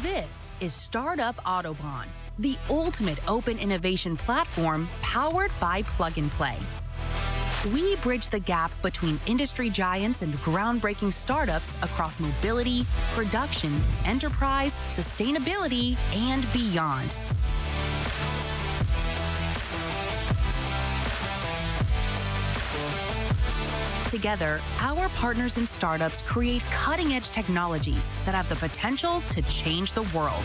This is Startup Autobahn, the ultimate open innovation platform powered by Plug and Play. We bridge the gap between industry giants and groundbreaking startups across mobility, production, enterprise, sustainability, and beyond. Together, our partners and startups create cutting-edge technologies that have the potential to change the world.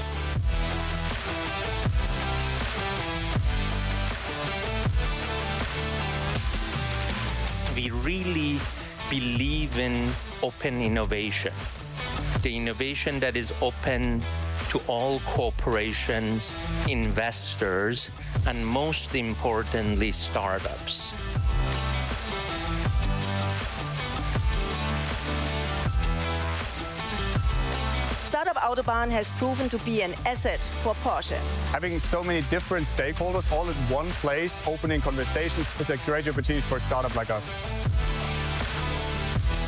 We really believe in open innovation. The innovation that is open to all corporations, investors, and most importantly, startups. Startup Autobahn has proven to be an asset for Porsche. Having so many different stakeholders all in one place, opening conversations, is a great opportunity for a startup like us.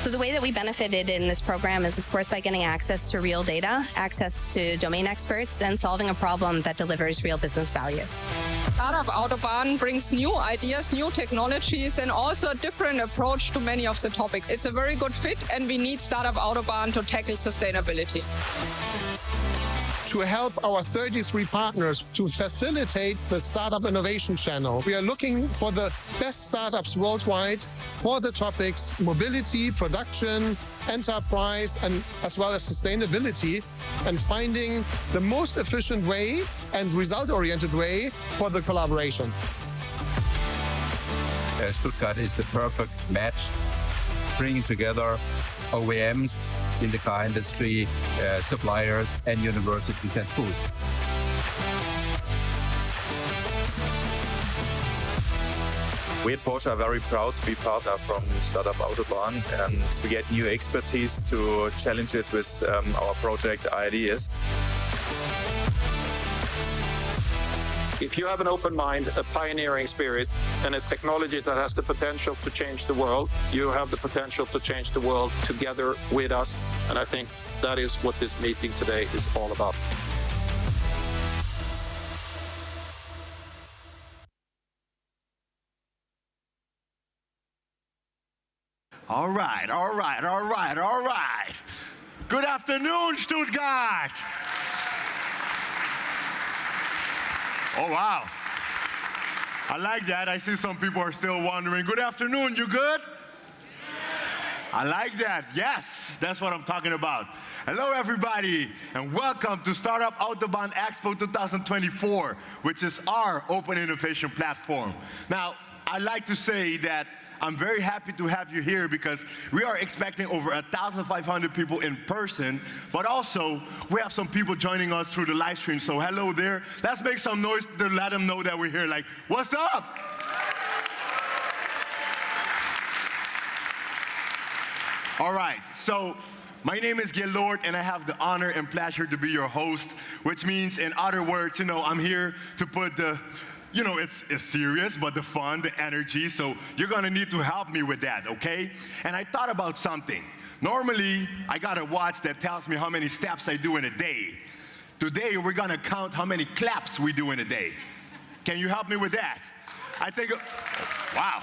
So the way that we benefited in this program is, of course, by getting access to real data, access to domain experts, and solving a problem that delivers real business value. Startup Autobahn brings new ideas, new technologies, and also a different approach to many of the topics. It's a very good fit, and we need Startup Autobahn to tackle sustainability. To help our 33 partners to facilitate the Startup Innovation Channel, we are looking for the best startups worldwide for the topics mobility, production, enterprise, and as well as sustainability, and finding the most efficient way and result-oriented way for the collaboration. Stuttgart is the perfect match, bringing together OEMs in the car industry, suppliers, and universities and schools. We at Porsche are very proud to be partner from Startup Autobahn, and we get new expertise to challenge it with our project ideas. If you have an open mind, a pioneering spirit, and a technology that has the potential to change the world, you have the potential to change the world together with us. And I think that is what this meeting today is all about. All right. Good afternoon, Stuttgart. Oh, wow. I like that. I see some people are still wondering. Good afternoon, you good? I like that. Yes, that's what I'm talking about. Hello, everybody, and welcome to Startup Autobahn Expo 2024, which is our open innovation platform. Now, I like to say that I'm very happy to have you here because we are expecting over 1,500 people in person, but also we have some people joining us through the live stream. So hello there. Let's make some noise to let them know that we're here. Like, what's up? All right, so my name is Gaylord, and I have the honor and pleasure to be your host, which means, in other words, I'm here to put the it's serious, but the fun, the energy, so you're gonna need to help me with that, okay? And I thought about something. Normally, I got a watch that tells me how many steps I do in a day. Today, we're gonna count how many claps we do in a day. Can you help me with that? I think, wow.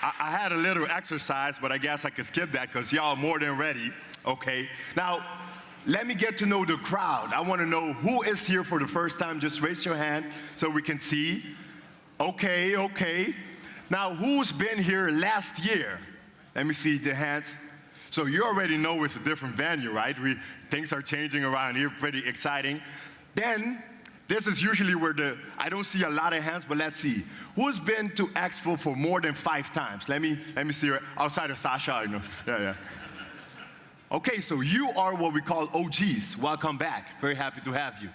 I had a little exercise, but I guess I could skip that because y'all more than ready, okay? Now, let me get to know the crowd. I want to know who is here for the first time. Just raise your hand so we can see. Okay. Now, who's been here last year? Let me see the hands. So you already know it's a different venue, right? Things are changing around here, pretty exciting. Then, this is usually where I don't see a lot of hands, but let's see. Who's been to Expo for more than 5 times? Let me see, outside of Sasha, Yeah. Okay, so you are what we call OGs. Welcome back. Very happy to have you.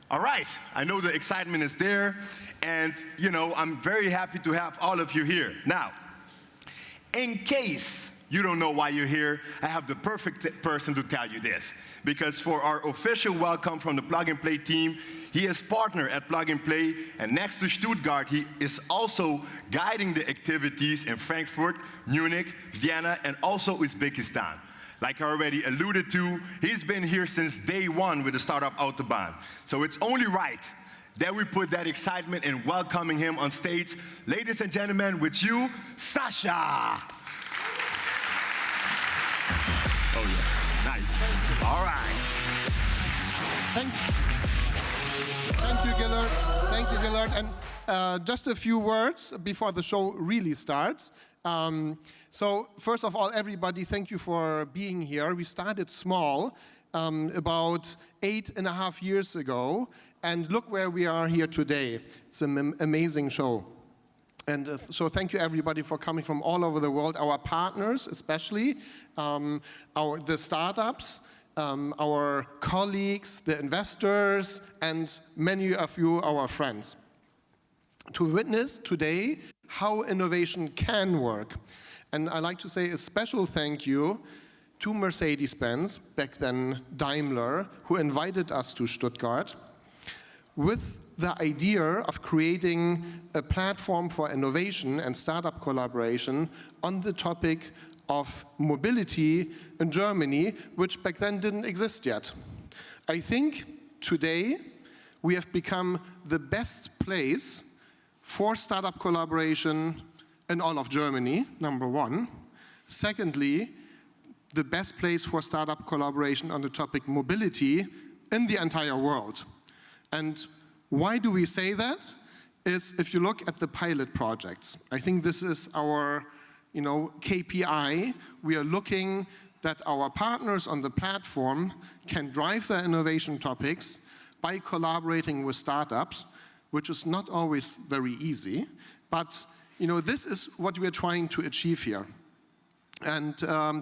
All right, I know the excitement is there, and I'm very happy to have all of you here. Now, in case you don't know why you're here, I have the perfect person to tell you this. Because for our official welcome from the Plug and Play team, he is partner at Plug and Play, and next to Stuttgart, he is also guiding the activities in Frankfurt, Munich, Vienna, and also Uzbekistan. Like I already alluded to, he's been here since day one with the startup Autobahn. So it's only right that we put that excitement in welcoming him on stage. Ladies and gentlemen, with you, Sasha. Oh yeah, nice. All right. Thank you, Gillard. Thank you, Gillard. And just a few words before the show really starts. So first of all, everybody, thank you for being here. We started small about 8.5 years ago, and look where we are here today. It's an amazing show. And so thank you, everybody, for coming from all over the world, our partners especially, the startups, our colleagues, the investors, and many of you, our friends, to witness today how innovation can work. And I'd like to say a special thank you to Mercedes-Benz, back then Daimler, who invited us to Stuttgart with the idea of creating a platform for innovation and startup collaboration on the topic of mobility in Germany, which back then didn't exist yet. I think today we have become the best place for startup collaboration in all of Germany, number one. Secondly, the best place for startup collaboration on the topic mobility in the entire world. And why do we say that? Is if you look at the pilot projects. I think this is our KPI. We are looking that our partners on the platform can drive their innovation topics by collaborating with startups, which is not always very easy. But this is what we are trying to achieve here. And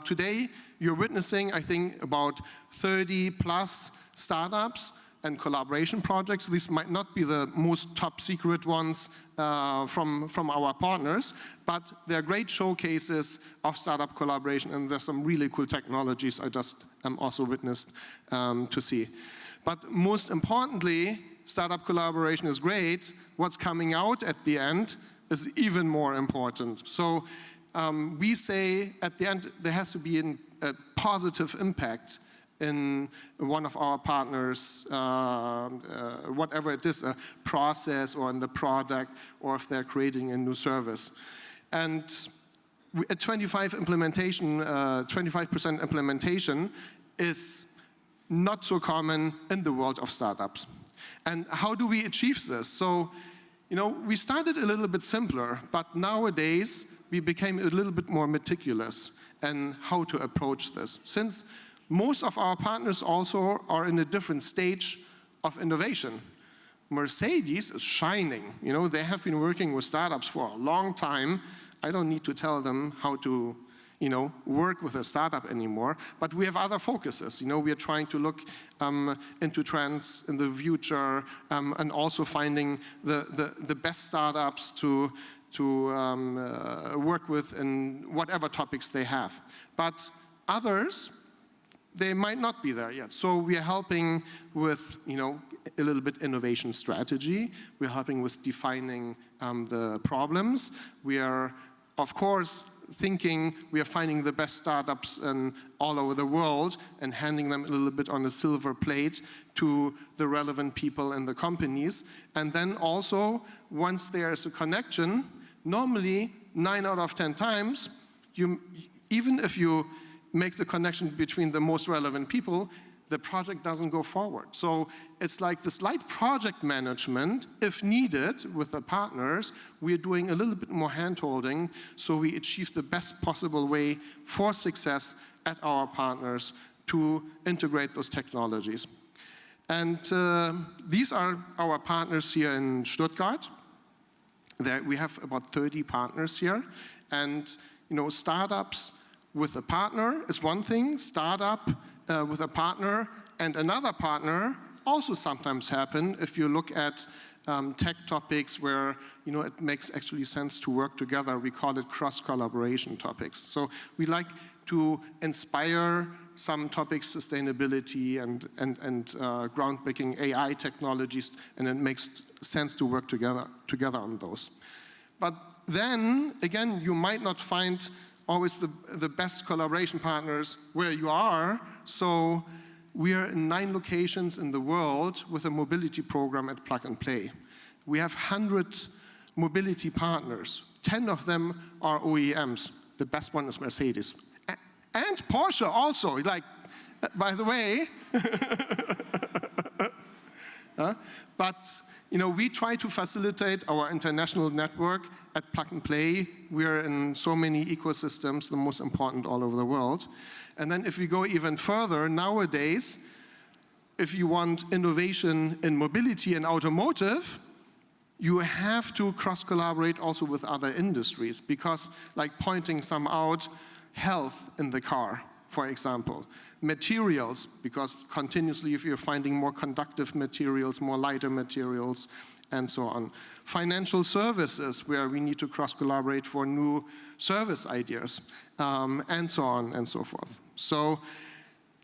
today, you're witnessing, I think, about 30 plus startups and collaboration projects. These might not be the most top secret ones from our partners, but they're great showcases of startup collaboration, and there's some really cool technologies I just also witnessed to see. But most importantly, startup collaboration is great. What's coming out at the end is even more important. So we say at the end there has to be a positive impact in one of our partners, whatever it is, a process or in the product, or if they're creating a new service. And at 25% implementation is not so common in the world of startups. And how do we achieve this? So, we started a little bit simpler, but nowadays we became a little bit more meticulous in how to approach this. Since most of our partners also are in a different stage of innovation. Mercedes is shining. They have been working with startups for a long time. I don't need to tell them how to work with a startup anymore, but we have other focuses. We are trying to look into trends in the future and also finding the best startups to work with in whatever topics they have. But others, they might not be there yet. So we are helping with, a little bit innovation strategy. We're helping with defining the problems. We are, of course, we are finding the best startups all over the world and handing them a little bit on a silver plate to the relevant people in the companies. And then also, once there is a connection, normally 9 out of 10 times, even if you make the connection between the most relevant people, the project doesn't go forward. So it's like this light project management, if needed with the partners, we're doing a little bit more hand-holding so we achieve the best possible way for success at our partners to integrate those technologies. And these are our partners here in Stuttgart. We have about 30 partners here. And startups with a partner is one thing. Startup with a partner and another partner also sometimes happen if you look at tech topics where it makes actually sense to work together. We call it cross-collaboration topics. So we like to inspire some topics, sustainability and groundbreaking AI technologies, and it makes sense to work together on those. But then again, you might not find always the best collaboration partners where you are. So we are in 9 locations in the world with a mobility program at Plug and Play. We have 100 mobility partners. 10 of them are OEMs. The best one is Mercedes. And Porsche also, like, by the way. But we try to facilitate our international network at Plug and Play. We're in so many ecosystems, the most important all over the world. And then if we go even further, nowadays, if you want innovation in mobility and automotive, you have to cross-collaborate also with other industries, because, like pointing some out, health in the car, for example. Materials, because continuously if you're finding more conductive materials, more lighter materials, and so on. Financial services, where we need to cross-collaborate for new service ideas, and so on and so forth. So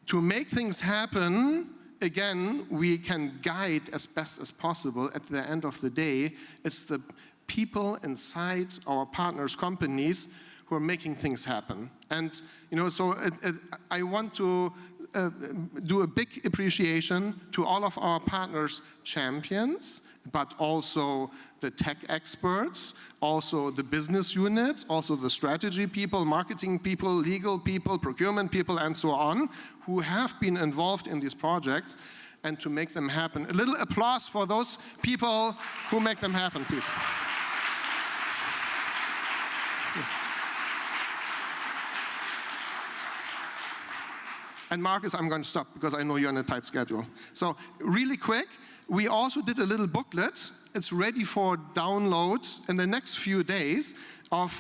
to make things happen, again, we can guide as best as possible. At the end of the day, it's the people inside our partners' companies who are making things happen. And so I want to do a big appreciation to all of our partners' champions, but also the tech experts, also the business units, also the strategy people, marketing people, legal people, procurement people, and so on, who have been involved in these projects and to make them happen. A little applause for those people who make them happen, please. And Marcus, I'm going to stop because I know you're on a tight schedule. So really quick, we also did a little booklet. It's ready for download in the next few days of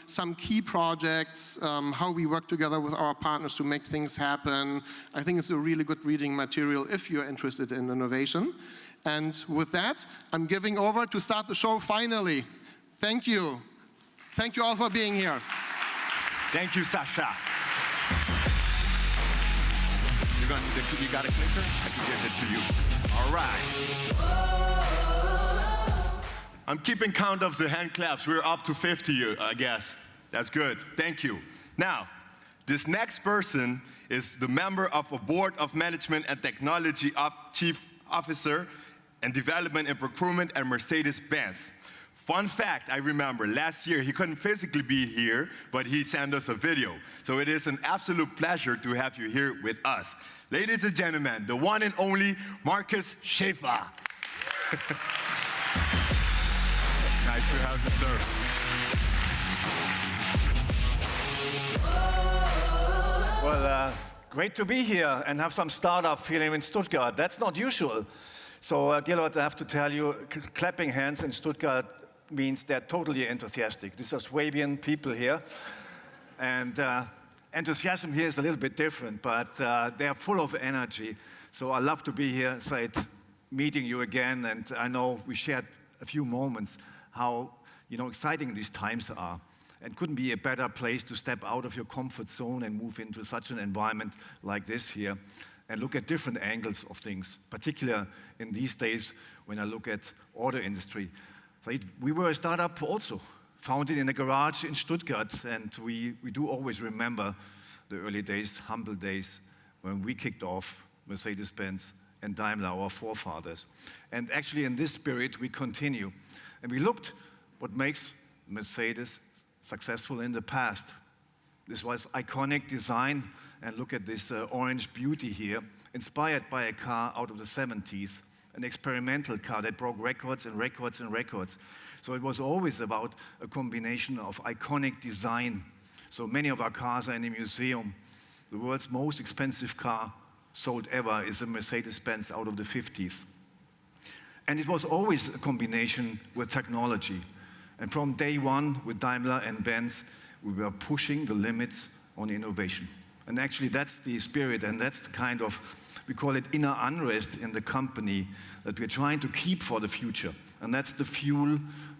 some key projects, how we work together with our partners to make things happen. I think it's a really good reading material if you're interested in innovation. And with that, I'm giving over to start the show finally. Thank you. Thank you all for being here. Thank you, Sasha. You got a clicker? I can give it to you. All right. I'm keeping count of the hand claps. We're up to 50, I guess. That's good. Thank you. Now, this next person is the member of a board of management and technology chief officer and development and procurement at Mercedes-Benz. Fun fact, I remember last year he couldn't physically be here, but he sent us a video. So it is an absolute pleasure to have you here with us. Ladies and gentlemen, the one and only Marcus Schäfer. Nice to have you, sir. Well, great to be here and have some startup feeling in Stuttgart. That's not usual. So, dear Lord, I have to tell you, clapping hands in Stuttgart means they're totally enthusiastic. These are Swabian people here. And enthusiasm here is a little bit different, but they are full of energy. So I love to be here, meeting you again. And I know we shared a few moments how exciting these times are. And couldn't be a better place to step out of your comfort zone and move into such an environment like this here and look at different angles of things, particularly in these days when I look at auto industry. So we were a startup also, founded in a garage in Stuttgart, and we do always remember the early days, humble days, when we kicked off Mercedes-Benz and Daimler, our forefathers. And actually in this spirit, we continue. And we looked what makes Mercedes successful in the past. This was iconic design, and look at this orange beauty here, inspired by a car out of the 70s, an experimental car that broke records and records and records. So it was always about a combination of iconic design. So many of our cars are in a museum. The world's most expensive car sold ever is a Mercedes-Benz out of the 50s. And it was always a combination with technology. And from day one with Daimler and Benz, we were pushing the limits on innovation. And actually that's the spirit, and that's the kind of, we call it inner unrest in the company that we're trying to keep for the future. And that's the fuel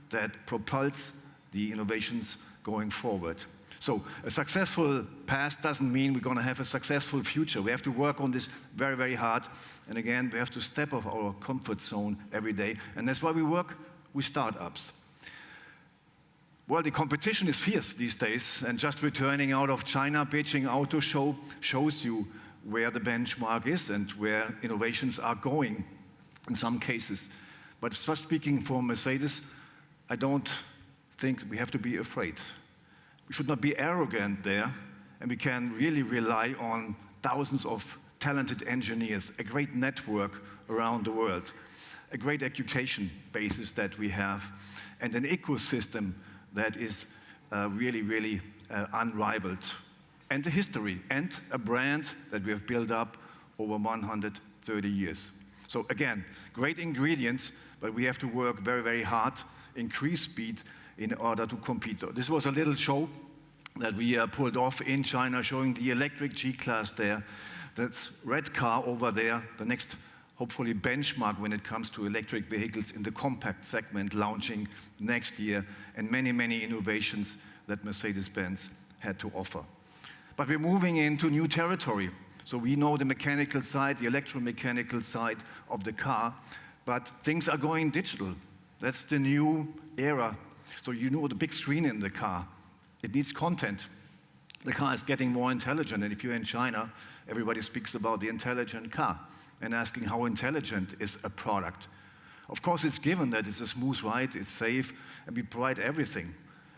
that propels the innovations going forward. So a successful past doesn't mean we're going to have a successful future. We have to work on this very, very hard. And again, we have to step off our comfort zone every day. And that's why we work with startups. Well, the competition is fierce these days, and just returning out of China, Beijing Auto Show shows you where the benchmark is and where innovations are going in some cases. But just speaking for Mercedes, I don't think we have to be afraid. We should not be arrogant there, and we can really rely on thousands of talented engineers, a great network around the world, a great education basis that we have, and an ecosystem that is really unrivaled, and a history, and a brand that we have built up over 130 years. So again, great ingredients, but we have to work very hard, increase speed in order to compete. This was a little show that we pulled off in China, showing the electric G-Class there, that red car over there, the next hopefully benchmark when it comes to electric vehicles in the compact segment launching next year, and many innovations that Mercedes-Benz had to offer. But we're moving into new territory. So we know the mechanical side, the electromechanical side of the car, but things are going digital. That's the new era. So you know the big screen in the car, it needs content. The car is getting more intelligent, and if you're in China, everybody speaks about the intelligent car and asking how intelligent is a product. Of course, it's given that it's a smooth ride, it's safe, and we provide everything.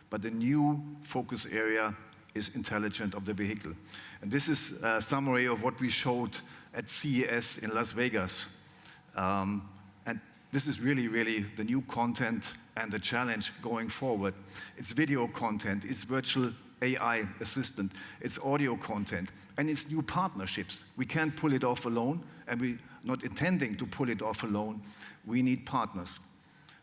But the new focus area is intelligent of the vehicle. And this is a summary of what we showed at CES in Las Vegas. And this is really the new content and the challenge going forward. It's video content, it's virtual AI assistant, it's audio content, and it's new partnerships. We can't pull it off alone, and we're not intending to pull it off alone. We need partners.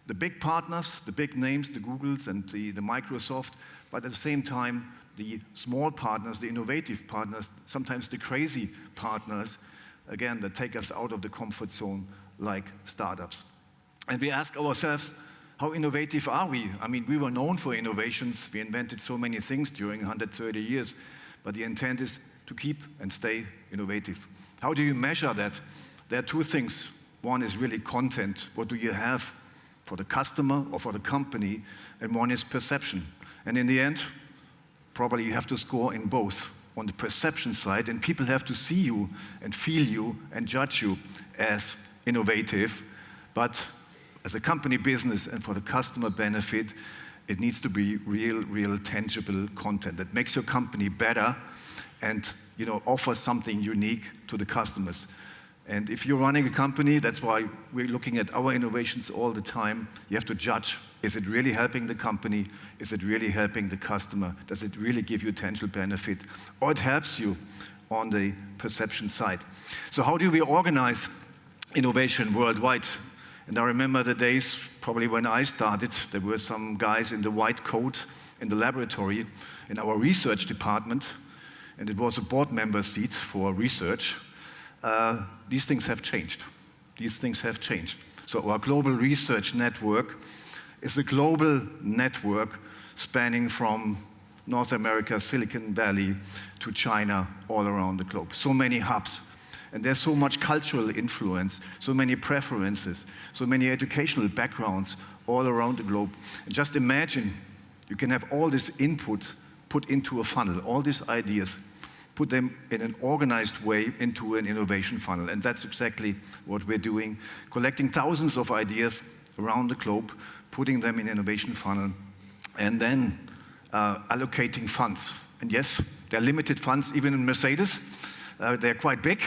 The big partners, the big names, the Googles and the Microsoft, but at the same time, the small partners, the innovative partners, sometimes the crazy partners, again, that take us out of the comfort zone like startups. And we ask ourselves, how innovative are we? I mean, we were known for innovations. We invented so many things during 130 years, but the intent is to keep and stay innovative. How do you measure that? There are two things. One is really content. What do you have for the customer or for the company? And one is perception. And in the end, probably you have to score in both. On the perception side, and people have to see you and feel you and judge you as innovative. But as a company business and for the customer benefit, it needs to be real tangible content that makes your company better and offers something unique to the customers. And if you're running a company, that's why we're looking at our innovations all the time. You have to judge, is it really helping the company? Is it really helping the customer? Does it really give you tangible benefit? Or it helps you on the perception side. So how do we organize innovation worldwide? And I remember the days, probably when I started, there were some guys in the white coat in the laboratory in our research department, and it was a board member seat for research. These things have changed. These things have changed. So our global research network is a global network spanning from North America, Silicon Valley, to China, all around the globe. So many hubs. And there's so much cultural influence, so many preferences, so many educational backgrounds all around the globe. And just imagine you can have all this input put into a funnel, all these ideas, put them in an organized way into an innovation funnel. And that's exactly what we're doing, collecting thousands of ideas around the globe, putting them in an innovation funnel, and then allocating funds. And yes, there are limited funds, even in Mercedes. They're quite big,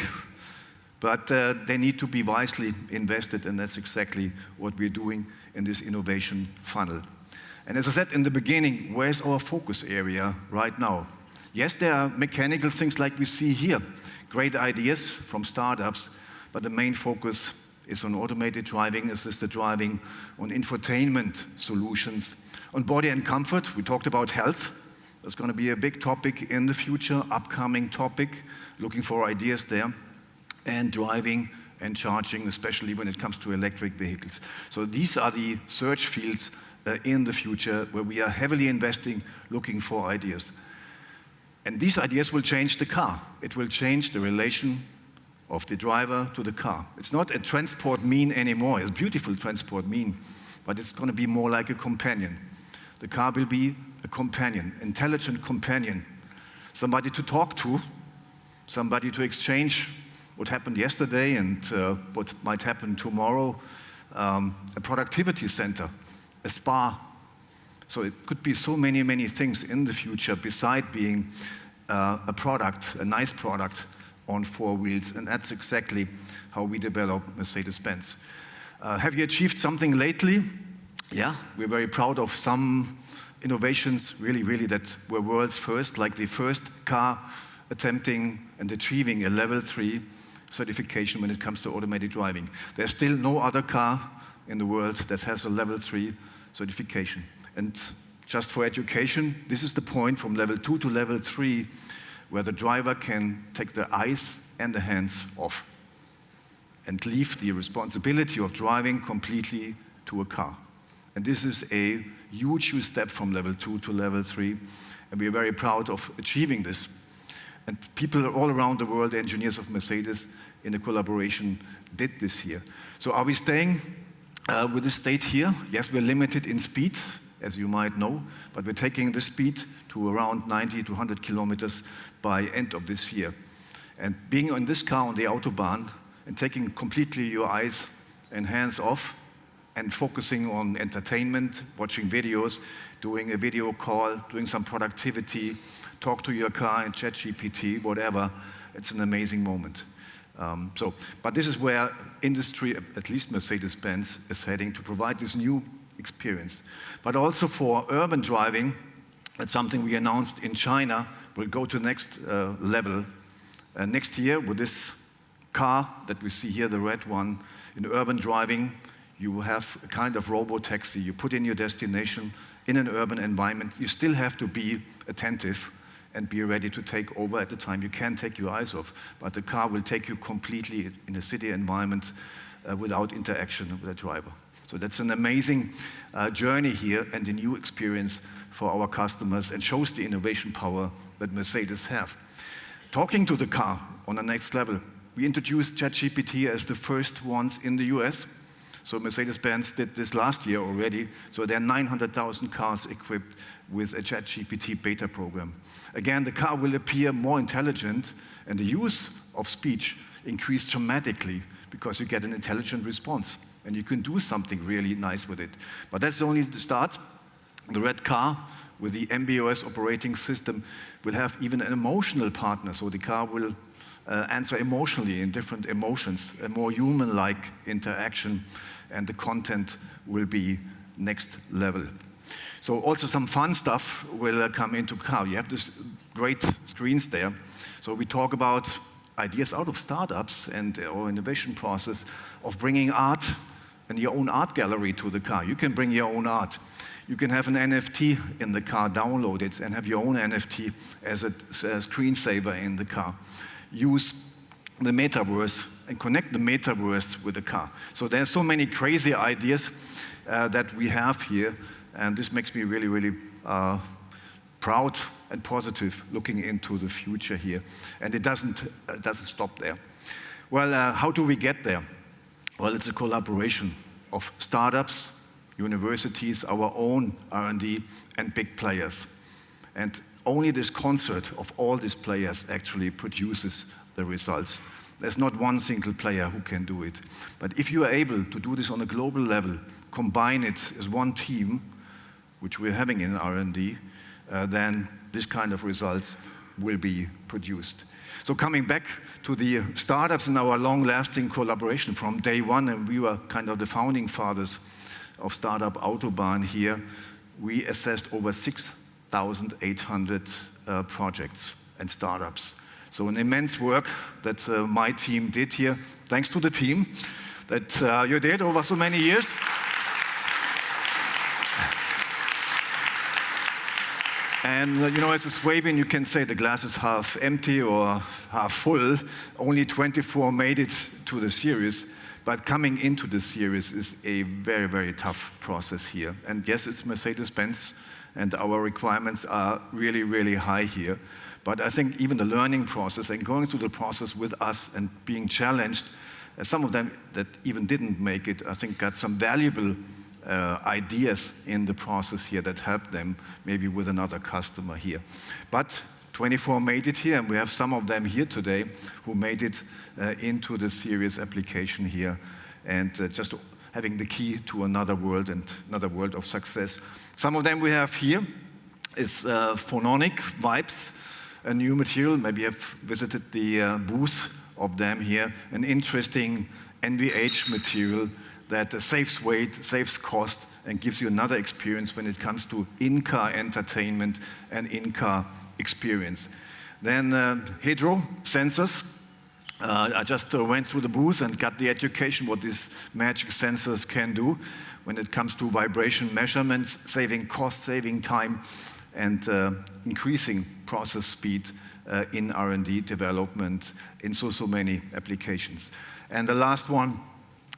but they need to be wisely invested, and that's exactly what we're doing in this innovation funnel. And as I said in the beginning, where's our focus area right now? Yes, there are mechanical things like we see here, great ideas from startups, but the main focus is on automated driving, assisted driving, on infotainment solutions, on body and comfort. We talked about health. That's going to be a big topic in the future, upcoming topic, looking for ideas there, and driving and charging, especially when it comes to electric vehicles. So these are the search fields in the future where we are heavily investing, looking for ideas. And these ideas will change the car. It will change the relation of the driver to the car. It's not a transport mean anymore. It's a beautiful transport mean, but it's going to be more like a companion. The car will be a companion, intelligent companion, somebody to talk to, somebody to exchange what happened yesterday and what might happen tomorrow, a productivity center, a spa. So it could be so many, many things in the future beside being a product, a nice product on four wheels, and that's exactly how we develop Mercedes-Benz. Have you achieved something lately? Yeah, we're very proud of some innovations, really, that were world's first, like the first car attempting and achieving a level 3 certification when it comes to automated driving. There's still no other car in the world that has a level 3 certification. And just for education, this is the point from level 2 to level 3 where the driver can take the eyes and the hands off and leave the responsibility of driving completely to a car. And this is a huge step from level 2 to level 3, and we are very proud of achieving this. And people all around the world, engineers of Mercedes, in a collaboration, did this here. So are we staying with this state here? Yes, we're limited in speed, as you might know, but we're taking the speed to around 90 to 100 kilometers by end of this year. And being on this car on the Autobahn and taking completely your eyes and hands off and focusing on entertainment, watching videos, doing a video call, doing some productivity, talk to your car in ChatGPT, whatever, it's an amazing moment. But this is where industry, at least Mercedes-Benz, is heading to provide this new experience. But also for urban driving, that's something we announced in China, will go to the next level. Next year, with this car that we see here, the red one, in urban driving, you will have a kind of robo-taxi. You put in your destination in an urban environment. You still have to be attentive and be ready to take over at the time. You can't take your eyes off, but the car will take you completely in a city environment without interaction with the driver. So that's an amazing journey here and a new experience for our customers and shows the innovation power that Mercedes have. Talking to the car on the next level, we introduced ChatGPT as the first ones in the US. So Mercedes-Benz did this last year already. So there are 900,000 cars equipped with a ChatGPT beta program. Again, the car will appear more intelligent and the use of speech increased dramatically because you get an intelligent response and you can do something really nice with it. But that's only the start. The red car with the MB.OS operating system will have even an emotional partner. So the car will answer emotionally in different emotions, a more human-like interaction, and the content will be next level. So also some fun stuff will come into car. You have this great screens there. So we talk about ideas out of startups and our innovation process of bringing art and your own art gallery to the car. You can bring your own art. You can have an NFT in the car, download it, and have your own NFT as a screensaver in the car. Use the metaverse and connect the metaverse with the car. So there's so many crazy ideas that we have here, and this makes me really, really proud and positive looking into the future here. And it doesn't stop there. Well, how do we get there? Well, it's a collaboration of startups, universities, our own R&D, and big players. And only this concert of all these players actually produces the results. There's not one single player who can do it. But if you are able to do this on a global level, combine it as one team, which we're having in R&D, then this kind of results will be produced. So coming back to the startups and our long-lasting collaboration from day one, and we were kind of the founding fathers of Startup Autobahn here, we assessed over 6,800 projects and startups. So an immense work that my team did here, thanks to the team that you did over so many years. And you know, as a Swabian, you can say the glass is half empty or half full. Only 24 made it to the series. But coming into the series is a very, very tough process here. And yes, it's Mercedes-Benz, and our requirements are really, really high here. But I think even the learning process and going through the process with us and being challenged, some of them that even didn't make it, I think got some valuable ideas in the process here that help them maybe with another customer here. But 24 made it here, and we have some of them here today who made it into the serious application here, and just having the key to another world and another world of success. Some of them we have here is phononic vibes, a new material. Maybe you've visited the booth of them here, an interesting NVH material that saves weight, saves cost, and gives you another experience when it comes to in-car entertainment and in-car experience. Then Hydro sensors. I just went through the booth and got the education what these magic sensors can do when it comes to vibration measurements, saving cost, saving time, and increasing process speed in R&D development in so many applications. And the last one,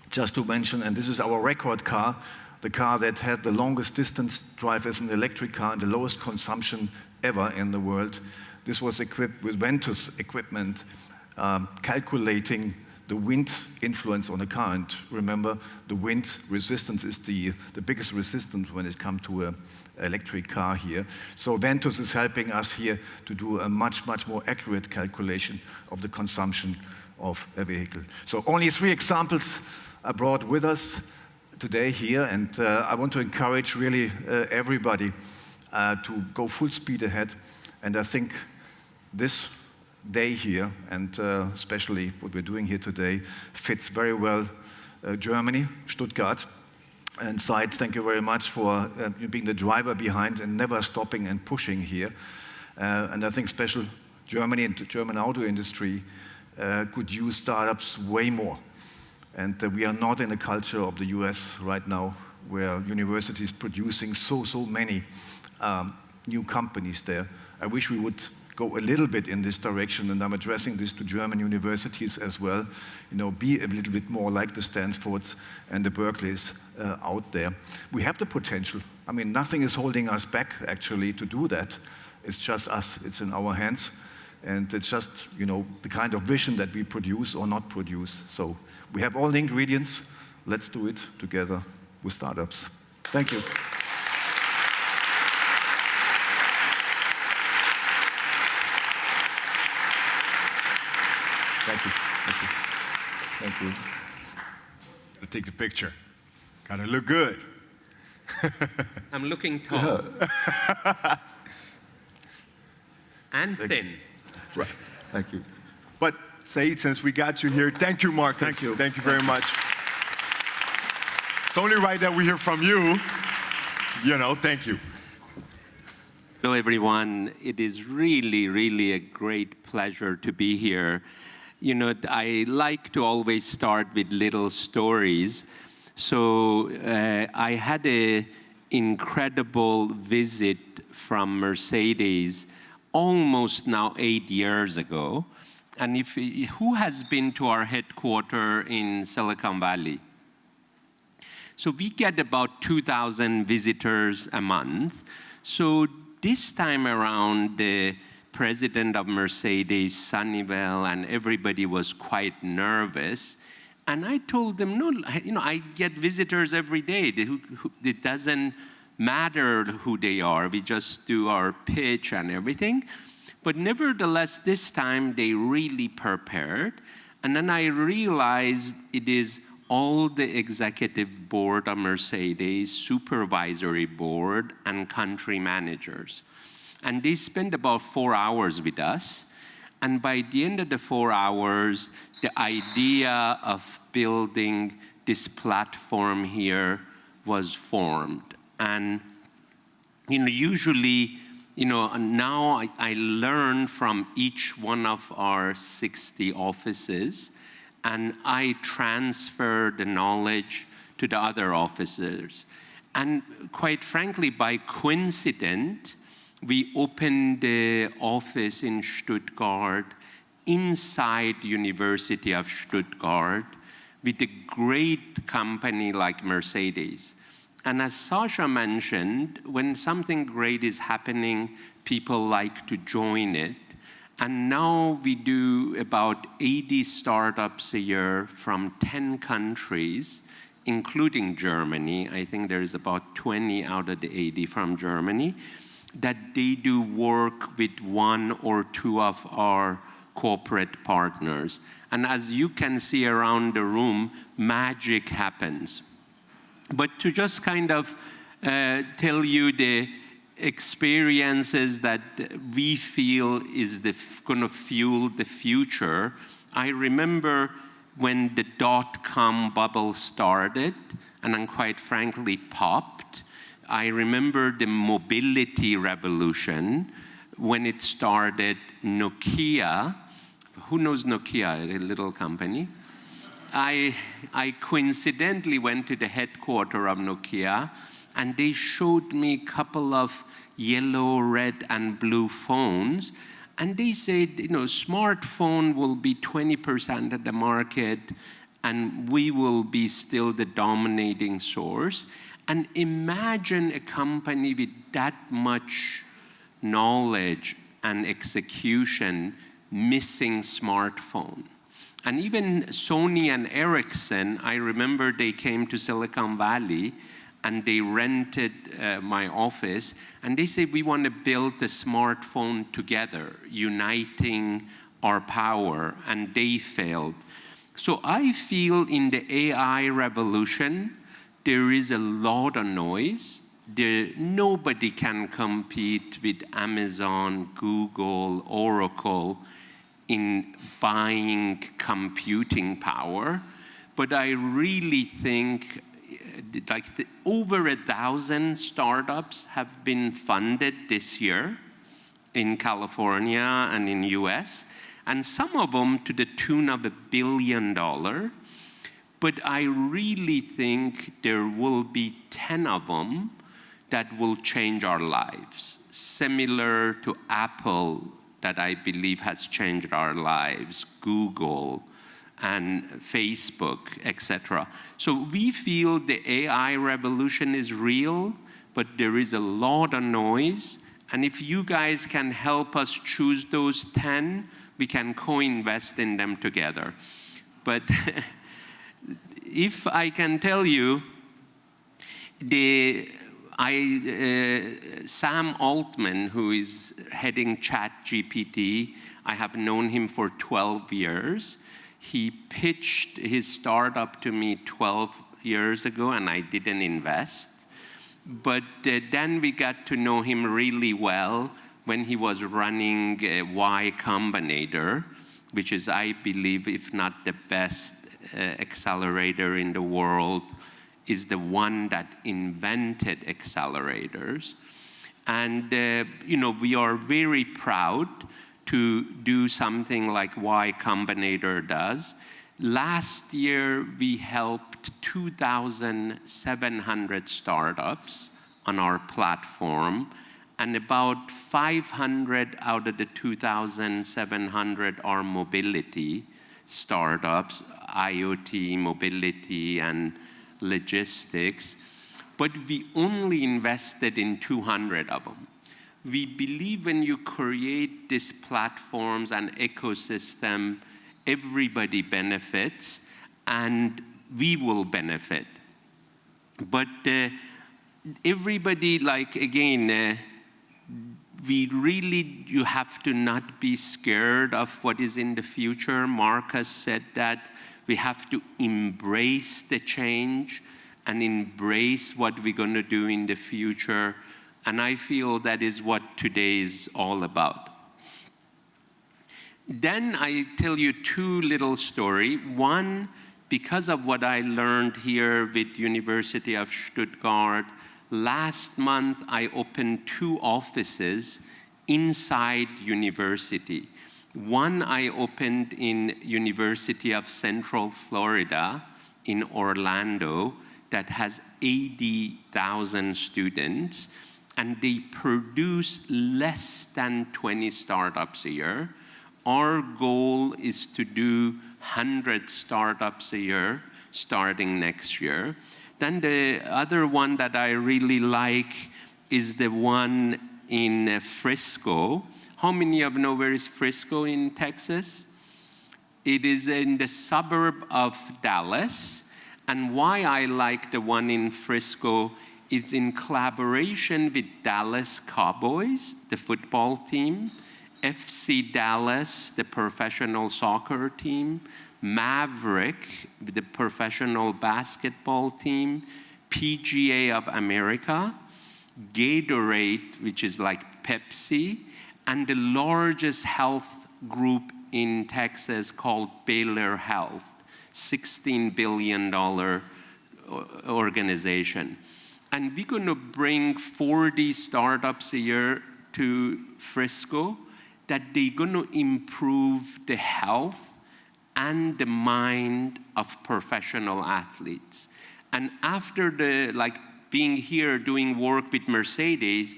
just to mention, and this is our record car, the car that had the longest distance drive as an electric car and the lowest consumption ever in the world. This was equipped with Ventus equipment, calculating the wind influence on a car. And remember, the wind resistance is the biggest resistance when it comes to an electric car here. So Ventus is helping us here to do a much more accurate calculation of the consumption of a vehicle. So only 3 examples I brought with us today here, and I want to encourage really everybody to go full speed ahead. And I think this day here, and especially what we're doing here today, fits very well Germany, Stuttgart. And Seid, thank you very much for being the driver behind and never stopping and pushing here. And I think special Germany and the German auto industry could use startups way more. And we are not in a culture of the US right now, where universities producing so many new companies there. I wish we would go a little bit in this direction, and I'm addressing this to German universities as well. You know, be a little bit more like the Stanfords and the Berkeleys out there. We have the potential. I mean, nothing is holding us back, actually, to do that. It's just us. It's in our hands. And it's just, you know, the kind of vision that we produce or not produce. So we have all the ingredients. Let's do it together with startups. Thank you. Thank you. Thank you. Thank you. Gotta take the picture. Gotta look good. I'm looking tall. And thin. Right. Thank you. But Said, since we got you here, thank you, Marcus. Thank you. Thank you very much. It's only right that we hear from you. You know, thank you. Hello, everyone. It is really a great pleasure to be here. You know, I like to always start with little stories. So I had an incredible visit from Mercedes almost now 8 years ago. And who has been to our headquarters in Silicon Valley? So we get about 2,000 visitors a month. So this time around, the president of Mercedes, Sunnyvale, and everybody was quite nervous. And I told them, no, you know, I get visitors every day. It doesn't matter who they are. We just do our pitch and everything. But nevertheless, this time they really prepared. And then I realized it is all the executive board of Mercedes, supervisory board, and country managers. And they spent about 4 hours with us. And by the end of the 4 hours, the idea of building this platform here was formed. And you know, usually, you know, now I learn from each one of our 60 offices, and I transfer the knowledge to the other officers. And quite frankly, by coincidence, we opened the office in Stuttgart inside the University of Stuttgart with a great company like Mercedes. And as Sasha mentioned, when something great is happening, people like to join it. And now we do about 80 startups a year from 10 countries including Germany, I think there is about 20 out of the 80 from Germany, that they do work with one or two of our corporate partners. And as you can see around the room, magic happens. But to just kind of tell you the experiences that we feel is going to fuel the future, I remember when the dot-com bubble started, and then quite frankly popped. I remember the mobility revolution when it started. Nokia, who knows Nokia, a little company? I coincidentally went to the headquarters of Nokia, and they showed me a couple of yellow, red, and blue phones. And they said, you know, smartphone will be 20% of the market, and we will be still the dominating source. And imagine a company with that much knowledge and execution missing smartphone. And even Sony and Ericsson, I remember they came to Silicon Valley and they rented my office, and they said, we want to build the smartphone together, uniting our power, and they failed. So I feel in the AI revolution, there is a lot of noise. Nobody can compete with Amazon, Google, Oracle in buying computing power. But I really think like over 1,000 startups have been funded this year in California and in US, and some of them to the tune of $1 billion. But I really think there will be 10 of them that will change our lives, similar to Apple, that I believe has changed our lives, Google, and Facebook, etc. So we feel the AI revolution is real, but there is a lot of noise. And if you guys can help us choose those 10, we can co-invest in them together. But if I can tell you, Sam Altman, who is heading ChatGPT, I have known him for 12 years. He pitched his startup to me 12 years ago, and I didn't invest. But then we got to know him really well when he was running Y Combinator, which is, I believe, if not the best accelerator in the world, is the one that invented accelerators. And you know, we are very proud to do something like Y Combinator does. Last year, we helped 2,700 startups on our platform, and about 500 out of the 2,700 are mobility startups, IoT, mobility, and logistics. But we only invested in 200 of them. We believe when you create these platforms and ecosystem, everybody benefits, and we will benefit. But everybody, like, again, you have to not be scared of what is in the future. Marcus said that we have to embrace the change and embrace what we're going to do in the future. And I feel that is what today is all about. Then I tell you two little stories. One, because of what I learned here with University of Stuttgart, last month I opened 2 offices inside university. One I opened in University of Central Florida in Orlando that has 80,000 students, and they produce less than 20 startups a year. Our goal is to do 100 startups a year starting next year. Then the other one that I really like is the one in Frisco. How many of you know where is Frisco in Texas? It is in the suburb of Dallas, And why I like the one in Frisco, it's in collaboration with Dallas Cowboys, the football team, FC Dallas, the professional soccer team, Maverick, the professional basketball team, PGA of America, Gatorade, which is like Pepsi, and the largest health group in Texas called Baylor Health, $16 billion organization. And we're going to bring 40 startups a year to Frisco that they're going to improve the health and the mind of professional athletes. And after being here doing work with Mercedes,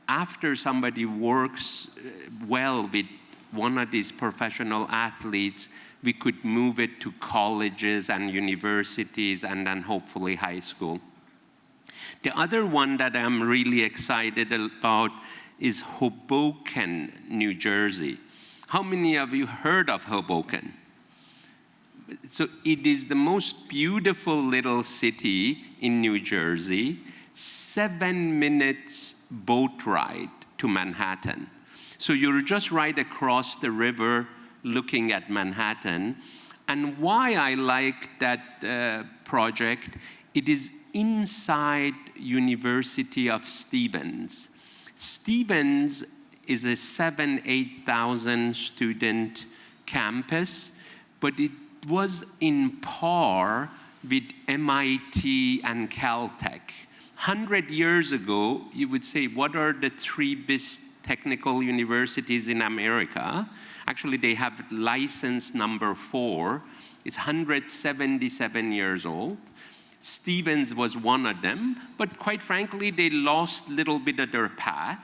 after somebody works well with one of these professional athletes, we could move it to colleges and universities and then hopefully high school. The other one that I'm really excited about is Hoboken, New Jersey. How many of you heard of Hoboken? So it is the most beautiful little city in New Jersey, 7 minutes boat ride to Manhattan. So you're just right across the river looking at Manhattan. And why I like that project, it is inside University of Stevens. Stevens is a 7,000-8,000 student campus, but it was in par with MIT and Caltech. 100 years ago, you would say, what are the 3 best technical universities in America? Actually, they have license number 4. It's 177 years old. Stevens was one of them, but quite frankly, they lost a little bit of their path.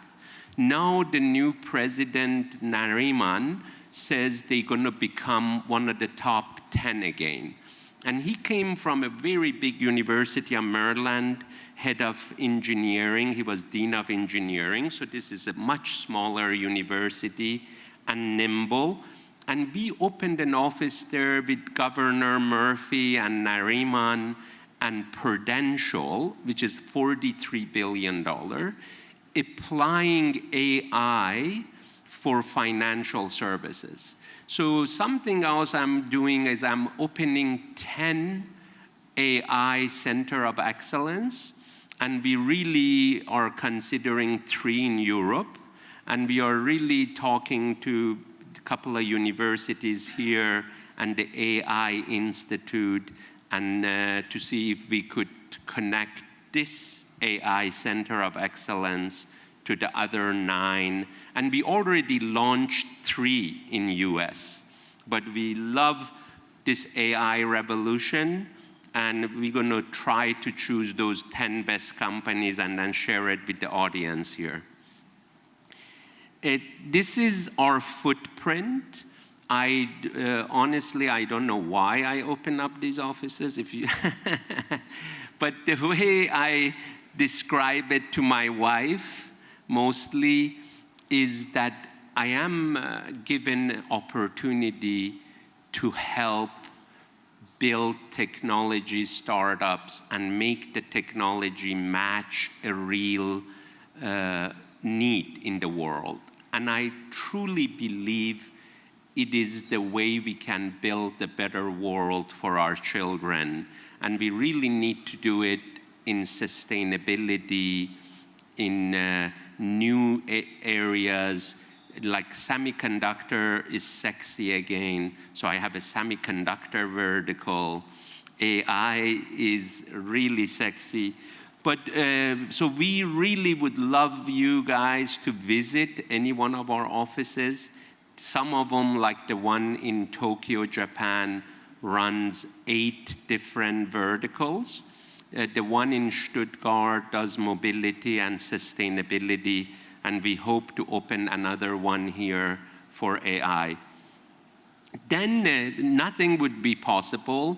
Now the new president, Nariman, says they're going to become one of the top 10 again. And he came from a very big university in Maryland, head of engineering. He was dean of engineering, so this is a much smaller university and nimble. And we opened an office there with Governor Murphy and Nariman and Prudential, which is $43 billion, applying AI for financial services. So something else I'm doing is I'm opening 10 AI Center of Excellence, and we really are considering 3 in Europe, and we are really talking to a couple of universities here and the AI Institute, and to see if we could connect this AI Center of Excellence to the other 9. And we already launched 3 in US. But we love this AI revolution, and we're going to try to choose those 10 best companies and then share it with the audience here. This is our footprint. Honestly, I don't know why I open up these offices. But the way I describe it to my wife mostly is that I am given opportunity to help build technology startups and make the technology match a real need in the world. And I truly believe it is the way we can build a better world for our children. And we really need to do it in sustainability, in new areas, like semiconductor is sexy again. So I have a semiconductor vertical. AI is really sexy. But so we really would love you guys to visit any one of our offices. Some of them, like the one in Tokyo, Japan, runs 8 different verticals. The one in Stuttgart does mobility and sustainability, and we hope to open another one here for AI. Then nothing would be possible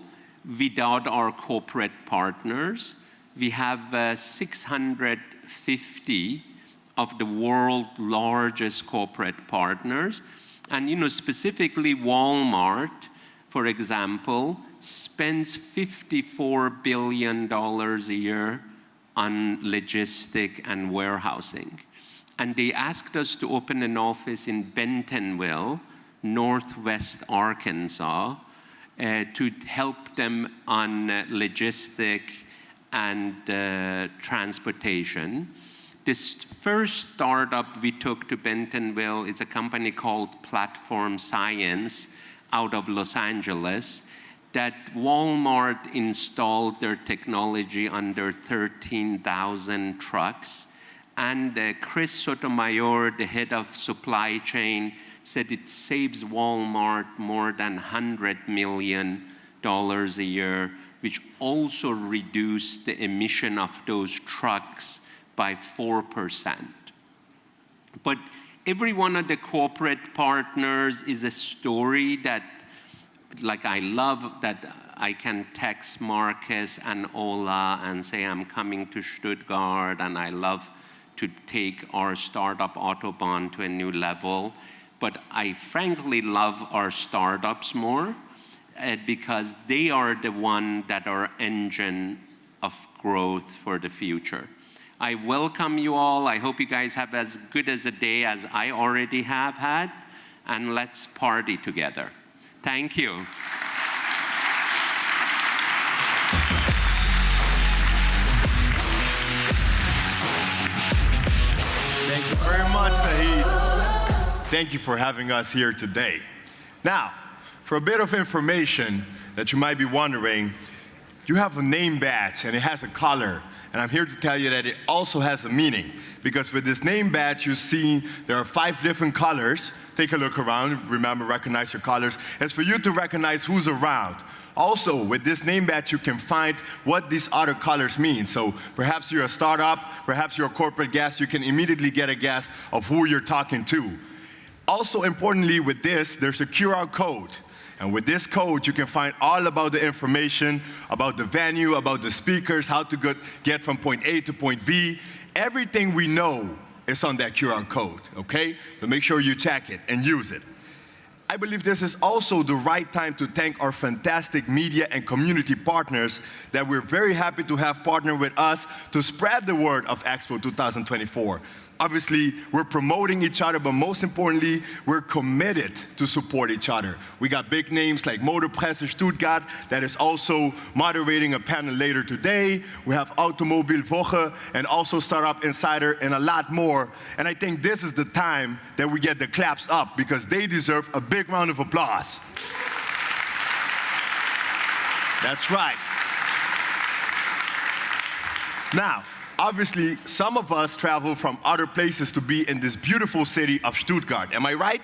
without our corporate partners. We have 650 of the world's largest corporate partners. And specifically Walmart for example, spends $54 billion a year on logistic and warehousing. And they asked us to open an office in Bentonville, Northwest Arkansas, to help them on logistic and transportation. This first startup we took to Bentonville is a company called Platform Science out of Los Angeles that Walmart installed their technology under 13,000 trucks. And Chris Sotomayor, the head of supply chain, said it saves Walmart more than $100 million a year, which also reduced the emission of those trucks by 4%. But every one of the corporate partners is a story that, like, I love that I can text Marcus and Ola and say I'm coming to Stuttgart, and I love to take our startup Autobahn to a new level. But I frankly love our startups more because they are the one that are engine of growth for the future. I welcome you all. I hope you guys have as good as a day as I already have had, and let's party together. Thank you. Thank you very much, Sahid. Thank you for having us here today. Now, for a bit of information that you might be wondering, you have a name badge and it has a color. And I'm here to tell you that it also has a meaning. Because with this name badge, you see there are 5 different colors. Take a look around, remember, recognize your colors. It's for you to recognize who's around. Also, with this name badge, you can find what these other colors mean. So perhaps you're a startup, perhaps you're a corporate guest, you can immediately get a guess of who you're talking to. Also importantly with this, there's a QR code. And with this code, you can find all about the information, about the venue, about the speakers, how to get from point A to point B. Everything we know is on that QR code, okay? So make sure you check it and use it. I believe this is also the right time to thank our fantastic media and community partners that we're very happy to have partnered with us to spread the word of Expo 2024. Obviously, we're promoting each other, but most importantly, we're committed to support each other. We got big names like Motorpresse Stuttgart that is also moderating a panel later today. We have Automobilwoche and also Startup Insider and a lot more. And I think this is the time that we get the claps up because they deserve a big round of applause. That's right. Now, obviously, some of us travel from other places to be in this beautiful city of Stuttgart. Am I right?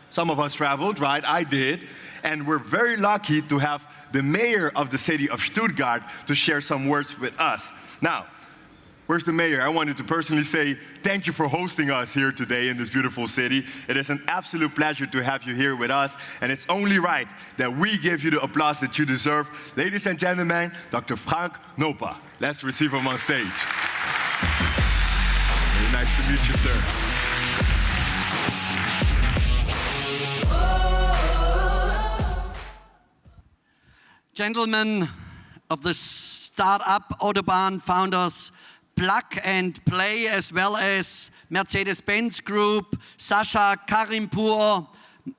Some of us traveled, right? I did. And we're very lucky to have the mayor of the city of Stuttgart to share some words with us. Now, where's the mayor? I wanted to personally say thank you for hosting us here today in this beautiful city. It is an absolute pleasure to have you here with us, and it's only right that we give you the applause that you deserve. Ladies and gentlemen, Dr. Frank Nopa. Let's receive him on stage. Very nice to meet you, sir. Gentlemen of the startup Autobahn founders, Plug and Play, as well as Mercedes-Benz Group, Sascha Karimpur,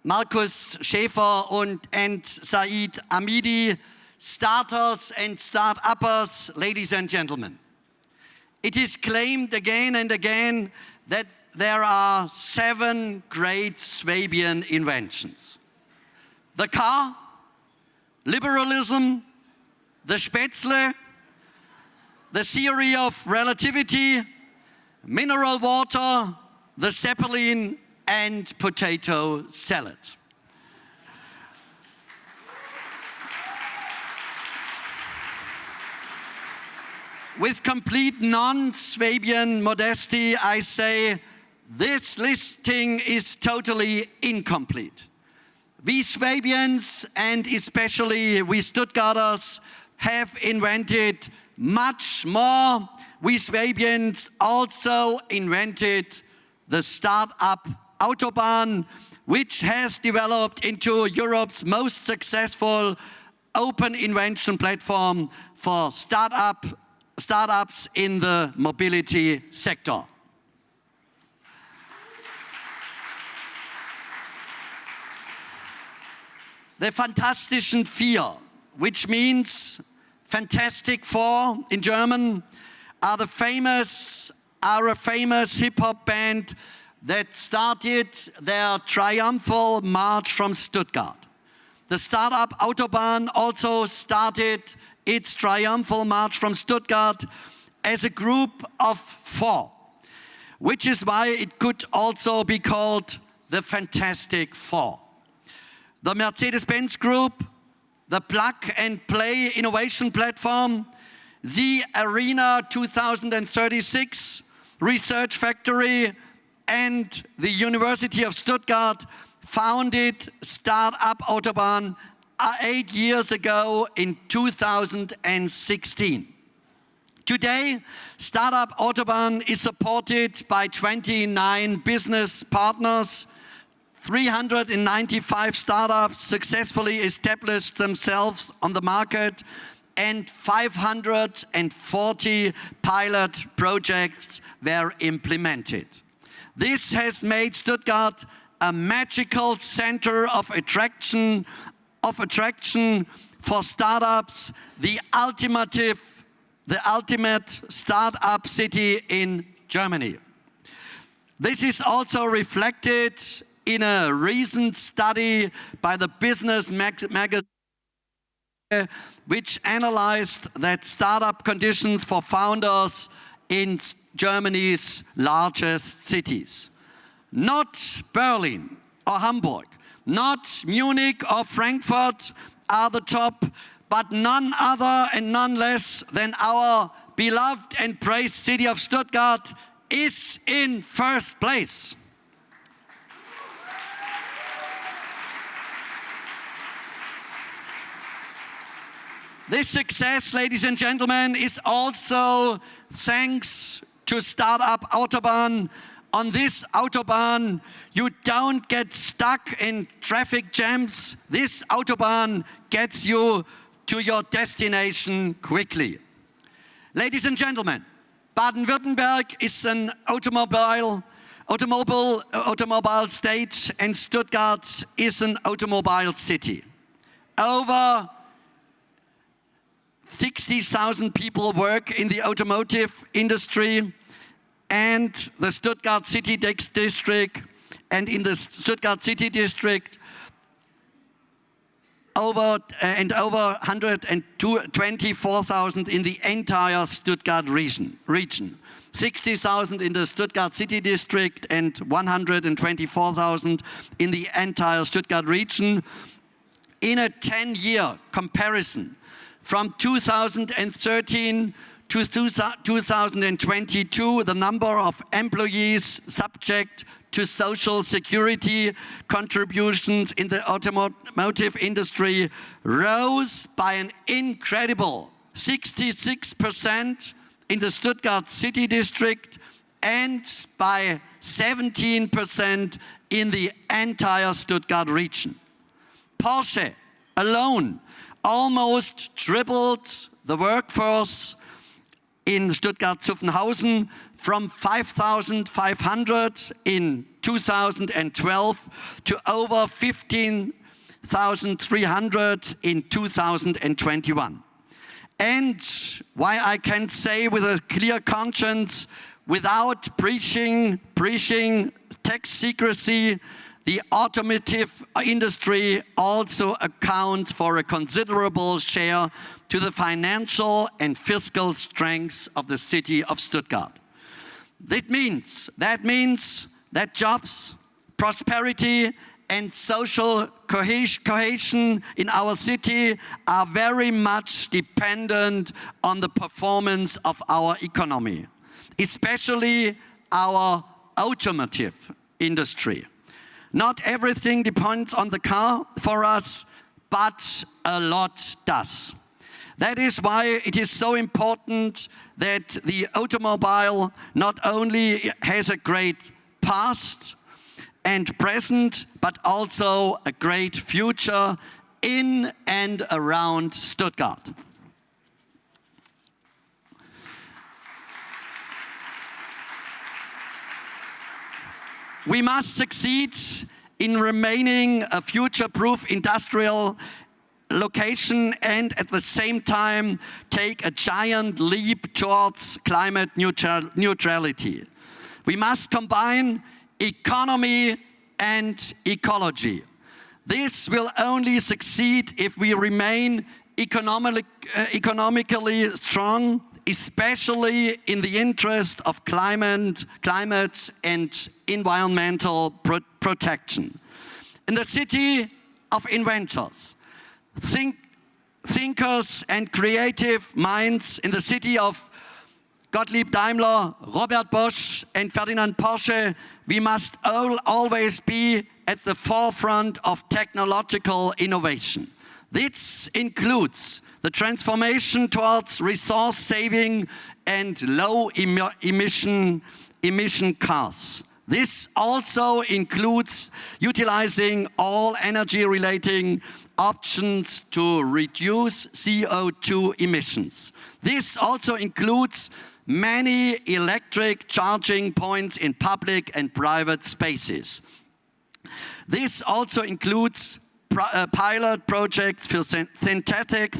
Markus Schäfer and Said Amidi, starters and start-uppers, ladies and gentlemen. It is claimed again and again that there are 7 great Swabian inventions. The car, liberalism, the Spätzle, the theory of relativity, mineral water, the Zeppelin, and potato salad. With complete non-Swabian modesty, I say this listing is totally incomplete. We Swabians, and especially we Stuttgarters, have invented much more. We Swabians also invented the startup Autobahn, which has developed into Europe's most successful open invention platform for startups in the mobility sector. The Fantastischen Vier, which means Fantastic Four in German, are a famous hip-hop band that started their triumphal march from Stuttgart. The startup Autobahn also started its triumphal march from Stuttgart as a group of four, which is why it could also be called the Fantastic Four. The Mercedes-Benz Group, the Plug and Play Innovation Platform, the Arena 2036 Research Factory, and the University of Stuttgart founded Startup Autobahn 8 years ago in 2016. Today, Startup Autobahn is supported by 29 business partners. 395 startups successfully established themselves on the market, and 540 pilot projects were implemented. This has made Stuttgart a magical center of attraction for startups, the ultimate startup city in Germany. This is also reflected in a recent study by the Business magazine, which analyzed that startup conditions for founders in Germany's largest cities. Not Berlin or Hamburg, not Munich or Frankfurt are the top, but none other and none less than our beloved and praised city of Stuttgart is in first place. This success, ladies and gentlemen, is also thanks to Startup Autobahn. On this Autobahn, you don't get stuck in traffic jams. This Autobahn gets you to your destination quickly. Ladies and gentlemen, Baden-Württemberg is an automobile state, and Stuttgart is an automobile city. Over 60,000 people work in the automotive industry, and the Stuttgart City District, and in the Stuttgart City District, over 124,000 in the entire Stuttgart region. 60,000 in the Stuttgart City District and 124,000 in the entire Stuttgart region. In a 10-year comparison, from 2013 to 2022, the number of employees subject to social security contributions in the automotive industry rose by an incredible 66% in the Stuttgart City District and by 17% in the entire Stuttgart region. Porsche alone almost tripled the workforce in Stuttgart-Zuffenhausen from 5,500 in 2012 to over 15,300 in 2021. And why I can say with a clear conscience, without breaching tax secrecy, the automotive industry also accounts for a considerable share to the financial and fiscal strengths of the city of Stuttgart. That means that jobs, prosperity, and social cohesion in our city are very much dependent on the performance of our economy, especially our automotive industry. Not everything depends on the car for us, but a lot does. That is why it is so important that the automobile not only has a great past and present, but also a great future in and around Stuttgart. We must succeed in remaining a future-proof industrial location and at the same time take a giant leap towards climate neutrality. We must combine economy and ecology. This will only succeed if we remain economically strong, especially in the interest of climate and environmental protection. In the city of inventors, thinkers and creative minds, in the city of Gottlieb Daimler, Robert Bosch and Ferdinand Porsche, we must always be at the forefront of technological innovation. This includes the transformation towards resource-saving and low-emission cars. This also includes utilizing all energy-related options to reduce CO2 emissions. This also includes many electric charging points in public and private spaces. This also includes pilot projects for synthetic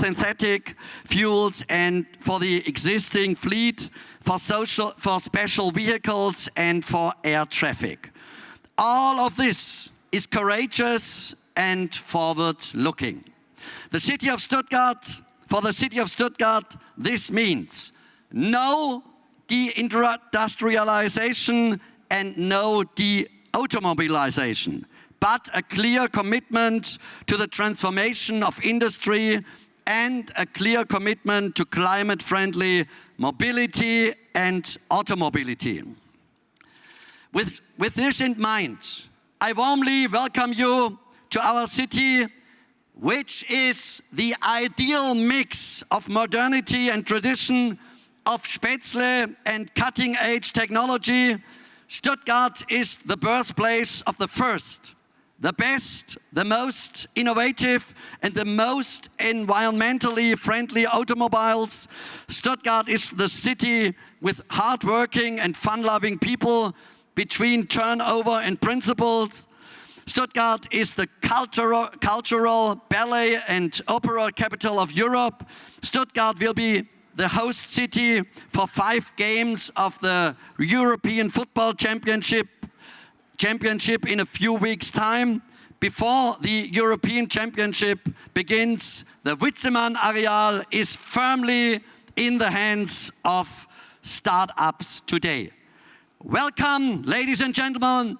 fuels and for the existing fleet, for special vehicles and for air traffic. All of this is courageous and forward-looking. For the city of Stuttgart, this means no deindustrialization and no de-automobilization, but a clear commitment to the transformation of industry and a clear commitment to climate-friendly mobility and automobility. With this in mind, I warmly welcome you to our city, which is the ideal mix of modernity and tradition, of Spätzle and cutting-edge technology. Stuttgart is the birthplace of the first, the best, the most innovative and the most environmentally friendly automobiles. Stuttgart is the city with hardworking and fun-loving people between turnover and principles. Stuttgart is the cultural ballet and opera capital of Europe. Stuttgart will be the host city for 5 games of the European Football Championship in a few weeks' time. Before the European Championship begins, the Witzemann Areal is firmly in the hands of startups today. Welcome, ladies and gentlemen,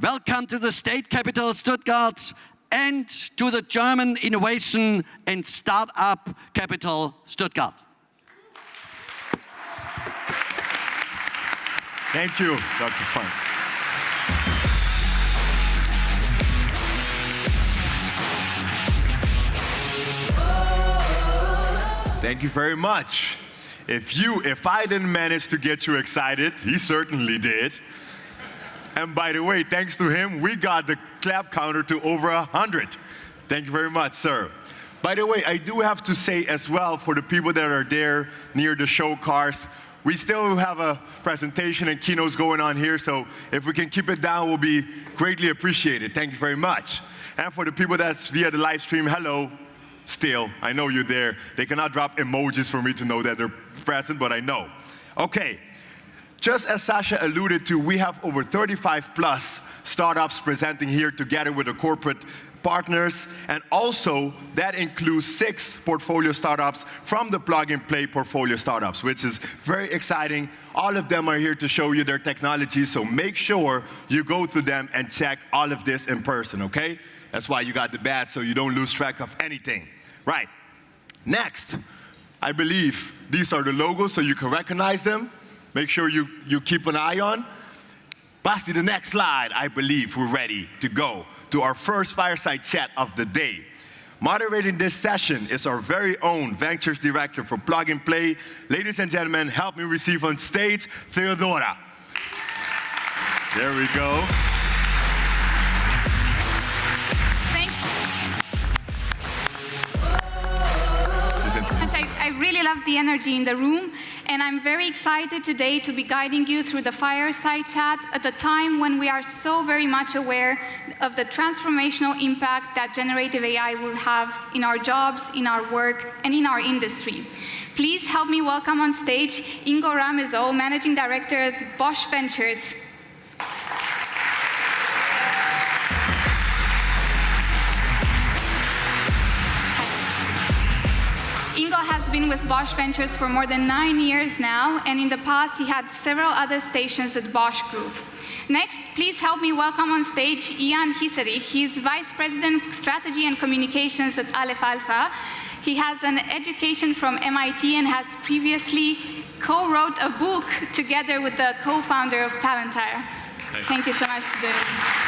welcome to the state capital Stuttgart and to the German innovation and startup capital Stuttgart. Thank you, Dr. Funk. Thank you very much. If I didn't manage to get you excited, he certainly did. And by the way, thanks to him, we got the clap counter to over 100. Thank you very much, sir. By the way, I do have to say as well, for the people that are there near the show cars, we still have a presentation and keynotes going on here, so if we can keep it down, we'll be greatly appreciated. Thank you very much. And for the people that's via the live stream, hello. Still, I know you're there. They cannot drop emojis for me to know that they're present, but I know. Okay, just as Sasha alluded to, we have over 35 plus startups presenting here together with the corporate partners, and also that includes 6 portfolio startups from the plug-and-play portfolio startups, which is very exciting. All of them are here to show you their technology, so make sure you go through them and check all of this in person, okay? That's why you got the badge, so you don't lose track of anything. Right. Next, I believe these are the logos, so you can recognize them. Make sure you keep an eye on. Basti, the next slide, I believe we're ready to go to our first fireside chat of the day. Moderating this session is our very own Ventures Director for Plug and Play. Ladies and gentlemen, help me receive on stage Theodora. There we go. present. I really love the energy in the room, and I'm very excited today to be guiding you through the fireside chat at a time when we are so very much aware of the transformational impact that generative AI will have in our jobs, in our work, and in our industry. Please help me welcome on stage Ingo Ramezow, Managing Director at Bosch Ventures. Ingo has been with Bosch Ventures for more than 9 years now, and in the past he had several other stations at Bosch Group. Next, please help me welcome on stage Ian Hisary. He's Vice President Strategy and Communications at Aleph Alpha. He has an education from MIT and has previously co-wrote a book together with the co-founder of Palantir. Thank you so much for doing it.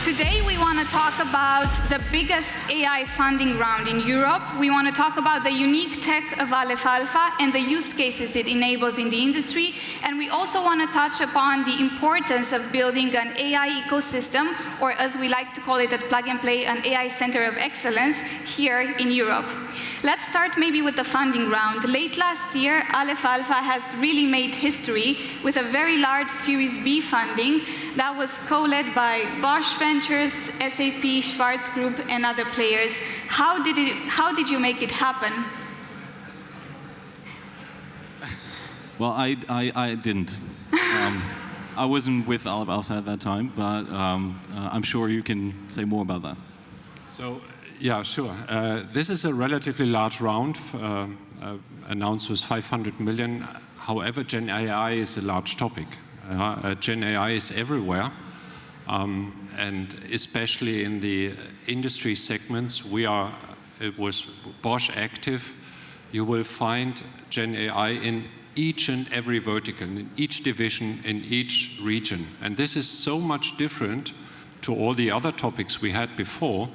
Today we want to talk about the biggest AI funding round in Europe. We want to talk about the unique tech of Aleph Alpha and the use cases it enables in the industry. And we also want to touch upon the importance of building an AI ecosystem, or as we like to call it at Plug and Play, an AI center of excellence here in Europe. Let's start maybe with the funding round. Late last year, Aleph Alpha has really made history with a very large Series B funding that was co-led by Bosch Ventures, SAP, Schwarz Group, and other players. How did you make it happen? Well, I didn't. I wasn't with Aleph Alpha at that time, but I'm sure you can say more about that. So, yeah, sure. This is a relatively large round, announced with 500 million. However, Gen AI is a large topic. Gen AI is everywhere. And especially in the industry segments, it was Bosch active. You will find Gen AI in each and every vertical, in each division, in each region. And this is so much different to all the other topics we had before,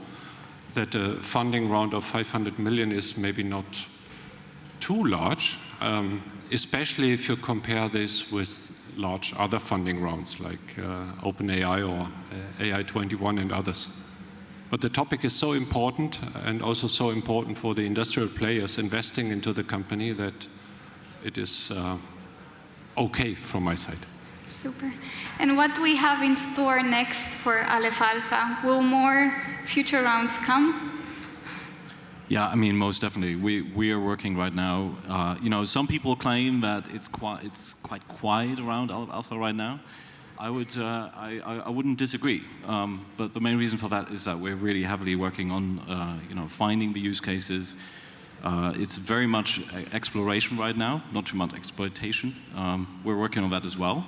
that a funding round of 500 million is maybe not too large, especially if you compare this with large other funding rounds like OpenAI or AI21 and others. But the topic is so important, and also so important for the industrial players investing into the company, that it is okay from my side. Super. And what do we have in store next for Aleph Alpha? Will more future rounds come? Yeah, I mean, most definitely. We are working right now. You know, some people claim that it's quite quiet around Aleph Alpha right now. I wouldn't disagree. But the main reason for that is that we're really heavily working on you know, finding the use cases. It's very much exploration right now, not too much exploitation. We're working on that as well.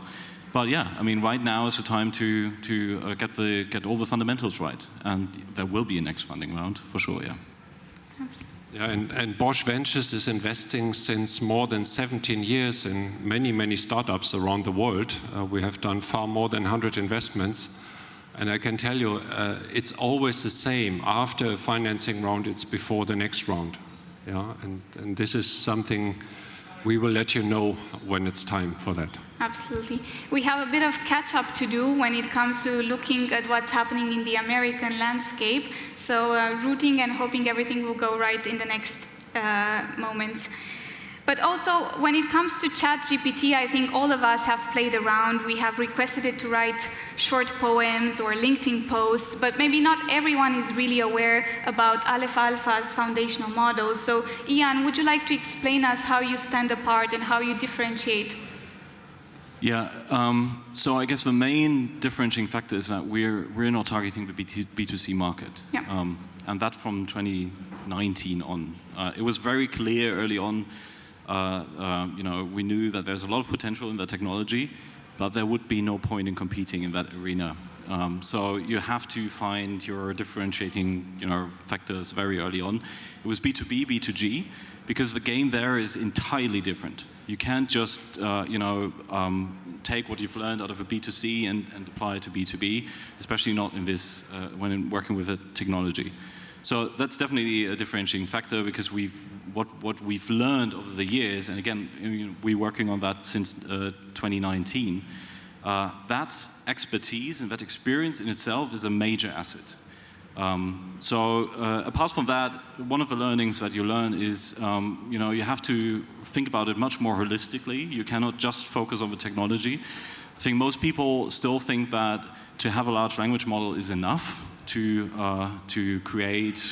But yeah, I mean, right now is the time to get all the fundamentals right, and there will be a next funding round for sure. Yeah. Yeah, and Bosch Ventures is investing since more than 17 years in many, many startups around the world. We have done far more than 100 investments. And I can tell you, it's always the same. After a financing round, it's before the next round. Yeah, and this is something we will let you know when it's time for that. Absolutely. We have a bit of catch-up to do when it comes to looking at what's happening in the American landscape. So rooting and hoping everything will go right in the next moments. But also, when it comes to ChatGPT, I think all of us have played around. We have requested it to write short poems or LinkedIn posts, but maybe not everyone is really aware about Aleph Alpha's foundational models. So, Ian, would you like to explain us how you stand apart and how you differentiate? Yeah, so I guess the main differentiating factor is that we're not targeting the B2C market. Yeah. And that from 2019 on. It was very clear early on. You know, we knew that there's a lot of potential in the technology, but there would be no point in competing in that arena. So you have to find your differentiating, you know, factors very early on. It was B2B, B2G, because the game there is entirely different. You can't just, you know, take what you've learned out of a B2C and apply it to B2B, especially not in this when working with a technology. So that's definitely a differentiating factor, because what we've learned over the years, and again, you know, we're working on that since 2019, that expertise and that experience in itself is a major asset. Apart from that, one of the learnings that you learn is, you have to think about it much more holistically. You cannot just focus on the technology. I think most people still think that to have a large language model is enough to create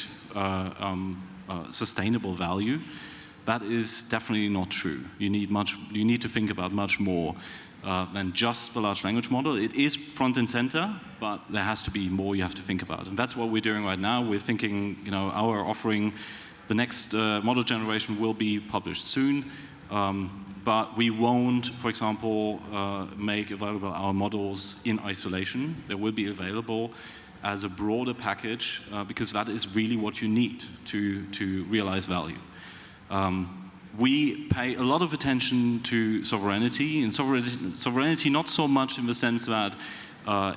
sustainable value. That is definitely not true. You need to think about much more than just the large language model. It is front and center, but there has to be more you have to think about. And that's what we're doing right now. We're thinking, our offering, the next model generation will be published soon. But we won't, for example, make available our models in isolation. They will be available as a broader package because that is really what you need to realize value. We pay a lot of attention to sovereignty, and sovereignty not so much in the sense that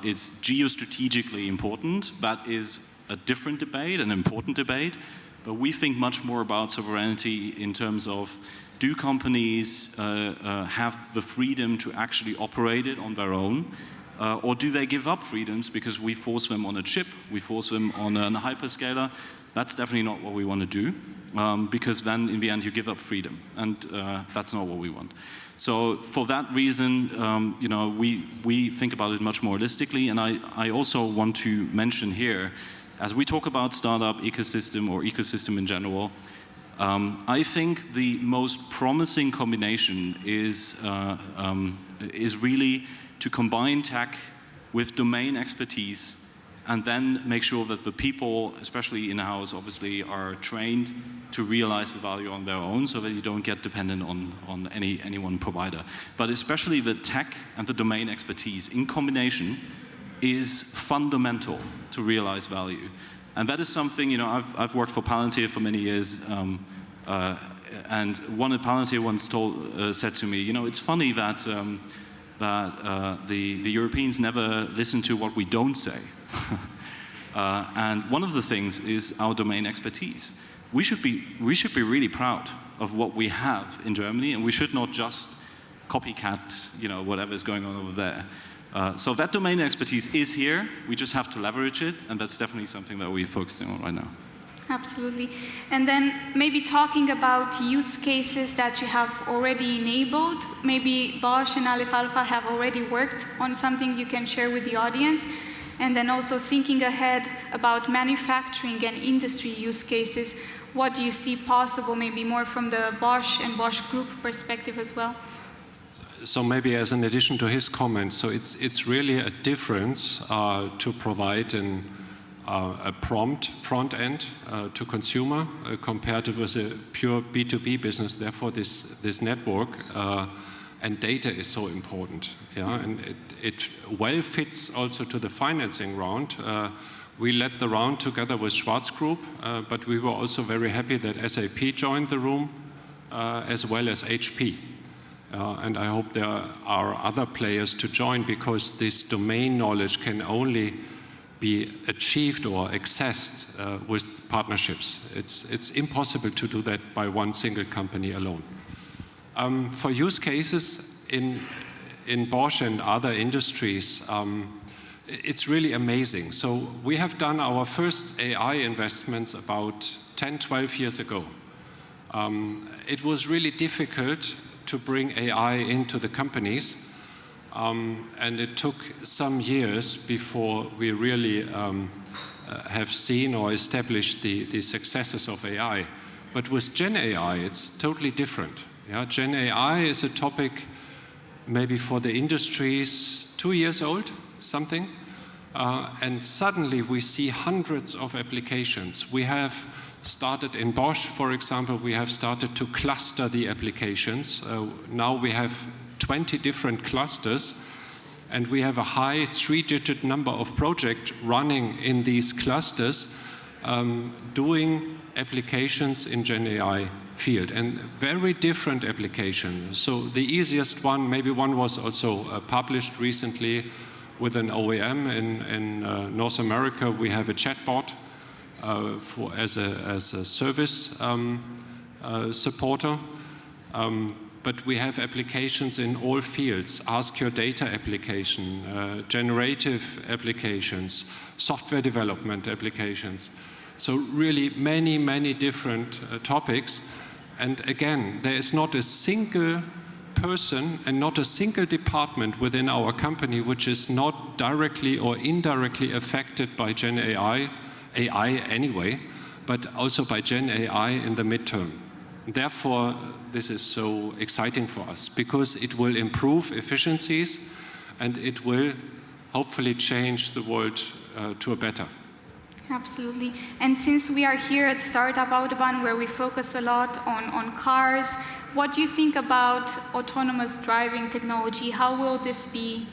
it's geostrategically important. That is a different debate, an important debate. But we think much more about sovereignty in terms of, do companies have the freedom to actually operate it on their own? Or do they give up freedoms because we force them on a chip, we force them on a hyperscaler? That's definitely not what we want to do, because then in the end you give up freedom, and that's not what we want. So for that reason, we think about it much more holistically, and I also want to mention here, as we talk about startup ecosystem or ecosystem in general, I think the most promising combination is really to combine tech with domain expertise, and then make sure that the people, especially in-house, obviously, are trained to realize the value on their own, so that you don't get dependent on any one provider. But especially the tech and the domain expertise in combination is fundamental to realize value. And that is something, I've worked for Palantir for many years, and one at Palantir once said to me, it's funny that the Europeans never listen to what we don't say. And one of the things is our domain expertise. We should be really proud of what we have in Germany, and we should not just copycat, whatever is going on over there. So that domain expertise is here. We just have to leverage it, and that's definitely something that we're focusing on right now. Absolutely. And then maybe talking about use cases that you have already enabled, maybe Bosch and Aleph Alpha have already worked on something you can share with the audience. And then also thinking ahead about manufacturing and industry use cases, what do you see possible, maybe more from the Bosch and Bosch Group perspective as well? So maybe as an addition to his comment, so it's really a difference to provide a prompt front end to consumer compared with a pure B2B business. Therefore, this network and data is so important. Yeah, and it well fits also to the financing round. We led the round together with Schwarz Group, but we were also very happy that SAP joined the room, as well as HP. And I hope there are other players to join, because this domain knowledge can only be achieved or accessed with partnerships. It's impossible to do that by one single company alone. For use cases in Bosch and other industries, it's really amazing. So we have done our first AI investments about 10, 12 years ago. It was really difficult to bring AI into the companies. And it took some years before we really have seen or established the successes of AI. But with Gen AI, it's totally different. Yeah? Gen AI is a topic maybe for the industries 2 years old, something. And suddenly we see hundreds of applications. We have started in Bosch, for example, we have started to cluster the applications. Now we have 20 different clusters, and we have a high 3-digit number of projects running in these clusters, doing applications in Gen AI field, and very different applications. So the easiest one, maybe one was also published recently with an OEM in North America. We have a chatbot as a service supporter. but we have applications in all fields: ask your data application, generative applications, software development applications. So really many, many different topics. And again, there is not a single person and not a single department within our company which is not directly or indirectly affected by Gen AI anyway, but also by Gen AI in the midterm. Therefore, this is so exciting for us because it will improve efficiencies and it will hopefully change the world to a better. Absolutely. And since we are here at Startup Autobahn, where we focus a lot on cars, what do you think about autonomous driving technology? How will this be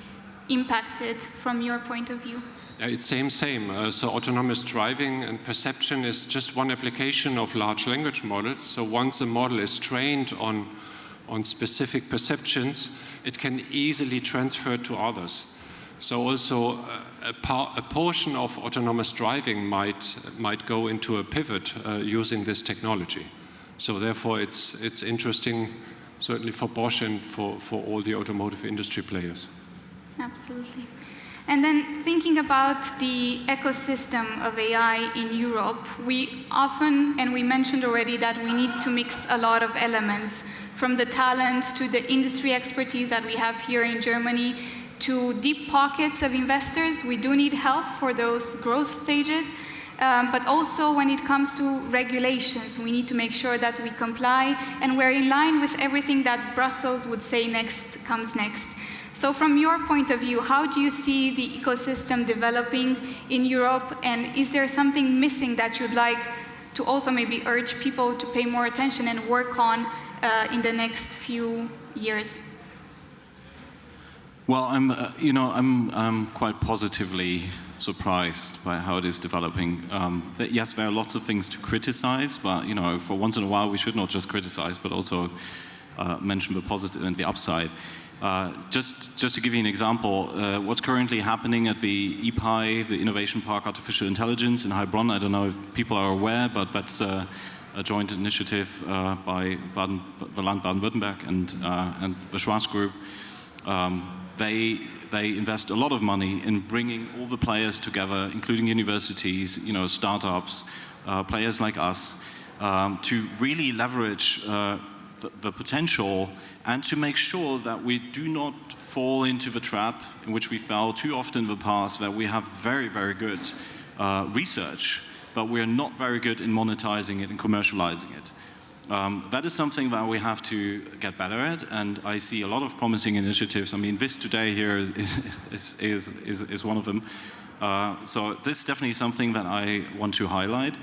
impacted from your point of view? It's same. So autonomous driving and perception is just one application of large language models. So once a model is trained on specific perceptions, it can easily transfer to others. So also a portion of autonomous driving might go into a pivot using this technology. So therefore it's interesting, certainly for Bosch and for all the automotive industry players. Absolutely. And then thinking about the ecosystem of AI in Europe, we often, and we mentioned already, that we need to mix a lot of elements, from the talent to the industry expertise that we have here in Germany, to deep pockets of investors. We do need help for those growth stages, but also when it comes to regulations, we need to make sure that we comply and we're in line with everything that Brussels would say comes next. So from your point of view, how do you see the ecosystem developing in Europe, and is there something missing that you'd like to also maybe urge people to pay more attention and work on in the next few years? Well, I'm quite positively surprised by how it is developing. Yes, there are lots of things to criticize, but for once in a while we should not just criticize, but also mention the positive and the upside. Just to give you an example, what's currently happening at the EPI, the Innovation Park Artificial Intelligence in Heilbronn, I don't know if people are aware, but that's a joint initiative by the Land Baden-Württemberg and the Schwarz Group. They invest a lot of money in bringing all the players together, including universities, startups, players like us, to really leverage the potential and to make sure that we do not fall into the trap in which we fell too often in the past, that we have very, very good research, but we're not very good in monetizing it and commercializing it. That is something that we have to get better at, and I see a lot of promising initiatives. I mean, this today here is one of them. So this is definitely something that I want to highlight.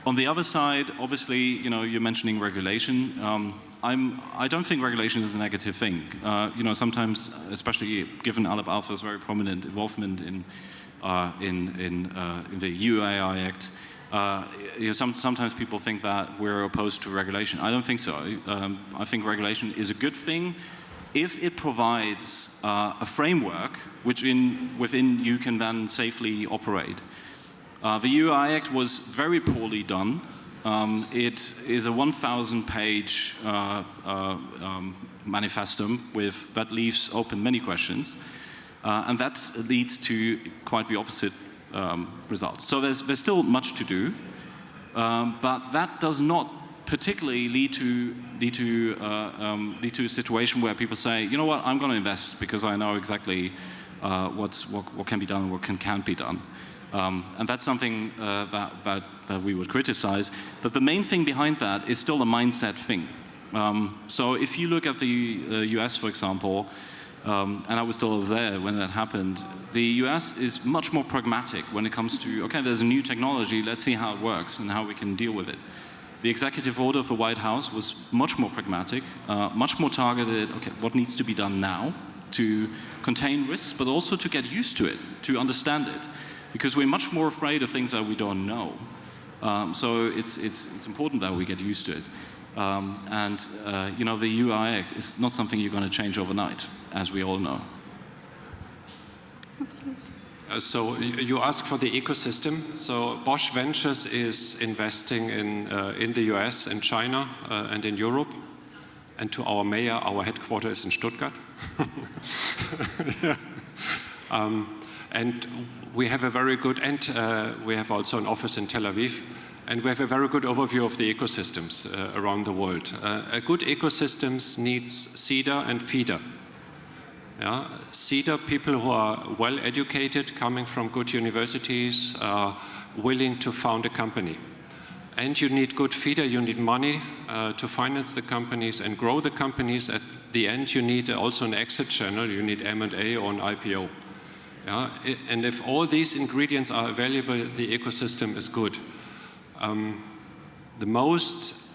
On the other side, obviously, you're mentioning regulation. I don't think regulation is a negative thing. Sometimes, especially given Aleph Alpha's very prominent involvement in the EU AI Act, sometimes people think that we're opposed to regulation. I don't think so. I think regulation is a good thing if it provides a framework within you can then safely operate. The EU AI Act was very poorly done. It is a 1,000-page manifestum that leaves open many questions, and that leads to quite the opposite result. So there's still much to do, but that does not particularly lead to a situation where people say, you know what, I'm going to invest because I know exactly what can be done and what can't be done. And that's something that we would criticize. But the main thing behind that is still a mindset thing. So if you look at the US, for example, and I was still there when that happened, the US is much more pragmatic when it comes to, okay, there's a new technology, let's see how it works and how we can deal with it. The executive order of the White House was much more pragmatic, much more targeted, okay, what needs to be done now to contain risks, but also to get used to it, to understand it. Because we're much more afraid of things that we don't know. So it's important that we get used to it. The EU AI Act is not something you're going to change overnight, as we all know. Absolutely. So you ask for the ecosystem. So Bosch Ventures is investing in the US and China and in Europe. And to our mayor, our headquarters is in Stuttgart. Yeah. And we have a very good, and we have also an office in Tel Aviv, and we have a very good overview of the ecosystems around the world. A good ecosystems needs seeder and feeder. Yeah? Seeder, people who are well educated, coming from good universities, willing to found a company. And you need good feeder, you need money to finance the companies and grow the companies. At the end, you need also an exit channel, you need M&A or an IPO. Yeah? And if all these ingredients are available, the ecosystem is good. The most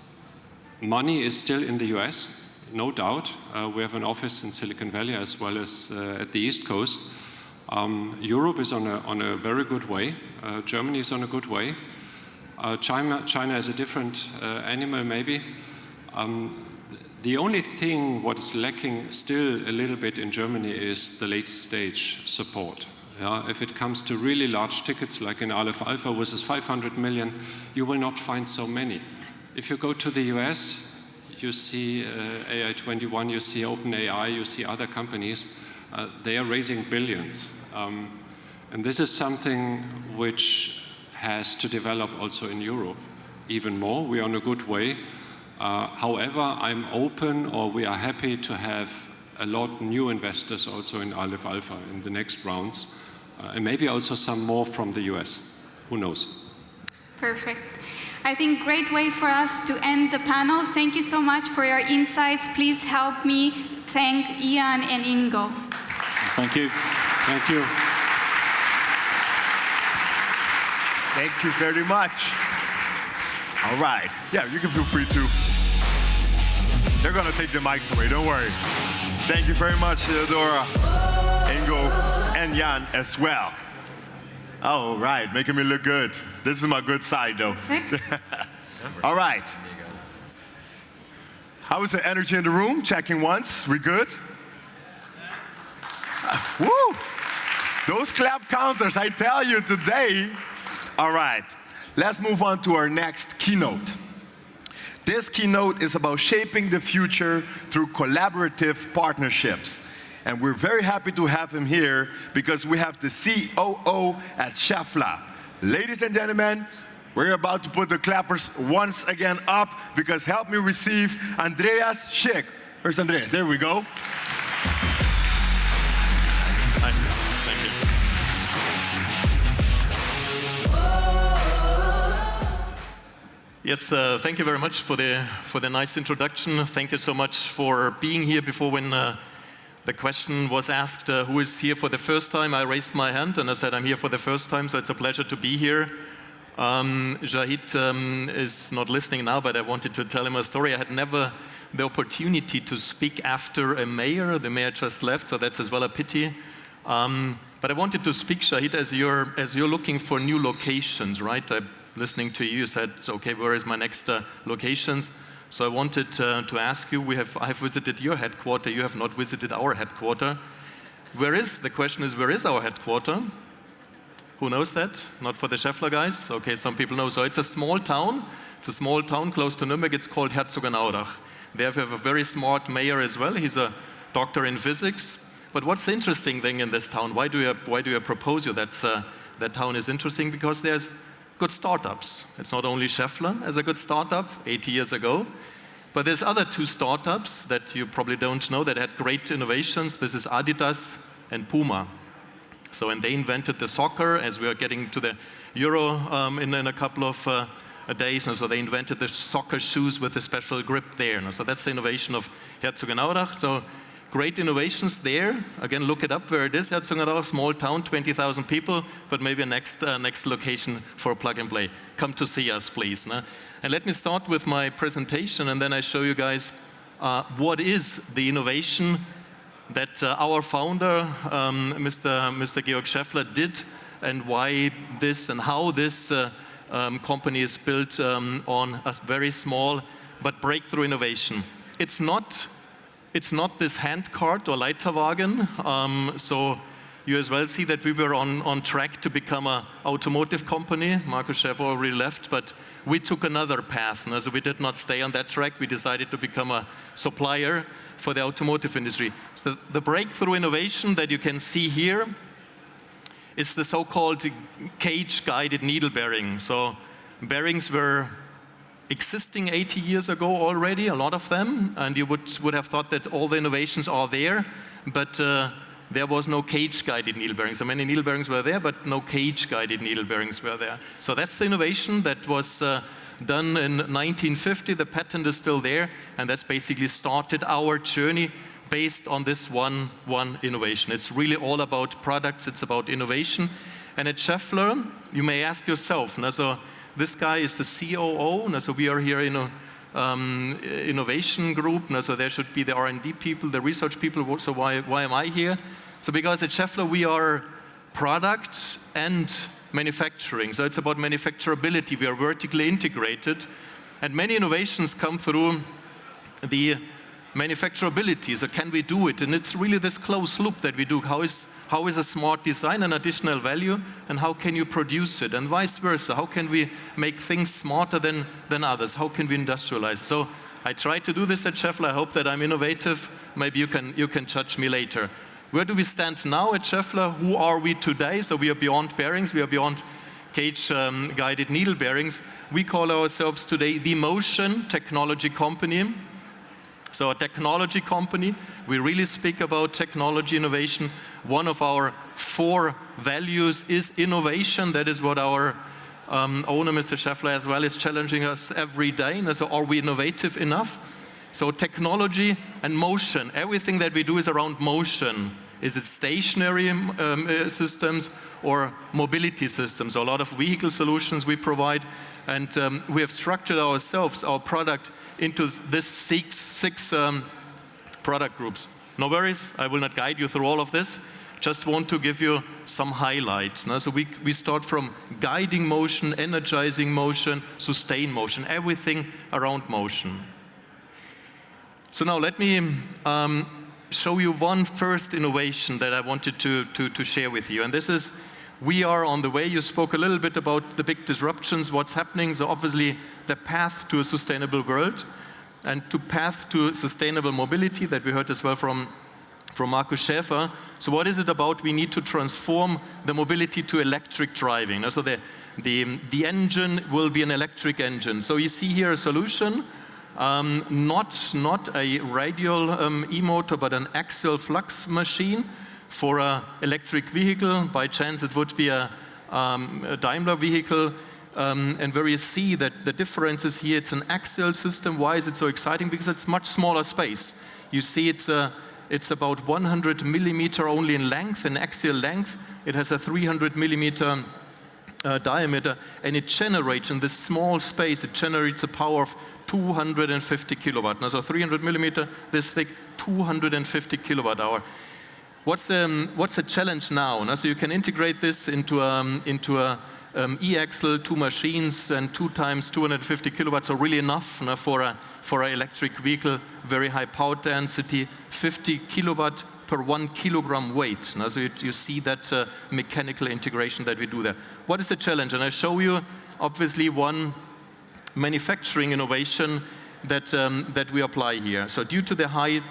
money is still in the US, no doubt. We have an office in Silicon Valley as well as at the East Coast. Europe is on a very good way. Germany is on a good way. China is a different animal, maybe. The only thing what is lacking still a little bit in Germany is the late stage support. Yeah? If it comes to really large tickets, like in Aleph Alpha, which is 500 million, you will not find so many. If you go to the US, you see AI21, you see OpenAI, you see other companies. They are raising billions. And this is something which has to develop also in Europe even more. We are on a good way. However, I'm open, or we are happy to have a lot new investors also in Aleph Alpha in the next rounds, and maybe also some more from the US. Who knows? Perfect. I think great way for us to end the panel. Thank you so much for your insights. Please help me thank Ian and Ingo. Thank you. Thank you. Thank you very much. All right. Yeah, you can feel free to. They're going to take the mics away, don't worry. Thank you very much, Theodora, Ingo, and Jan as well. All right, making me look good. This is my good side, though. All right. How is the energy in the room? Checking once. We good? Woo! Those clap counters, I tell you today. All right. Let's move on to our next keynote. This keynote is about shaping the future through collaborative partnerships. And we're very happy to have him here because we have the COO at Schaeffler. Ladies and gentlemen, we're about to put the clappers once again up because help me receive Andreas Schick. Where's Andreas? There we go. Thank you. Yes, thank you very much for the nice introduction. Thank you so much for being here. Before, when the question was asked, who is here for the first time, I raised my hand and I said I'm here for the first time, so it's a pleasure to be here. Jahid is not listening now, but I wanted to tell him a story. I had never the opportunity to speak after a mayor. The mayor just left, so that's as well a pity. But I wanted to speak, Jahid, as you're looking for new locations, right? Listening to you, you said, okay, where is my next locations? So I wanted to ask you, I have visited your headquarter, you have not visited our headquarter. The question is, where is our headquarter? Who knows that? Not for the Schaeffler guys? Okay, some people know. So it's a small town. It's a small town close to Nürnberg. It's called Herzogenaurach. They have a very smart mayor as well. He's a doctor in physics. But what's the interesting thing in this town? Why do I propose you that town is interesting? Because there's good startups. It's not only Schaeffler as a good startup 80 years ago, but there's other two startups that you probably don't know that had great innovations. This is Adidas and Puma. So, and they invented the soccer, as we are getting to the Euro in a couple of days. And so they invented the soccer shoes with a special grip there. So that's the innovation of Herzogenaurach. So great innovations there. Again, look it up where it is, Herzogenaurach, small town, 20,000 people, but maybe a next location for plug and play. Come to see us, please. And let me start with my presentation, and then I show you guys what is the innovation that our founder, Mr. Georg Schaeffler, did, and why this and how this company is built on a very small but breakthrough innovation. It's not this hand cart or Leiterwagen. So you as well see that we were on track to become an automotive company. Markus Schäfer already left, but we took another path. So we did not stay on that track. We decided to become a supplier for the automotive industry. So the breakthrough innovation that you can see here is the so-called cage-guided needle bearing. So bearings were existing 80 years ago already, a lot of them, and you would have thought that all the innovations are there, but there was no cage-guided needle bearings. So many needle bearings were there, but no cage-guided needle bearings were there. So that's the innovation that was done in 1950. The patent is still there, and that's basically started our journey based on this one innovation. It's really all about products, it's about innovation. And at Schaeffler, you may ask yourself, so this guy is the COO, so we are here in an innovation group, so there should be the R&D people, the research people, so why am I here? So because at Schaeffler we are product and manufacturing, so it's about manufacturability, we are vertically integrated, and many innovations come through the manufacturability, so can we do it? And it's really this closed loop that we do. How is a smart design an additional value, and how can you produce it? And vice versa, how can we make things smarter than others? How can we industrialize? So I try to do this at Schaeffler. I hope that I'm innovative. Maybe you can judge me later. Where do we stand now at Schaeffler? Who are we today? So we are beyond bearings, we are beyond cage-guided needle bearings. We call ourselves today the motion technology company. So a technology company, we really speak about technology innovation. One of our 4 values is innovation. That is what our owner, Mr. Schaeffler, as well, is challenging us every day. And so are we innovative enough? So technology and motion, everything that we do is around motion. Is it stationary systems or mobility systems? So a lot of vehicle solutions we provide, and we have structured ourselves, our product, into this six product groups. No worries, I will not guide you through all of this. Just want to give you some highlights. So we start from guiding motion, energizing motion, sustain motion, everything around motion. So now let me show you one first innovation that I wanted to share with you. And this is, we are on the way. You spoke a little bit about the big disruptions, what's happening. So obviously the path to a sustainable world and to path to sustainable mobility that we heard as well from Markus Schäfer. So what is it about? We need to transform the mobility to electric driving. So the engine will be an electric engine. So you see here a solution, not a radial e-motor, but an axial flux machine for an electric vehicle. By chance, it would be a Daimler vehicle. And where you see that the difference is here, it's an axial system. Why is it so exciting? Because it's much smaller space. You see it's about 100 millimeter only in length, in axial length. It has a 300 millimeter diameter, and it generates, in this small space, it generates a power of 250 kilowatt. Now, so 300 millimeter, this thick, 250 kilowatt hour. What's the challenge now? So you can integrate this into a e-axle, 2 machines, and 2 times 250 kilowatts are really enough for an electric vehicle. Very high power density, 50 kilowatt per 1 kilogram weight. So you see that mechanical integration that we do there. What is the challenge? And I show you, obviously, one manufacturing innovation that we apply here. So due to the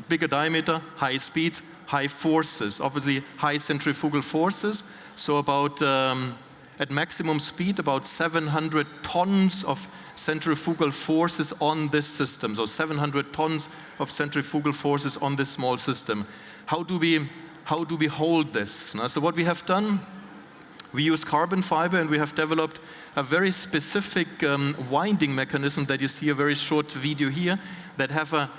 bigger diameter, high speeds, high forces, obviously high centrifugal forces, so about at maximum speed, about 700 tons of centrifugal forces on this system. So 700 tons of centrifugal forces on this small system. How do we hold this? So what we have done, we use carbon fiber, and we have developed a very specific winding mechanism that you see a very short video here that have a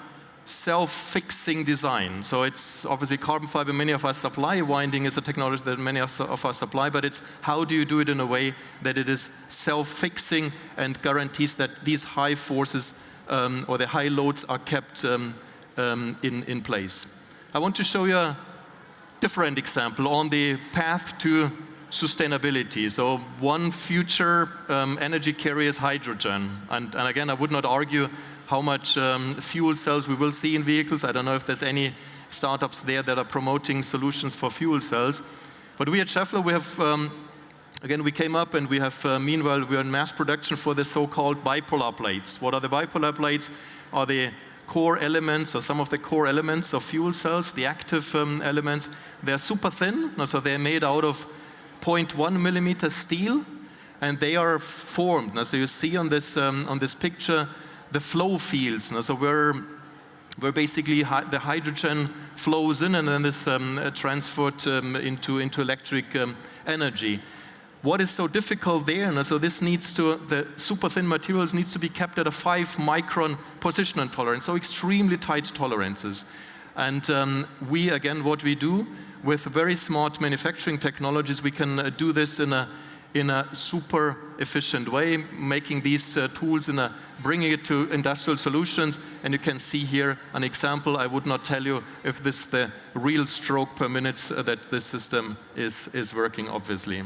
self-fixing design. So it's obviously carbon fiber, many of us supply. Winding is a technology that many of us supply, but it's how do you do it in a way that it is self-fixing and guarantees that these high forces or the high loads are kept in place. I want to show you a different example on the path to sustainability. So one future energy carrier is hydrogen. And again, I would not argue how much fuel cells we will see in vehicles. I don't know if there's any startups there that are promoting solutions for fuel cells. But we at Schaeffler, we have, again, we came up and we have, meanwhile, we are in mass production for the so-called bipolar plates. What are the bipolar plates? Are the core elements, or some of the core elements of fuel cells, the active elements. They're super thin, so they're made out of 0.1 millimeter steel, and they are formed. So you see on this picture the flow fields. So where basically the hydrogen flows in and then is transferred into electric energy. What is so difficult there? And so this needs to, the super thin materials needs to be kept at a 5-micron position tolerance, so extremely tight tolerances. And we, again, what we do with very smart manufacturing technologies, we can do this in a super efficient way, making these tools bringing it to industrial solutions. And you can see here an example. I would not tell you if this is the real stroke per minute that this system is working, obviously.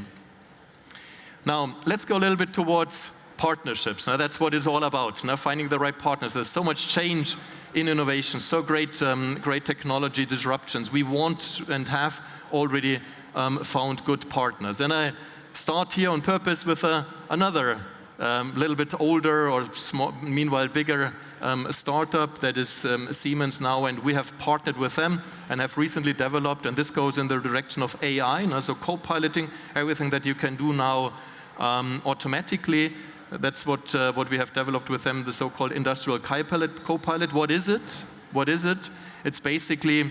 Now, let's go a little bit towards partnerships. Now, that's what it's all about, now finding the right partners. There's so much change in innovation, so great technology disruptions. We want and have already found good partners. And I start here on purpose with another little bit older or small, meanwhile bigger startup that is Siemens now, and we have partnered with them and have recently developed, and this goes in the direction of AI, so co-piloting everything that you can do now automatically. That's what we have developed with them, the so-called industrial co-pilot. What is it? What is it? It's basically,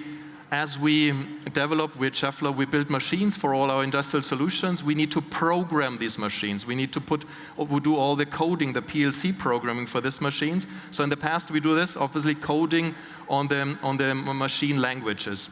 as we develop with Schaeffler, we build machines for all our industrial solutions. We need to program these machines. We need to do all the coding, the PLC programming for these machines. So in the past, we do this, obviously coding on the machine languages.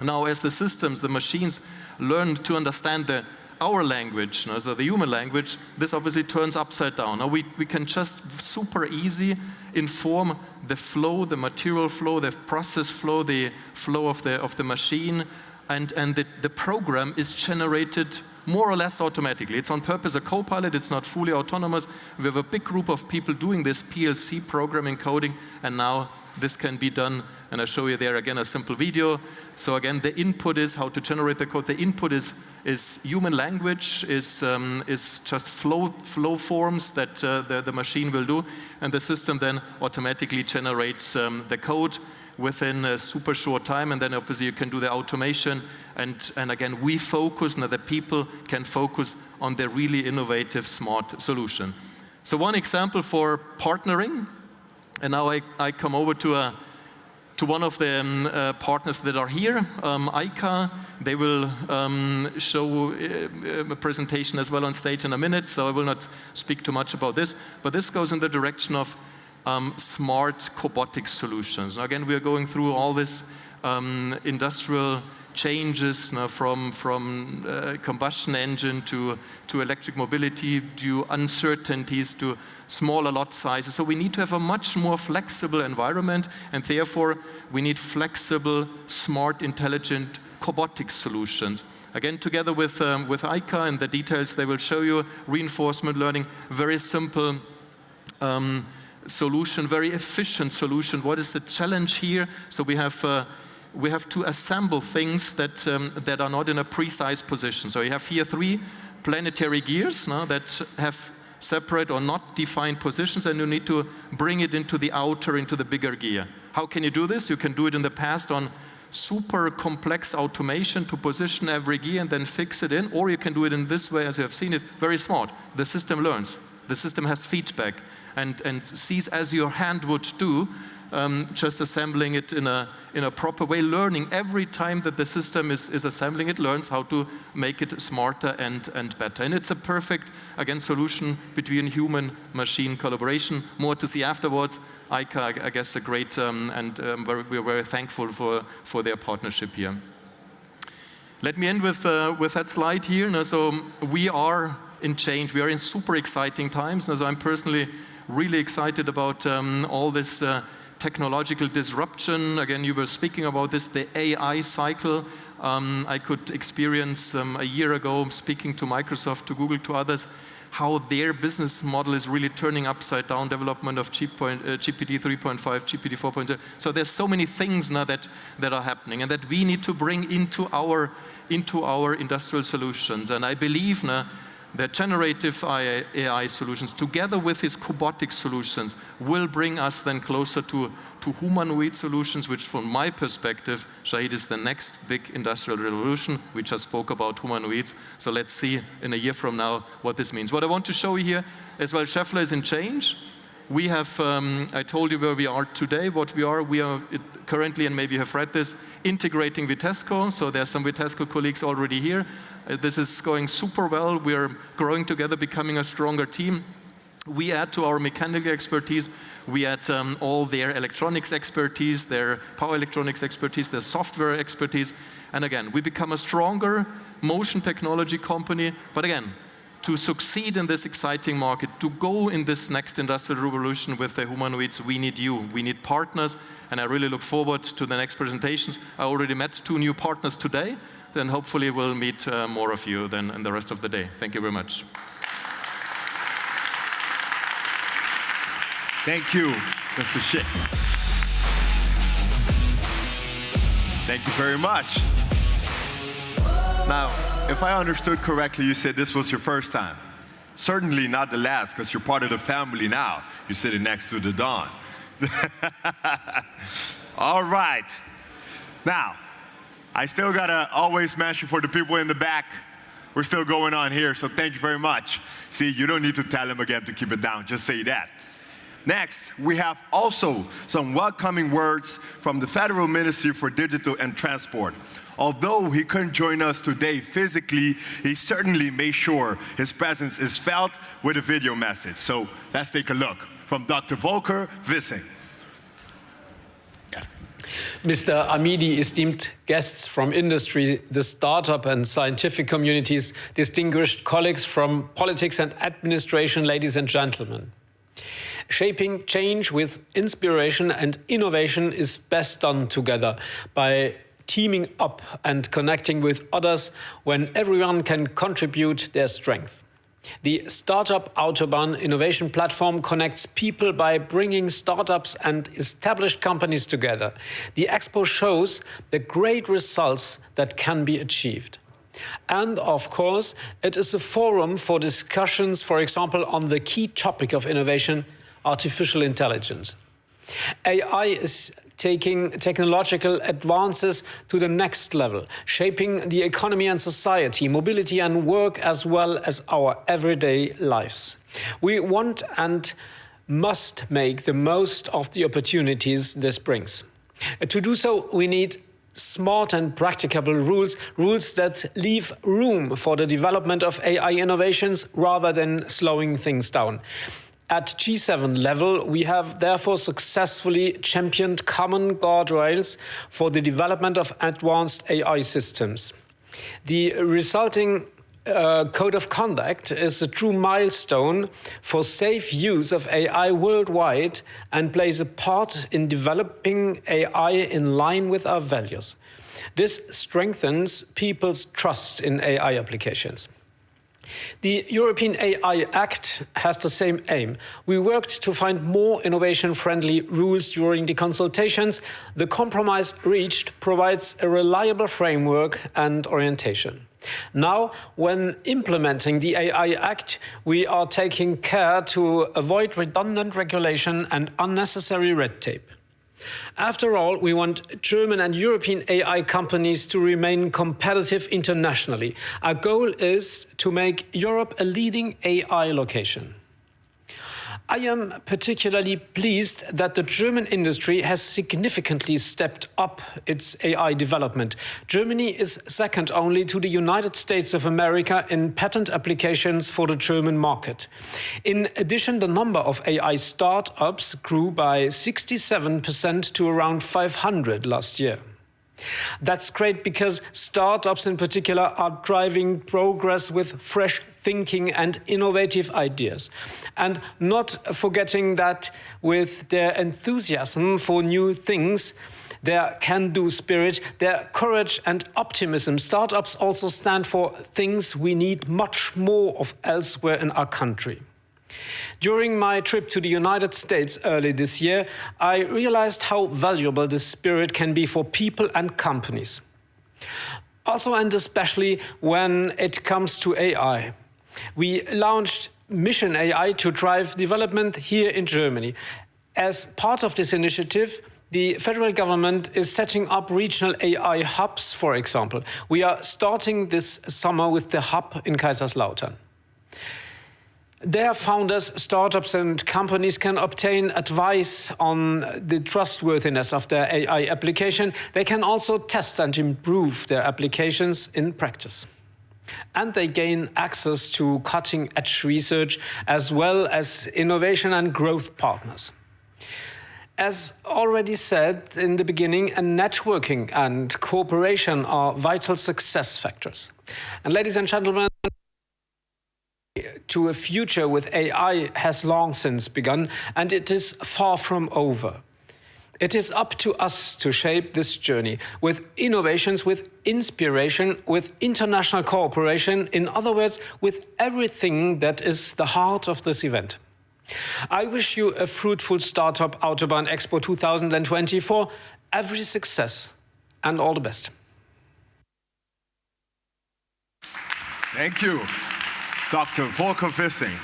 Now, as the systems, the machines learn to understand our language, so the human language, this obviously turns upside down. Now we can just super easy inform the flow, the material flow, the process flow, the flow of the machine, and the program is generated more or less automatically. It's on purpose a co-pilot, it's not fully autonomous. We have a big group of people doing this PLC programming coding, and now this can be done. And I show you there again a simple video. So again, the input is how to generate the code. The input is human language, is just flow forms that the machine will do, and the system then automatically generates the code within a super short time, and then obviously you can do the automation, and again we focus, now the people can focus on the really innovative smart solution. So one example for partnering, and now I come over to one of the partners that are here, ICA. They will show a presentation as well on stage in a minute, so I will not speak too much about this. But this goes in the direction of smart cobotic solutions. Now, again, we are going through all this industrial changes now from combustion engine to electric mobility, due uncertainties to smaller lot sizes. So we need to have a much more flexible environment, and therefore we need flexible, smart, intelligent cobotic solutions. Again, together with ICA, and the details they will show you, reinforcement learning, very simple solution, very efficient solution. What is the challenge here? So we have to assemble things that are not in a precise position. So you have here 3 planetary gears that have separate or not defined positions, and you need to bring it into the bigger gear. How can you do this? You can do it in the past on super complex automation to position every gear and then fix it in, or you can do it in this way, as you have seen it, very smart. The system learns. The system has feedback and sees as your hand would do, just assembling it in a proper way, learning every time that the system is assembling it, learns how to make it smarter and better. And it's a perfect, again, solution between human-machine collaboration. More to see afterwards. ICA, I guess, a great, and we're very thankful for their partnership here. Let me end with that slide here. Now, so we are in change. We are in super exciting times. Now, so I'm personally really excited about all this technological disruption. Again, you were speaking about this, the AI cycle. I could experience a year ago speaking to Microsoft, to Google, to others, how their business model is really turning upside down, development of GPT 3.5, GPT 4.0. So there's so many things now that are happening and that we need to bring into our industrial solutions. And I believe now that generative AI solutions, together with these cobotic solutions, will bring us then closer to humanoid solutions, which from my perspective, Shahid, is the next big industrial revolution. We just spoke about humanoids, so let's see in a year from now what this means. What I want to show you here as well, Schaeffler is in change. We have, I told you where we are today, what we are currently, and maybe you have read this, integrating Vitesco. So there are some Vitesco colleagues already here. This is going super well. We're growing together, becoming a stronger team. We add to our mechanical expertise, we add all their electronics expertise, their power electronics expertise, their software expertise. And again, we become a stronger motion technology company. But again, to succeed in this exciting market, to go in this next industrial revolution with the humanoids, we need you. We need partners. And I really look forward to the next presentations. I already met 2 new partners today. Then hopefully we'll meet more of you then in the rest of the day. Thank you very much. Thank you, Mr. Schick. Thank you very much. Now, if I understood correctly, you said this was your first time. Certainly not the last, because you're part of the family now. You're sitting next to the Don. All right. Now, I still gotta always mention for the people in the back, we're still going on here, so thank you very much. See, you don't need to tell them again to keep it down, just say that. Next, we have also some welcoming words from the Federal Ministry for Digital and Transport. Although he couldn't join us today physically, he certainly made sure his presence is felt with a video message. So let's take a look from Dr. Volker Wissing. Mr. Amidi, esteemed guests from industry, the startup and scientific communities, distinguished colleagues from politics and administration, ladies and gentlemen. Shaping change with inspiration and innovation is best done together by teaming up and connecting with others when everyone can contribute their strength. The Startup Autobahn innovation platform connects people by bringing startups and established companies together. The Expo shows the great results that can be achieved. And of course, it is a forum for discussions, for example, on the key topic of innovation, artificial intelligence. AI is taking technological advances to the next level, shaping the economy and society, mobility and work, as well as our everyday lives. We want and must make the most of the opportunities this brings. To do so, we need smart and practicable rules that leave room for the development of AI innovations rather than slowing things down. At G7 level, we have therefore successfully championed common guardrails for the development of advanced AI systems. The resulting Code of Conduct is a true milestone for safe use of AI worldwide and plays a part in developing AI in line with our values. This strengthens people's trust in AI applications. The European AI Act has the same aim. We worked to find more innovation-friendly rules during the consultations. The compromise reached provides a reliable framework and orientation. Now, when implementing the AI Act, we are taking care to avoid redundant regulation and unnecessary red tape. After all, we want German and European AI companies to remain competitive internationally. Our goal is to make Europe a leading AI location. I am particularly pleased that the German industry has significantly stepped up its AI development. Germany is second only to the United States of America in patent applications for the German market. In addition, the number of AI startups grew by 67% to around 500 last year. That's great because startups in particular are driving progress with fresh thinking and innovative ideas. And not forgetting that with their enthusiasm for new things, their can-do spirit, their courage and optimism, startups also stand for things we need much more of elsewhere in our country. During my trip to the United States early this year, I realized how valuable this spirit can be for people and companies. Also and especially when it comes to AI. We launched Mission AI to drive development here in Germany. As part of this initiative, the federal government is setting up regional AI hubs, for example. We are starting this summer with the hub in Kaiserslautern. Their founders, startups and companies can obtain advice on the trustworthiness of their AI application. They can also test and improve their applications in practice. And they gain access to cutting-edge research as well as innovation and growth partners. As already said in the beginning, networking and cooperation are vital success factors. And ladies and gentlemen, to a future with AI has long since begun, and it is far from over. It is up to us to shape this journey with innovations, with inspiration, with international cooperation, in other words, with everything that is the heart of this event. I wish you a fruitful Startup Autobahn Expo 2024, every success and all the best. Thank you, Dr. Volker Wissing.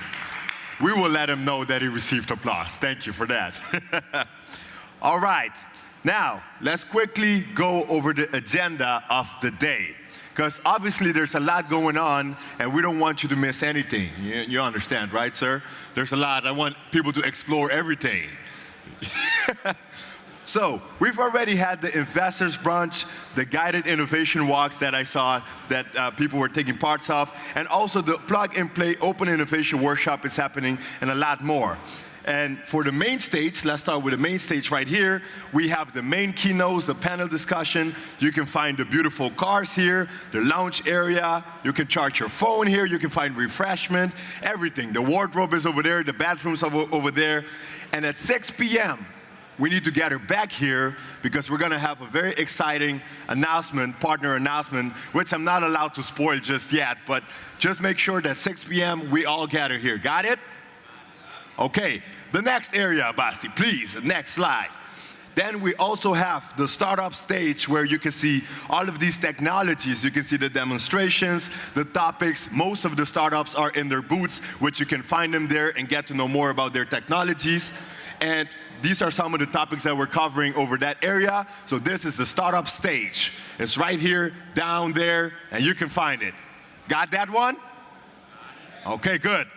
We will let him know that he received applause. Thank you for that. All right, now let's quickly go over the agenda of the day. Because obviously there's a lot going on and we don't want you to miss anything. You understand, right, sir? There's a lot. I want people to explore everything. So we've already had the investors brunch, the guided innovation walks that I saw that people were taking parts of, and also the plug-and-play open innovation workshop is happening and a lot more. And for the main stage, let's start with the main stage right here. We have the main keynotes, the panel discussion. You can find the beautiful cars here, the lounge area. You can charge your phone here. You can find refreshment, everything. The wardrobe is over there. The bathrooms are over there. And at 6 p.m., we need to gather back here because we're going to have a very exciting announcement, partner announcement, which I'm not allowed to spoil just yet. But just make sure that 6 p.m. we all gather here. Got it? Okay, the next area, Basti, please, next slide. Then we also have the startup stage where you can see all of these technologies. You can see the demonstrations, the topics. Most of the startups are in their booths, which you can find them there and get to know more about their technologies. And these are some of the topics that we're covering over that area. So this is the startup stage. It's right here, down there, and you can find it. Got that one? Okay, good.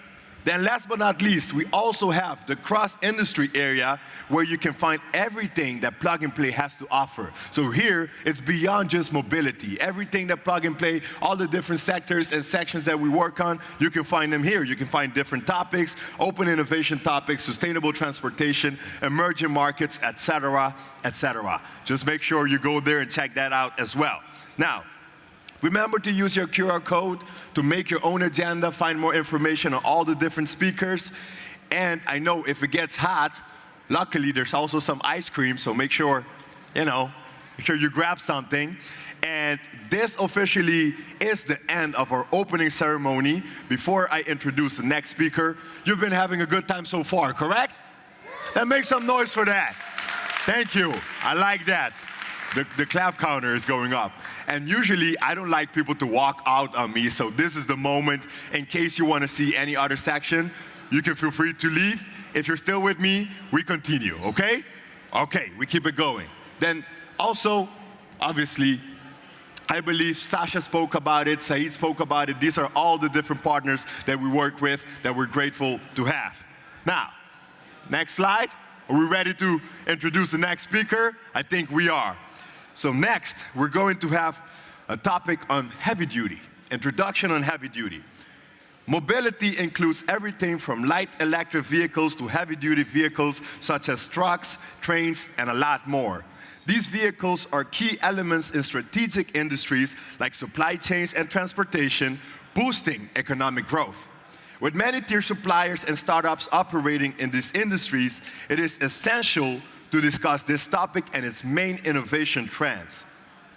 Then last but not least, we also have the cross-industry area where you can find everything that Plug and Play has to offer. So here, it's beyond just mobility. Everything that Plug and Play, all the different sectors and sections that we work on, you can find them here. You can find different topics, open innovation topics, sustainable transportation, emerging markets, etc., etc. Just make sure you go there and check that out as well. Now, remember to use your QR code to make your own agenda, find more information on all the different speakers. And I know if it gets hot, luckily there's also some ice cream, so make sure, make sure you grab something. And this officially is the end of our opening ceremony. Before I introduce the next speaker, you've been having a good time so far, correct? Then make some noise for that. Thank you. I like that. The clap counter is going up. And usually, I don't like people to walk out on me, so this is the moment. In case you want to see any other section, you can feel free to leave. If you're still with me, we continue, okay? Okay, we keep it going. Then also, obviously, I believe Sasha spoke about it, Saeed spoke about it. These are all the different partners that we work with that we're grateful to have. Now, next slide. Are we ready to introduce the next speaker? I think we are. So next, we're going to have a topic on heavy duty, introduction on heavy duty. Mobility includes everything from light electric vehicles to heavy duty vehicles such as trucks, trains, and a lot more. These vehicles are key elements in strategic industries like supply chains and transportation, boosting economic growth. With many tier suppliers and startups operating in these industries, it is essential to discuss this topic and its main innovation trends.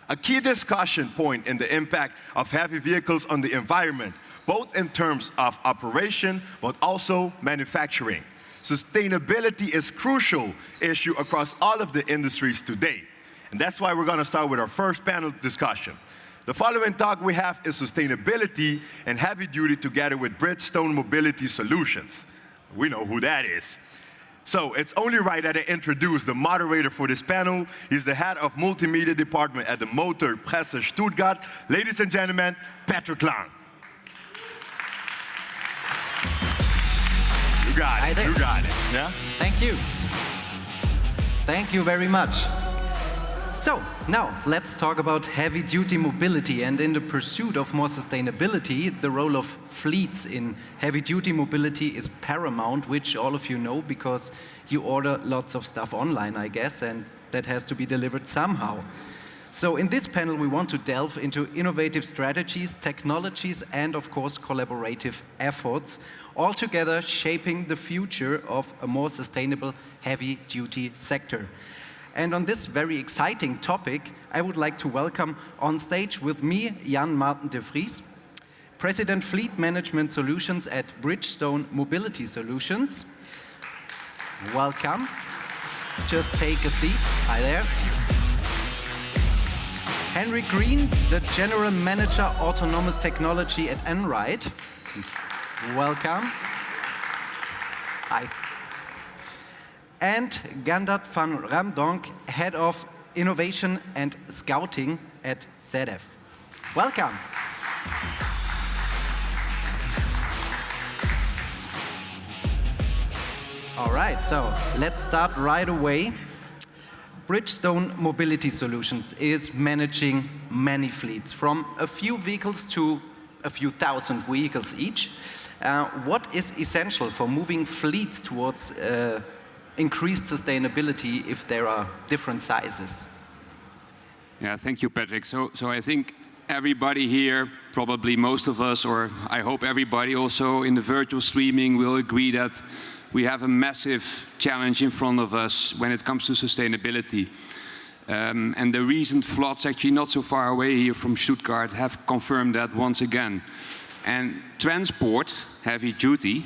A key discussion point in the impact of heavy vehicles on the environment, both in terms of operation, but also manufacturing. Sustainability is a crucial issue across all of the industries today. And that's why we're going to start with our first panel discussion. The following talk we have is sustainability and heavy duty together with Bridgestone Mobility Solutions. We know who that is. So it's only right that I introduce the moderator for this panel. He's the head of multimedia department at the Motor Presse Stuttgart. Ladies and gentlemen, Patrick Lang. You got it, you got it, yeah? Thank you. Thank you very much. So, now let's talk about heavy-duty mobility, and in the pursuit of more sustainability, the role of fleets in heavy-duty mobility is paramount, which all of you know because you order lots of stuff online, I guess, and that has to be delivered somehow. So in this panel, we want to delve into innovative strategies, technologies, and of course, collaborative efforts, all together shaping the future of a more sustainable heavy-duty sector. And on this very exciting topic, I would like to welcome on stage with me Jan Maarten de Vries, President Fleet Management Solutions at Bridgestone Mobility Solutions. Welcome. Just take a seat. Hi there. Henry Green, the General Manager Autonomous Technology at Enride. Welcome. Hi. And Gandhat van Ramdonk, Head of Innovation and Scouting at ZF. Welcome. All right, so let's start right away. Bridgestone Mobility Solutions is managing many fleets, from a few vehicles to a few thousand vehicles each. What is essential for moving fleets towards increased sustainability if there are different sizes? Yeah, thank you, Patrick. So I think everybody here, probably most of us, or I hope everybody also in the virtual streaming will agree that we have a massive challenge in front of us when it comes to sustainability. And the recent floods, actually not so far away here from Stuttgart, have confirmed that once again. And transport, heavy duty,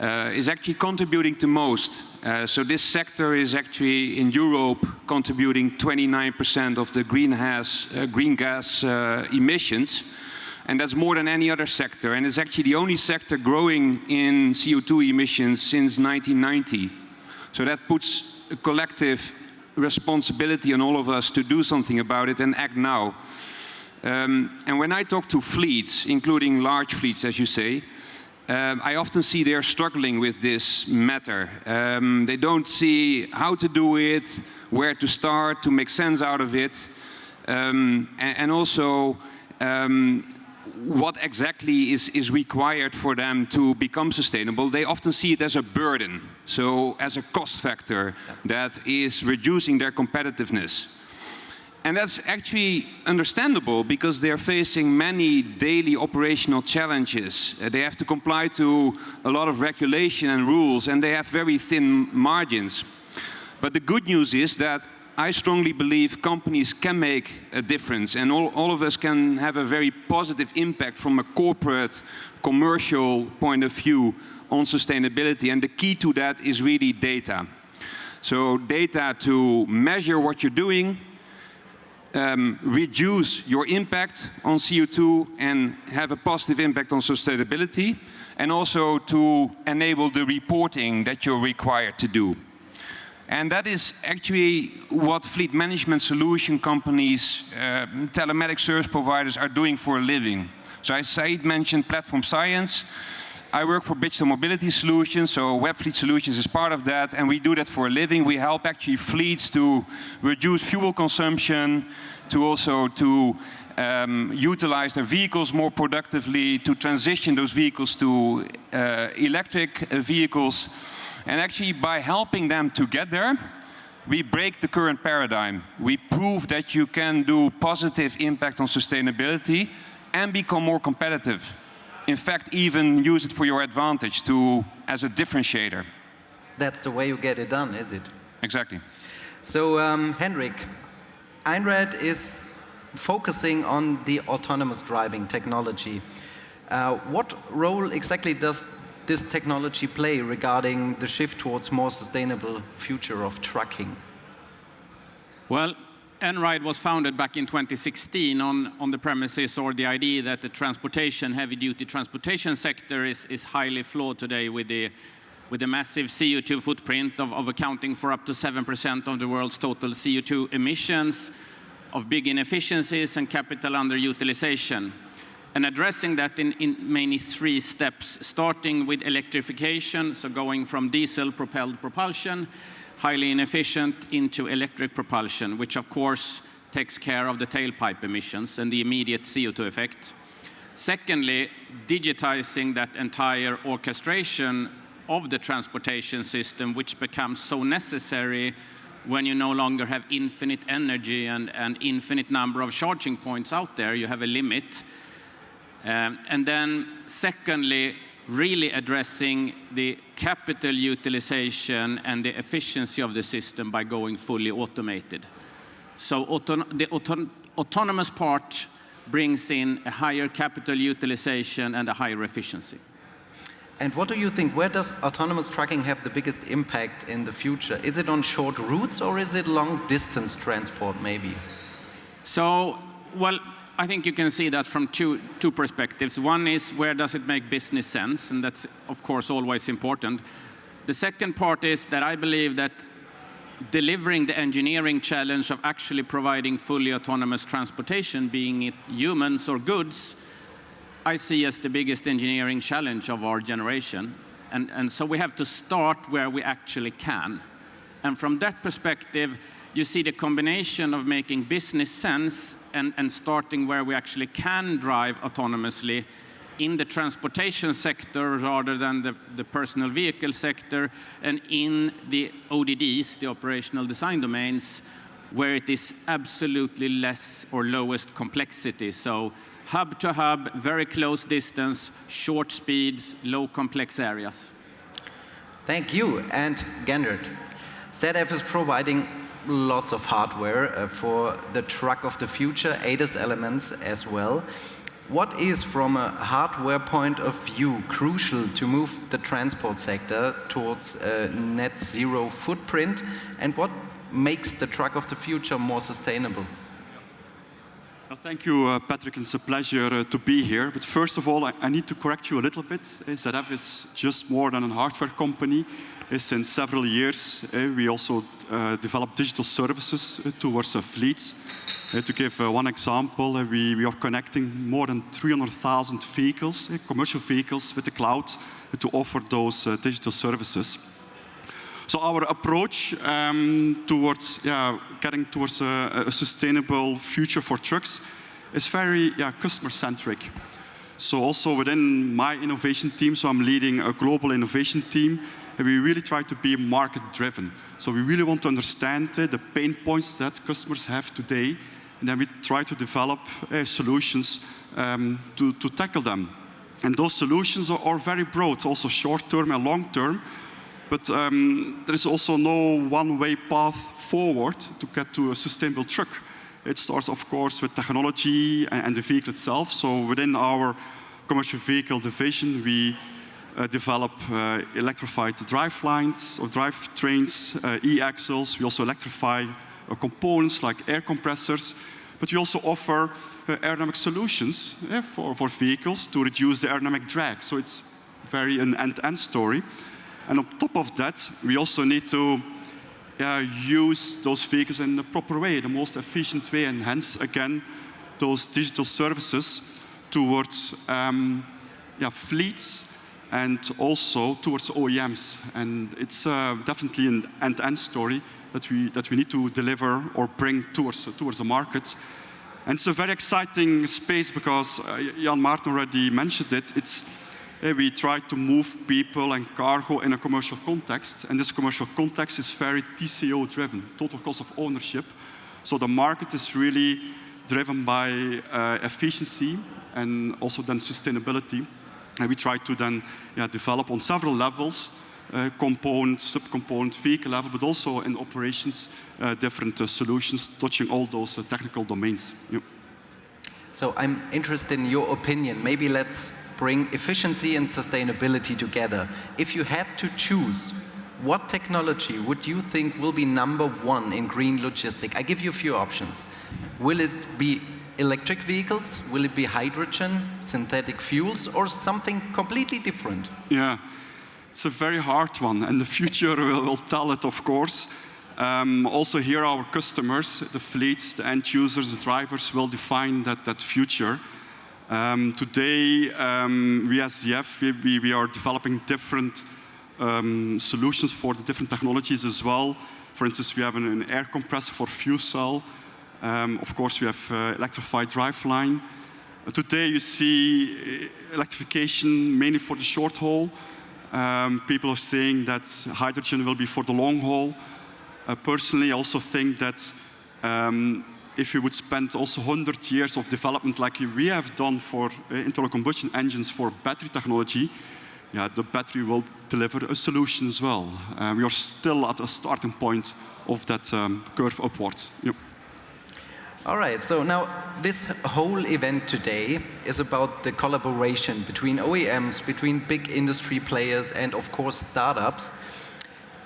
is actually contributing to most. So this sector is actually in Europe contributing 29% of the green gas emissions, and that's more than any other sector. And it's actually the only sector growing in CO2 emissions since 1990. So that puts a collective responsibility on all of us to do something about it and act now. And when I talk to fleets, including large fleets, as you say, I often see they're struggling with this matter. They don't see how to do it, where to start, to make sense out of it, and also what exactly is required for them to become sustainable. They often see it as a burden, so as a cost factor that is reducing their competitiveness. And that's actually understandable because they're facing many daily operational challenges. They have to comply to a lot of regulation and rules, and they have very thin margins. But the good news is that I strongly believe companies can make a difference, and all of us can have a very positive impact from a corporate, commercial point of view on sustainability. And the key to that is really data. So data to measure what you're doing, reduce your impact on CO2 and have a positive impact on sustainability, and also to enable the reporting that you're required to do. And that is actually what fleet management solution companies, telematics service providers are doing for a living. So as Said mentioned platform science. I work for Bridgestone Mobility Solutions, so Web Fleet Solutions is part of that, and we do that for a living. We help actually fleets to reduce fuel consumption, to also utilize their vehicles more productively, to transition those vehicles to electric vehicles. And actually, by helping them to get there, we break the current paradigm. We prove that you can do positive impact on sustainability and become more competitive. in fact, even use it for your advantage as a differentiator. That's the way you get it done, is it? Exactly. So, Henrik, Einrad is focusing on the autonomous driving technology. What role exactly does this technology play regarding the shift towards more sustainable future of trucking? Well, Einrad was founded back in 2016 on the premises or the idea that the heavy-duty transportation sector is highly flawed today with the massive CO2 footprint of accounting for up to 7% of the world's total CO2 emissions, of big inefficiencies and capital underutilization. And addressing that in mainly 3 steps, starting with electrification, so going from diesel-propelled propulsion, highly inefficient, into electric propulsion, which of course takes care of the tailpipe emissions and the immediate CO2 effect. Secondly, digitizing that entire orchestration of the transportation system, which becomes so necessary when you no longer have infinite energy and infinite number of charging points out there. You have a limit. And then secondly, really addressing the capital utilization and the efficiency of the system by going fully automated. So the autonomous part brings in a higher capital utilization and a higher efficiency. And what do you think, where does autonomous trucking have the biggest impact in the future? Is it on short routes or is it long distance transport maybe? So, well, I think you can see that from two perspectives. One is, where does it make business sense? And that's, of course, always important. The second part is that I believe that delivering the engineering challenge of actually providing fully autonomous transportation, being it humans or goods, I see as the biggest engineering challenge of our generation. And so we have to start where we actually can. And from that perspective, you see the combination of making business sense and starting where we actually can drive autonomously in the transportation sector rather than the personal vehicle sector, and in the ODDs, the operational design domains, where it is absolutely less or lowest complexity. So hub to hub, very close distance, short speeds, low complex areas. Thank you. And Gennard, ZF is providing lots of hardware for the truck of the future, ADAS elements as well. What is, from a hardware point of view, crucial to move the transport sector towards a net zero footprint, and what makes the truck of the future more sustainable? Well, thank you, Patrick. It's a pleasure to be here. But first of all, I need to correct you a little bit. ZF is just more than a hardware company. Since several years, we also develop digital services towards fleets. To give one example, we are connecting more than 300,000 vehicles, commercial vehicles, with the cloud to offer those digital services. So our approach towards getting towards a sustainable future for trucks is very customer-centric. So also within my innovation team, so I'm leading a global innovation team, and we really try to be market-driven. So we really want to understand the pain points that customers have today, and then we try to develop solutions to tackle them. And those solutions are very broad, also short-term and long-term. But there is also no one-way path forward to get to a sustainable truck. It starts, of course, with technology and the vehicle itself. So within our commercial vehicle division, we develop electrified drivelines or drivetrains, e-axles. We also electrify components like air compressors. But we also offer aerodynamic solutions for vehicles to reduce the aerodynamic drag. So it's very an end-to-end story. And on top of that, we also need to use those vehicles in the proper way, the most efficient way, and hence, again, those digital services towards fleets and also towards OEMs. And it's definitely an end-to-end story that we need to deliver or bring towards the market. And it's a very exciting space because Jan Maarten already mentioned it. We try to move people and cargo in a commercial context, and this commercial context is very TCO-driven, total cost of ownership. So the market is really driven by efficiency and also then sustainability. And we try to then develop on several levels, component, subcomponent, vehicle level, but also in operations, different solutions touching all those technical domains. Yep. So I'm interested in your opinion. Maybe let's bring efficiency and sustainability together. If you had to choose, what technology would you think will be #1 in green logistics? I give you a few options. Will it be electric vehicles? Will it be hydrogen, synthetic fuels, or something completely different? Yeah, it's a very hard one, and the future will tell it, of course. Also here, our customers, the fleets, the end users, the drivers will define that future. Today, we as ZF, we are developing different solutions for the different technologies as well. For instance, we have an air compressor for fuel cell. Of course, we have electrified driveline. Today, you see electrification mainly for the short haul. People are saying that hydrogen will be for the long haul. Personally, I also think that if you would spend also 100 years of development like we have done for internal combustion engines for battery technology, the battery will deliver a solution as well. We are still at a starting point of that curve upwards. Yep. All right, so now this whole event today is about the collaboration between OEMs, between big industry players, and of course startups.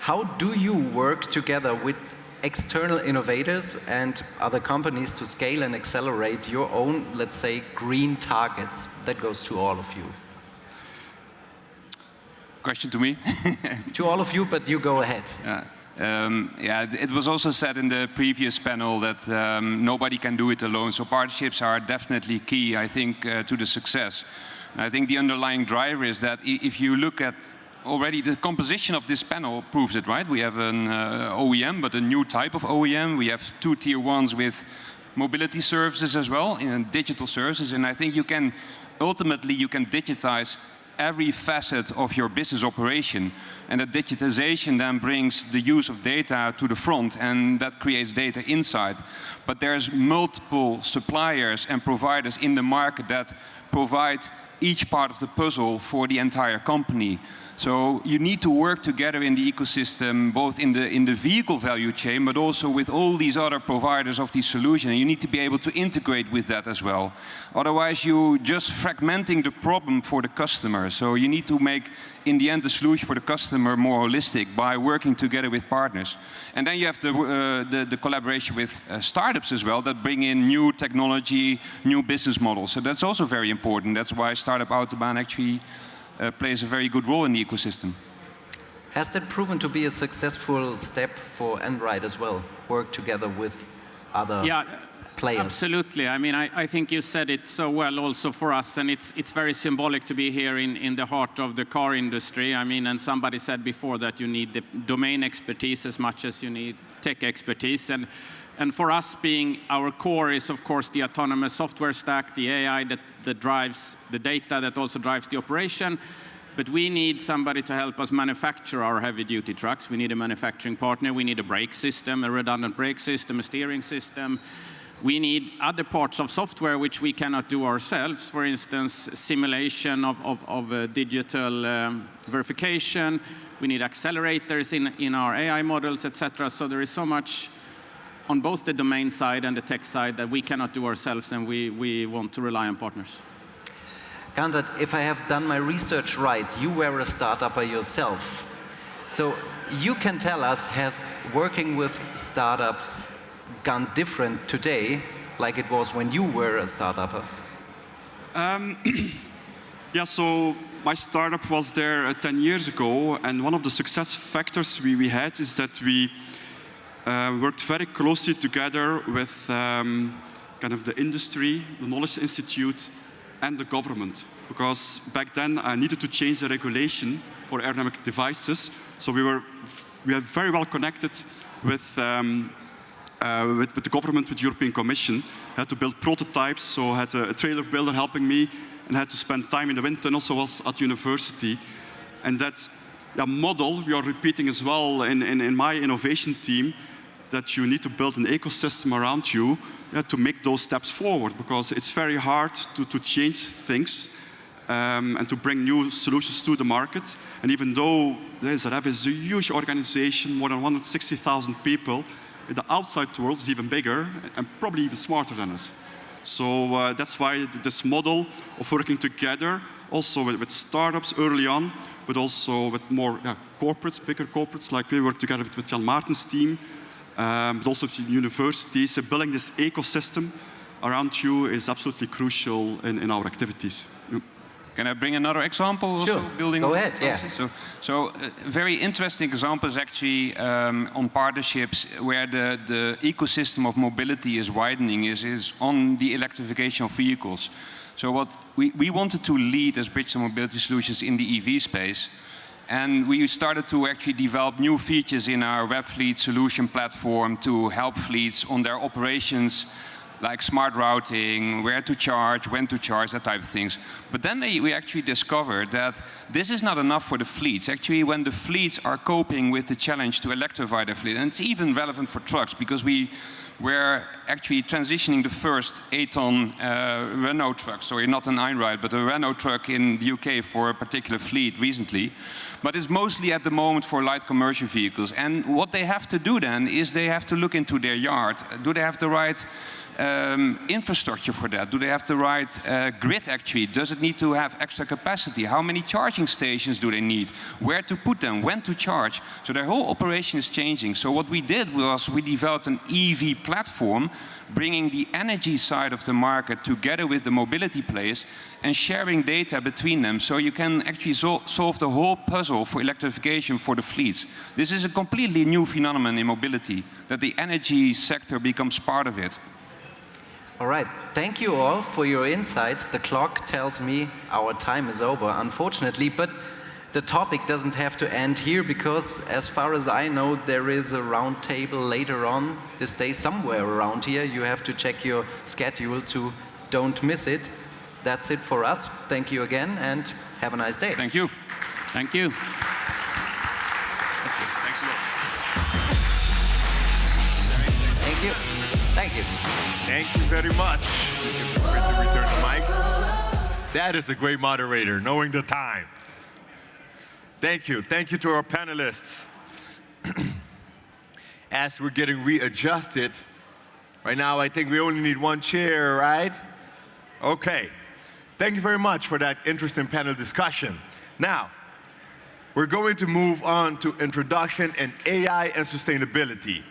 How do you work together with external innovators and other companies to scale and accelerate your own, let's say, green targets? That goes to all of you. Question to me? To all of you, but you go ahead. It was also said in the previous panel that nobody can do it alone. So partnerships are definitely key, I think, to the success. And I think the underlying driver is that if you look at already the composition of this panel proves it, right? We have an OEM, but a new type of OEM. We have 2 tier 1s with mobility services as well, digital services. And I think you can digitize every facet of your business operation. And that digitization then brings the use of data to the front, and that creates data insight. But there's multiple suppliers and providers in the market that provide each part of the puzzle for the entire company. So you need to work together in the ecosystem, both in the vehicle value chain, but also with all these other providers of these solutions. And you need to be able to integrate with that as well. Otherwise, you're just fragmenting the problem for the customer. So you need to make, in the end, the solution for the customer more holistic by working together with partners. And then you have the collaboration with startups as well that bring in new technology, new business models. So that's also very important. That's why Startup Autobahn actually plays a very good role in the ecosystem. Has that proven to be a successful step for Enride as well? Work together with other players? Absolutely. I mean, I think you said it so well also for us, and it's very symbolic to be here in the heart of the car industry. I mean, and somebody said before that you need the domain expertise as much as you need tech expertise. And for us, being our core is, of course, the autonomous software stack, the AI that drives the data, that also drives the operation. But we need somebody to help us manufacture our heavy-duty trucks. We need a manufacturing partner. We need a brake system, a redundant brake system, a steering system. We need other parts of software which we cannot do ourselves. For instance, simulation of digital verification. We need accelerators in our AI models, etc. So there is so much on both the domain side and the tech side that we cannot do ourselves, and we want to rely on partners. Gernot, if I have done my research right, you were a startupper yourself. So you can tell us, has working with startups gone different today, like it was when you were a startupper? So my startup was there 10 years ago, and one of the success factors we had is that we worked very closely together with kind of the industry, the Knowledge Institute, and the government. Because back then I needed to change the regulation for aerodynamic devices. So we were very well connected with the government, with the European Commission. I had to build prototypes, so I had a trailer builder helping me, and I had to spend time in the wind tunnel, so I was at university. And that model we are repeating as well in my innovation team, that you need to build an ecosystem around you to make those steps forward, because it's very hard to change things and to bring new solutions to the market. And even though ZF is a huge organization, more than 160,000 people, the outside world is even bigger and probably even smarter than us. So that's why this model of working together, also with startups early on, but also with more corporates, bigger corporates, like we work together with Jan Maarten's team, but also with universities. So building this ecosystem around you is absolutely crucial in our activities. Can I bring another example? Sure. Also building Go ahead. Yeah. So a very interesting example is actually on partnerships where the ecosystem of mobility is widening is on the electrification of vehicles. So what we wanted to lead as Bridgestone Mobility Solutions in the EV space. And we started to actually develop new features in our web fleet solution platform to help fleets on their operations, like smart routing, where to charge, when to charge, that type of things. But then we actually discovered that this is not enough for the fleets. Actually, when the fleets are coping with the challenge to electrify their fleet, and it's even relevant for trucks, because we're actually transitioning the first 8-ton Renault truck, sorry, not an Einride, but a Renault truck in the UK for a particular fleet recently. But it's mostly at the moment for light commercial vehicles. And what they have to do then is they have to look into their yard. Do they have the right infrastructure for that? Do they have the right grid actually? Does it need to have extra capacity? How many charging stations do they need? Where to put them? When to charge? So their whole operation is changing. So what we did was we developed an EV platform, bringing the energy side of the market together with the mobility players and sharing data between them. So you can actually solve the whole puzzle for electrification for the fleets. This is a completely new phenomenon in mobility, that the energy sector becomes part of it. All right, thank you all for your insights. The clock tells me our time is over, unfortunately, but the topic doesn't have to end here because, as far as I know, there is a round table later on this day somewhere around here. You have to check your schedule to don't miss it. That's it for us. Thank you again and have a nice day. Thank you. Thank you. Thanks a lot. Thank you. Thank you. Thank you very much. If you forget to return the mics. That is a great moderator, knowing the time. Thank you. Thank you to our panelists. As we're getting readjusted, right now I think we only need one chair, right? Okay. Thank you very much for that interesting panel discussion. Now, we're going to move on to introduction and AI and sustainability.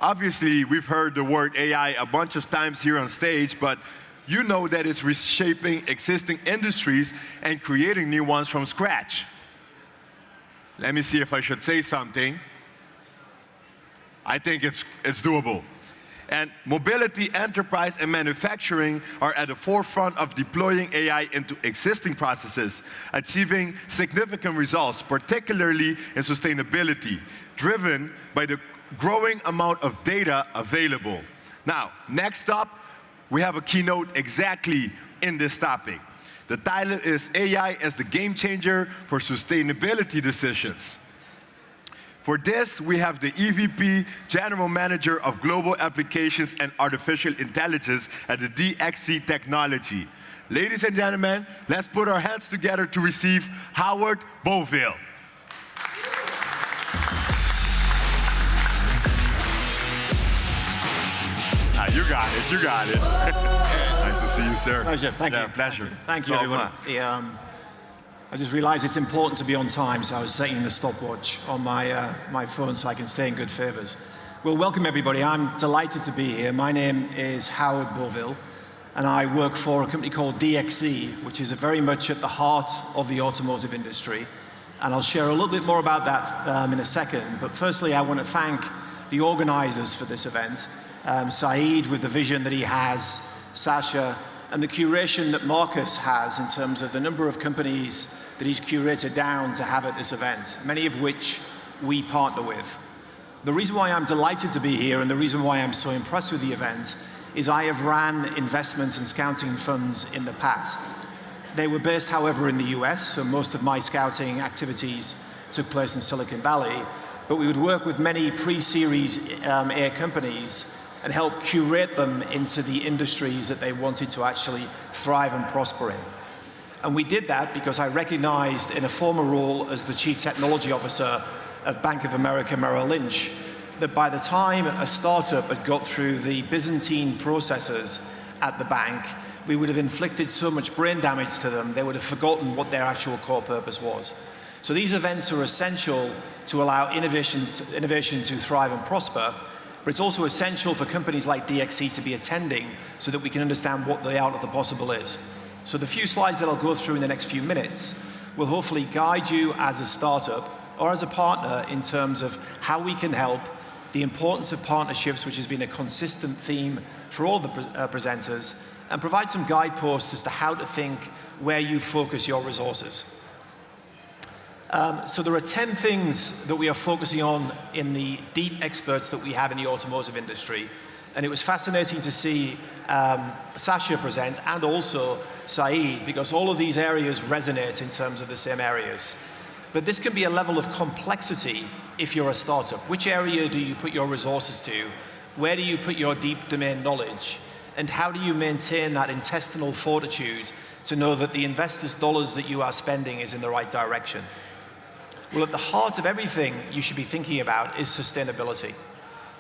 Obviously, we've heard the word AI a bunch of times here on stage, but you know that it's reshaping existing industries and creating new ones from scratch. Let me see if I should say something. I think it's doable. And mobility, enterprise, and manufacturing are at the forefront of deploying AI into existing processes, achieving significant results, particularly in sustainability, driven by the growing amount of data available. Now, next up, we have a keynote exactly in this topic. The title is AI as the game changer for sustainability decisions. For this, we have the EVP, General Manager of Global Applications and Artificial Intelligence at the DXC Technology. Ladies and gentlemen, let's put our hands together to receive Howard Beauville. You got it, you got it. Nice to see you, sir. Pleasure, thank you. Pleasure. Thank you, everyone. I just realized it's important to be on time, so I was setting the stopwatch on my phone so I can stay in good favors. Well, welcome everybody. I'm delighted to be here. My name is Howard Beauville, and I work for a company called DXC, which is very much at the heart of the automotive industry. And I'll share a little bit more about that in a second. But firstly, I want to thank the organizers for this event. Saeed with the vision that he has, Sasha, and the curation that Marcus has in terms of the number of companies that he's curated down to have at this event, many of which we partner with. The reason why I'm delighted to be here and the reason why I'm so impressed with the event is I have ran investment and scouting funds in the past. They were based, however, in the US, so most of my scouting activities took place in Silicon Valley, but we would work with many pre-series A companies and help curate them into the industries that they wanted to actually thrive and prosper in. And we did that because I recognized in a former role as the Chief Technology Officer of Bank of America Merrill Lynch that by the time a startup had got through the Byzantine processes at the bank, we would have inflicted so much brain damage to them, they would have forgotten what their actual core purpose was. So these events are essential to allow innovation to thrive and prosper, but it's also essential for companies like DXC to be attending so that we can understand what the art of the possible is. So the few slides that I'll go through in the next few minutes will hopefully guide you as a startup or as a partner in terms of how we can help, the importance of partnerships, which has been a consistent theme for all the presenters, and provide some guideposts as to how to think where you focus your resources. So there are 10 things that we are focusing on in the deep experts that we have in the automotive industry. And it was fascinating to see Sasha present and also Saeed, because all of these areas resonate in terms of the same areas. But this can be a level of complexity if you're a startup. Which area do you put your resources to? Where do you put your deep domain knowledge? And how do you maintain that intestinal fortitude to know that the investors' dollars that you are spending is in the right direction? Well, at the heart of everything you should be thinking about is sustainability.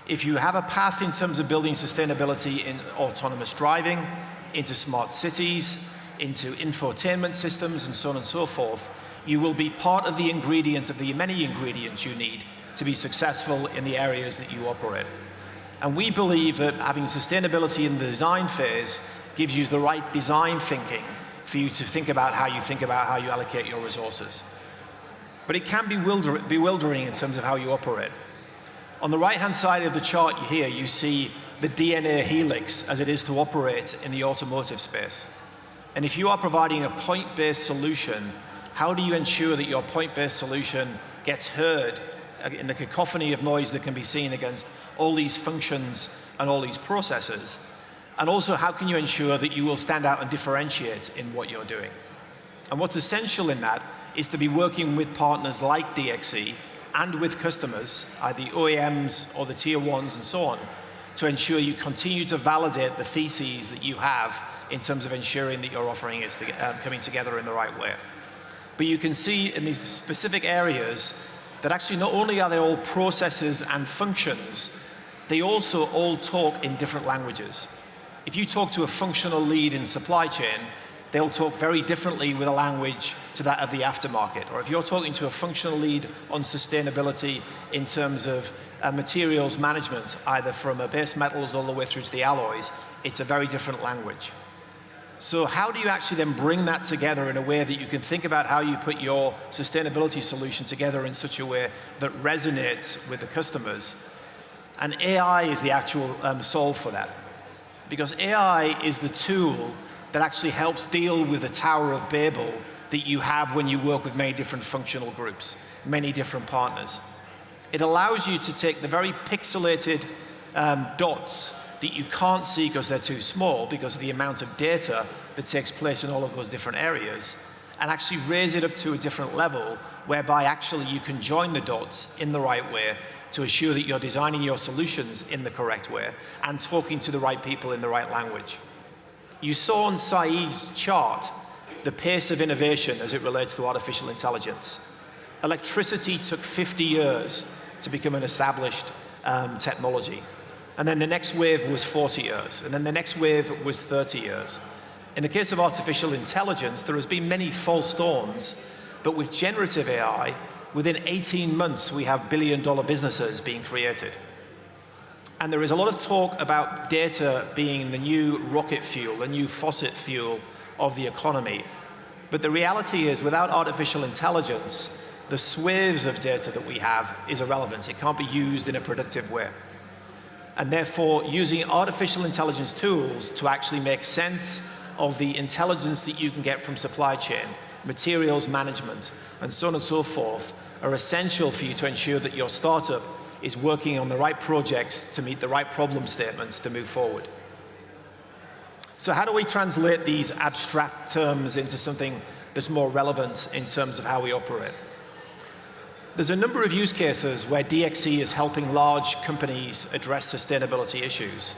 If you have a path in terms of building sustainability in autonomous driving, into smart cities, into infotainment systems, and so on and so forth, you will be part of the ingredients of the many ingredients you need to be successful in the areas that you operate. And we believe that having sustainability in the design phase gives you the right design thinking for you to think about how you allocate your resources. But it can be bewildering in terms of how you operate. On the right-hand side of the chart here, you see the DNA helix as it is to operate in the automotive space. And if you are providing a point-based solution, how do you ensure that your point-based solution gets heard in the cacophony of noise that can be seen against all these functions and all these processes? And also, how can you ensure that you will stand out and differentiate in what you're doing? And what's essential in that is to be working with partners like DXC and with customers, either the OEMs or the tier ones and so on, to ensure you continue to validate the theses that you have in terms of ensuring that your offering is coming together in the right way. But you can see in these specific areas that actually not only are they all processes and functions, they also all talk in different languages. If you talk to a functional lead in supply chain, they'll talk very differently with a language to that of the aftermarket. Or if you're talking to a functional lead on sustainability in terms of materials management, either from base metals all the way through to the alloys, it's a very different language. So how do you actually then bring that together in a way that you can think about how you put your sustainability solution together in such a way that resonates with the customers? And AI is the actual solve for that. Because AI is the tool that actually helps deal with the Tower of Babel that you have when you work with many different functional groups, many different partners. It allows you to take the very pixelated dots that you can't see because they're too small because of the amount of data that takes place in all of those different areas, and actually raise it up to a different level whereby actually you can join the dots in the right way to assure that you're designing your solutions in the correct way and talking to the right people in the right language. You saw on Saeed's chart the pace of innovation as it relates to artificial intelligence. Electricity took 50 years to become an established technology. And then the next wave was 40 years. And then the next wave was 30 years. In the case of artificial intelligence, there has been many false dawns, but with generative AI, within 18 months, we have billion-dollar businesses being created. And there is a lot of talk about data being the new rocket fuel, the new fossil fuel of the economy. But the reality is, without artificial intelligence, the swathes of data that we have is irrelevant. It can't be used in a productive way. And therefore, using artificial intelligence tools to actually make sense of the intelligence that you can get from supply chain, materials management, and so on and so forth, are essential for you to ensure that your startup is working on the right projects to meet the right problem statements to move forward. So how do we translate these abstract terms into something that's more relevant in terms of how we operate? There's a number of use cases where DXC is helping large companies address sustainability issues.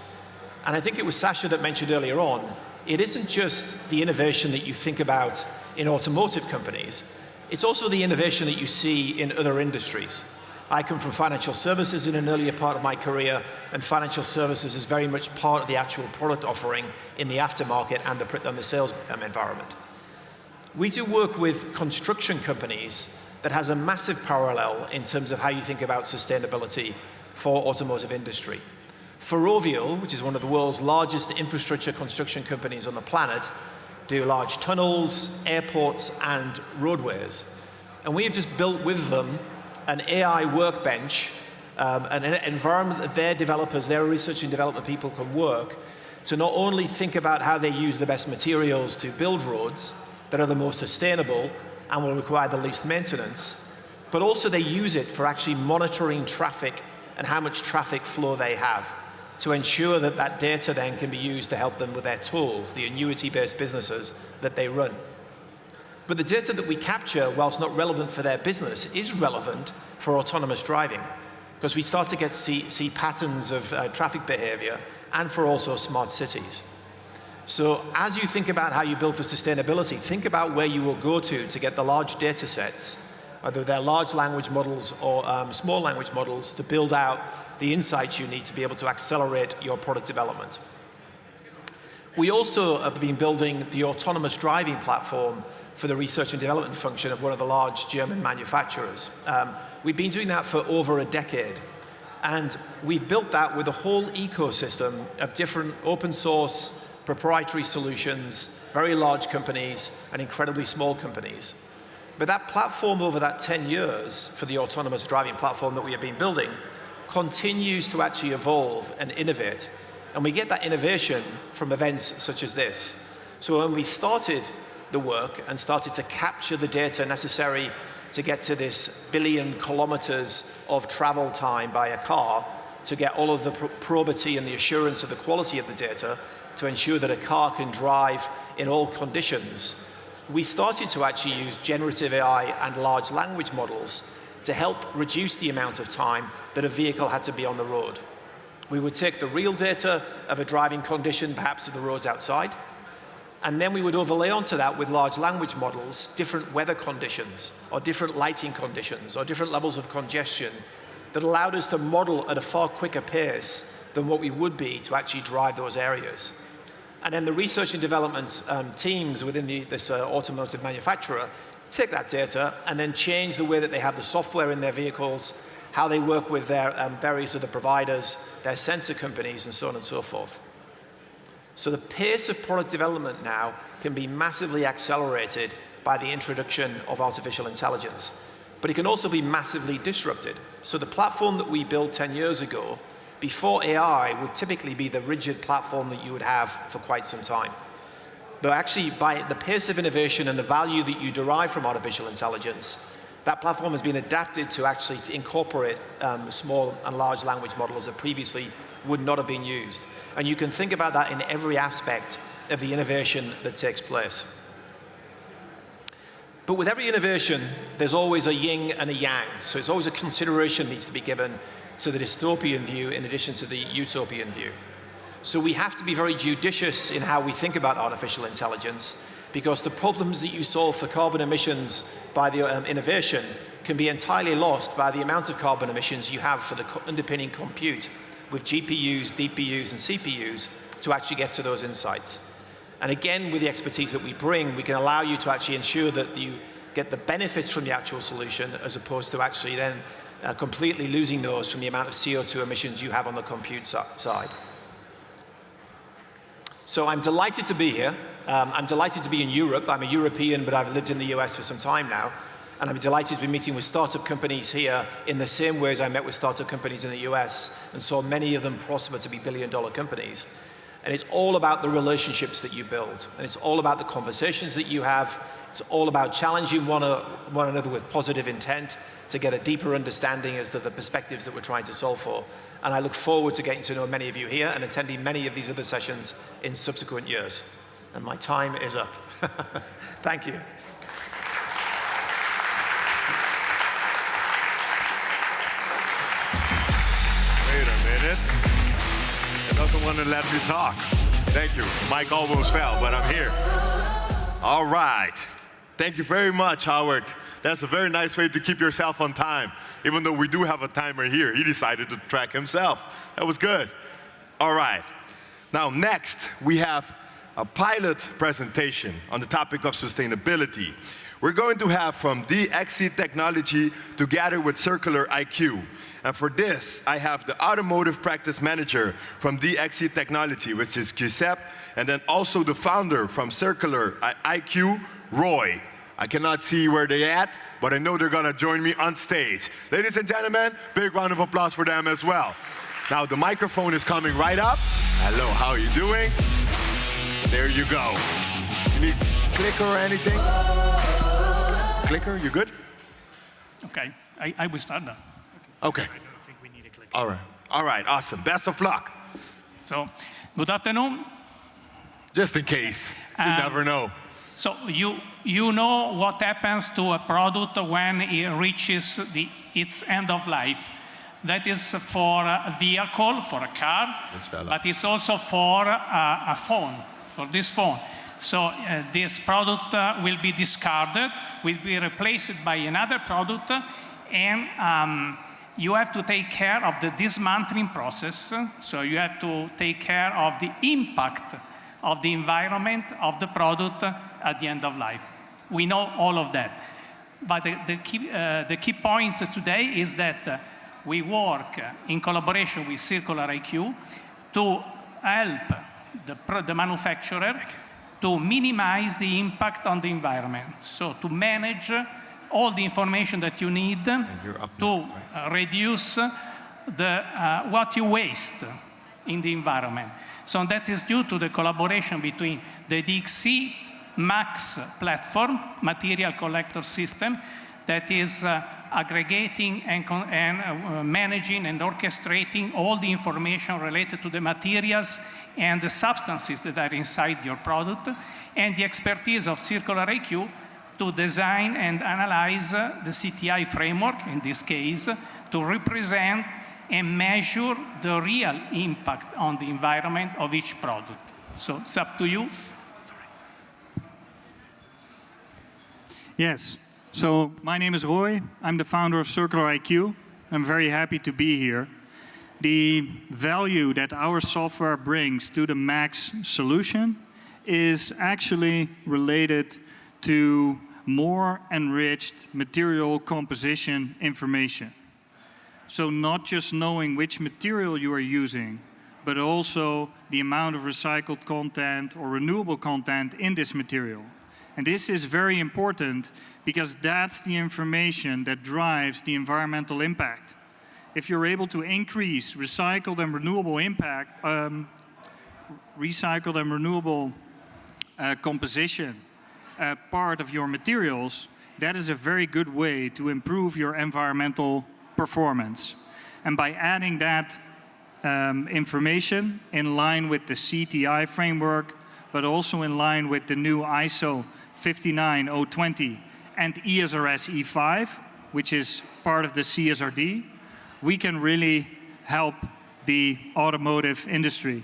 And I think it was Sasha that mentioned earlier on, it isn't just the innovation that you think about in automotive companies, it's also the innovation that you see in other industries. I come from financial services in an earlier part of my career, and financial services is very much part of the actual product offering in the aftermarket and the sales environment. We do work with construction companies that has a massive parallel in terms of how you think about sustainability for automotive industry. Ferrovial, which is one of the world's largest infrastructure construction companies on the planet, do large tunnels, airports, and roadways. And we have just built with them an AI workbench, an environment that their developers, their research and development people can work to not only think about how they use the best materials to build roads that are the most sustainable and will require the least maintenance, but also they use it for actually monitoring traffic and how much traffic flow they have to ensure that that data then can be used to help them with their tools, the annuity-based businesses that they run. But the data that we capture, whilst not relevant for their business, is relevant for autonomous driving, because we start to see patterns of traffic behavior, and for also smart cities. So as you think about how you build for sustainability, think about where you will go to get the large data sets, whether they're large language models or small language models, to build out the insights you need to be able to accelerate your product development. We also have been building the autonomous driving platform for the research and development function of one of the large German manufacturers. We've been doing that for over a decade. And we've built that with a whole ecosystem of different open source, proprietary solutions, very large companies, and incredibly small companies. But that platform over that 10 years for the autonomous driving platform that we have been building continues to actually evolve and innovate. And we get that innovation from events such as this. So when we started the work and started to capture the data necessary to get to this billion kilometers of travel time by a car, to get all of the probity and the assurance of the quality of the data, to ensure that a car can drive in all conditions, we started to actually use generative AI and large language models to help reduce the amount of time that a vehicle had to be on the road. We would take the real data of a driving condition, perhaps of the roads outside, and then we would overlay onto that with large language models, different weather conditions, or different lighting conditions, or different levels of congestion that allowed us to model at a far quicker pace than what we would be to actually drive those areas. And then the research and development teams within this automotive manufacturer take that data and then change the way that they have the software in their vehicles, how they work with their various other providers, their sensor companies, and so on and so forth. So the pace of product development now can be massively accelerated by the introduction of artificial intelligence. But it can also be massively disrupted. So the platform that we built 10 years ago, before AI, would typically be the rigid platform that you would have for quite some time. But actually, by the pace of innovation and the value that you derive from artificial intelligence, that platform has been adapted to actually incorporate small and large language models that previously would not have been used. And you can think about that in every aspect of the innovation that takes place. But with every innovation, there's always a yin and a yang. So it's always a consideration needs to be given to the dystopian view in addition to the utopian view. So we have to be very judicious in how we think about artificial intelligence, because the problems that you solve for carbon emissions by the innovation can be entirely lost by the amount of carbon emissions you have for the underpinning compute with GPUs, DPUs, and CPUs to actually get to those insights. And again, with the expertise that we bring, we can allow you to actually ensure that you get the benefits from the actual solution as opposed to actually then completely losing those from the amount of CO2 emissions you have on the compute side. So I'm delighted to be here. I'm delighted to be in Europe. I'm a European, but I've lived in the US for some time now. And I'm delighted to be meeting with startup companies here in the same way as I met with startup companies in the US and saw many of them prosper to be billion-dollar companies. And it's all about the relationships that you build. And it's all about the conversations that you have. It's all about challenging one another with positive intent to get a deeper understanding as to the perspectives that we're trying to solve for. And I look forward to getting to know many of you here and attending many of these other sessions in subsequent years. And my time is up. Thank you. Wait a minute. It doesn't want to let me talk. Thank you. Mike almost fell, but I'm here. All right. Thank you very much, Howard. That's a very nice way to keep yourself on time. Even though we do have a timer here, he decided to track himself. That was good. All right. Now, next, we have a pilot presentation on the topic of sustainability. We're going to have from DXC Technology together with Circular IQ. And for this, I have the Automotive Practice Manager from DXC Technology, which is Giuseppe, and then also the founder from Circular IQ, Roy. I cannot see where they're at, but I know they're going to join me on stage. Ladies and gentlemen, big round of applause for them as well. Now, the microphone is coming right up. Hello, how are you doing? There you go. You need clicker or anything? Clicker, you good? Okay, I will start now. Okay. I don't think we need a clicker. All right, awesome. Best of luck. So, good afternoon. Just in case, you never know. So you know what happens to a product when it reaches its end of life. That is for a vehicle, for a car, but it's also for a phone, for this phone. So this product will be discarded, will be replaced by another product, and you have to take care of the dismantling process. So you have to take care of the impact of the environment of the product at the end of life. We know all of that. But the key point today is that we work in collaboration with Circular IQ to help the manufacturer to minimize the impact on the environment. So to manage all the information that you need to reduce what you waste in the environment. So that is due to the collaboration between the DXC MAX platform, material collector system, that is aggregating and managing and orchestrating all the information related to the materials and the substances that are inside your product, and the expertise of Circular IQ to design and analyze the CTI framework, in this case, to represent and measure the real impact on the environment of each product. So it's up to you. Yes. So my name is Roy. I'm the founder of Circular IQ. I'm very happy to be here. The value that our software brings to the Max solution is actually related to more enriched material composition information. So not just knowing which material you are using, but also the amount of recycled content or renewable content in this material. And this is very important because that's the information that drives the environmental impact. If you're able to increase recycled and renewable impact, recycled and renewable composition part of your materials, that is a very good way to improve your environmental performance. And by adding that information in line with the CTI framework, but also in line with the new ISO 59020 and ESRS E5, which is part of the CSRD, we can really help the automotive industry.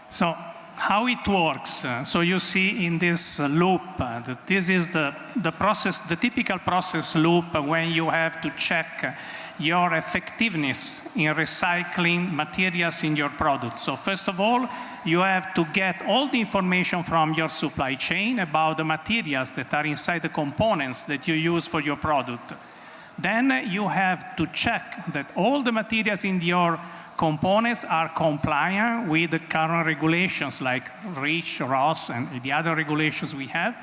So how it works, so you see in this loop, that this is the process, the typical process loop when you have to check your effectiveness in recycling materials in your product. So first of all, you have to get all the information from your supply chain about the materials that are inside the components that you use for your product. Then you have to check that all the materials in your components are compliant with the current regulations like REACH, ROS, and the other regulations we have.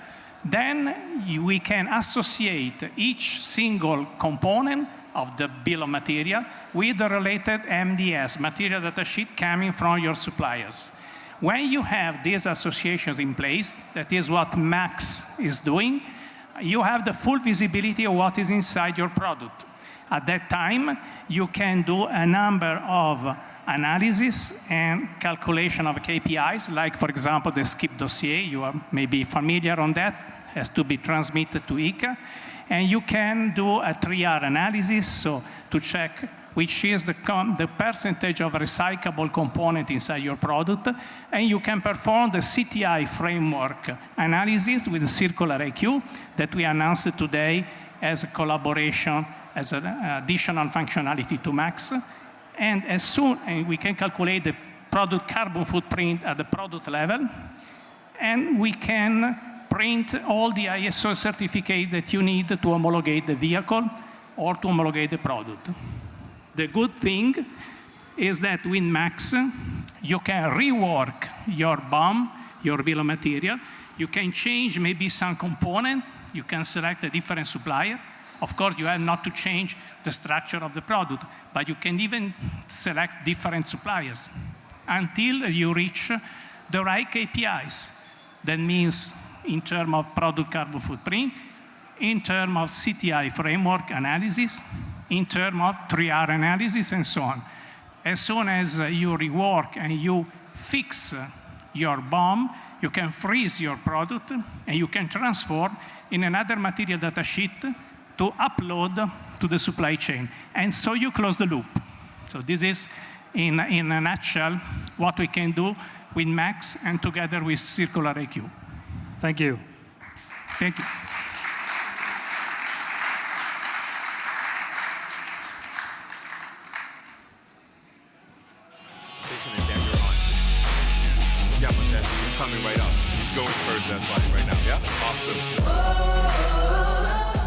Then we can associate each single component of the bill of material with the related MDS, material data sheet coming from your suppliers. When you have these associations in place, that is what Max is doing, you have the full visibility of what is inside your product. At that time, you can do a number of analysis and calculation of KPIs, like, for example, the skip dossier. You are maybe familiar on that, has to be transmitted to ICA. And you can do a 3R analysis, so to check which is the percentage of recyclable component inside your product, and you can perform the CTI framework analysis with the Circular IQ that we announced today as a collaboration, as an additional functionality to Max. And we can calculate the product carbon footprint at the product level, and we can print all the ISO certificate that you need to homologate the vehicle or to homologate the product. The good thing is that with Max, you can rework your BOM, your bill of material. You can change maybe some component. You can select a different supplier. Of course, you have not to change the structure of the product, but you can even select different suppliers until you reach the right KPIs. That means in terms of product carbon footprint, in terms of CTI framework analysis, in terms of 3R analysis, and so on. As soon as you rework and you fix your BOM, you can freeze your product, and you can transform in another material data sheet to upload to the supply chain. And so you close the loop. So this is, in a nutshell, what we can do with Max and together with Circular IQ. Thank you. Thank you. Yeah, but then you're coming right up. He's going first, that's why, right now. Yeah? Awesome.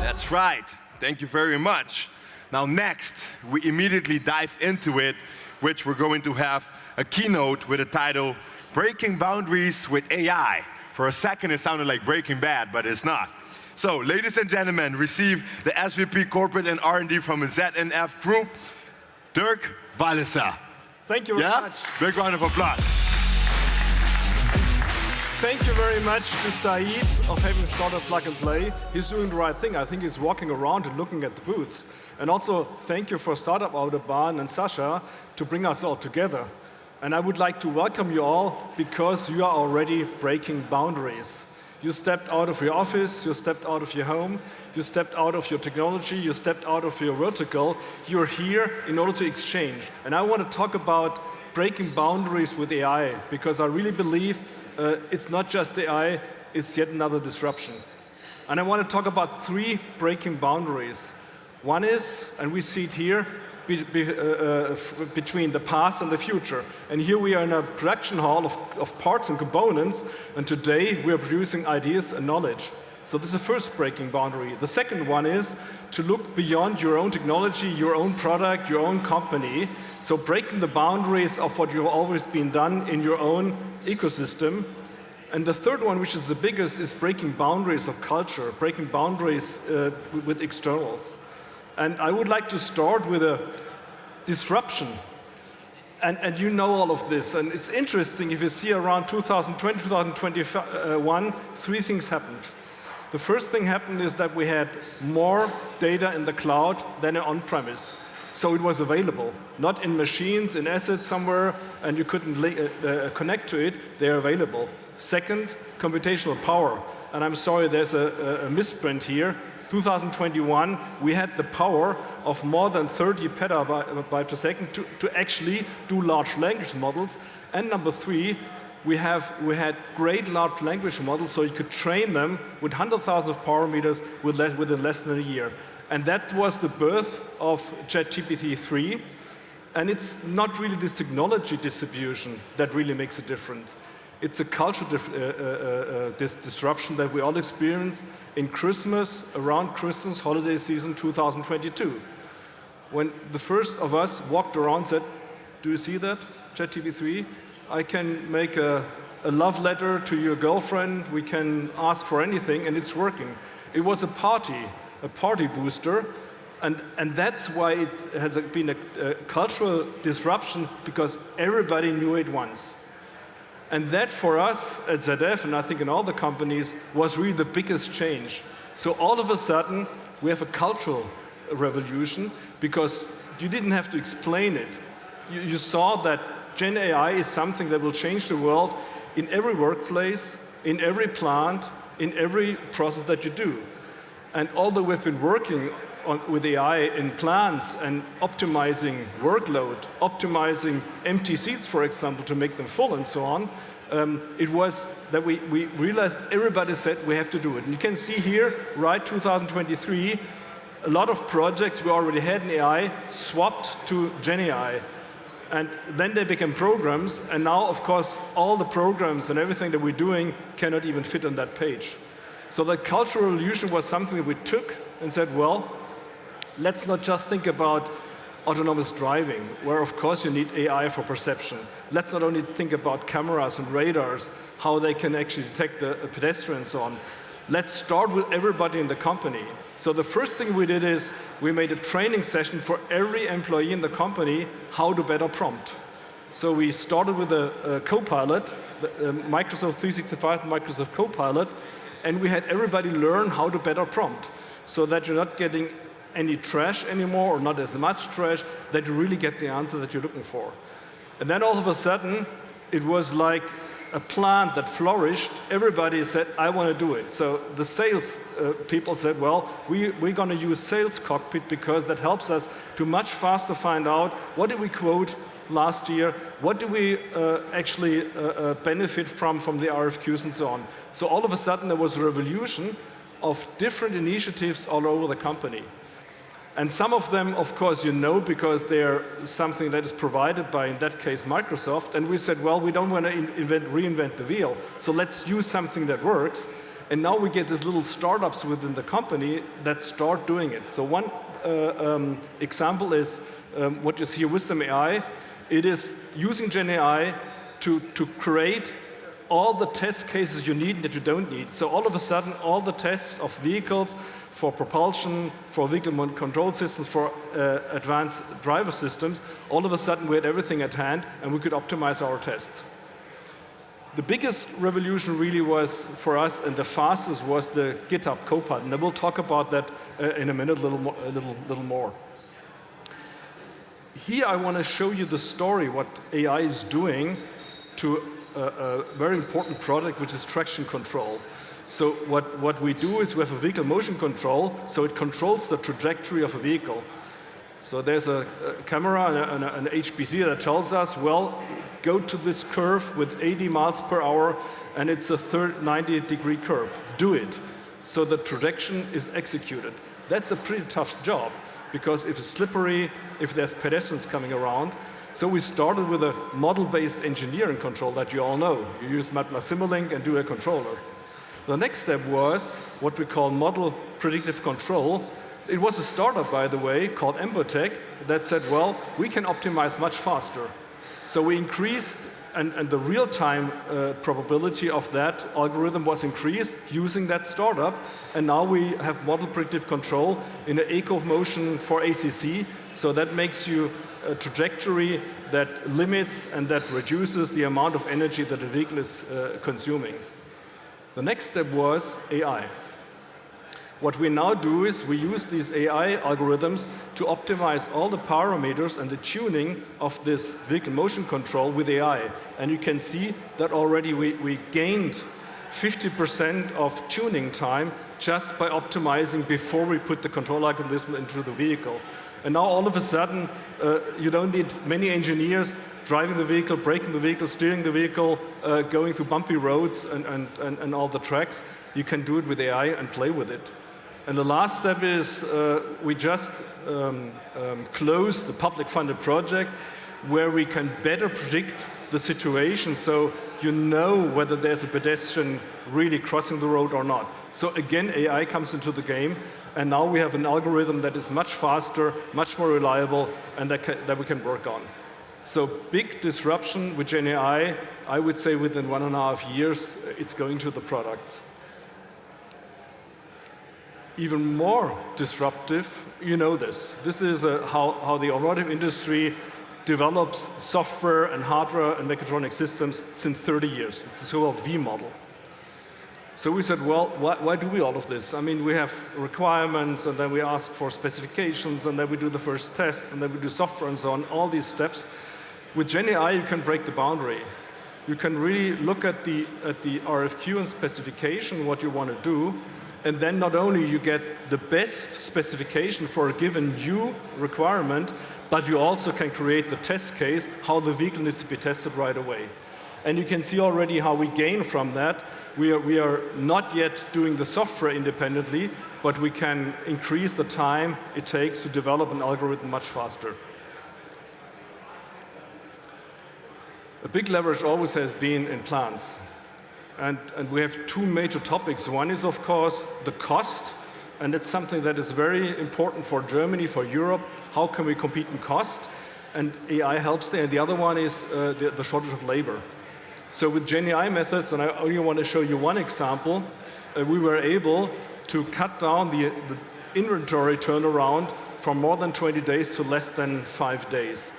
That's right. Thank you very much. Now next, we immediately dive into it, which we're going to have a keynote with the title, Breaking Boundaries with AI. For a second, it sounded like Breaking Bad, but it's not. So, ladies and gentlemen, receive the SVP Corporate and R&D from the ZNF Group, Dirk Wallesser. Thank you very much. Big round of applause. Thank you very much to Saeed of having started Plug and Play. He's doing the right thing. I think he's walking around and looking at the booths. And also, thank you for Startup Autobahn and Sasha to bring us all together. And I would like to welcome you all because you are already breaking boundaries. You stepped out of your office, you stepped out of your home, you stepped out of your technology, you stepped out of your vertical. You're here in order to exchange. And I want to talk about breaking boundaries with AI because I really believe it's not just AI, it's yet another disruption. And I want to talk about 3 breaking boundaries. One is, and we see it here, between the past and the future. And here we are in a production hall of parts and components, and today we are producing ideas and knowledge. So this is the first breaking boundary. The second one is to look beyond your own technology, your own product, your own company. So breaking the boundaries of what you've always been done in your own ecosystem. And the third one, which is the biggest, is breaking boundaries of culture, breaking boundaries with externals. And I would like to start with a disruption. And you know all of this. And it's interesting, if you see around 2020, 2021, 3 things happened. The first thing happened is that we had more data in the cloud than on-premise. So it was available, not in machines, in assets somewhere, and you couldn't connect to it. They're available. Second, computational power. And I'm sorry, there's a misprint here. 2021, we had the power of more than 30 petabytes per second to actually do large language models. And number 3, we had great large language models, so you could train them with 100,000 parameters within less than a year. And that was the birth of ChatGPT-3. And it's not really this technology distribution that really makes a difference. It's a cultural disruption that we all experience in Christmas, around Christmas holiday season 2022. When the first of us walked around and said, do you see that, ChatGPT-3? I can make a love letter to your girlfriend, we can ask for anything, and it's working. It was a party booster, and that's why it has been a cultural disruption, because everybody knew it once. And that for us at ZF, and I think in all the companies, was really the biggest change. So all of a sudden, we have a cultural revolution, because you didn't have to explain it. You saw that Gen AI is something that will change the world in every workplace, in every plant, in every process that you do. And although we've been working with AI in plants and optimizing workload, optimizing empty seats, for example, to make them full and so on, it was that we realized everybody said we have to do it. And you can see here, right, 2023, a lot of projects we already had in AI swapped to GenAI. And then they became programs, and now, of course, all the programs and everything that we're doing cannot even fit on that page. So the cultural revolution was something that we took and said, well, let's not just think about autonomous driving, where, of course, you need AI for perception. Let's not only think about cameras and radars, how they can actually detect a pedestrian and so on. Let's start with everybody in the company. So the first thing we did is we made a training session for every employee in the company how to better prompt. So we started with a Copilot, Microsoft 365 Microsoft Copilot, and we had everybody learn how to better prompt so that you're not getting any trash anymore or not as much trash, that you really get the answer that you're looking for. And then all of a sudden, it was like a plant that flourished. Everybody said, I want to do it. So the sales people said, well, we're going to use Sales Cockpit because that helps us to much faster find out what did we quote last year, what do we actually benefit from the RFQs and so on. So all of a sudden there was a revolution of different initiatives all over the company. And some of them, of course, you know, because they're something that is provided by, in that case, Microsoft. And we said, well, we don't want to reinvent the wheel, so let's use something that works. And now we get these little startups within the company that start doing it. So one example is what you see here, Wisdom AI. It is using GenAI to create all the test cases you need and that you don't need. So all of a sudden, all the tests of vehicles for propulsion, for vehicle control systems, for advanced driver systems, all of a sudden we had everything at hand and we could optimize our tests. The biggest revolution really was for us, and the fastest, was the GitHub Copilot. And I will talk about that in a minute, a little more. Here I want to show you the story, what AI is doing to a very important product, which is traction control. So what we do is we have a vehicle motion control, so it controls the trajectory of a vehicle. So there's a camera and an HPC that tells us, well, go to this curve with 80 miles per hour, and it's a 90-degree curve. Do it. So the trajectory is executed. That's a pretty tough job, because if it's slippery, if there's pedestrians coming around. So we started with a model-based engineering control that you all know. You use MATLAB Simulink and do a controller. The next step was what we call model predictive control. It was a startup, by the way, called Embotech that said, well, we can optimize much faster. So we increased, and the real-time probability of that algorithm was increased using that startup. And now we have model predictive control in an eco-motion for ACC. So that makes you a trajectory that limits and that reduces the amount of energy that a vehicle is consuming. The next step was AI. What we now do is we use these AI algorithms to optimize all the parameters and the tuning of this vehicle motion control with AI. And you can see that already we gained 50% of tuning time just by optimizing before we put the control algorithm into the vehicle. And now all of a sudden, you don't need many engineers driving the vehicle, braking the vehicle, steering the vehicle, going through bumpy roads and all the tracks. You can do it with AI and play with it. And the last step is we just closed the public-funded project where we can better predict the situation, so you know whether there's a pedestrian really crossing the road or not. So again, AI comes into the game, and now we have an algorithm that is much faster, much more reliable, and that we can work on. So big disruption with GenAI. I would say within 1.5 years, it's going to the products. Even more disruptive, you know this. This is how the automotive industry develops software and hardware and mechatronic systems since 30 years. It's the so-called V model. So we said, well, why do we all of this? I mean, we have requirements, and then we ask for specifications, and then we do the first tests, and then we do software and so on, all these steps. With GenAI, you can break the boundary. You can really look at the RFQ and specification, what you want to do, And then not only you get the best specification for a given new requirement, but you also can create the test case, how the vehicle needs to be tested right away. And you can see already how we gain from that. We are not yet doing the software independently, but we can increase the time it takes to develop an algorithm much faster. A big leverage always has been in plants. And we have two major topics. One is, of course, the cost, and it's something that is very important for Germany, for Europe. How can we compete in cost? And AI helps there. And the other one is the shortage of labor. So with GenAI methods, and I only want to show you one example, we were able to cut down the inventory turnaround from more than 20 days to less than 5 days.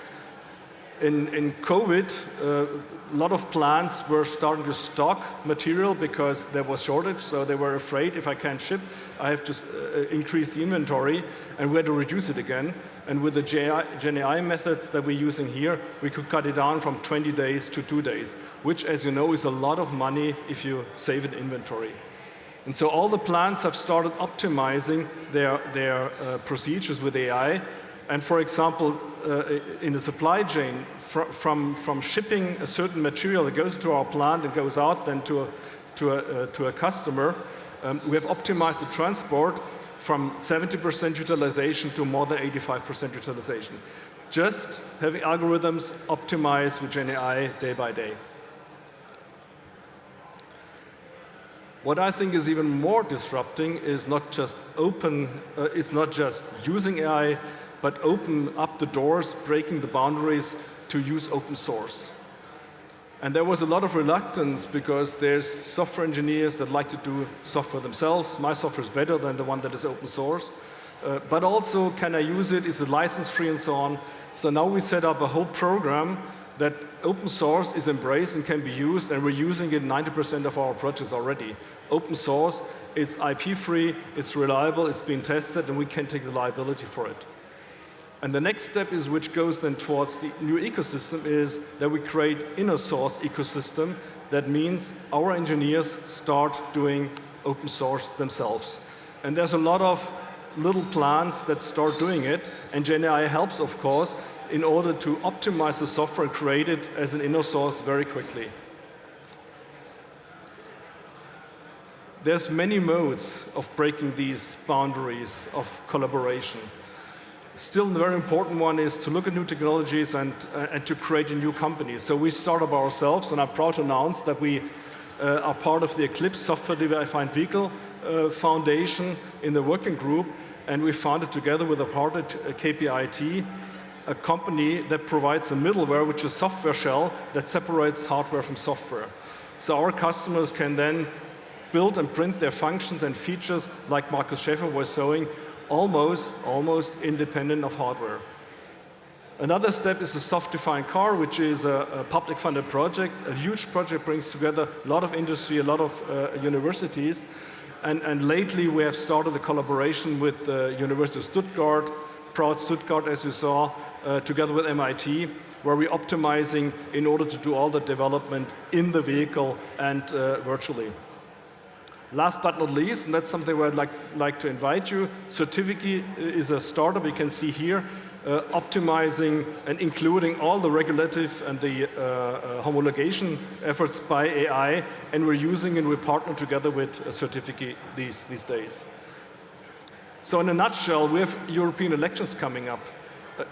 In COVID, a lot of plants were starting to stock material because there was shortage, so they were afraid, if I can't ship, I have to increase the inventory, and we had to reduce it again. And with the GenAI methods that we're using here, we could cut it down from 20 days to 2 days, which, as you know, is a lot of money if you save an inventory. And so all the plants have started optimizing their procedures with AI. And for example, in the supply chain, from shipping a certain material that goes into our plant and goes out then to a customer, we have optimized the transport from 70% utilization to more than 85% utilization. Just having algorithms optimized with GenAI day by day. What I think is even more disrupting is not just it's not just using AI, but open up the doors, breaking the boundaries to use open source. And there was a lot of reluctance because there's software engineers that like to do software themselves. My software is better than the one that is open source. But also, can I use it? Is it license-free and so on? So now we set up a whole program that open source is embraced and can be used, and we're using it in 90% of our projects already. Open source, it's IP-free, it's reliable, it's been tested, and we can take the liability for it. And the next step is, which goes then towards the new ecosystem, is that we create inner source ecosystem. That means our engineers start doing open source themselves. And there's a lot of little plants that start doing it, and GenAI helps, of course, in order to optimize the software and create it as an inner source very quickly. There's many modes of breaking these boundaries of collaboration. Still, the very important one is to look at new technologies and to create a new company. So we started ourselves, and I'm proud to announce that we are part of the Eclipse Software-Defined Vehicle Foundation in the working group, and we founded together with a partner, KPIT, a company that provides a middleware, which is a software shell that separates hardware from software. So our customers can then build and print their functions and features, like Markus Schäfer was showing, almost independent of hardware. Another step is the soft-defined car, which is a public-funded project. A huge project brings together a lot of industry, a lot of universities. And lately, we have started a collaboration with the University of Stuttgart, proud Stuttgart, as you saw, together with MIT, where we're optimizing in order to do all the development in the vehicle and virtually. Last but not least, and that's something where I'd like to invite you, Certificate is a startup you can see here, optimizing and including all the regulative and the homologation efforts by AI, and we're using and we partner together with Certificate these days. So in a nutshell, we have European elections coming up.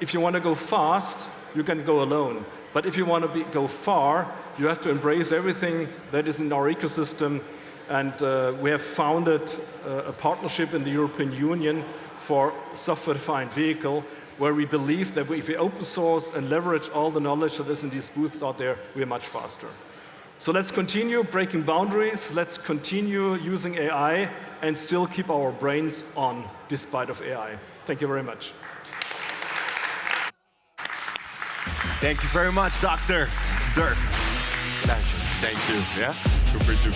If you want to go fast, you can go alone. But if you want to go far, you have to embrace everything that is in our ecosystem. And we have founded a partnership in the European Union for software-defined vehicle, where we believe that if we open source and leverage all the knowledge that is in these booths out there, we are much faster. So let's continue breaking boundaries. Let's continue using AI and still keep our brains on despite of AI. Thank you very much. Thank you very much, Dr. Dirk. Thank you. Yeah? Feel free to.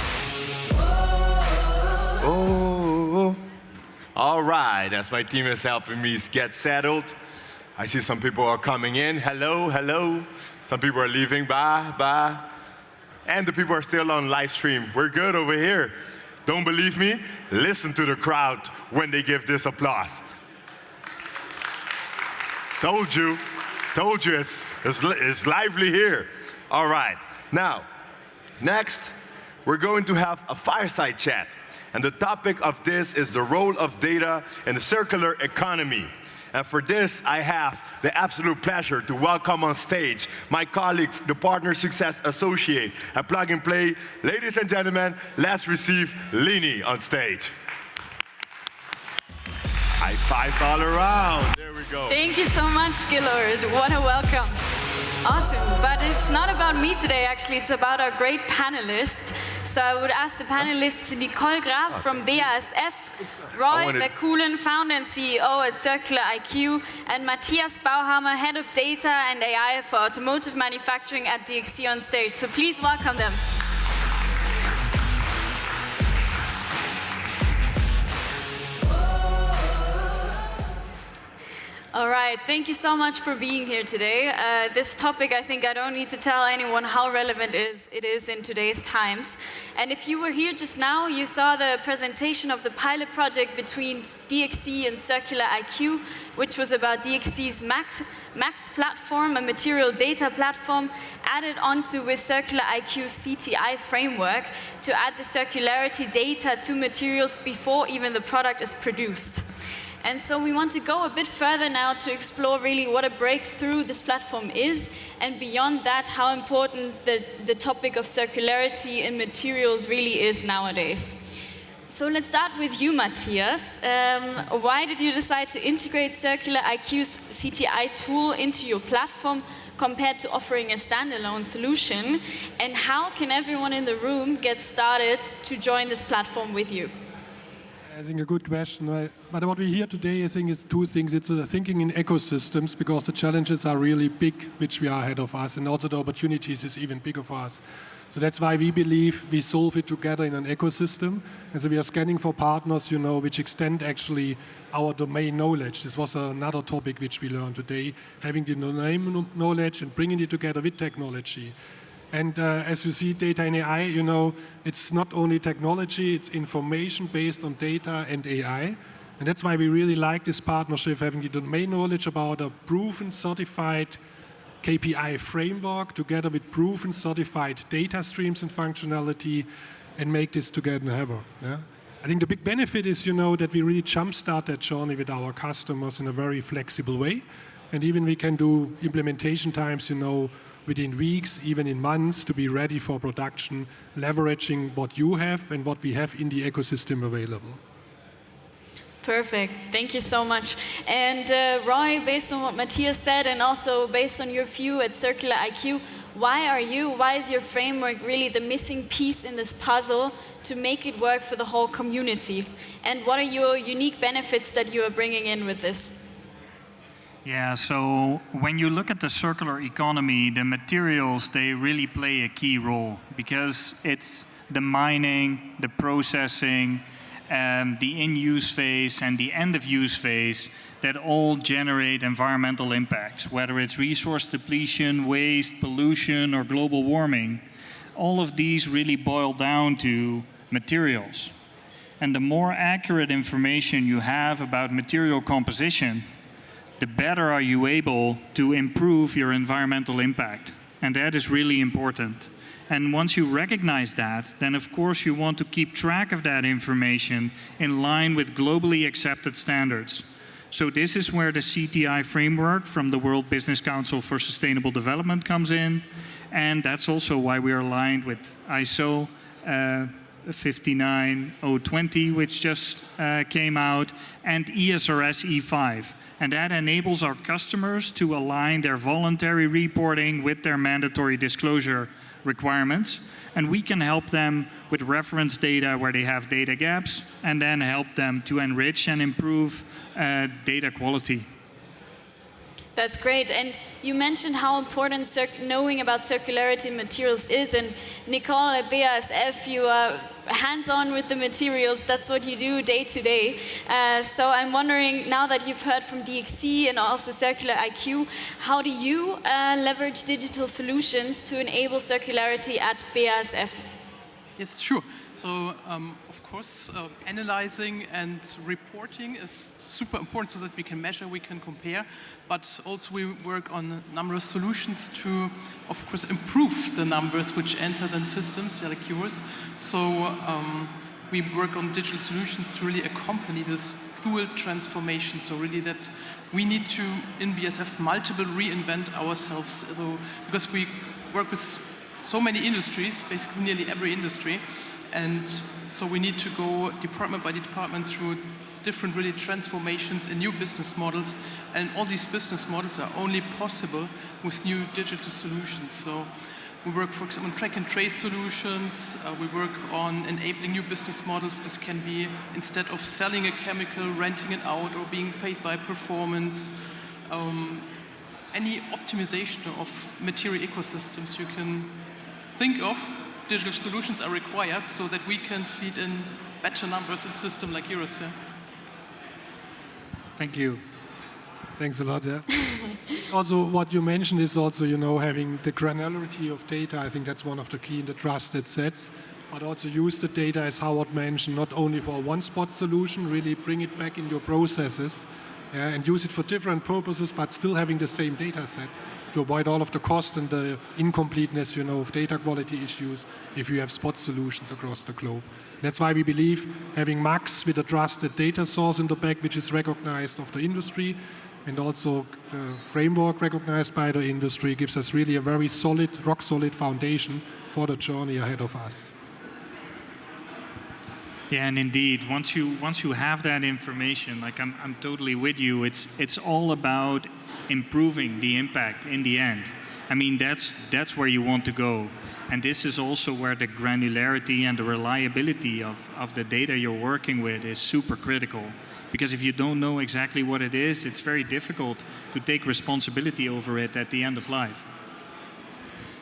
Oh, all right. As my team is helping me get settled, I see some people are coming in. Hello, hello. Some people are leaving. Bye, bye. And the people are still on live stream. We're good over here. Don't believe me? Listen to the crowd when they give this applause. Told you, it's lively here. All right, now, next, we're going to have a fireside chat. And the topic of this is the role of data in the circular economy. And for this, I have the absolute pleasure to welcome on stage my colleague, the Partner Success Associate at Plug and Play. Ladies and gentlemen, let's receive Lini on stage. High fives all around. There we go. Thank you so much, Gillard. What a welcome. Awesome. But it's not about me today, actually. It's about our great panelists. So I would ask the panelists, Nicole Graf from BASF, Roy Verkulen, founder and CEO at Circular IQ, and Matthias Bauhammer, head of data and AI for automotive manufacturing at DXC on stage. So please welcome them. All right, thank you so much for being here today. This topic, I think I don't need to tell anyone how relevant it is in today's times. And if you were here just now, you saw the presentation of the pilot project between DXC and Circular IQ, which was about DXC's Max platform, a material data platform, added onto with Circular IQ's CTI framework to add the circularity data to materials before even the product is produced. And so we want to go a bit further now to explore really what a breakthrough this platform is, and beyond that, how important the topic of circularity in materials really is nowadays. So let's start with you, Matthias. Why did you decide to integrate Circular IQ's CTI tool into your platform compared to offering a standalone solution? And how can everyone in the room get started to join this platform with you? I think a good question. But what we hear today, I think, is two things. It's thinking in ecosystems, because the challenges are really big, which we are ahead of us, and also the opportunities is even bigger for us. So that's why we believe we solve it together in an ecosystem. And so we are scanning for partners, which extend actually our domain knowledge. This was another topic which we learned today, having the domain knowledge and bringing it together with technology. And as you see, data and AI, it's not only technology, it's information based on data and AI. And that's why we really like this partnership, having the domain knowledge about a proven, certified KPI framework together with proven, certified data streams and functionality, and make this together. Yeah? I think the big benefit is, that we really jumpstart that journey with our customers in a very flexible way. And even we can do implementation times, within weeks, even in months, to be ready for production, leveraging what you have and what we have in the ecosystem available. Perfect. Thank you so much. And Roy, based on what Matthias said, and also based on your view at Circular IQ, why is your framework really the missing piece in this puzzle to make it work for the whole community? And what are your unique benefits that you are bringing in with this? Yeah, so when you look at the circular economy, the materials, they really play a key role, because it's the mining, the processing, the in-use phase and the end-of-use phase that all generate environmental impacts, whether it's resource depletion, waste, pollution, or global warming. All of these really boil down to materials. And the more accurate information you have about material composition, the better are you able to improve your environmental impact. And that is really important. And once you recognize that, then of course you want to keep track of that information in line with globally accepted standards. So this is where the CTI framework from the World Business Council for Sustainable Development comes in. And that's also why we are aligned with ISO 59020, which just came out, and ESRS E5. And that enables our customers to align their voluntary reporting with their mandatory disclosure requirements. And we can help them with reference data where they have data gaps, and then help them to enrich and improve data quality. That's great. And you mentioned how important knowing about circularity in materials is. And Nicole, at BASF, you are hands-on with the materials. That's what you do day to day. So I'm wondering, now that you've heard from DXC and also Circular IQ, how do you leverage digital solutions to enable circularity at BASF? Yes, sure. So, of course, analyzing and reporting is super important so that we can measure, we can compare, but also we work on a number of solutions to, of course, improve the numbers which enter the systems like yours. So we work on digital solutions to really accompany this dual transformation. So really that we need to, in BASF, multiple reinvent ourselves. So, because we work with so many industries, basically nearly every industry, and so we need to go department by department through different really transformations in new business models, and all these business models are only possible with new digital solutions. So we work, for example, on track and trace solutions, we work on enabling new business models. This can be, instead of selling a chemical, renting it out or being paid by performance. Any optimization of material ecosystems you can think of, digital solutions are required so that we can feed in better numbers in system like yours. Yeah? Thank you. Thanks a lot. Yeah. Also, what you mentioned is also, having the granularity of data. I think that's one of the key in the trusted sets. But also use the data, as Howard mentioned, not only for a one-spot solution, really bring it back in your processes, and use it for different purposes, but still having the same data set to avoid all of the cost and the incompleteness, of data quality issues if you have spot solutions across the globe. That's why we believe having Max with a trusted data source in the back, which is recognized of the industry, and also the framework recognized by the industry, gives us really a very solid, rock-solid foundation for the journey ahead of us. Yeah, and indeed, once you have that information, like I'm totally with you. It's all about improving the impact in the end. I mean, that's where you want to go, and this is also where the granularity and the reliability of the data you're working with is super critical. Because if you don't know exactly what it is, it's very difficult to take responsibility over it at the end of life.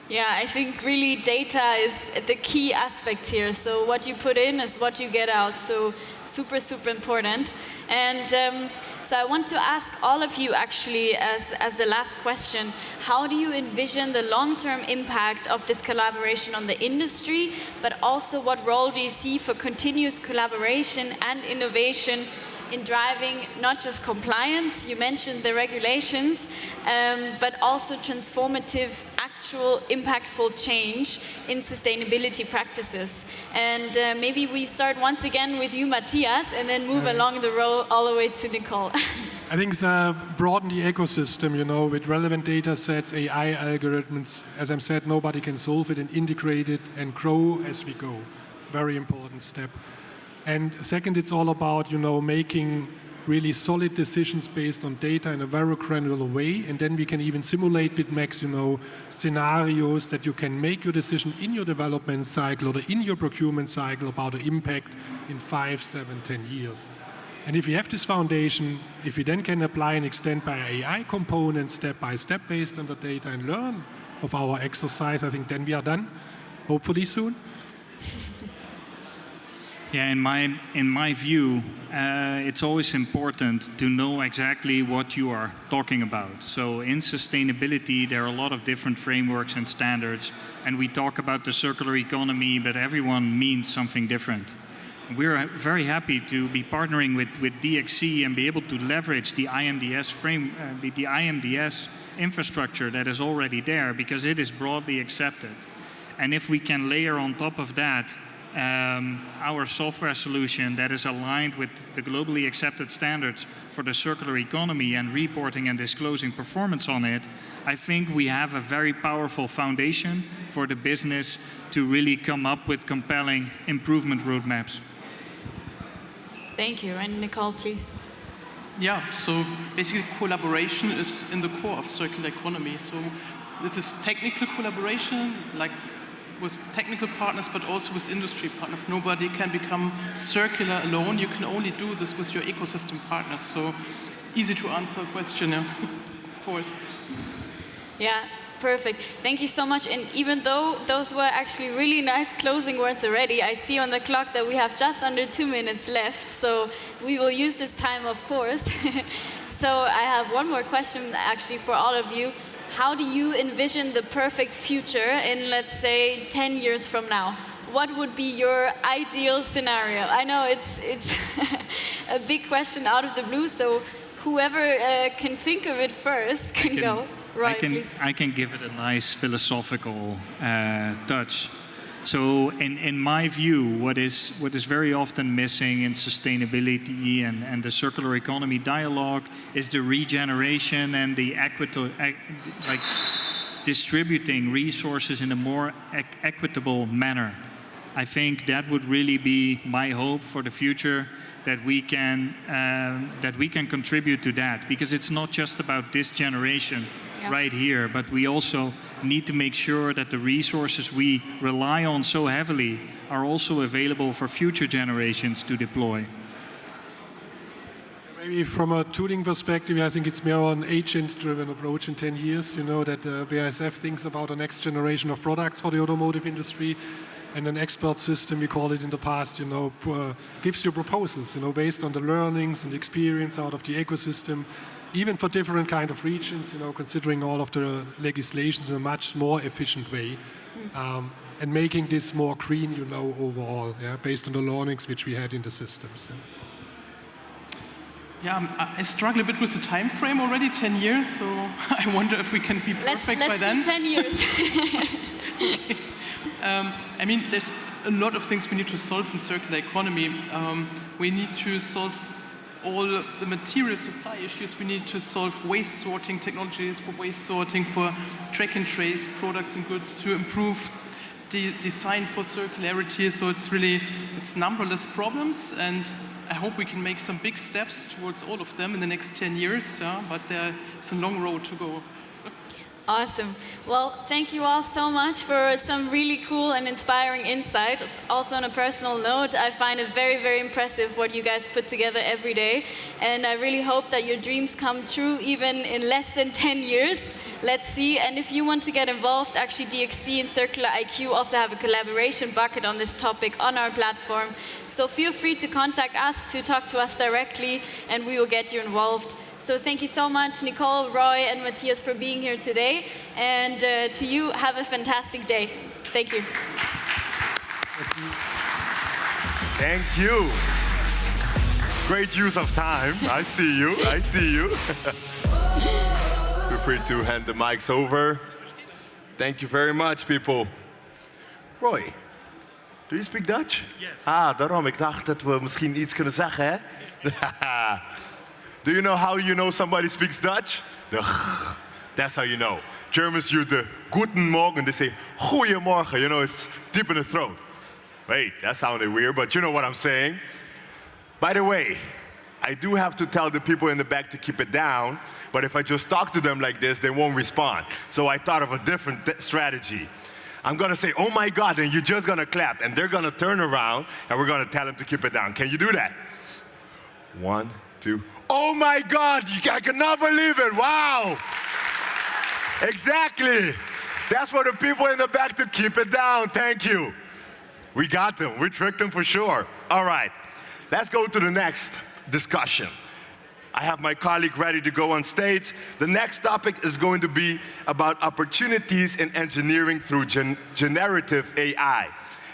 Yeah, I think really data is the key aspect here. So what you put in is what you get out. So super, super important. And so I want to ask all of you actually as the last question, how do you envision the long-term impact of this collaboration on the industry, but also what role do you see for continuous collaboration and innovation in driving not just compliance, you mentioned the regulations, but also transformative, actual, impactful change in sustainability practices. And maybe we start once again with you, Matthias, and then move along the road all the way to Nicole. I think it's broaden the ecosystem, with relevant data sets, AI algorithms. As I said, nobody can solve it, and integrate it and grow as we go. Very important step. And second, it's all about, making really solid decisions based on data in a very granular way. And then we can even simulate with Max, scenarios that you can make your decision in your development cycle or in your procurement cycle about the impact in 5, 7, 10 years. And if you have this foundation, if you then can apply and extend by AI components step by step based on the data and learn of our exercise, I think then we are done, hopefully soon. Yeah, in my view, it's always important to know exactly what you are talking about. So in sustainability, there are a lot of different frameworks and standards, and we talk about the circular economy, but everyone means something different. We're very happy to be partnering with DXC and be able to leverage the IMDS the IMDS infrastructure that is already there, because it is broadly accepted. And if we can layer on top of that our software solution that is aligned with the globally accepted standards for the circular economy and reporting and disclosing performance on it, I think we have a very powerful foundation for the business to really come up with compelling improvement roadmaps. Thank you. And Nicole, please. Yeah, so basically collaboration is in the core of circular economy. So it is technical collaboration, like with technical partners, but also with industry partners. Nobody can become circular alone. You can only do this with your ecosystem partners. So easy to answer a question, yeah. Of course. Yeah, perfect. Thank you so much. And even though those were actually really nice closing words already, I see on the clock that we have just under 2 minutes left. So we will use this time, of course. So I have one more question actually for all of you. How do you envision the perfect future in, let's say, 10 years from now? what would be your ideal scenario? I know it's a big question out of the blue, so whoever can think of it first can go. Roy, please. I can give it a nice philosophical touch. So in my view, what is very often missing in sustainability and the circular economy dialogue is the regeneration and the distributing resources in a more equitable manner. I think that would really be my hope for the future, that we can contribute to that, because it's not just about this generation right here, but we also need to make sure that the resources we rely on so heavily are also available for future generations to deploy. Maybe from a tooling perspective, I think it's more an agent-driven approach in 10 years. You know, that BASF thinks about the next generation of products for the automotive industry, and an expert system, we call it in the past, you know, gives you proposals, you know, based on the learnings and experience out of the ecosystem, even for different kind of regions, you know, considering all of the legislations in a much more efficient way, and making this more green, you know, overall, based on the learnings which we had in the systems. Yeah, I struggle a bit with the time frame already, 10 years, so I wonder if we can be perfect by then. Let's do 10 years. I mean, there's a lot of things we need to solve in circular economy. We need to solve all the material supply issues. We need to solve waste sorting technologies for waste sorting, for track and trace products and goods, to improve the design for circularity. So it's numberless problems, and I hope we can make some big steps towards all of them in the next 10 years, but it's a long road to go. Awesome. Well, thank you all so much for some really cool and inspiring insight. Also on a personal note, I find it very, very impressive what you guys put together every day. And I really hope that your dreams come true even in less than 10 years. Let's see. And if you want to get involved, actually DXC and Circular IQ also have a collaboration bucket on this topic on our platform. So feel free to contact us, to talk to us directly, and we will get you involved. So thank you so much, Nicole, Roy, and Matthias, for being here today. And to you, have a fantastic day. Thank you. Thank you. Great use of time. I see you. I see you. Feel free to hand the mics over. Thank you very much, people. Roy, do you speak Dutch? Yes. Daarom. Ik dacht dat we misschien iets kunnen zeggen, hè? Do you know how you know somebody speaks Dutch? That's how you know. Germans use the Guten Morgen. They say, Goeiemorgen. You know, it's deep in the throat. Wait, that sounded weird, but you know what I'm saying. By the way, I do have to tell the people in the back to keep it down, but if I just talk to them like this, they won't respond. So I thought of a different strategy. I'm going to say, oh my God, and you're just going to clap, and they're going to turn around, and we're going to tell them to keep it down. Can you do that? 1, 2. Oh my God, I cannot believe it, wow. Exactly. That's for the people in the back to keep it down, thank you. We got them, we tricked them for sure. All right, let's go to the next discussion. I have my colleague ready to go on stage. The next topic is going to be about opportunities in engineering through generative AI.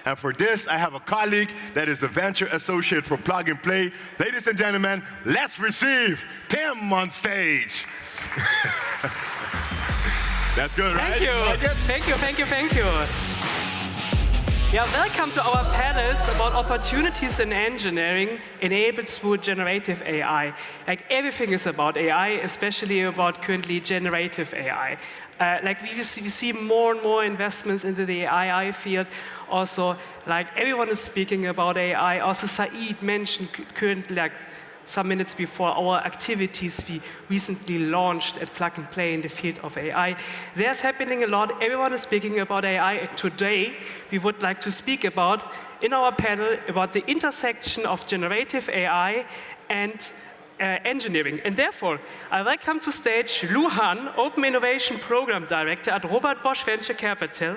And for this, I have a colleague that is the Venture Associate for Plug and Play. Ladies and gentlemen, let's receive Tim on stage. That's good, right? Thank you. Thank you, thank you, thank you. Yeah, welcome to our panels about opportunities in engineering enabled through generative AI. Like everything is about AI, especially about currently generative AI. Like we see more and more investments into the AI field. Also, like everyone is speaking about AI. Also, Said mentioned currently, like some minutes before, our activities we recently launched at Plug and Play in the field of AI. There's happening a lot. Everyone is speaking about AI. And today, we would like to speak about, in our panel, about the intersection of generative AI and engineering. And therefore, I welcome to stage Lu Han, Open Innovation Program Director at Robert Bosch Venture Capital,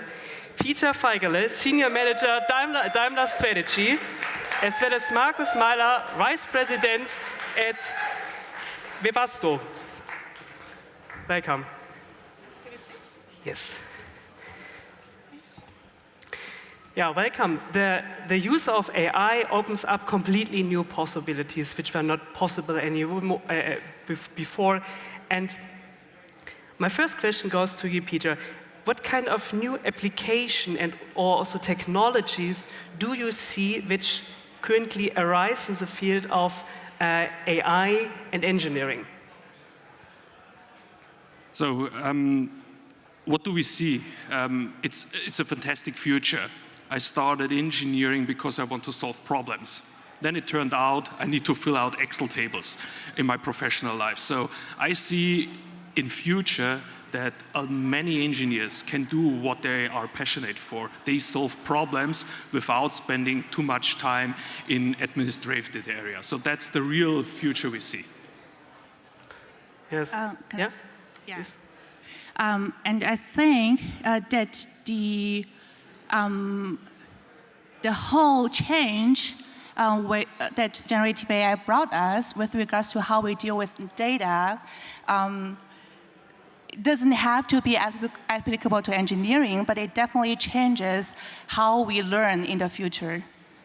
Peter Feigele, Senior Manager, Daimler Strategy, as well as Markus Meiler, Vice President at Webasto. Welcome. Yes. Yeah, welcome. The use of AI opens up completely new possibilities which were not possible anymore, before. And my first question goes to you, Peter. What kind of new application and or also technologies do you see which currently arise in the field of AI and engineering? So, what do we see? It's a fantastic future. I started engineering because I want to solve problems. Then it turned out I need to fill out Excel tables in my professional life. So I see in future that many engineers can do what they are passionate for. They solve problems without spending too much time in administrative areas. So that's the real future we see. Yes. Yeah. Yes. And I think that the whole change that generative AI brought us with regards to how we deal with data doesn't have to be applicable to engineering, but it definitely changes how we learn in the future.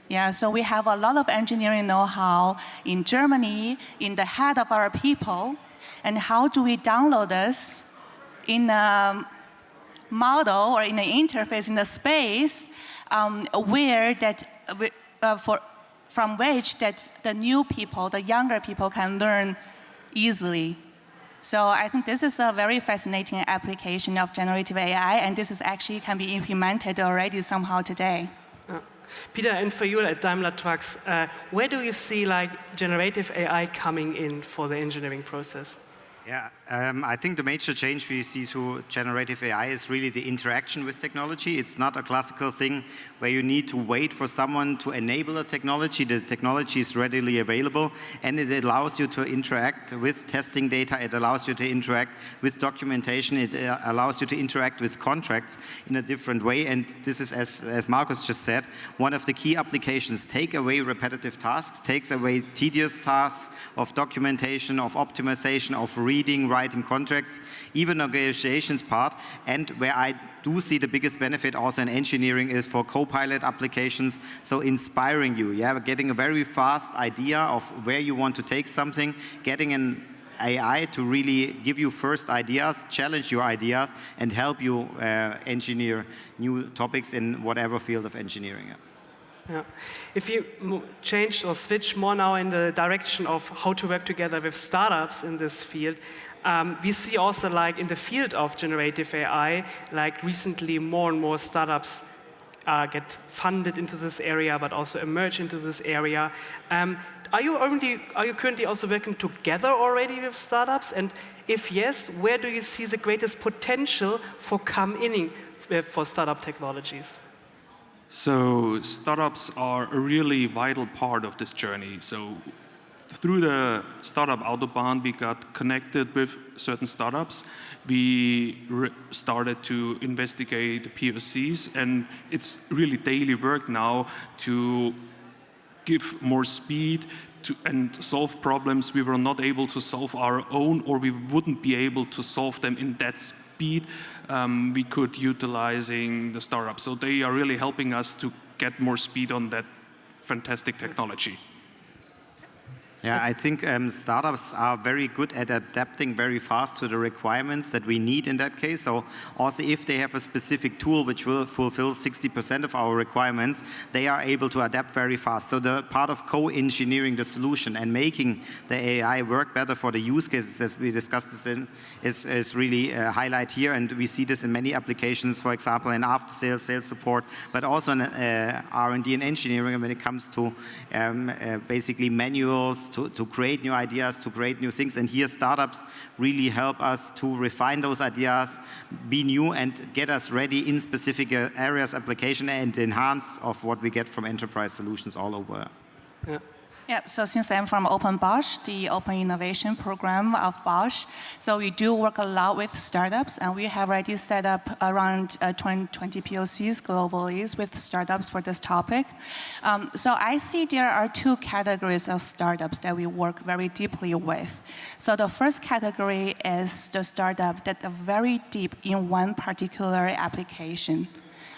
Yeah, so we have a lot of engineering know-how in Germany, in the head of our people, and how do we download this in a model or in an interface in a space where that from which that the new people, the younger people can learn easily. So I think this is a very fascinating application of generative AI, and this is actually can be implemented already somehow today. Peter, and for you at Daimler Trucks, where do you see like generative AI coming in for the engineering process? Yeah, I think the major change we see to generative AI is really the interaction with technology. It's not a classical thing where you need to wait for someone to enable a technology. The technology is readily available, and it allows you to interact with testing data. It allows you to interact with documentation. It allows you to interact with contracts in a different way. And this is, as Markus just said, one of the key applications. Take away repetitive tasks, takes away tedious tasks of documentation, of optimization, of reading, writing contracts, even negotiations part. And where I do see the biggest benefit also in engineering is for co-pilot applications, so inspiring you, yeah, getting a very fast idea of where you want to take something, getting an AI to really give you first ideas, challenge your ideas, and help you engineer new topics in whatever field of engineering. Yeah. If you change or switch more now in the direction of how to work together with startups in this field, we see also like in the field of generative AI, like recently more and more startups get funded into this area, but also emerge into this area. Are you currently also working together already with startups? And if yes, where do you see the greatest potential for coming in for startup technologies? So startups are a really vital part of this journey. So through the startup Autobahn, we got connected with certain startups. We started to investigate the POCs, and it's really daily work now to give more speed and solve problems we were not able to solve our own, or we wouldn't be able to solve them in that speed we could utilizing the startups. So they are really helping us to get more speed on that fantastic technology. Yeah, I think startups are very good at adapting very fast to the requirements that we need in that case. So also if they have a specific tool which will fulfill 60% of our requirements, they are able to adapt very fast. So the part of co-engineering the solution and making the AI work better for the use cases that we discussed this in is really a highlight here. And we see this in many applications, for example, in after-sales, sales support, but also in R&D and engineering when it comes to basically manuals, to create new ideas, to create new things. And here startups really help us to refine those ideas, be new, and get us ready in specific areas, application, and enhance of what we get from enterprise solutions all over. Yeah. Yeah, so since I'm from Open Bosch, the Open Innovation Program of Bosch, so we do work a lot with startups, and we have already set up around 20 POCs globally with startups for this topic. So I see there are two categories of startups that we work very deeply with. So the first category is the startup that are very deep in one particular application.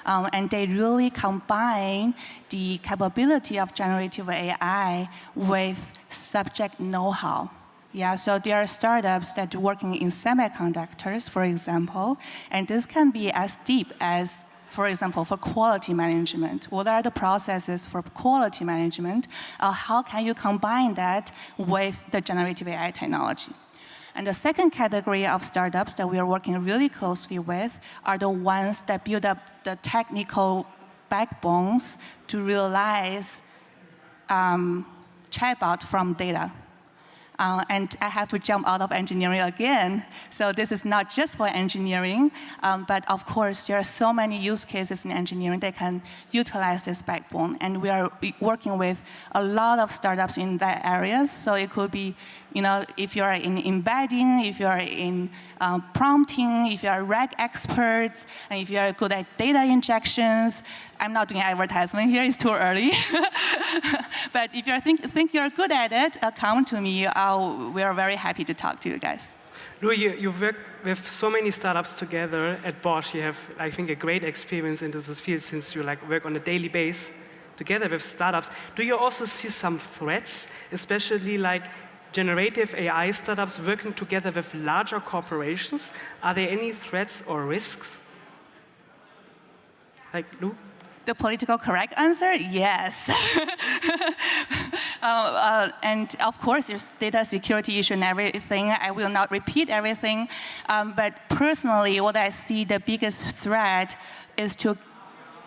and they really combine the capability of generative AI with subject know-how. Yeah, so there are startups that are working in semiconductors, for example, and this can be as deep as, for example, for quality management. What are the processes for quality management? How can you combine that with the generative AI technology? And the second category of startups that we are working really closely with are the ones that build up the technical backbones to realize chatbot from data. And I have to jump out of engineering again. So this is not just for engineering, but of course, there are so many use cases in engineering that can utilize this backbone. And we are working with a lot of startups in that areas. So it could be, if you're in embedding, if you're in prompting, if you're RAG experts, and if you're good at data injections. I'm not doing advertisement here, it's too early. But if you think you're good at it, come to me. We are very happy to talk to you guys. Louis, you work with so many startups together at Bosch. You have, I think, a great experience into this field since you work on a daily basis together with startups. Do you also see some threats, especially generative AI startups working together with larger corporations? Are there any threats or risks? Lou? The political correct answer, yes. And of course, there's data security issue and everything. I will not repeat everything. But personally, what I see the biggest threat is to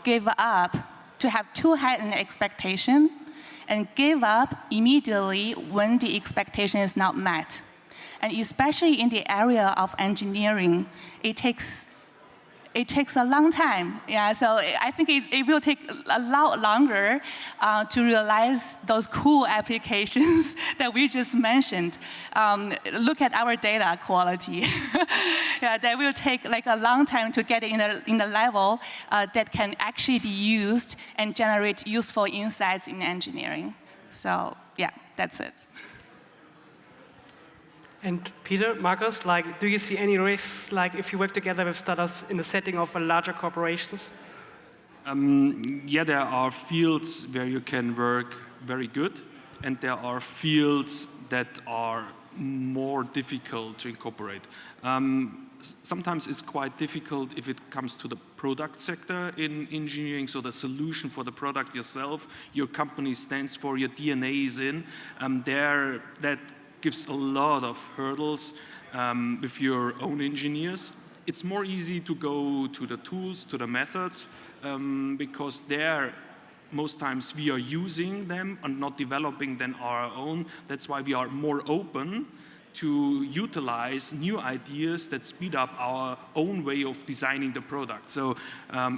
give up, to have too high an expectation, and give up immediately when the expectation is not met. And especially in the area of engineering, it takes a long time. Yeah, so I think it will take a lot longer to realize those cool applications that we just mentioned. Look at our data quality. Yeah, that will take a long time to get it in the level that can actually be used and generate useful insights in engineering. So yeah, that's it. And Peter, Markus, do you see any risks, if you work together with startups in the setting of larger corporations? Yeah, there are fields where you can work very good, and there are fields that are more difficult to incorporate. Sometimes it's quite difficult if it comes to the product sector in engineering, so the solution for the product yourself, your company stands for, your DNA is in. That gives a lot of hurdles with your own engineers. It's more easy to go to the tools, to the methods, because there, most times we are using them and not developing them our own. That's why we are more open to utilize new ideas that speed up our own way of designing the product. So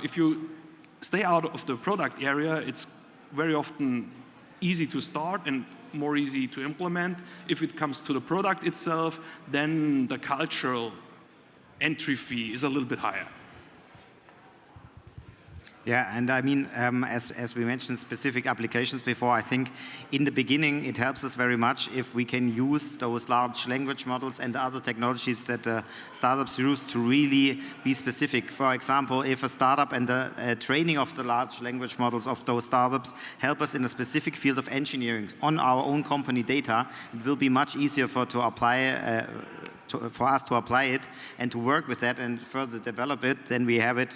if you stay out of the product area, it's very often easy to start and more easy to implement. If it comes to the product itself, then the cultural entry fee is a little bit higher. Yeah, and I mean, as we mentioned specific applications before, I think in the beginning it helps us very much if we can use those large language models and other technologies that startups use to really be specific. For example, if a startup and the training of the large language models of those startups help us in a specific field of engineering on our own company data, it will be much easier for us to apply it and to work with that and further develop it than we have it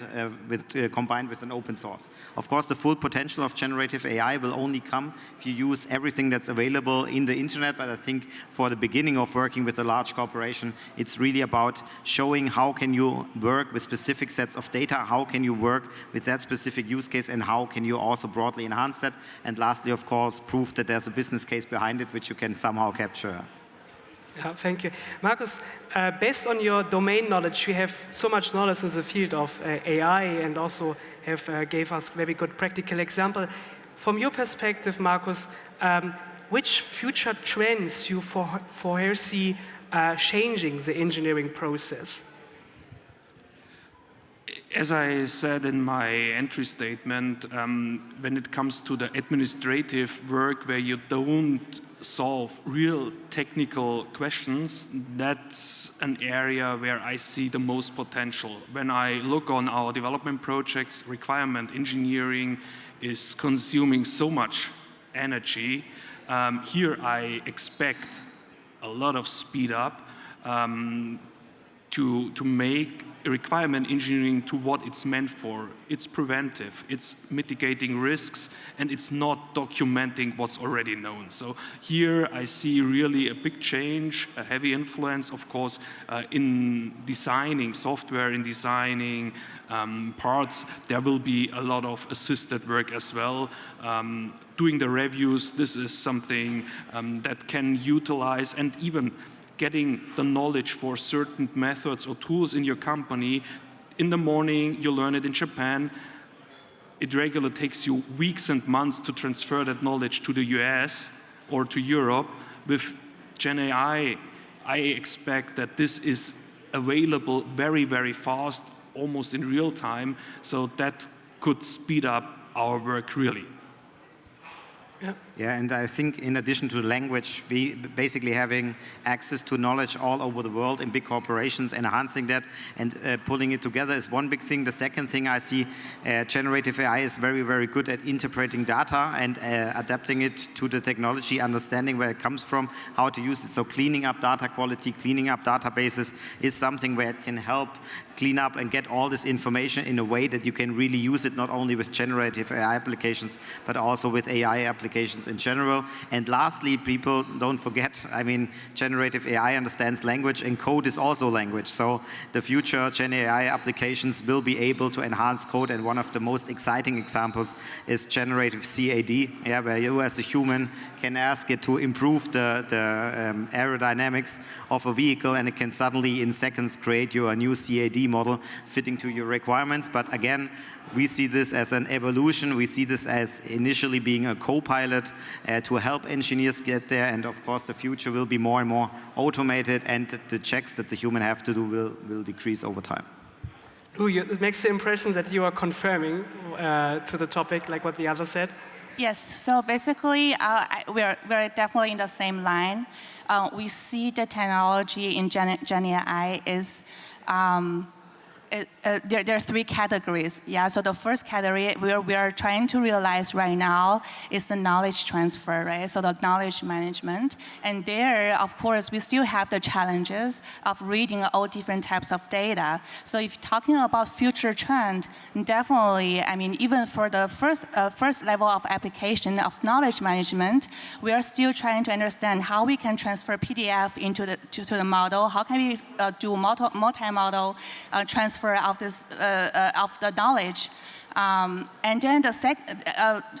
combined with an open source. Of course, the full potential of generative AI will only come if you use everything that's available in the internet, but I think for the beginning of working with a large corporation, it's really about showing how can you work with specific sets of data, how can you work with that specific use case, and how can you also broadly enhance that, and lastly, of course, prove that there's a business case behind it which you can somehow capture. Yeah, thank you. Markus, based on your domain knowledge, you have so much knowledge in the field of AI and also have gave us very good practical example. From your perspective, Markus, which future trends you foresee changing the engineering process? As I said in my entry statement, when it comes to the administrative work where you don't solve real technical questions, that's an area where I see the most potential. When I look on our development projects, requirement engineering is consuming so much energy. Here I expect a lot of speed up to make requirement engineering to what it's meant for. It's preventive, it's mitigating risks, and it's not documenting what's already known. So here I see really a big change, a heavy influence, of course, in designing software, in designing parts. There will be a lot of assisted work as well. Doing the reviews, this is something that can utilize, and even getting the knowledge for certain methods or tools in your company. In the morning, you learn it in Japan. It regularly takes you weeks and months to transfer that knowledge to the US or to Europe. With Gen AI, I expect that this is available very, very fast, almost in real time, so that could speed up our work really. Yeah, and I think in addition to language, basically having access to knowledge all over the world in big corporations, enhancing that and pulling it together is one big thing. The second thing I see, generative AI is very, very good at interpreting data and adapting it to the technology, understanding where it comes from, how to use it. So cleaning up data quality, cleaning up databases is something where it can help clean up and get all this information in a way that you can really use it not only with generative AI applications, but also with AI applications in general. And lastly, people don't forget, I mean, generative AI understands language, and code is also language. So the future Gen AI applications will be able to enhance code, and one of the most exciting examples is generative CAD, where you as a human can ask it to improve the aerodynamics of a vehicle, and it can suddenly in seconds create you a new CAD model fitting to your requirements. But again, we see this as an evolution. We see this as initially being a co-pilot to help engineers get there. And of course, the future will be more and more automated, and the checks that the human have to do will decrease over time. It makes the impression that you are confirming to the topic, like what the other said. Yes, so basically, we're definitely in the same line. We see the technology in Gen AI is there are three categories. Yeah, so the first category we are trying to realize right now is the knowledge transfer, right? So the knowledge management. And there, of course, we still have the challenges of reading all different types of data. So if talking about future trend, definitely, I mean, even for the first level of application of knowledge management, we are still trying to understand how we can transfer PDF into the model. How can we do multi-model transfer of the knowledge, and then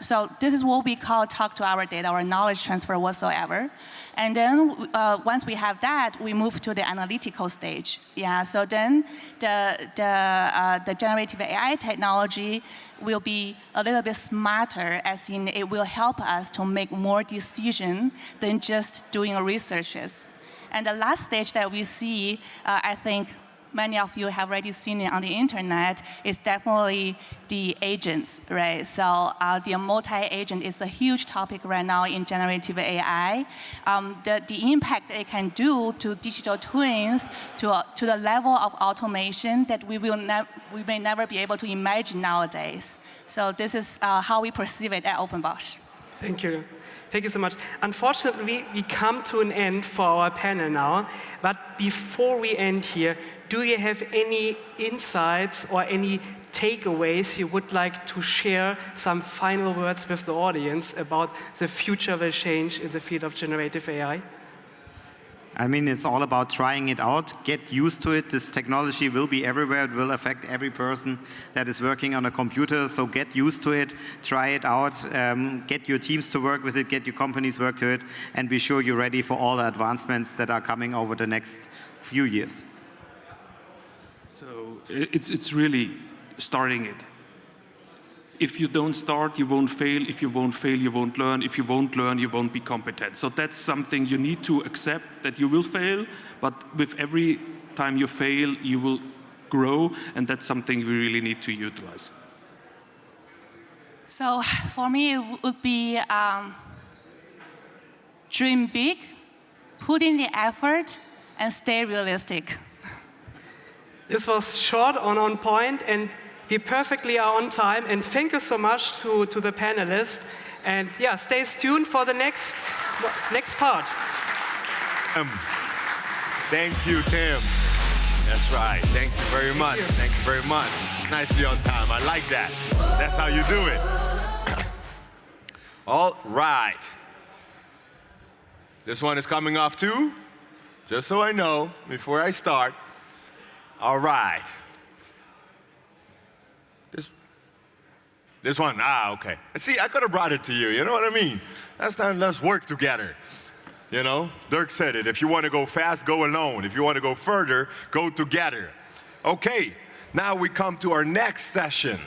so this is what we call talk to our data or knowledge transfer whatsoever. And then once we have that, we move to the analytical stage. Yeah, so then the generative AI technology will be a little bit smarter, as in it will help us to make more decisions than just doing researches. And the last stage that we see, I think many of you have already seen it on the internet, is definitely the agents, right? So the multi-agent is a huge topic right now in generative AI. The impact it can do to digital twins, to the level of automation that we may never be able to imagine nowadays. So this is how we perceive it at OpenBosch. Thank you. Thank you so much. Unfortunately, we come to an end for our panel now. But before we end here, do you have any insights or any takeaways you would like to share, some final words with the audience about the future will change in the field of generative AI? I mean, it's all about trying it out, get used to it. This technology will be everywhere. It will affect every person that is working on a computer. So get used to it, try it out, get your teams to work with it, get your companies work to it, and be sure you're ready for all the advancements that are coming over the next few years. So it's really starting it. If you don't start, you won't fail. If you won't fail, you won't learn. If you won't learn, you won't be competent. So that's something you need to accept, that you will fail, but with every time you fail, you will grow, and that's something we really need to utilize. So for me, it would be dream big, put in the effort, and stay realistic. This was short and on point, and we perfectly are on time. And thank you so much to the panelists. And yeah, stay tuned for the next part. Thank you, Tim. That's right. Thank you very much. Thank you very much. Nicely on time. I like that. That's how you do it. All right. This one is coming off too, just so I know before I start. All right. This one, okay. See, I could have brought it to you, you know what I mean? That's time, let's work together. You know, Dirk said it, if you want to go fast, go alone. If you want to go further, go together. Okay, now we come to our next session,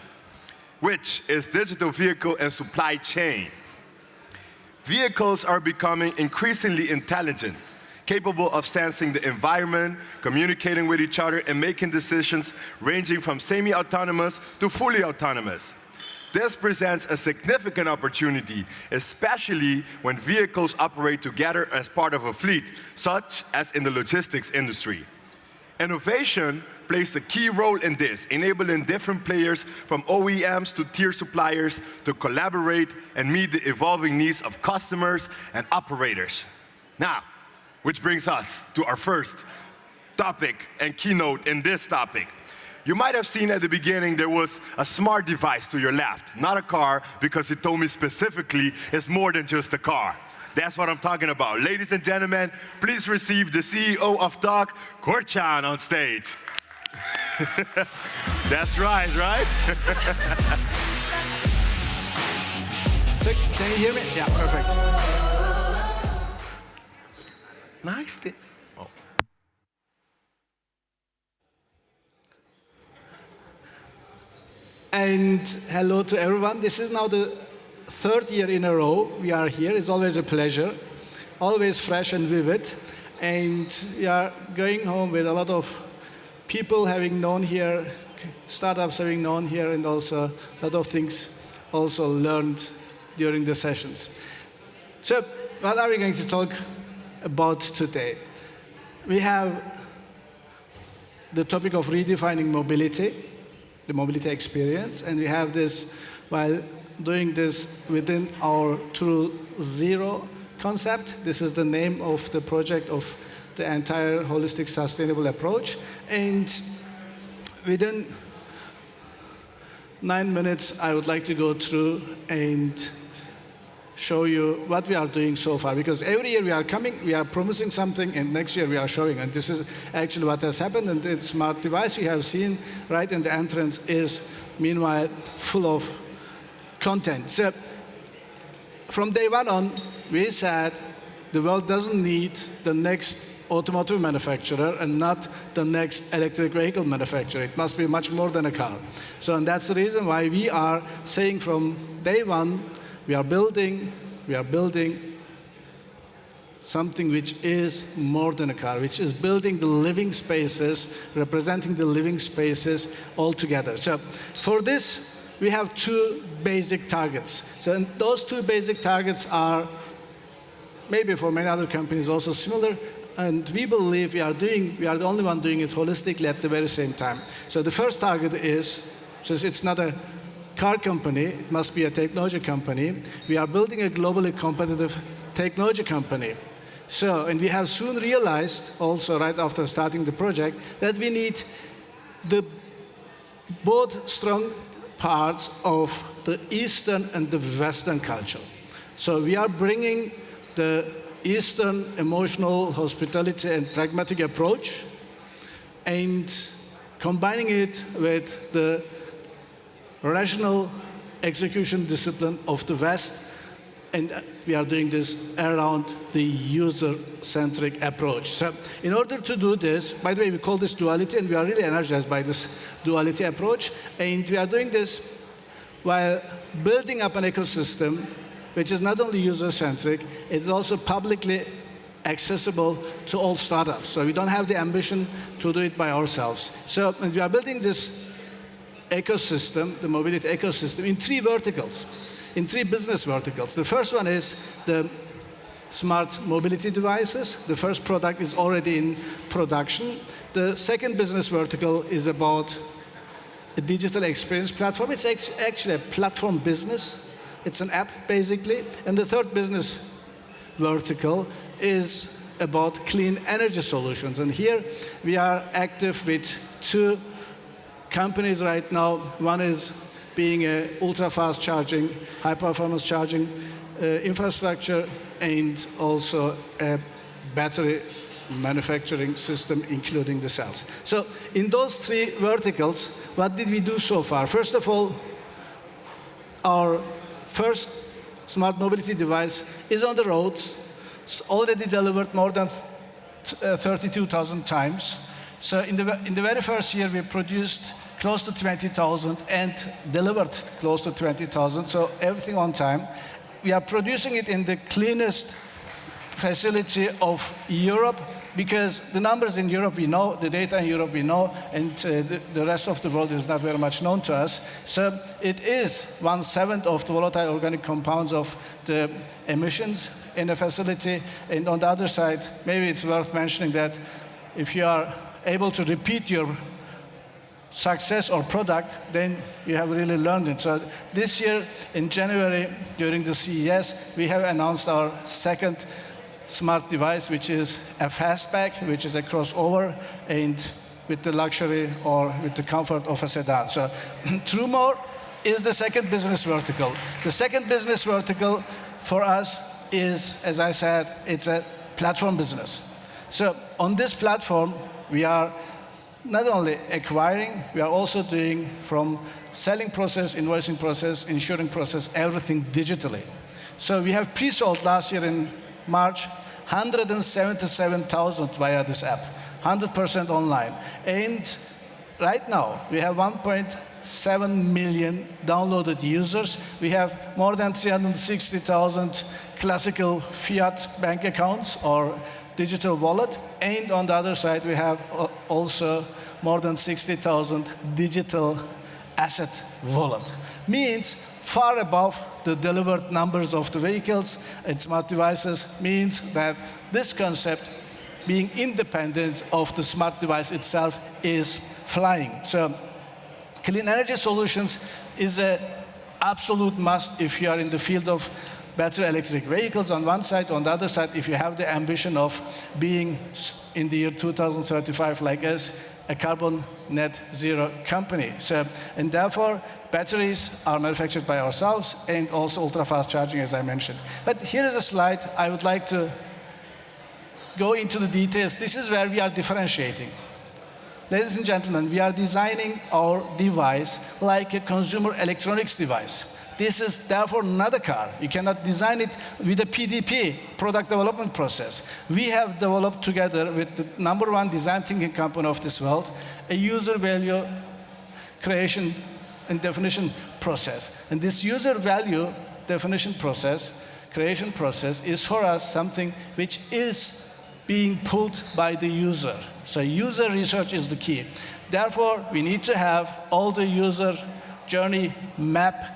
which is digital vehicle and supply chain. Vehicles are becoming increasingly intelligent, capable of sensing the environment, communicating with each other, and making decisions ranging from semi-autonomous to fully autonomous. This presents a significant opportunity, especially when vehicles operate together as part of a fleet, such as in the logistics industry. Innovation plays a key role in this, enabling different players from OEMs to tier suppliers to collaborate and meet the evolving needs of customers and operators. Now, which brings us to our first topic and keynote in this topic. You might have seen at the beginning there was a smart device to your left, not a car, because it told me specifically it's more than just a car. That's what I'm talking about. Ladies and gentlemen, please receive the CEO of Talk, Korchan, on stage. That's right, right? So, can you hear me? Yeah, perfect. Nice. And hello to everyone. This is now the third year in a row we are here. It's always a pleasure, always fresh and vivid. And we are going home with a lot of people having known here, startups having known here, and also a lot of things also learned during the sessions. So what are we going to talk about today? We have the topic of redefining mobility, the mobility experience, and we have this while doing this within our True Zero concept. This is the name of the project of the entire holistic sustainable approach. And within 9 minutes, I would like to go through and show you what we are doing so far. Because every year we are coming, we are promising something, and next year we are showing. And this is actually what has happened. And the smart device you have seen right in the entrance is, meanwhile, full of content. So from day one on, we said the world doesn't need the next automotive manufacturer and not the next electric vehicle manufacturer. It must be much more than a car. So, and that's the reason why we are saying from day one, we are building something which is more than a car, which is building the living spaces, representing the living spaces all together. So for this, we have two basic targets. So those two basic targets are maybe for many other companies also similar, and we believe we are the only one doing it holistically at the very same time. So the first target is, since it's not a car company, it must be a technology company, we are building a globally competitive technology company. So, and we have soon realized, also right after starting the project, that we need both strong parts of the Eastern and the Western culture. So we are bringing the Eastern emotional hospitality and pragmatic approach and combining it with the rational execution discipline of the West, and we are doing this around the user-centric approach. So in order to do this, by the way, we call this duality, and we are really energized by this duality approach, and we are doing this while building up an ecosystem which is not only user-centric, it's also publicly accessible to all startups. So we don't have the ambition to do it by ourselves. So we are building this ecosystem, the mobility ecosystem, in 3 verticals, in 3 business verticals. The first one is the smart mobility devices. The first product is already in production. The second business vertical is about a digital experience platform. It's actually a platform business. It's an app, basically. And the third business vertical is about clean energy solutions. And here we are active with 2 companies right now. One is being an ultra-fast charging, high-performance charging infrastructure, and also a battery manufacturing system, including the cells. So in those 3 verticals, what did we do so far? First of all, our first smart mobility device is on the road. It's already delivered more than 32,000 times. So in the very first year, we produced close to 20,000 and delivered close to 20,000, so everything on time. We are producing it in the cleanest facility of Europe, because the numbers in Europe we know, the data in Europe we know, and the rest of the world is not very much known to us. So it is 1/7 of the volatile organic compounds of the emissions in a facility. And on the other side, maybe it's worth mentioning that if you are able to repeat your success or product, then you have really learned it. So this year in January, during the CES, we have announced our second smart device, which is a fastback, which is a crossover, and with the luxury or with the comfort of a sedan. So TrueMore is the second business vertical. The second business vertical for us is, as I said, it's a platform business. So on this platform, we are not only acquiring, we are also doing from selling process, invoicing process, insuring process, everything digitally. So we have pre-sold last year in March 177,000 via this app, 100% online. And right now, we have 1.7 million downloaded users. We have more than 360,000 classical fiat bank accounts or digital wallet. And on the other side, we have also more than 60,000 digital asset wallet. Means far above the delivered numbers of the vehicles and smart devices, means that this concept, being independent of the smart device itself, is flying. So clean energy solutions is an absolute must if you are in the field of battery electric vehicles on one side. On the other side, if you have the ambition of being, in the year 2035, like us, a carbon net zero company. So, and therefore, batteries are manufactured by ourselves, and also ultra-fast charging, as I mentioned. But here is a slide. I would like to go into the details. This is where we are differentiating. Ladies and gentlemen, we are designing our device like a consumer electronics device. This is therefore not a car. You cannot design it with a PDP, product development process. We have developed together with the #1 design thinking company of this world, a user value creation and definition process. And this user value definition process, creation process, is for us something which is being pulled by the user. So user research is the key. Therefore, we need to have all the user journey map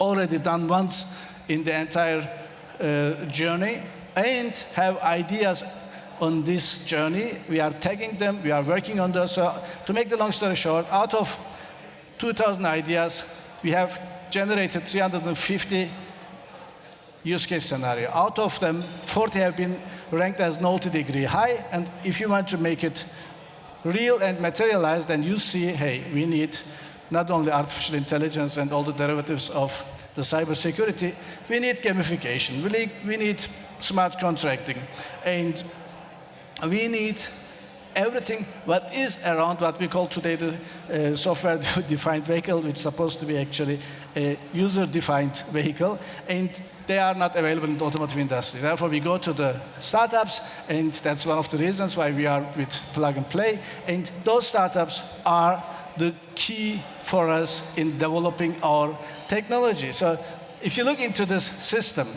already done once in the entire journey, and have ideas on this journey. We are tagging them, we are working on those. So to make the long story short, out of 2,000 ideas, we have generated 350 use case scenario. Out of them, 40 have been ranked as multi-degree high, and if you want to make it real and materialized, then you see, hey, we need not only artificial intelligence and all the derivatives of the cybersecurity, we need gamification, we need smart contracting, and we need everything what is around what we call today the software-defined vehicle, which is supposed to be actually a user-defined vehicle, and they are not available in the automotive industry. Therefore, we go to the startups, and that's one of the reasons why we are with Plug and Play, and those startups are the key for us in developing our technology. So if you look into this system,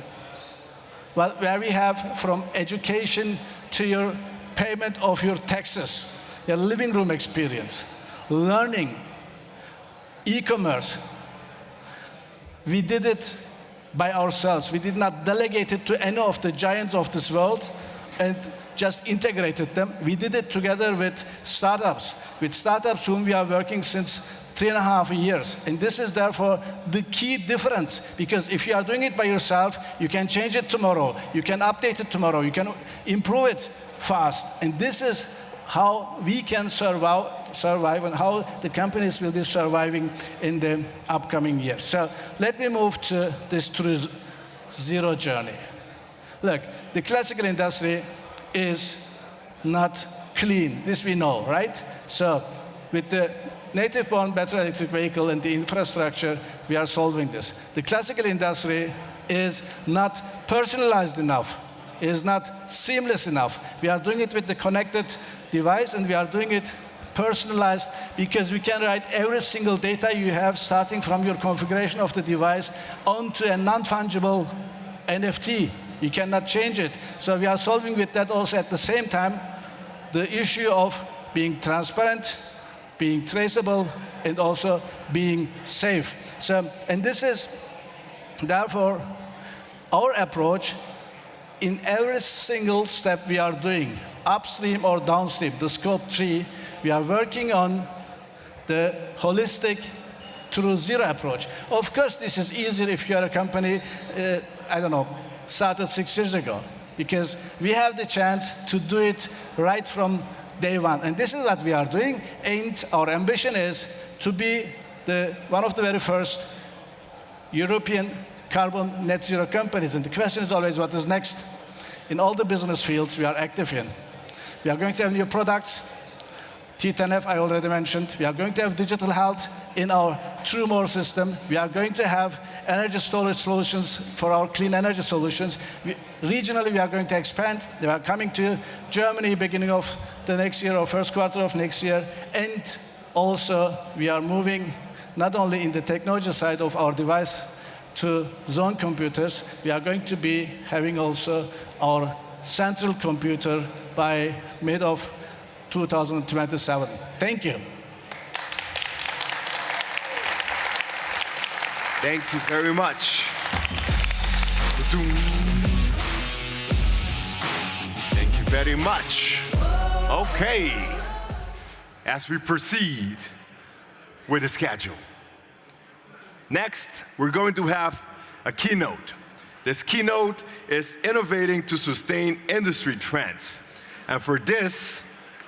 Well, where we have from education to your payment of your taxes, your living room experience, learning, e-commerce. We did it by ourselves. We did not delegate it to any of the giants of this world and just integrated them. We did it together with startups whom we are working since 3.5 years. And this is therefore the key difference, because if you are doing it by yourself, you can change it tomorrow, you can update it tomorrow, you can improve it fast. And this is how we can survive and how the companies will be surviving in the upcoming years. So let me move to this True Zero journey. Look, the classical industry is not clean. This we know, right? So with the native-born battery electric vehicle and the infrastructure, we are solving this. The classical industry is not personalized enough, is not seamless enough. We are doing it with the connected device, and we are doing it personalized because we can write every single data you have starting from your configuration of the device onto a non-fungible NFT. You cannot change it. So we are solving with that also at the same time the issue of being transparent, being traceable, and also being safe. So, and this is therefore our approach in every single step we are doing, upstream or downstream, the scope 3, we are working on the holistic True Zero approach. Of course, this is easier if you are a company, I don't know, started 6 years ago, because we have the chance to do it right from day one. And this is what we are doing, and our ambition is to be one of the very first European carbon net zero companies. And the question is always, what is next? In all the business fields we are active in, we are going to have new products. T10F, I already mentioned. We are going to have digital health in our TrueMore system. We are going to have energy storage solutions for our clean energy solutions. Regionally, we are going to expand. We are coming to Germany beginning of the next year or first quarter of next year. And also, we are moving not only in the technology side of our device to zone computers, we are going to be having also our central computer by mid of 2027. Thank you. Thank you very much. Thank you very much. Okay, as we proceed with the schedule. Next, we're going to have a keynote. This keynote is innovating to sustain industry trends. And for this,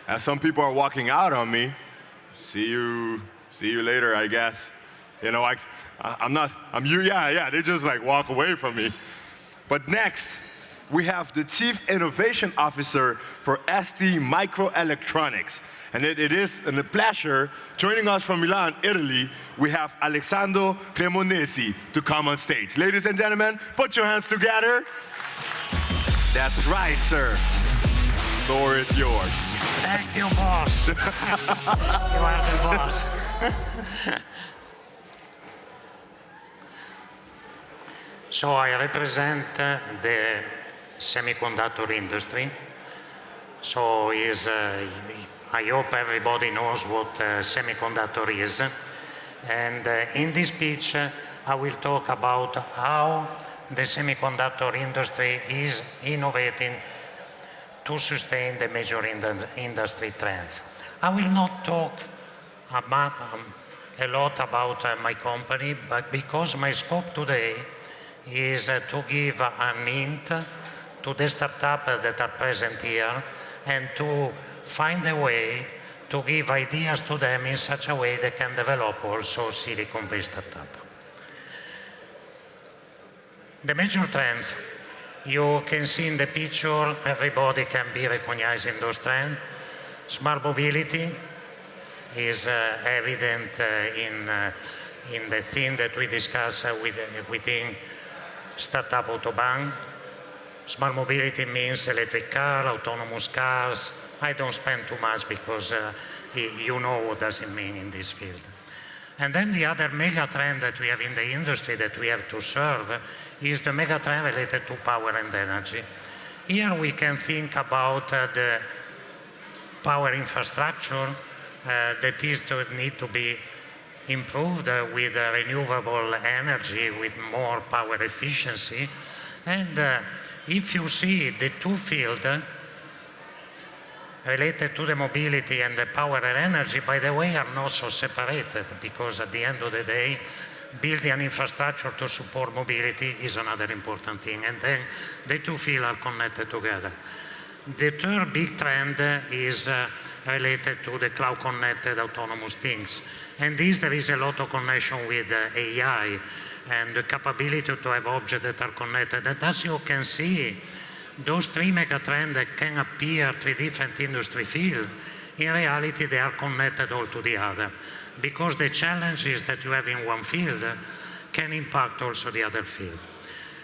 as some people are walking out on me, see you later, I guess. You know, they just like walk away from me. But next, we have the Chief Innovation Officer for ST Microelectronics. And it is a pleasure, joining us from Milan, Italy, we have Alessandro Cremonesi to come on stage. Ladies and gentlemen, put your hands together. That's right, sir. The floor is yours. Thank you, boss. You are the boss. So I represent the semiconductor industry. So I hope everybody knows what semiconductor is. And in this speech, I will talk about how the semiconductor industry is innovating to sustain the major industry trends. I will not talk a lot about my company, but because my scope today is to give an hint to the startups that are present here and to find a way to give ideas to them in such a way they can develop also silicon-based startups. The major trends you can see in the picture, everybody can be recognizing those trends. Smart mobility is evident in the thing that we discuss within Startup Autobahn. Smart mobility means electric car, autonomous cars. I don't spend too much because you know what does it mean in this field. And then the other mega trend that we have in the industry that we have to serve is the mega trend related to power and energy. Here we can think about the power infrastructure that is to need to be improved with renewable energy, with more power efficiency. And if you see the two fields related to the mobility and the power and energy, by the way, are not so separated, because at the end of the day, building an infrastructure to support mobility is another important thing, and then the two fields are connected together. The third big trend is related to the cloud-connected autonomous things, and this there is a lot of connection with AI and the capability to have objects that are connected. And as you can see, those three megatrends that can appear three different industry fields, in reality they are connected all to the other, because the challenges that you have in one field can impact also the other field.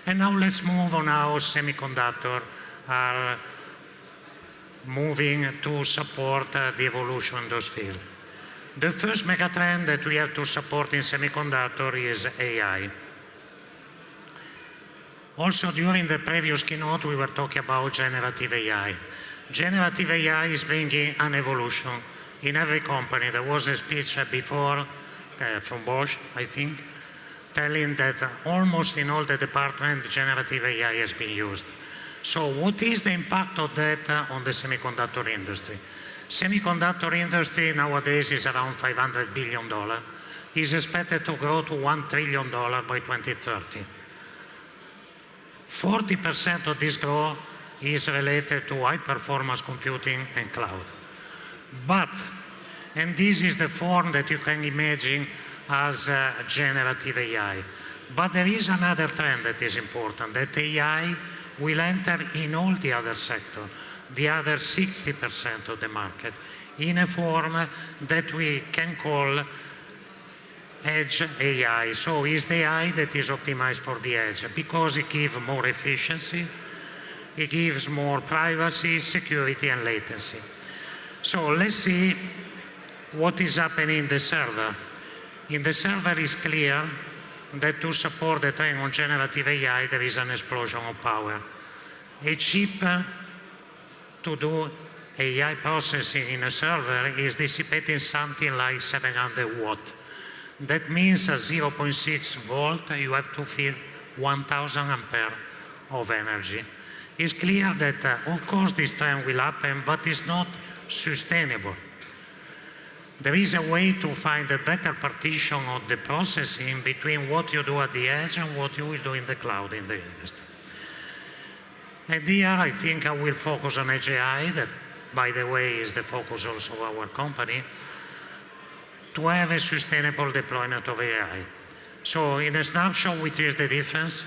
And now let's move on how semiconductors are moving to support the evolution in those fields. The first megatrend that we have to support in semiconductor is AI. Also, during the previous keynote, we were talking about generative AI. Generative AI is bringing an evolution in every company. There was a speech before from Bosch, I think, telling that almost in all the departments, generative AI has been used. So what is the impact of that on the semiconductor industry? Semiconductor industry nowadays is around $500 billion. Is expected to grow to $1 trillion by 2030. 40% of this growth is related to high-performance computing and cloud. But, and this is the form that you can imagine as generative AI, but there is another trend that is important, that AI will enter in all the other sectors, the other 60% of the market, in a form that we can call edge AI. So it's the AI that is optimized for the edge, because it gives more efficiency, it gives more privacy, security, and latency. So let's see what is happening in the server. In the server, it's clear that to support the trend on generative AI, there is an explosion of power. A chip to do AI processing in a server is dissipating something like 700 watts. That means at 0.6 volt, you have to fill 1,000 ampere of energy. It's clear that, of course, this trend will happen, but it's not sustainable. There is a way to find a better partition of the processing between what you do at the edge and what you will do in the cloud in the industry. And here, I think I will focus on edge AI, that, by the way, is the focus also of our company, to have a sustainable deployment of AI. So in a snapshot, which is the difference,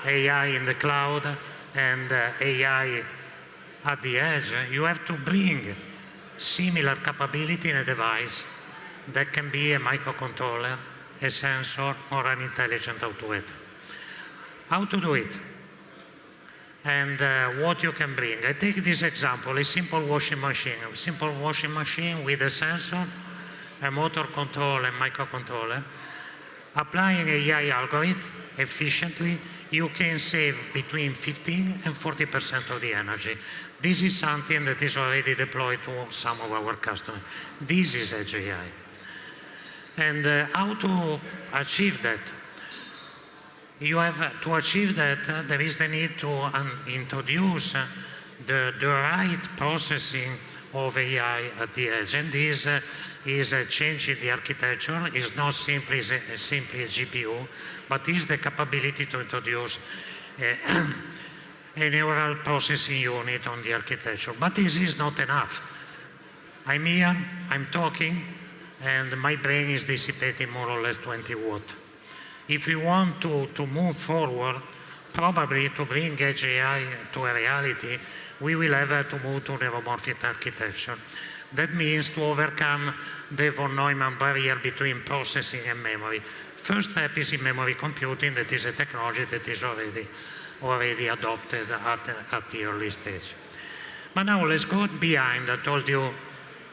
AI in the cloud and AI at the edge, you have to bring similar capability in a device that can be a microcontroller, a sensor, or an intelligent actuator. How to do it? And what you can bring. I take this example, a simple washing machine. A simple washing machine with a sensor, a motor control, and microcontroller. Applying AI algorithm efficiently, you can save between 15 and 40% of the energy. This is something that is already deployed to some of our customers. This is edge AI. And how to achieve that? You have to achieve that, there is the need to introduce the right processing of AI at the edge. And this is a change in the architecture. It's not simply a GPU, but is the capability to introduce a neural processing unit on the architecture. But this is not enough. I'm here, I'm talking, and my brain is dissipating more or less 20 watts. If we want to move forward, probably to bring edge AI to a reality, we will have to move to neuromorphic architecture. That means to overcome the von Neumann barrier between processing and memory. First step is in memory computing, that is a technology that is already adopted at the early stage. But now let's go behind. I told you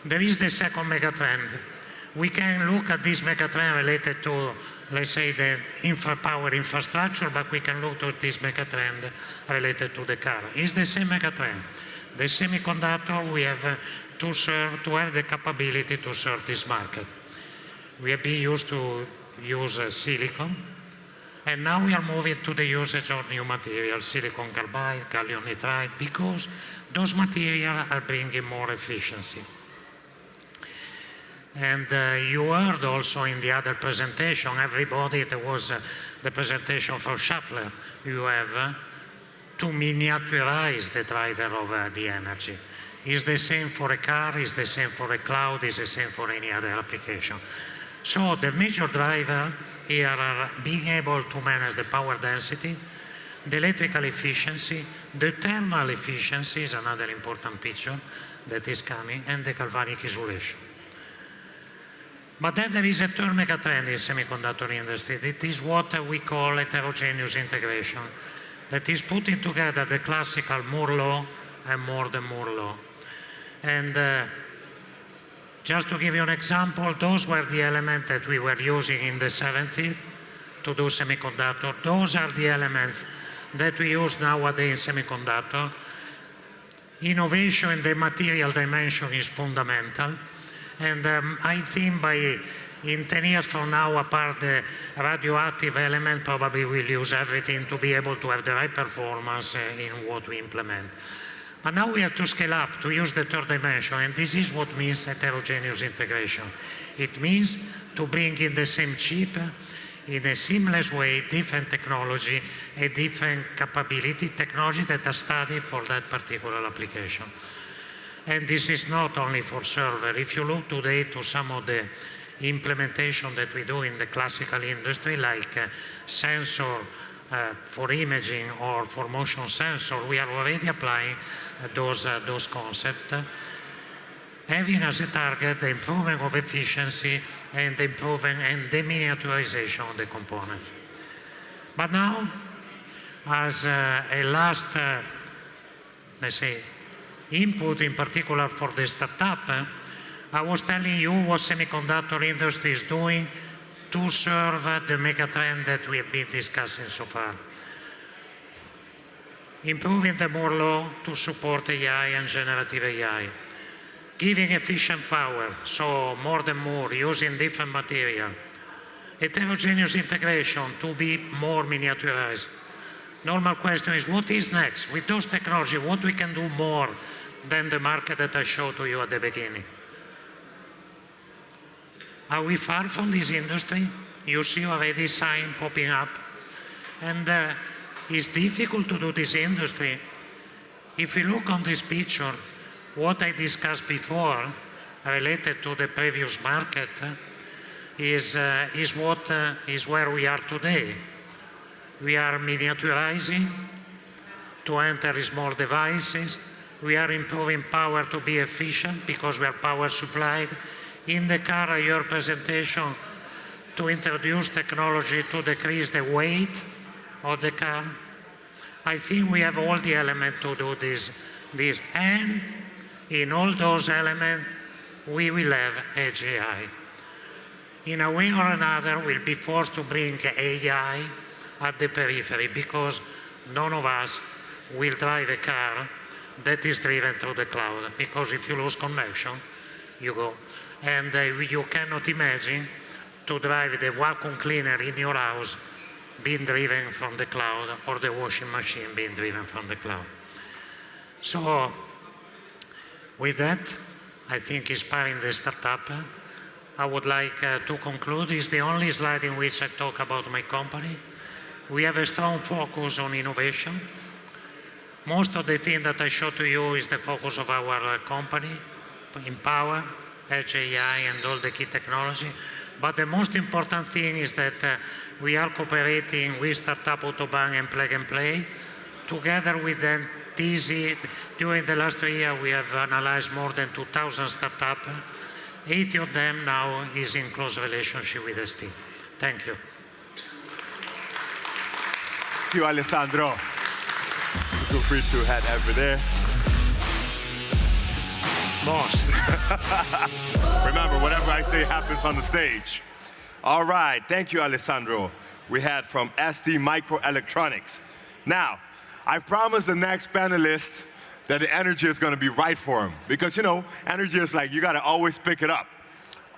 there is the second megatrend, We can look at this megatrend related to, let's say, the power infrastructure, but we can look at this megatrend related to the car. It's the same megatrend. The semiconductor we have to have the capability to serve this market. We have been used to use silicon, and now we are moving to the usage of new materials, silicon carbide, gallium nitride, because those materials are bringing more efficiency. And you heard also in the other presentation, everybody, there was the presentation for Schaeffler, you have to miniaturize the driver of the energy. It's the same for a car, it's the same for a cloud, it's the same for any other application. So the major driver here are being able to manage the power density, the electrical efficiency, the thermal efficiency is another important picture that is coming, and the galvanic insulation. But then there is a third megatrend in semiconductor industry. It is what we call heterogeneous integration. That is putting together the classical Moore law and more than Moore law. And just to give you an example, those were the elements that we were using in the 70s to do semiconductor. Those are the elements that we use nowadays in semiconductor. Innovation in the material dimension is fundamental. And I think in 10 years from now, apart the radioactive element, probably we'll use everything to be able to have the right performance in what we implement. But now we have to scale up to use the third dimension, and this is what means heterogeneous integration. It means to bring in the same chip in a seamless way, different technology, a different capability, technology that are studied for that particular application. And this is not only for server. If you look today to some of the implementation that we do in the classical industry, like sensor for imaging or for motion sensor, we are already applying those concepts, having as a target the improvement of efficiency and the improvement and the miniaturization of the components. But now, as a last, let's say, input in particular for the startup, I was telling you what semiconductor industry is doing to serve the megatrend that we have been discussing so far. Improving the Moore law to support AI and generative AI. Giving efficient power, so more than Moore, using different material. Heterogeneous integration to be more miniaturized. Normal question is, what is next? With those technology, what we can do more than the market that I showed to you at the beginning? Are we far from this industry? You see already sign popping up. And it's difficult to do this industry. If you look on this picture, what I discussed before related to the previous market is where we are today. We are miniaturizing to enter small devices. We are improving power to be efficient because we are power supplied. In the car, your presentation, to introduce technology to decrease the weight of the car. I think we have all the elements to do this. And in all those elements, we will have edge AI. In a way or another, we'll be forced to bring AI at the periphery because none of us will drive a car that is driven through the cloud. Because if you lose connection, you go. And you cannot imagine to drive the vacuum cleaner in your house being driven from the cloud or the washing machine being driven from the cloud. So with that, I think inspiring the startup, I would like to conclude. It's the only slide in which I talk about my company. We have a strong focus on innovation. Most of the things that I showed to you is the focus of our company in power, edge AI, and all the key technology. But the most important thing is that we are cooperating with Startup Autobahn and Plug and Play. Together with them, during the last 3 years, we have analyzed more than 2,000 startups. 80 of them now is in close relationship with ST. Thank you. Thank you, Alessandro. Feel free to head over there. Boss. Remember, whatever I say happens on the stage. All right, thank you, Alessandro. We had from ST Microelectronics. Now, I promised the next panelist that the energy is going to be right for him. Because, you know, energy is like, you got to always pick it up.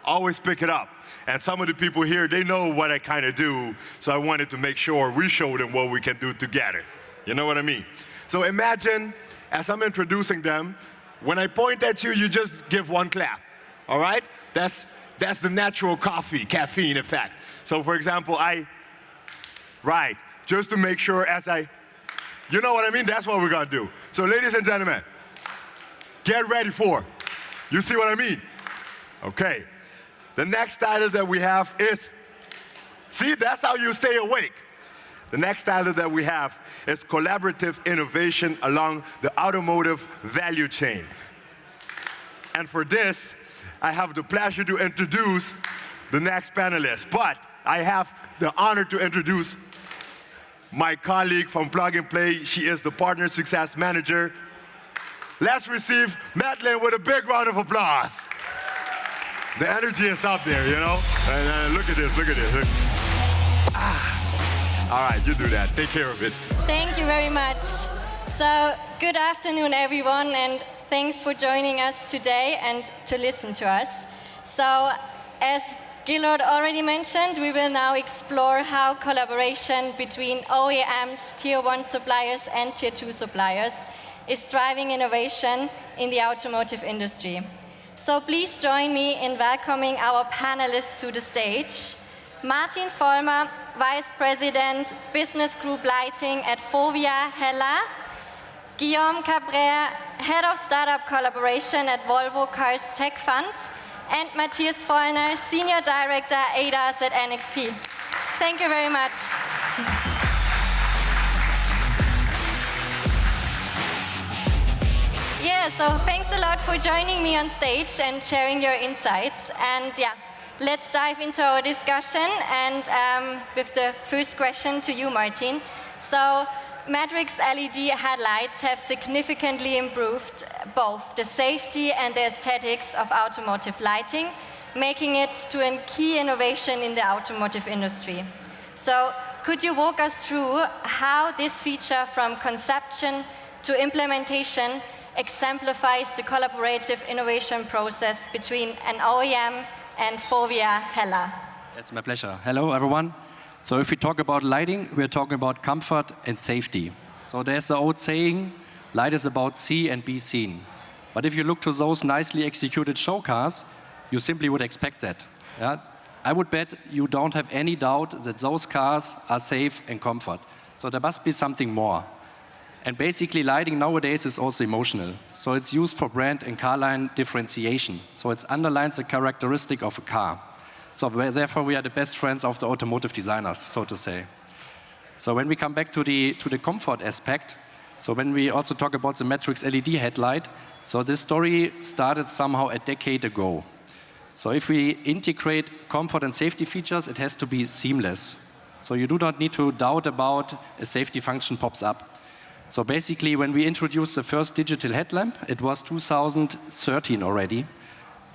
Always pick it up. And some of the people here, they know what I kind of do, so I wanted to make sure we show them what we can do together. You know what I mean? So imagine, as I'm introducing them, when I point at you, you just give one clap, all right? That's the natural caffeine effect. So for example, right, just to make sure you know what I mean? That's what we're gonna do. So ladies and gentlemen, get ready for, you see what I mean? Okay. The next title that we have is, see, that's how you stay awake. The next title that we have is Collaborative Innovation Along the Automotive Value Chain. And for this, I have the pleasure to introduce the next panelist. But I have the honor to introduce my colleague from Plug and Play. She is the Partner Success Manager. Let's receive Madeline with a big round of applause. The energy is up there, you know? And look at this, look at this. Look. All right, you do that. Take care of it. Thank you very much. So, good afternoon, everyone, and thanks for joining us today and to listen to us. So, as Gillard already mentioned, we will now explore how collaboration between OEMs, Tier 1 suppliers, and Tier 2 suppliers is driving innovation in the automotive industry. So please join me in welcoming our panelists to the stage. Martin Vollmer, Vice President, Business Group Lighting at FORVIA Hella. Guillaume Cabrera, Head of Startup Collaboration at Volvo Cars Tech Fund. And Matthias Vollner, Senior Director ADAS at NXP. Thank you very much. Yeah, so thanks a lot for joining me on stage and sharing your insights. And yeah, let's dive into our discussion and with the first question to you, Martin. So Matrix LED headlights have significantly improved both the safety and the aesthetics of automotive lighting, making it to a key innovation in the automotive industry. So could you walk us through how this feature from conception to implementation exemplifies the collaborative innovation process between an OEM and FORVIA Hella? It's my pleasure. Hello, everyone. So if we talk about lighting, we're talking about comfort and safety. So there's the old saying, light is about see and be seen. But if you look to those nicely executed show cars, you simply would expect that. Yeah? I would bet you don't have any doubt that those cars are safe and comfort. So there must be something more. And basically, lighting nowadays is also emotional. So it's used for brand and car line differentiation. So it underlines the characteristic of a car. So therefore, we are the best friends of the automotive designers, so to say. So when we come back to the comfort aspect, so when we also talk about the Matrix LED headlight, so this story started somehow a decade ago. So if we integrate comfort and safety features, it has to be seamless. So you do not need to doubt about a safety function pops up. So basically, when we introduced the first digital headlamp, it was 2013 already,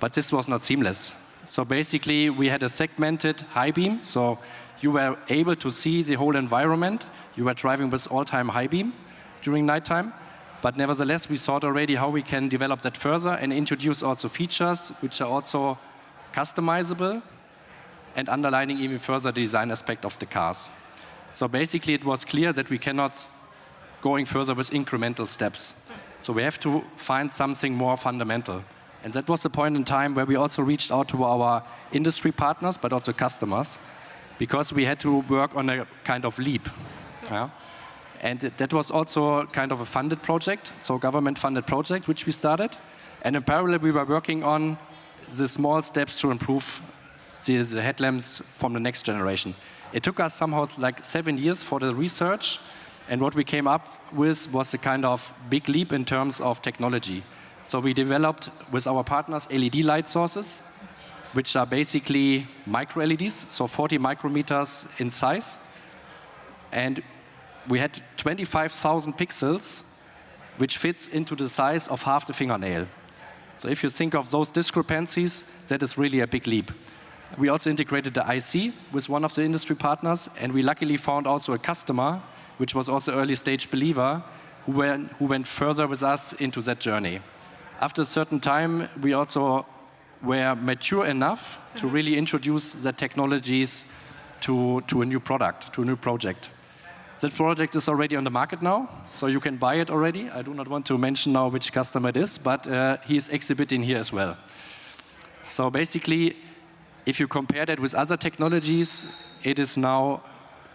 but this was not seamless. So basically, we had a segmented high beam, so you were able to see the whole environment. You were driving with all-time high beam during nighttime, but nevertheless, we thought already how we can develop that further and introduce also features which are also customizable and underlining even further the design aspect of the cars. So basically, it was clear that we cannot going further with incremental steps. So we have to find something more fundamental. And that was the point in time where we also reached out to our industry partners, but also customers, because we had to work on a kind of leap. Yeah? And that was also kind of a funded project, so government-funded project, which we started. And in parallel, we were working on the small steps to improve the headlamps from the next generation. It took us somehow like 7 years for the research, and what we came up with was a kind of big leap in terms of technology. So we developed with our partners LED light sources, which are basically micro LEDs, so 40 micrometers in size. And we had 25,000 pixels, which fits into the size of half the fingernail. So if you think of those discrepancies, that is really a big leap. We also integrated the IC with one of the industry partners, and we luckily found also a customer, which was also early stage believer, who went further with us into that journey. After a certain time, we also were mature enough to really introduce the technologies to a new product, to a new project. That project is already on the market now, so you can buy it already. I do not want to mention now which customer it is, but he is exhibiting here as well. So basically, if you compare that with other technologies, it is now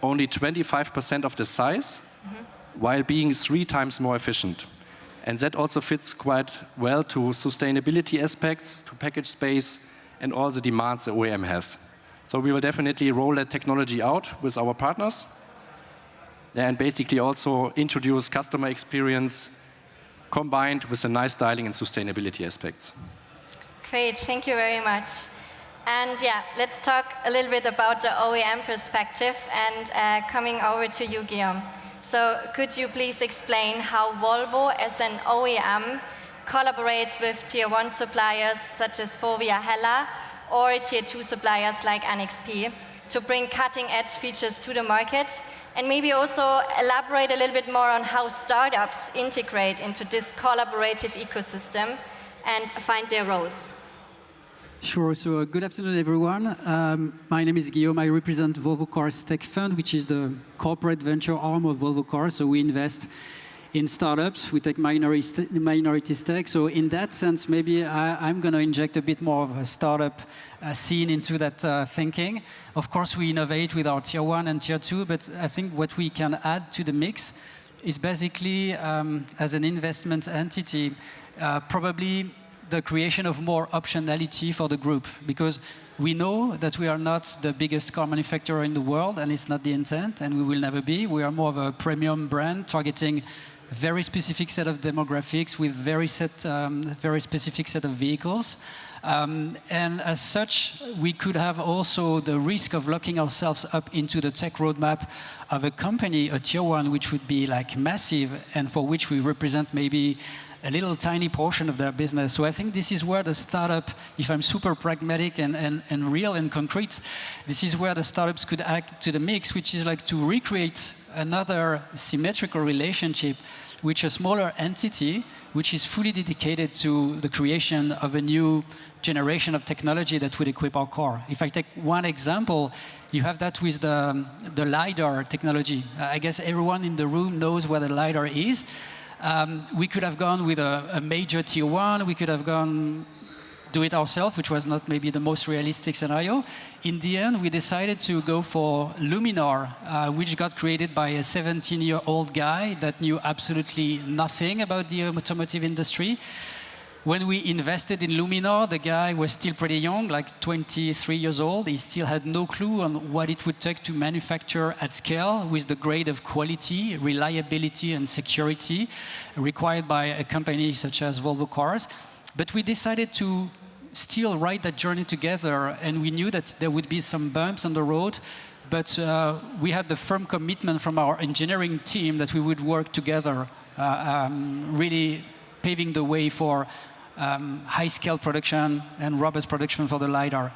only 25% of the size, while being 3 times more efficient. And that also fits quite well to sustainability aspects, to package space, and all the demands the OEM has. So we will definitely roll that technology out with our partners, and basically also introduce customer experience combined with the nice styling and sustainability aspects. Great, thank you very much. And yeah, let's talk a little bit about the OEM perspective, and coming over to you, Guillaume. So could you please explain how Volvo as an OEM collaborates with Tier 1 suppliers such as Forvia Hella or Tier 2 suppliers like NXP to bring cutting-edge features to the market? And maybe also elaborate a little bit more on how startups integrate into this collaborative ecosystem and find their roles. Sure. So good afternoon, everyone. My name is Guillaume. I represent Volvo Cars Tech Fund, which is the corporate venture arm of Volvo Cars. So we invest in startups. We take minority stake. So in that sense, maybe I'm going to inject a bit more of a startup scene into that thinking. Of course, we innovate with our Tier 1 and Tier 2, but I think what we can add to the mix is basically, as an investment entity, probably the creation of more optionality for the group, because we know that we are not the biggest car manufacturer in the world, and it's not the intent, and we will never be. We are more of a premium brand targeting a very specific set of demographics with very specific set of vehicles. And as such, we could have also the risk of locking ourselves up into the tech roadmap of a company, a Tier 1, which would be like massive, and for which we represent maybe a little tiny portion of their business. So I think this is where the startup, if I'm super pragmatic and real and concrete, this is where the startups could act to the mix, which is like to recreate another symmetrical relationship with a smaller entity, which is fully dedicated to the creation of a new generation of technology that would equip our car. If I take one example, you have that with the LiDAR technology. I guess everyone in the room knows what a LiDAR is. We could have gone with a major Tier 1. We could have gone do it ourselves, which was not maybe the most realistic scenario. In the end, we decided to go for Luminar, which got created by a 17-year-old guy that knew absolutely nothing about the automotive industry. When we invested in Luminar, the guy was still pretty young, like 23 years old. He still had no clue on what it would take to manufacture at scale with the grade of quality, reliability, and security required by a company such as Volvo Cars. But we decided to still ride that journey together, and we knew that there would be some bumps on the road, but we had the firm commitment from our engineering team that we would work together, really paving the way for high-scale production and robust production for the LiDAR.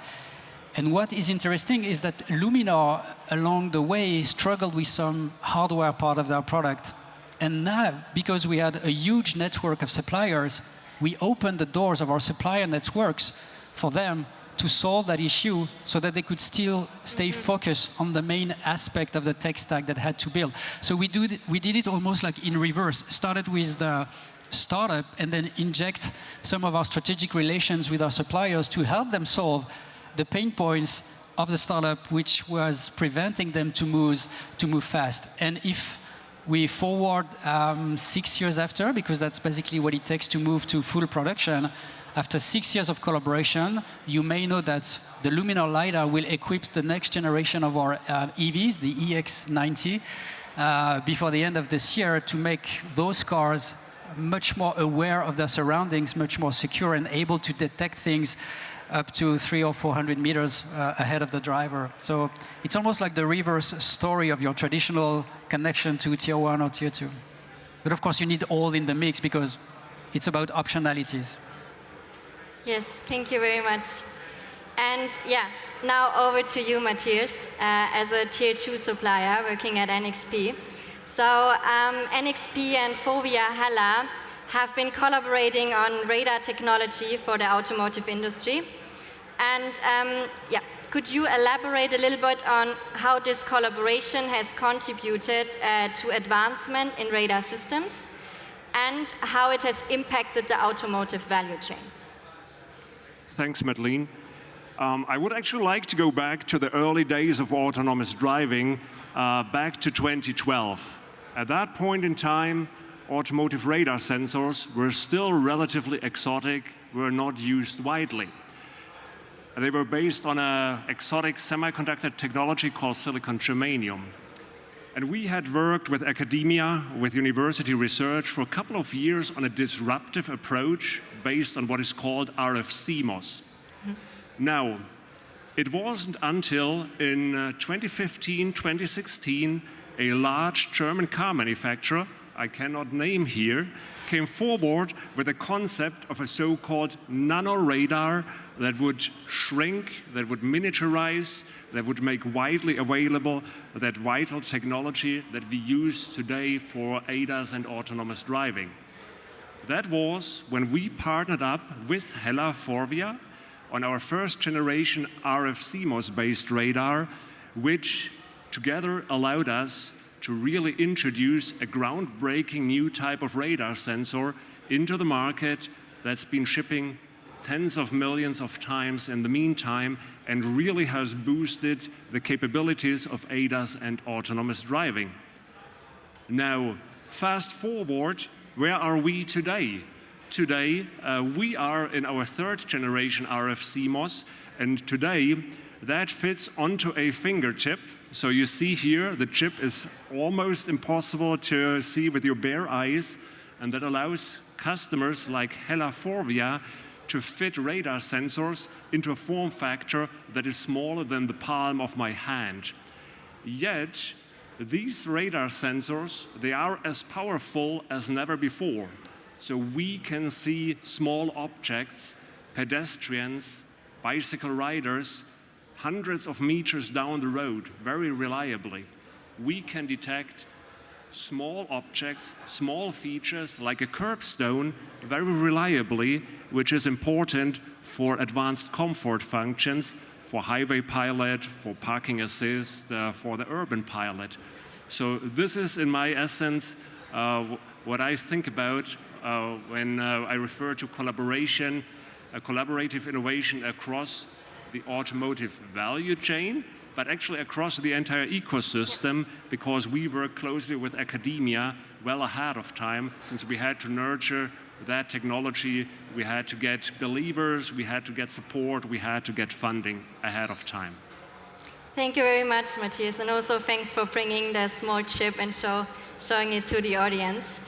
And what is interesting is that Luminar, along the way, struggled with some hardware part of their product. And now, because we had a huge network of suppliers, we opened the doors of our supplier networks for them to solve that issue so that they could still stay focused on the main aspect of the tech stack that had to build. So we did it almost like in reverse. Started with the startup and then inject some of our strategic relations with our suppliers to help them solve the pain points of the startup, which was preventing them to move fast. And if we forward 6 years after, because that's basically what it takes to move to full production, after 6 years of collaboration, you may know that the Luminar LiDAR will equip the next generation of our EVs, the EX90, before the end of this year, to make those cars much more aware of their surroundings, much more secure, and able to detect things up to 300 or 400 meters ahead of the driver. So it's almost like the reverse story of your traditional connection to Tier 1 or Tier 2. But of course, you need all in the mix because it's about optionalities. Yes, thank you very much. And yeah, now over to you, Matthias, as a Tier 2 supplier working at NXP. So NXP and Fovia Hella have been collaborating on radar technology for the automotive industry. And yeah, could you elaborate a little bit on how this collaboration has contributed to advancement in radar systems and how it has impacted the automotive value chain? Thanks, Madeleine. I would actually like to go back to the early days of autonomous driving, back to 2012. At that point in time, automotive radar sensors were still relatively exotic, were not used widely. They were based on an exotic semiconductor technology called silicon germanium. And we had worked with academia, with university research for a couple of years on a disruptive approach based on what is called RF CMOS. Now, it wasn't until in 2015, 2016, a large German car manufacturer, I cannot name here, came forward with a concept of a so-called nano radar that would shrink, that would miniaturize, that would make widely available that vital technology that we use today for ADAS and autonomous driving. That was when we partnered up with Hella Forvia on our first generation RF CMOS-based radar, which together allowed us to really introduce a groundbreaking new type of radar sensor into the market that's been shipping tens of millions of times in the meantime and really has boosted the capabilities of ADAS and autonomous driving. Now, fast forward, where are we today? Today, we are in our third generation RF CMOS, and today that fits onto a fingertip. So you see here, the chip is almost impossible to see with your bare eyes, and that allows customers like Hella Forvia to fit radar sensors into a form factor that is smaller than the palm of my hand. Yet, these radar sensors, they are as powerful as never before. So we can see small objects, pedestrians, bicycle riders, hundreds of meters down the road very reliably. We can detect small objects, small features like a curbstone very reliably, which is important for advanced comfort functions, for highway pilot, for parking assist, for the urban pilot. So this is, in my essence, what I think about when I refer to collaboration, collaborative innovation across the automotive value chain, but actually across the entire ecosystem, because we work closely with academia well ahead of time, since we had to nurture that technology, we had to get believers, we had to get support, we had to get funding ahead of time. Thank you very much, Matthias, and also thanks for bringing the small chip and showing it to the audience.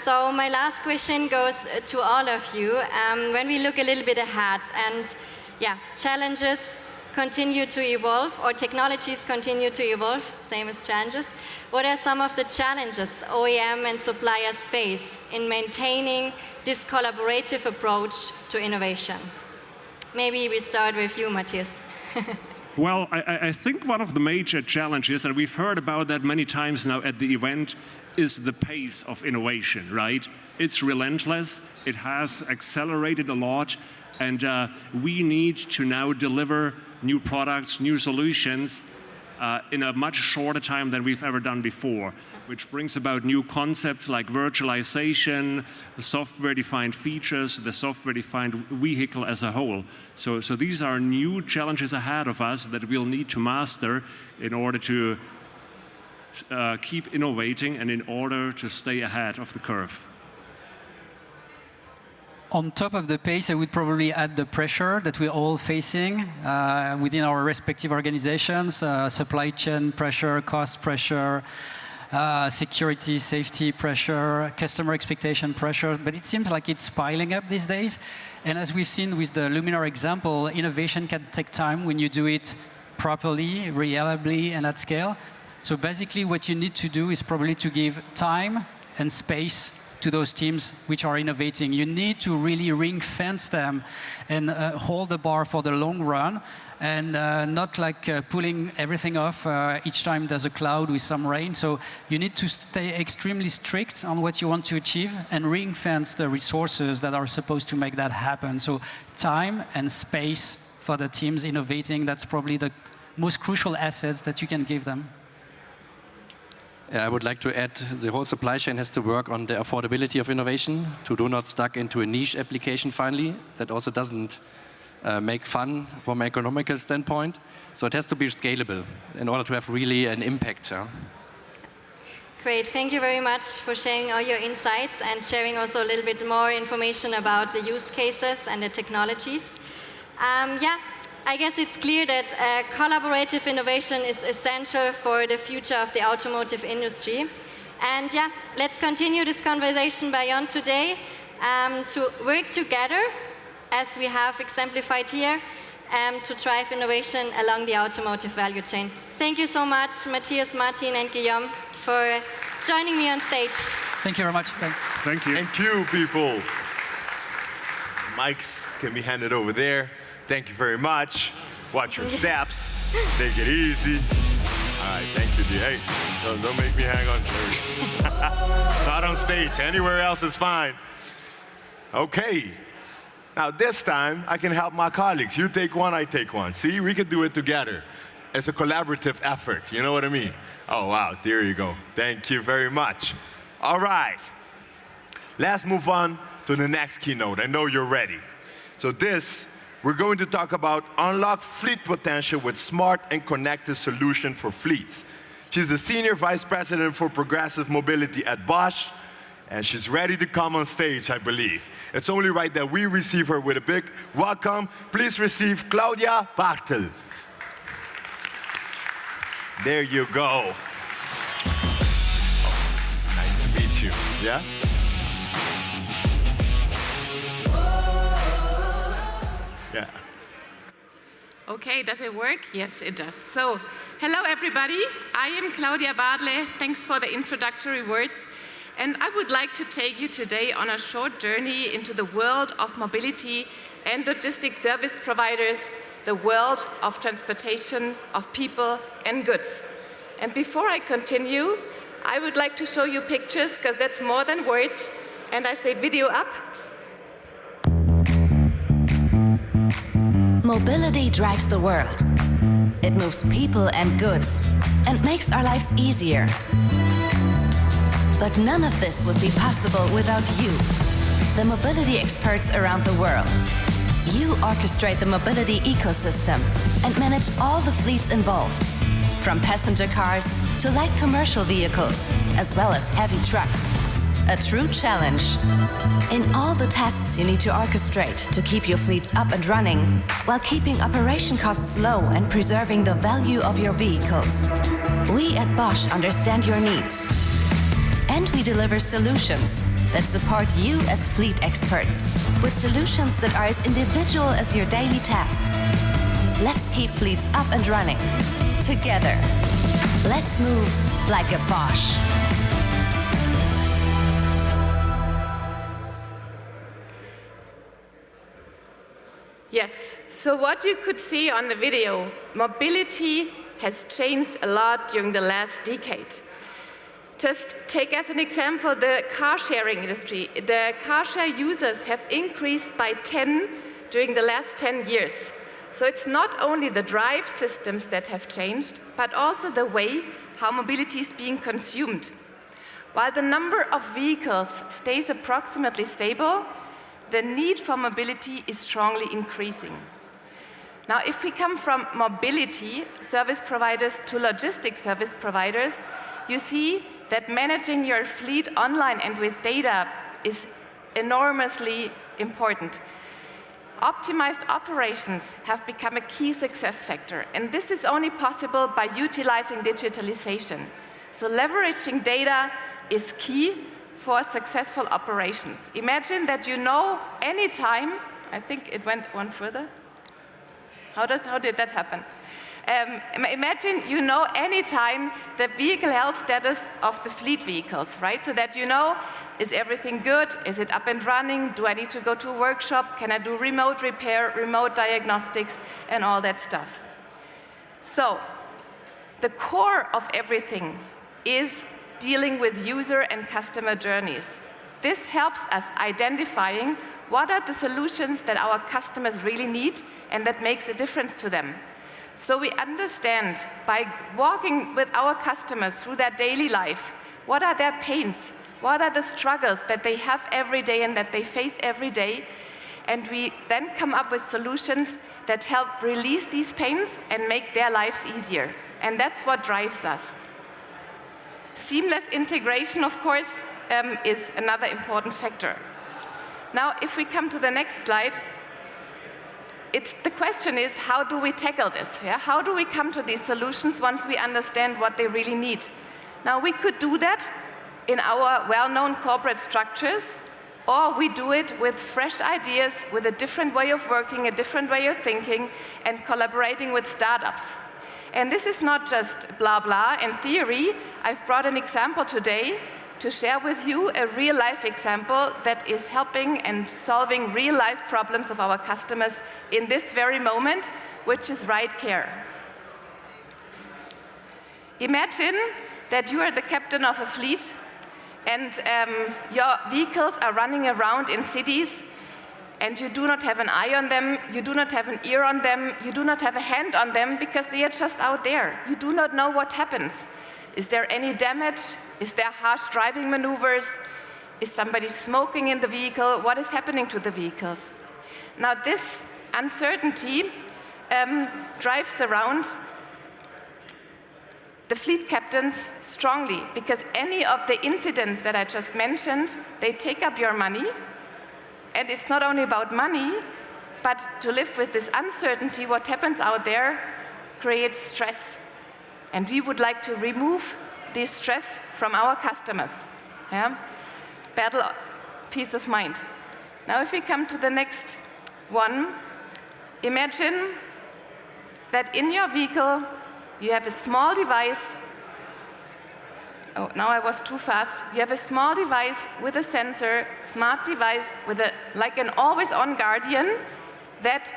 So my last question goes to all of you. When we look a little bit ahead and challenges continue to evolve, or technologies continue to evolve, same as challenges, what are some of the challenges OEM and suppliers face in maintaining this collaborative approach to innovation? Maybe we start with you, Matthias. Well, I think one of the major challenges, and we've heard about that many times now at the event, is the pace of innovation, right? It's relentless, it has accelerated a lot, and we need to now deliver new products, new solutions in a much shorter time than we've ever done before, which brings about new concepts like virtualization, software-defined features, the software-defined vehicle as a whole. So these are new challenges ahead of us that we'll need to master in order to keep innovating and in order to stay ahead of the curve. On top of the pace, I would probably add the pressure that we're all facing within our respective organizations, supply chain pressure, cost pressure, security, safety pressure, customer expectation pressure, but it seems like it's piling up these days. And as we've seen with the Luminar example, innovation can take time when you do it properly, reliably, and at scale. So basically what you need to do is probably to give time and space to those teams which are innovating. You need to really ring-fence them and hold the bar for the long run, and not like pulling everything off each time there's a cloud with some rain. So you need to stay extremely strict on what you want to achieve and ring-fence the resources that are supposed to make that happen. So time and space for the teams innovating, that's probably the most crucial assets that you can give them. I would like to add, the whole supply chain has to work on the affordability of innovation, to do not stuck into a niche application finally, that also doesn't make fun from an economical standpoint. So it has to be scalable in order to have really an impact. Great, thank you very much for sharing all your insights and sharing also a little bit more information about the use cases and the technologies. Yeah, I guess it's clear that collaborative innovation is essential for the future of the automotive industry. And yeah, let's continue this conversation beyond today to work together, as we have exemplified here, to drive innovation along the automotive value chain. Thank you so much, Matthias, Martin, and Guillaume, for joining me on stage. Thank you very much. Thank you. Thank you, people. Mics can be handed over there. Thank you very much. Watch your steps. Take it easy. All right, thank you, D. Hey, don't make me hang on. Not on stage. Anywhere else is fine. Okay. Now this time, I can help my colleagues. You take one, I take one. See, we can do it together. It's a collaborative effort. You know what I mean? Oh, wow, there you go. Thank you very much. All right. Let's move on to the next keynote. I know you're ready. So we're going to talk about unlock fleet potential with smart and connected solution for fleets. She's the Senior Vice President for Progressive Mobility at Bosch, and she's ready to come on stage, I believe. It's only right that we receive her with a big welcome. Please receive Claudia Bartel. There you go. Oh, nice to meet you. Yeah? Yeah. Okay, does it work? Yes, it does. So, hello everybody. I am Claudia Bartle. Thanks for the introductory words. And I would like to take you today on a short journey into the world of mobility and logistics service providers, the world of transportation of people and goods. And before I continue, I would like to show you pictures, because that's more than words. And I say video up. Mobility drives the world. It moves people and goods and makes our lives easier. But none of this would be possible without you, the mobility experts around the world. You orchestrate the mobility ecosystem and manage all the fleets involved, from passenger cars to light commercial vehicles, as well as heavy trucks. A true challenge. In all the tasks you need to orchestrate to keep your fleets up and running, while keeping operation costs low and preserving the value of your vehicles. We at Bosch understand your needs. And we deliver solutions that support you as fleet experts, with solutions that are as individual as your daily tasks. Let's keep fleets up and running. Together. Let's move like a Bosch. Yes, so what you could see on the video, mobility has changed a lot during the last decade. Just take as an example the car sharing industry. The car share users have increased by 10 during the last 10 years. So it's not only the drive systems that have changed, but also the way how mobility is being consumed. While the number of vehicles stays approximately stable, the need for mobility is strongly increasing. Now, if we come from mobility service providers to logistics service providers, you see that managing your fleet online and with data is enormously important. Optimized operations have become a key success factor, and this is only possible by utilizing digitalization. So leveraging data is key for successful operations. Imagine that you know anytime, I think it went one further. How did that happen? Imagine you know anytime the vehicle health status of the fleet vehicles, right? So that you know, is everything good? Is it up and running? Do I need to go to a workshop? Can I do remote repair, remote diagnostics, and all that stuff? So, the core of everything is dealing with user and customer journeys. This helps us identifying what are the solutions that our customers really need and that makes a difference to them. So we understand by walking with our customers through their daily life, what are their pains, what are the struggles that they have every day and that they face every day, and we then come up with solutions that help release these pains and make their lives easier. And that's what drives us. Seamless integration, of course, is another important factor. Now, if we come to the next slide, the question is, how do we tackle this? Yeah? How do we come to these solutions once we understand what they really need? Now, we could do that in our well-known corporate structures, or we do it with fresh ideas, with a different way of working, a different way of thinking, and collaborating with startups. And this is not just blah, blah and theory. I've brought an example today to share with you, a real-life example that is helping and solving real-life problems of our customers in this very moment, which is ride care. Imagine that you are the captain of a fleet and your vehicles are running around in cities and you do not have an eye on them, you do not have an ear on them, you do not have a hand on them because they are just out there. You do not know what happens. Is there any damage? Is there harsh driving maneuvers? Is somebody smoking in the vehicle? What is happening to the vehicles? Now this uncertainty drives around the fleet captains strongly because any of the incidents that I just mentioned, they take up your money. And it's not only about money, but to live with this uncertainty, what happens out there creates stress. And we would like to remove this stress from our customers. Yeah? Battle peace of mind. Now if we come to the next one, imagine that in your vehicle you have a small device. Oh, now I was too fast. You have a small device with a sensor, smart device with like an always-on guardian that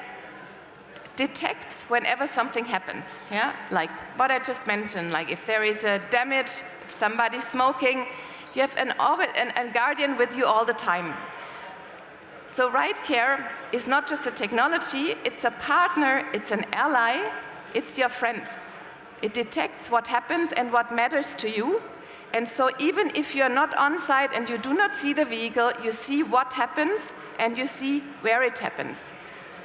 detects whenever something happens, yeah? Like what I just mentioned, like if there is a damage, if somebody's smoking, you have a guardian with you all the time. So ride care is not just a technology, it's a partner, it's an ally, it's your friend. It detects what happens and what matters to you. And so even if you're not on site and you do not see the vehicle, you see what happens and you see where it happens.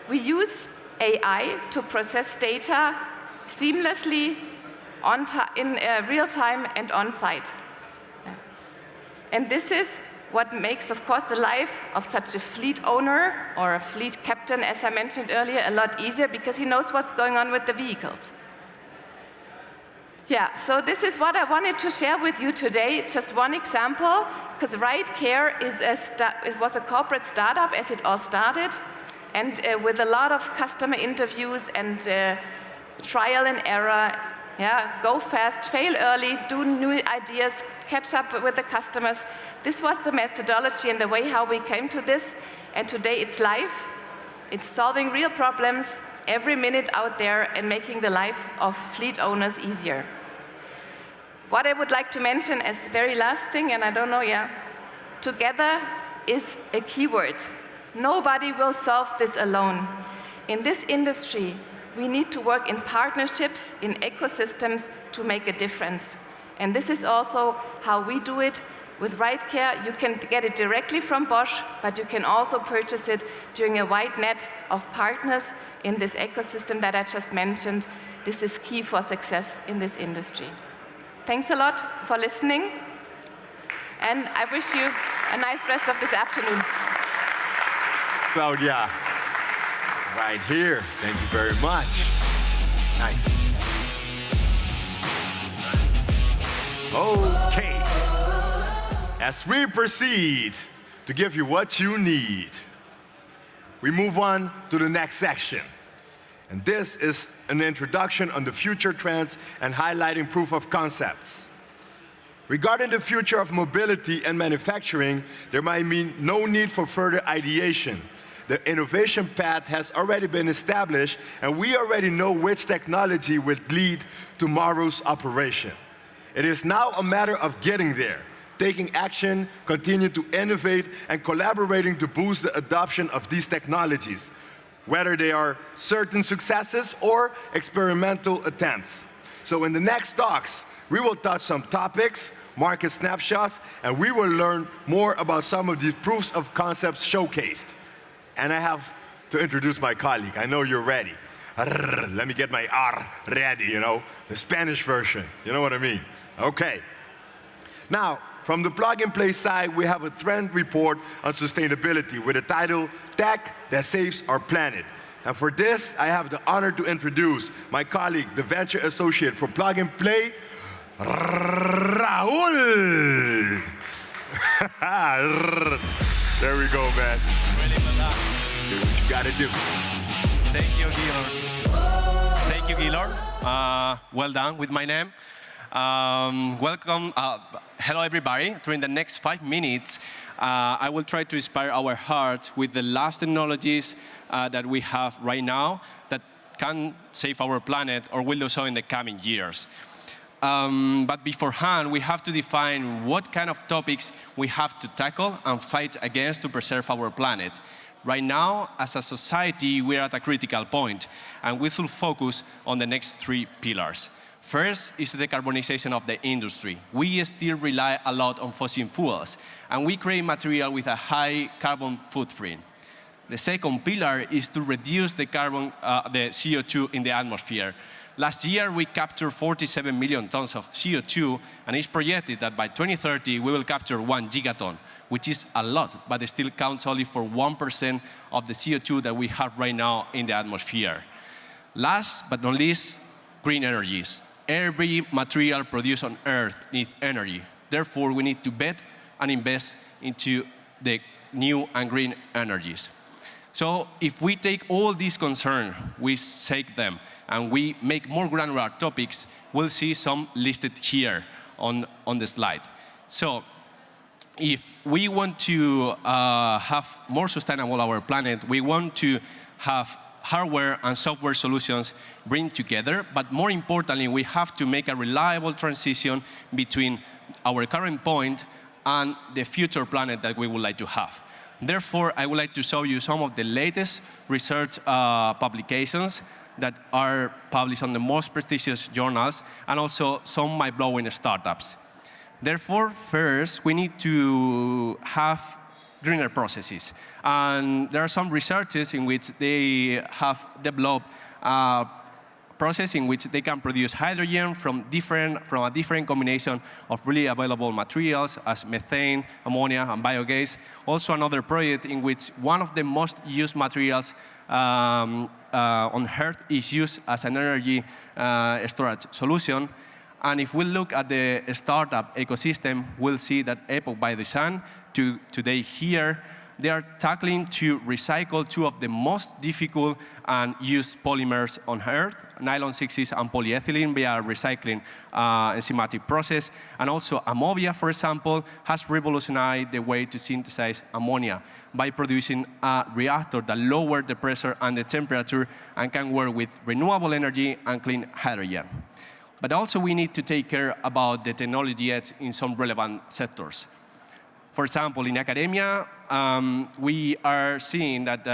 We use AI to process data seamlessly in real time and on site. And this is what makes, of course, the life of such a fleet owner or a fleet captain, as I mentioned earlier, a lot easier because he knows what's going on with the vehicles. Yeah, so this is what I wanted to share with you today, just one example, because Ride Care it was a corporate startup as it all started, and with a lot of customer interviews and trial and error, yeah, go fast, fail early, do new ideas, catch up with the customers. This was the methodology and the way how we came to this, and today it's live. It's solving real problems every minute out there and making the life of fleet owners easier. What I would like to mention as the very last thing, and I don't know, together is a key word. Nobody will solve this alone. In this industry, we need to work in partnerships, in ecosystems to make a difference. And this is also how we do it. With Ride Care, you can get it directly from Bosch, but you can also purchase it during a wide net of partners in this ecosystem that I just mentioned. This is key for success in this industry. Thanks a lot for listening, and I wish you a nice rest of this afternoon. Claudia, right here. Thank you very much. Nice. Okay. As we proceed to give you what you need, we move on to the next section. And this is an introduction on the future trends and highlighting proof of concepts. Regarding the future of mobility and manufacturing, there might be no need for further ideation. The innovation path has already been established, and we already know which technology would lead tomorrow's operation. It is now a matter of getting there, taking action, continuing to innovate, and collaborating to boost the adoption of these technologies, whether they are certain successes or experimental attempts. So in the next talks, we will touch some topics, market snapshots, and we will learn more about some of these proofs of concepts showcased. And I have to introduce my colleague. I know you're ready. Let me get my R ready, you know, the Spanish version. You know what I mean? Okay. Now, from the plug-and-play side, we have a trend report on sustainability with the title, Tech That Saves Our Planet. And for this, I have the honor to introduce my colleague, the Venture Associate for Plug and Play, Raul. There we go, man. Do what you gotta do. Thank you, Gilor. Thank you, Gilor. Well done with my name. Welcome. Hello, everybody. During the next 5 minutes, I will try to inspire our hearts with the last technologies that we have right now that can save our planet or will do so in the coming years. But beforehand, we have to define what kind of topics we have to tackle and fight against to preserve our planet. Right now, as a society, we are at a critical point, and we should focus on the next 3 pillars. First is the decarbonization of the industry. We still rely a lot on fossil fuels, and we create material with a high carbon footprint. The second pillar is to reduce the CO2 in the atmosphere. Last year, we captured 47 million tons of CO2, and it's projected that by 2030, we will capture 1 gigaton, which is a lot, but it still counts only for 1% of the CO2 that we have right now in the atmosphere. Last but not least, green energies. Every material produced on Earth needs energy. Therefore, we need to bet and invest into the new and green energies. So if we take all these concerns, we take them, and we make more granular topics, we'll see some listed here on the slide. So if we want to have more sustainable our planet, we want to have hardware and software solutions bring together, but more importantly, we have to make a reliable transition between our current point and the future planet that we would like to have. Therefore, I would like to show you some of the latest research publications that are published on the most prestigious journals, and also some mind-blowing startups. Therefore, first, we need to have greener processes. And there are some researches in which they have developed a process in which they can produce hydrogen from a different combination of really available materials as methane, ammonia, and biogas. Also another project in which one of the most used materials on Earth is used as an energy storage solution. And if we look at the startup ecosystem, we'll see that Epoch by the Sun, today here, they are tackling to recycle 2 of the most difficult and used polymers on Earth, nylon 6s and polyethylene via recycling enzymatic process. And also Amovia, for example, has revolutionized the way to synthesize ammonia by producing a reactor that lowers the pressure and the temperature and can work with renewable energy and clean hydrogen. But also we need to take care about the technology edge in some relevant sectors. For example, in academia, we are seeing that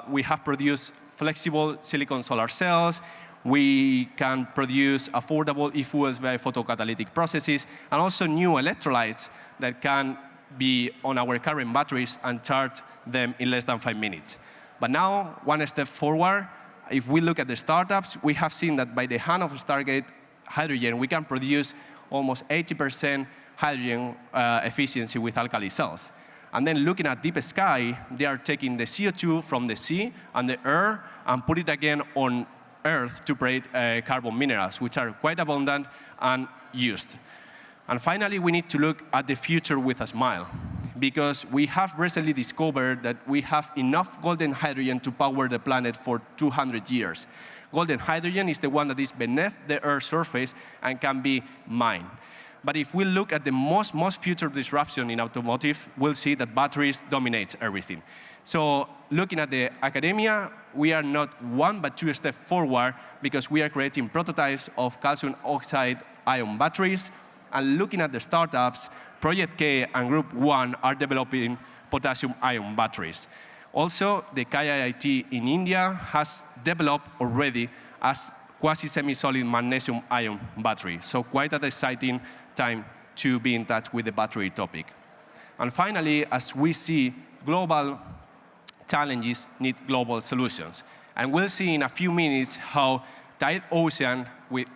we have produced flexible silicon solar cells. We can produce affordable e-fuels via photocatalytic processes, and also new electrolytes that can be on our current batteries and charge them in less than 5 minutes. But now, one step forward, if we look at the startups, we have seen that by the hand of Stargate Hydrogen, we can produce almost 80% hydrogen efficiency with alkali cells. And then looking at Deep Sky, they are taking the CO2 from the sea and the air and put it again on Earth to create carbon minerals, which are quite abundant and used. And finally, we need to look at the future with a smile, because we have recently discovered that we have enough golden hydrogen to power the planet for 200 years. Golden hydrogen is the one that is beneath the Earth's surface and can be mined. But if we look at the most future disruption in automotive, we'll see that batteries dominate everything. So looking at the academia, we are not one but two steps forward because we are creating prototypes of calcium oxide ion batteries. And looking at the startups, Project K and Group 1 are developing potassium ion batteries. Also, the KIIT in India has developed already as quasi-semi-solid magnesium ion battery. So quite an exciting time to be in touch with the battery topic. And finally, as we see, global challenges need global solutions. And we'll see in a few minutes how Tide Ocean,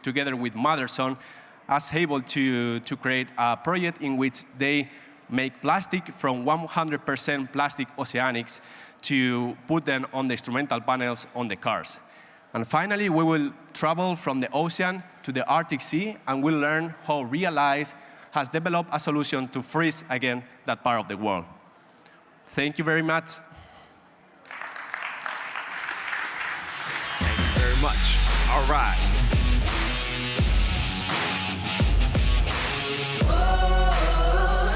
together with Motherson, is able to create a project in which they make plastic from 100% plastic oceanics to put them on the instrumental panels on the cars. And finally, we will travel from the ocean to the Arctic Sea, and we'll learn how Realize has developed a solution to freeze again that part of the world. Thank you very much. Thank you very much. All right.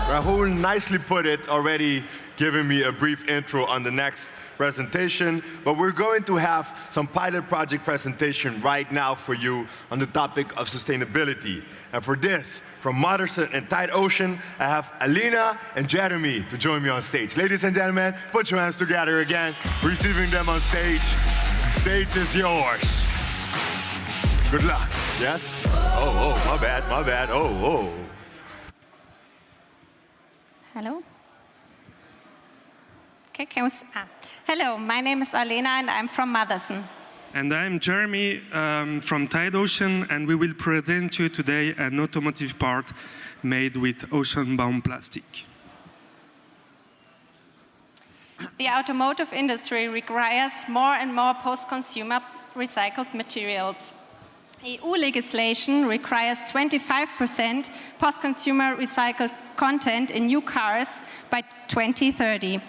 Rahul nicely put it already, giving me a brief intro on the next presentation, but we're going to have some pilot project presentation right now for you on the topic of sustainability. And for this, from Motherson and Tide Ocean, I have Alina and Jeremy to join me on stage. Ladies and gentlemen, put your hands together again, receiving them on stage. Stage is yours. Good luck. Yes? Oh, my bad. Oh. Hello? Okay, hello, my name is Alena and I'm from Motherson. And I'm Jeremy from Tide Ocean, and we will present you today an automotive part made with ocean-bound plastic. The automotive industry requires more and more post-consumer recycled materials. EU legislation requires 25% post-consumer recycled content in new cars by 2030.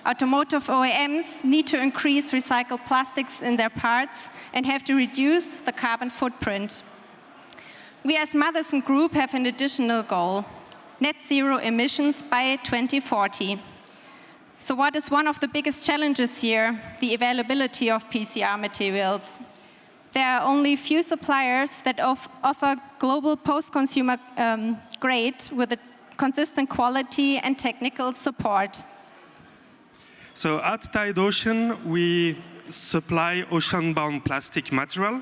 Automotive OEMs need to increase recycled plastics in their parts and have to reduce the carbon footprint. We as Motherson Group have an additional goal: net zero emissions by 2040. So what is one of the biggest challenges here? The availability of PCR materials. There are only few suppliers that offer global post-consumer grade with a consistent quality and technical support. So at Tide Ocean, we supply ocean-bound plastic material.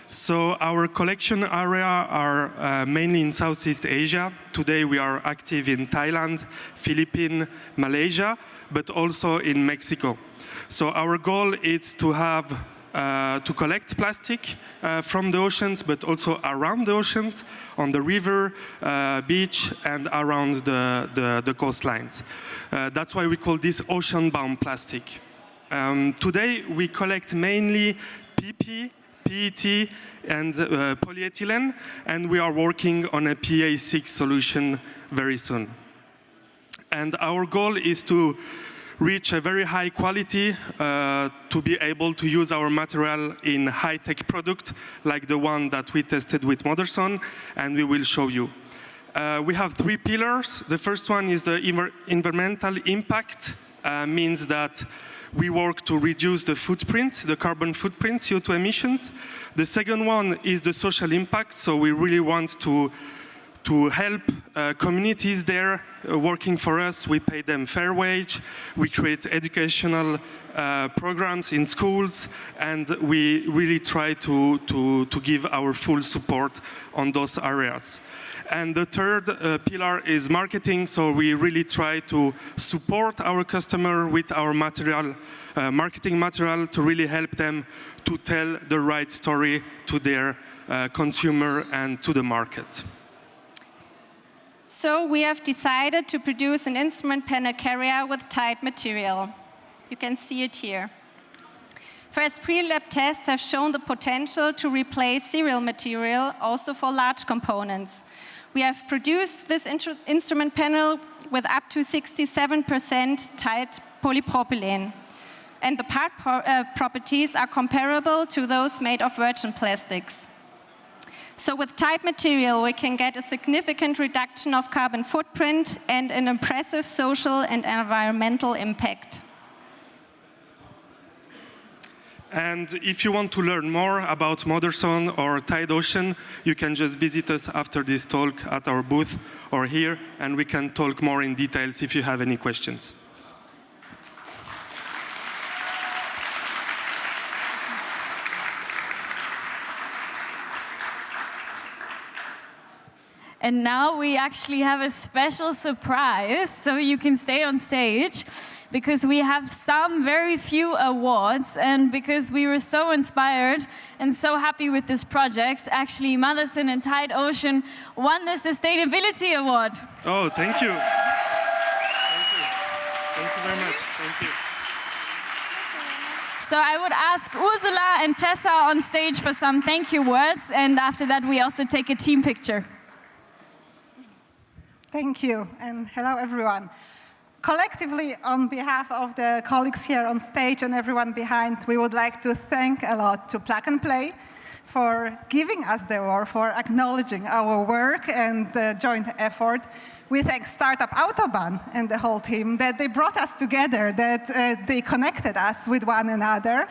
So our collection area are mainly in Southeast Asia. Today we are active in Thailand, Philippines, Malaysia, but also in Mexico. So our goal is to have to collect plastic from the oceans, but also around the oceans, on the river, beach, and around the coastlines. That's why we call this ocean-bound plastic. Today, we collect mainly PP, PET, and polyethylene, and we are working on a PA6 solution very soon. And our goal is to reach a very high quality to be able to use our material in high-tech product like the one that we tested with Motherson, and we will show you. We have 3 pillars. The first one is the environmental impact, means that we work to reduce the footprint, the carbon footprint, CO2 emissions. The second one is the social impact, so we really want to help communities there working for us. We pay them fair wage, we create educational programs in schools, and we really try to give our full support on those areas. And the third pillar is marketing, so we really try to support our customer with our material, marketing material, to really help them to tell the right story to their consumer and to the market. So we have decided to produce an instrument panel carrier with Tide material. You can see it here. First pre-lab tests have shown the potential to replace serial material also for large components. We have produced this instrument panel with up to 67% Tide polypropylene. and the part properties are comparable to those made of virgin plastics. So with tight material, we can get a significant reduction of carbon footprint and an impressive social and environmental impact. And if you want to learn more about Motherson or Tide Ocean, you can just visit us after this talk at our booth or here, and we can talk more in details if you have any questions. And now we actually have a special surprise, so you can stay on stage, because we have some very few awards, and because we were so inspired and so happy with this project, actually Motherson and Tide Ocean won the Sustainability Award. Oh, thank you. Thank you. Thank you very much. Thank you. So I would ask Ursula and Tessa on stage for some thank you words, and after that we also take a team picture. Thank you, and hello everyone. Collectively, on behalf of the colleagues here on stage and everyone behind, we would like to thank a lot to Plug and Play for giving us the award, for acknowledging our work and the joint effort. We thank Startup Autobahn and the whole team that they brought us together, that they connected us with one another.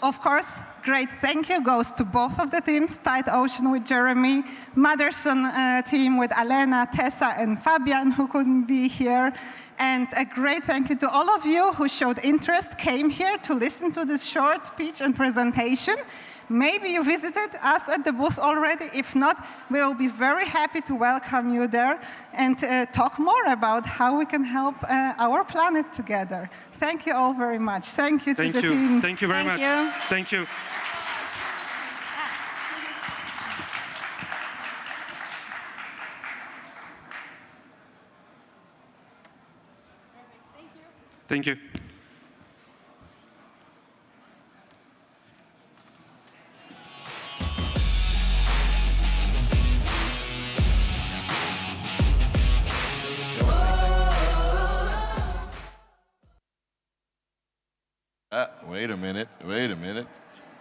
Of course, great thank you goes to both of the teams, Tide Ocean with Jeremy, Motherson team with Alena, Tessa, and Fabian, who couldn't be here. And a great thank you to all of you who showed interest, came here to listen to this short speech and presentation. Maybe you visited us at the booth already. If not, we will be very happy to welcome you there and talk more about how we can help our planet together. Thank you all very much. Thank you to the team. Thank you very much. Thank you. Thank you. Wait a minute, wait a minute.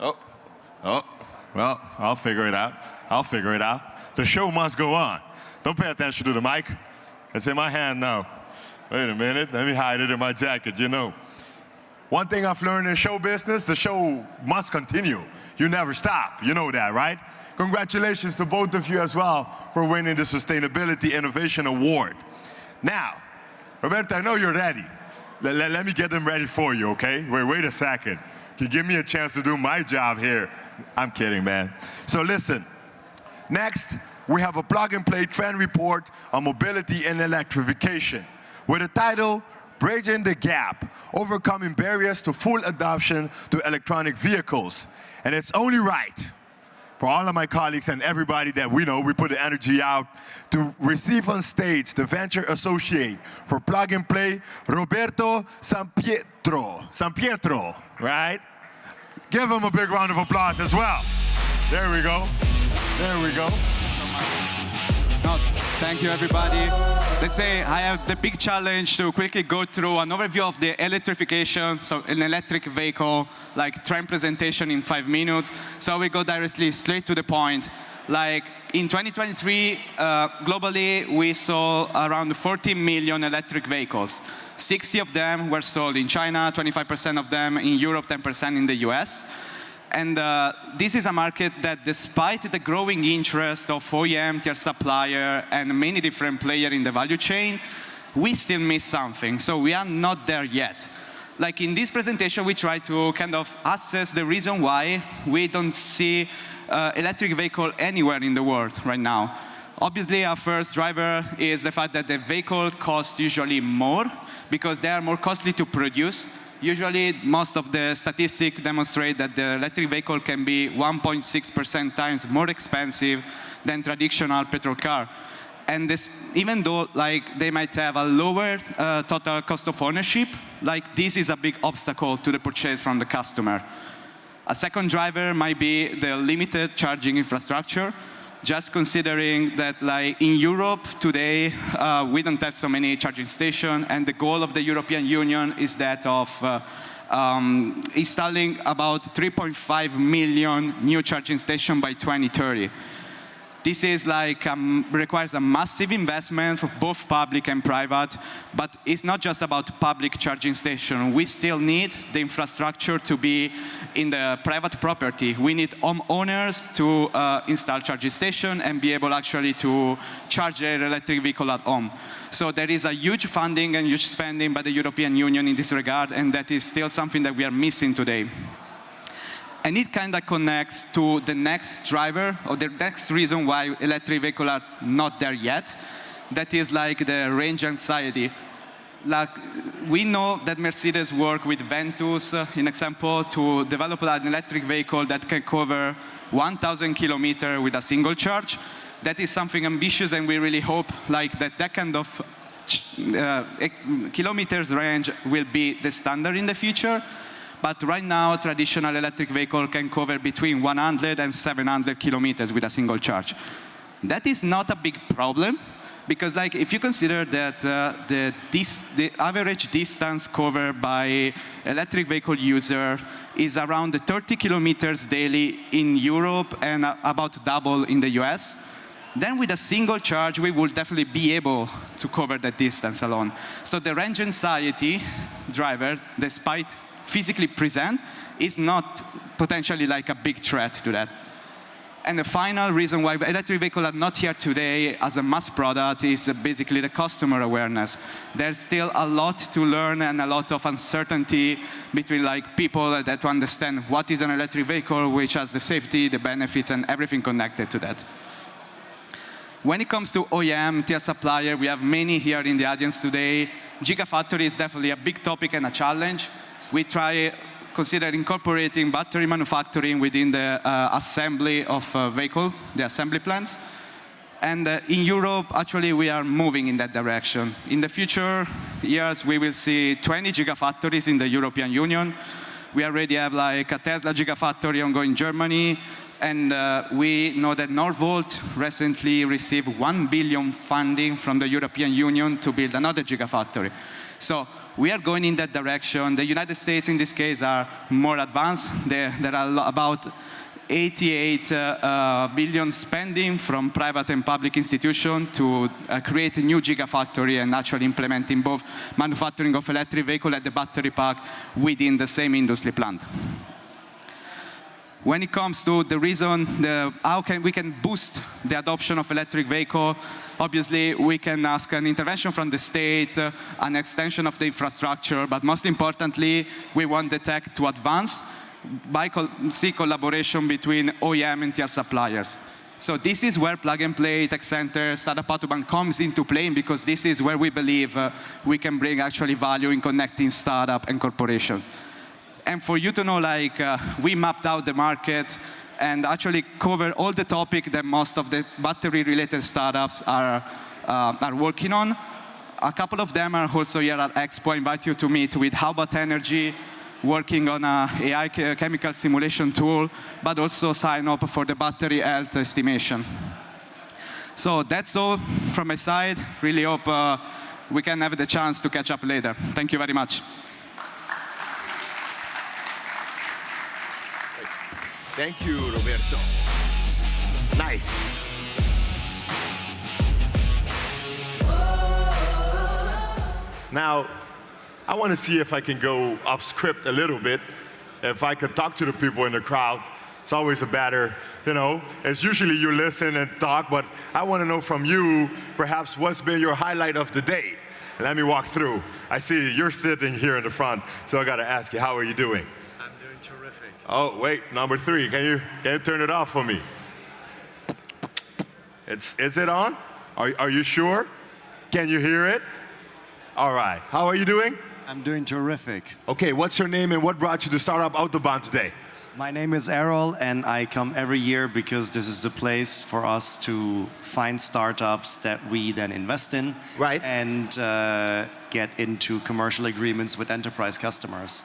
Oh, well, I'll figure it out. I'll figure it out. The show must go on. Don't pay attention to the mic. It's in my hand now. Wait a minute, let me hide it in my jacket, you know. One thing I've learned in show business, the show must continue. You never stop, you know that, right? Congratulations to both of you as well for winning the Sustainability Innovation Award. Now, Roberta, I know you're ready. Let me get them ready for you, okay? Wait a second. You give me a chance to do my job here. I'm kidding, man. So listen, next, we have a plug-and-play trend report on mobility and electrification with the title, Bridging the Gap, Overcoming Barriers to Full Adoption to Electronic Vehicles. And it's only right for all of my colleagues and everybody that we know, we put the energy out, to receive on stage the Venture Associate for Plug and Play, Roberto Sampietro, right? Give him a big round of applause as well. There we go. There we go. Thank you, everybody. Let's say I have the big challenge to quickly go through an overview of the electrification, so an electric vehicle, like trend presentation in 5 minutes. So we go directly straight to the point. Like in 2023, globally, we sold around 14 million electric vehicles. 60 of them were sold in China, 25% of them in Europe, 10% in the US. And this is a market that, despite the growing interest of OEM, tier supplier, and many different players in the value chain, we still miss something. So we are not there yet. Like in this presentation, we try to kind of assess the reason why we don't see electric vehicle anywhere in the world right now. Obviously, our first driver is the fact that the vehicle costs usually more because they are more costly to produce. Usually, most of the statistics demonstrate that the electric vehicle can be 1.6% times more expensive than traditional petrol car. And this, even though like they might have a lower total cost of ownership, like this is a big obstacle to the purchase from the customer. A second driver might be the limited charging infrastructure. Just considering that, like in Europe today, we don't have so many charging stations, and the goal of the European Union is that of installing about 3.5 million new charging stations by 2030. This is like requires a massive investment for both public and private, but it's not just about public charging station. We still need the infrastructure to be in the private property. We need homeowners to install charging station and be able actually to charge their electric vehicle at home. So there is a huge funding and huge spending by the European Union in this regard, and that is still something that we are missing today. And it kind of connects to the next driver, or the next reason why electric vehicles are not there yet. That is like the range anxiety. Like, we know that Mercedes worked with Ventus, in example, to develop an electric vehicle that can cover 1,000 kilometers with a single charge. That is something ambitious, and we really hope like that kind of kilometers range will be the standard in the future. But right now, traditional electric vehicle can cover between 100 and 700 kilometers with a single charge. That is not a big problem, because like if you consider that the average distance covered by electric vehicle user is around 30 kilometers daily in Europe and about double in the US, then with a single charge, we will definitely be able to cover that distance alone. So the range anxiety driver, despite physically present, is not potentially like a big threat to that. And the final reason why electric vehicles are not here today as a mass product is basically the customer awareness. There's still a lot to learn and a lot of uncertainty between like people that understand what is an electric vehicle, which has the safety, the benefits, and everything connected to that. When it comes to OEM, tier supplier, we have many here in the audience today. Gigafactory is definitely a big topic and a challenge. We consider incorporating battery manufacturing within the assembly of vehicle, the assembly plants. And in Europe, actually, we are moving in that direction. In the future years, we will see 20 gigafactories in the European Union. We already have like a Tesla gigafactory ongoing in Germany. And we know that Northvolt recently received 1 billion funding from the European Union to build another gigafactory. So we are going in that direction. The United States, in this case, are more advanced. There are about 88 billion spending from private and public institutions to create a new gigafactory and actually implementing both manufacturing of electric vehicle and the battery pack within the same industry plant. When it comes to the reason, how we can boost the adoption of electric vehicle, obviously we can ask an intervention from the state, an extension of the infrastructure, but most importantly, we want the tech to advance by collaboration between OEM and tier suppliers. So this is where Plug and Play, Tech Center, Startup Autobahn comes into play, because this is where we believe we can bring actually value in connecting startup and corporations. And for you to know, like, we mapped out the market and actually cover all the topics that most of the battery-related startups are working on. A couple of them are also here at EXPO. I invite you to meet with How About Energy, working on an AI chemical simulation tool, but also sign up for the battery health estimation. So that's all from my side. Really hope we can have the chance to catch up later. Thank you very much. Thank you, Roberto. Nice. Now, I want to see if I can go off script a little bit. If I could talk to the people in the crowd, it's always a better, it's usually you listen and talk, but I want to know from you, perhaps, what's been your highlight of the day? Let me walk through. I see you're sitting here in the front, so I got to ask you, how are you doing? I'm doing terrific. Oh, wait, number 3. Can you turn it off for me? Is it on? Are you sure? Can you hear it? All right. How are you doing? I'm doing terrific. Okay, what's your name and what brought you to Startup Autobahn today? My name is Errol, and I come every year because this is the place for us to find startups that we then invest in, right, and get into commercial agreements with enterprise customers.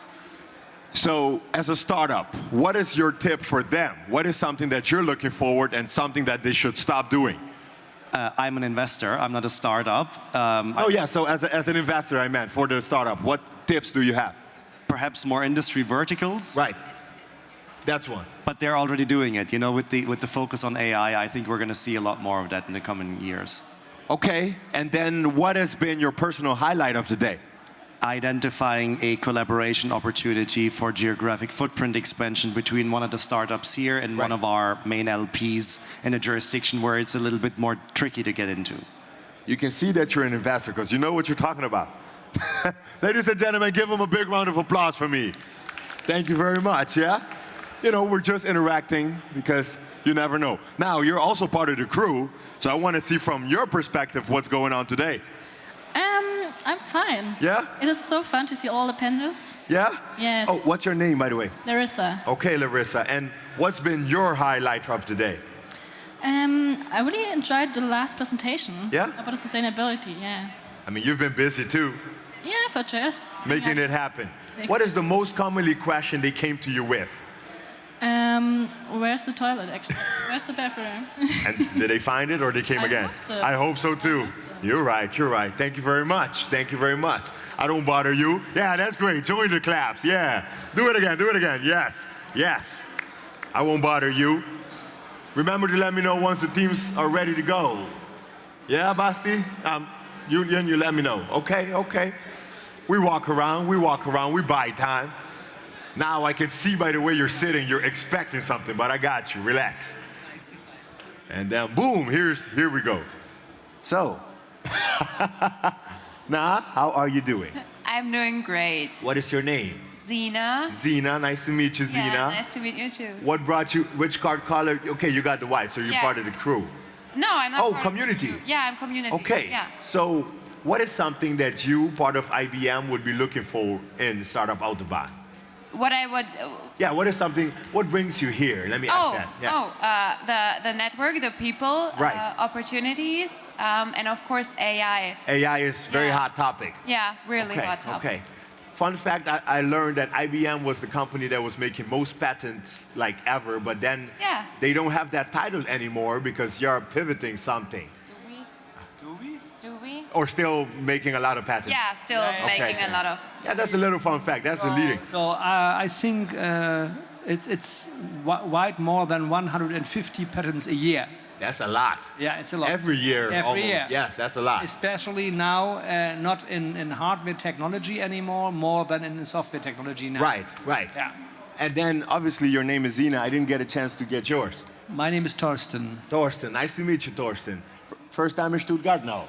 So, as a startup, what is your tip for them? What is something that you're looking forward and something that they should stop doing? I'm an investor. I'm not a startup. So as an investor, I meant, for the startup, what tips do you have? perhaps more industry verticals. Right. That's one. But they're already doing it. You know, with the focus on AI, I think we're going to see a lot more of that in the coming years. Okay, and then what has been your personal highlight of the day? Identifying a collaboration opportunity for geographic footprint expansion between one of the startups here and one of our main LPs in a jurisdiction where it's a little bit more tricky to get into. You can see that you're an investor because you know what you're talking about. Ladies and gentlemen, give them a big round of applause for me. Thank you very much, yeah? You know, we're just interacting because you never know. Now, you're also part of the crew, so I want to see from your perspective what's going on today. I'm fine. Yeah? It is so fun to see all the panels. Yeah? Yes. Oh, what's your name, by the way? Larissa. Okay, Larissa. And what's been your highlight of the day? I really enjoyed the last presentation. Yeah? About the sustainability, yeah. I mean, you've been busy too. Yeah, for just making it happen. What is the most commonly question they came to you with? Where's the toilet, actually? Where's the bathroom? And did they find it or they came again? Hope so. I hope so too. You're right, you're right. Thank you very much. Thank you very much. I don't bother you. Yeah, that's great. Join the claps. Yeah. Do it again, do it again. Yes, yes. I won't bother you. Remember to let me know once the teams are ready to go. Yeah, Basti? You let me know. Okay, okay. We walk around, we buy time. Now I can see by the way you're sitting, you're expecting something, but I got you, relax. And then boom, here we go. So, Nah, how are you doing? I'm doing great. What is your name? Zina. Zina, nice to meet you, Zina. Yeah, nice to meet you too. What brought you, which card color? Okay, you got the white, so you're part of the crew. No, I'm not. Oh, community. Yeah, I'm community. Okay, Yeah. so what is something that you, part of IBM, would be looking for in Startup Autobahn? What I would. Yeah, what is something, what brings you here? Let me ask that. Yeah. The network, the people, Right. opportunities, and of course AI. AI is very hot topic. Yeah, really Okay, hot topic. okay. Fun fact, I learned that IBM was the company that was making most patents like ever, but then they don't have that title anymore because you're pivoting something. Do we? Or still making a lot of patents. Yeah, still making a lot of. Yeah, that's a little fun fact. That's the leading. So I think it's wide more than 150 patents a year. That's a lot. Yeah, it's a lot. Every year, Every almost. year. Yes, that's a lot. Especially now, not in hardware technology anymore, more than in software technology now. Right, right. Yeah. And then, obviously, your name is Zina. I didn't get a chance to get yours. My name is Torsten. Torsten, nice to meet you, Torsten. First time in Stuttgart? No.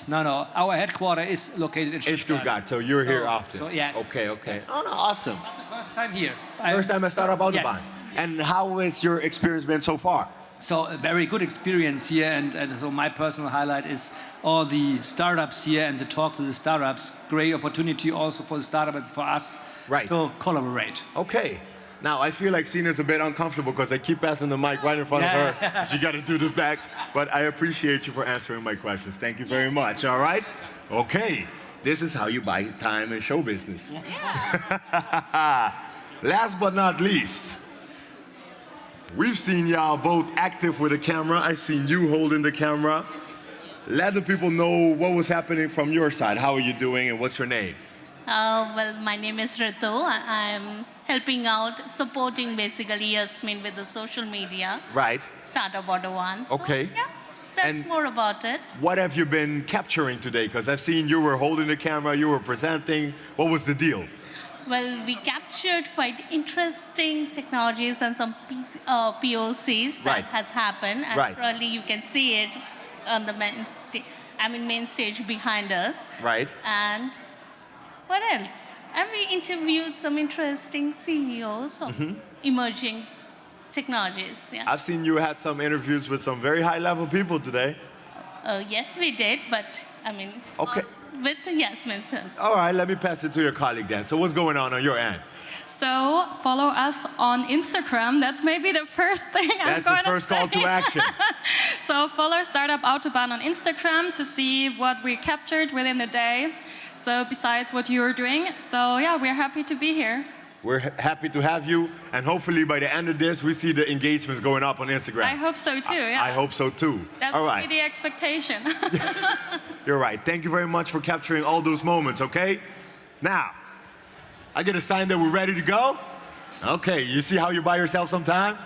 No. Our headquarters is located in Stuttgart. In Stuttgart, so you're here often. So yes. Okay, okay. Yes. Oh, no, awesome. Not the first time here. First time at Startup Autobahn. Yes. And how has your experience been so far? So a very good experience here, and so my personal highlight is all the startups here and the talk to the startups. Great opportunity also for the startups and for us to collaborate. Okay. Now, I feel like Sina's a bit uncomfortable because I keep passing the mic right in front of her. She got to do the back. But I appreciate you for answering my questions. Thank you very much, all right? Okay. This is how you buy time in show business. Last but not least, we've seen y'all both active with a camera. I've seen you holding the camera. Let the people know what was happening from your side. How are you doing and what's your name? Well, my name is Ritu. I'm helping out, supporting basically Yasmin with the social media. Right. Startup Autobahn. So, Okay. Yeah, that's And more about it. what have you been capturing today? Because I've seen you were holding the camera, you were presenting. What was the deal? Well, we captured quite interesting technologies and some POCs that has happened. And Right. probably you can see it on the main stage behind us. Right. And what else? And we interviewed some interesting CEOs of emerging technologies. Yeah. I've seen you had some interviews with some very high-level people today. Yes, we did, but I mean, Okay. with Yasmin. So. All right, let me pass it to your colleague then. So what's going on your end? So follow us on Instagram. That's maybe the first thing I'm That's going the to first call to action. So follow Startup Autobahn on Instagram to see what we captured within the day. So besides what you're doing. So yeah, we're happy to be here. We're happy to have you, and hopefully by the end of this, we see the engagements going up on Instagram. I hope so too, yeah. I hope so too. That's all right. the expectation. You're right. Thank you very much for capturing all those moments, okay? Now, I get a sign that we're ready to go? Okay, you see how you buy yourself some time?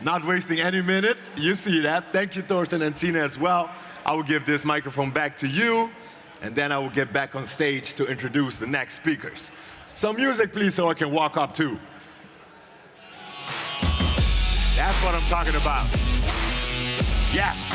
Not wasting any minute. You see that. Thank you, Thorsten and Tina, as well. I will give this microphone back to you, and then I will get back on stage to introduce the next speakers. Some music, please, so I can walk up, too. That's what I'm talking about. Yes.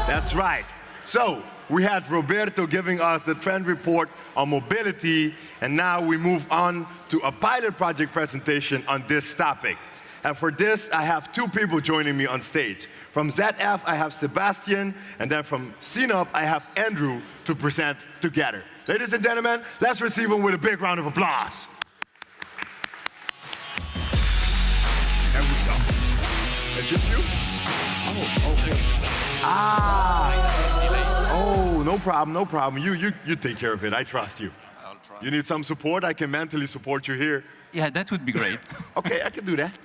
That's right. So, we had Roberto giving us the trend report on mobility, and now we move on to a pilot project presentation on this topic. And for this, I have two people joining me on stage. From ZF, I have Sebastian, and then from CNOP, I have Andrew to present together. Ladies and gentlemen, let's receive them with a big round of applause. There we go. Is this you? Oh, okay. Oh, no problem, no problem. You take care of it. I trust you. I'll try. You need some support? I can mentally support you here. Yeah, that would be great. Okay, I can do that.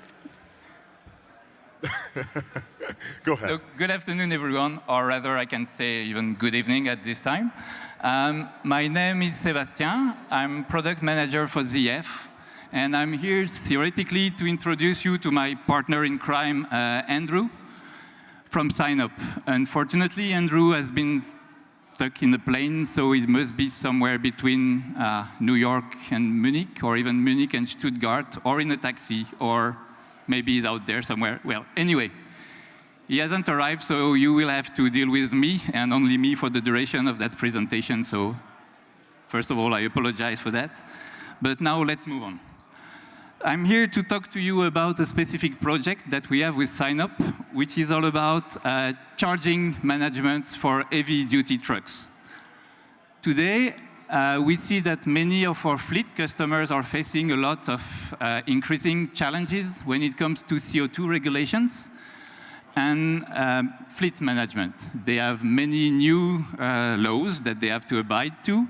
Go ahead. So, good afternoon, everyone, or rather, I can say even good evening at this time. My name is Sebastian. I'm product manager for ZF, and I'm here theoretically to introduce you to my partner in crime, Andrew, from SignUp. Unfortunately, Andrew has been stuck in a plane, so it must be somewhere between New York and Munich, or even Munich and Stuttgart, or in a taxi, or maybe he's out there somewhere. Well, anyway, he hasn't arrived, so you will have to deal with me, and only me, for the duration of that presentation. So first of all, I apologize for that. But now let's move on. I'm here to talk to you about a specific project that we have with SignUp, which is all about charging management for heavy-duty trucks. Today, we see that many of our fleet customers are facing a lot of increasing challenges when it comes to CO2 regulations and fleet management. They have many new laws that they have to abide to,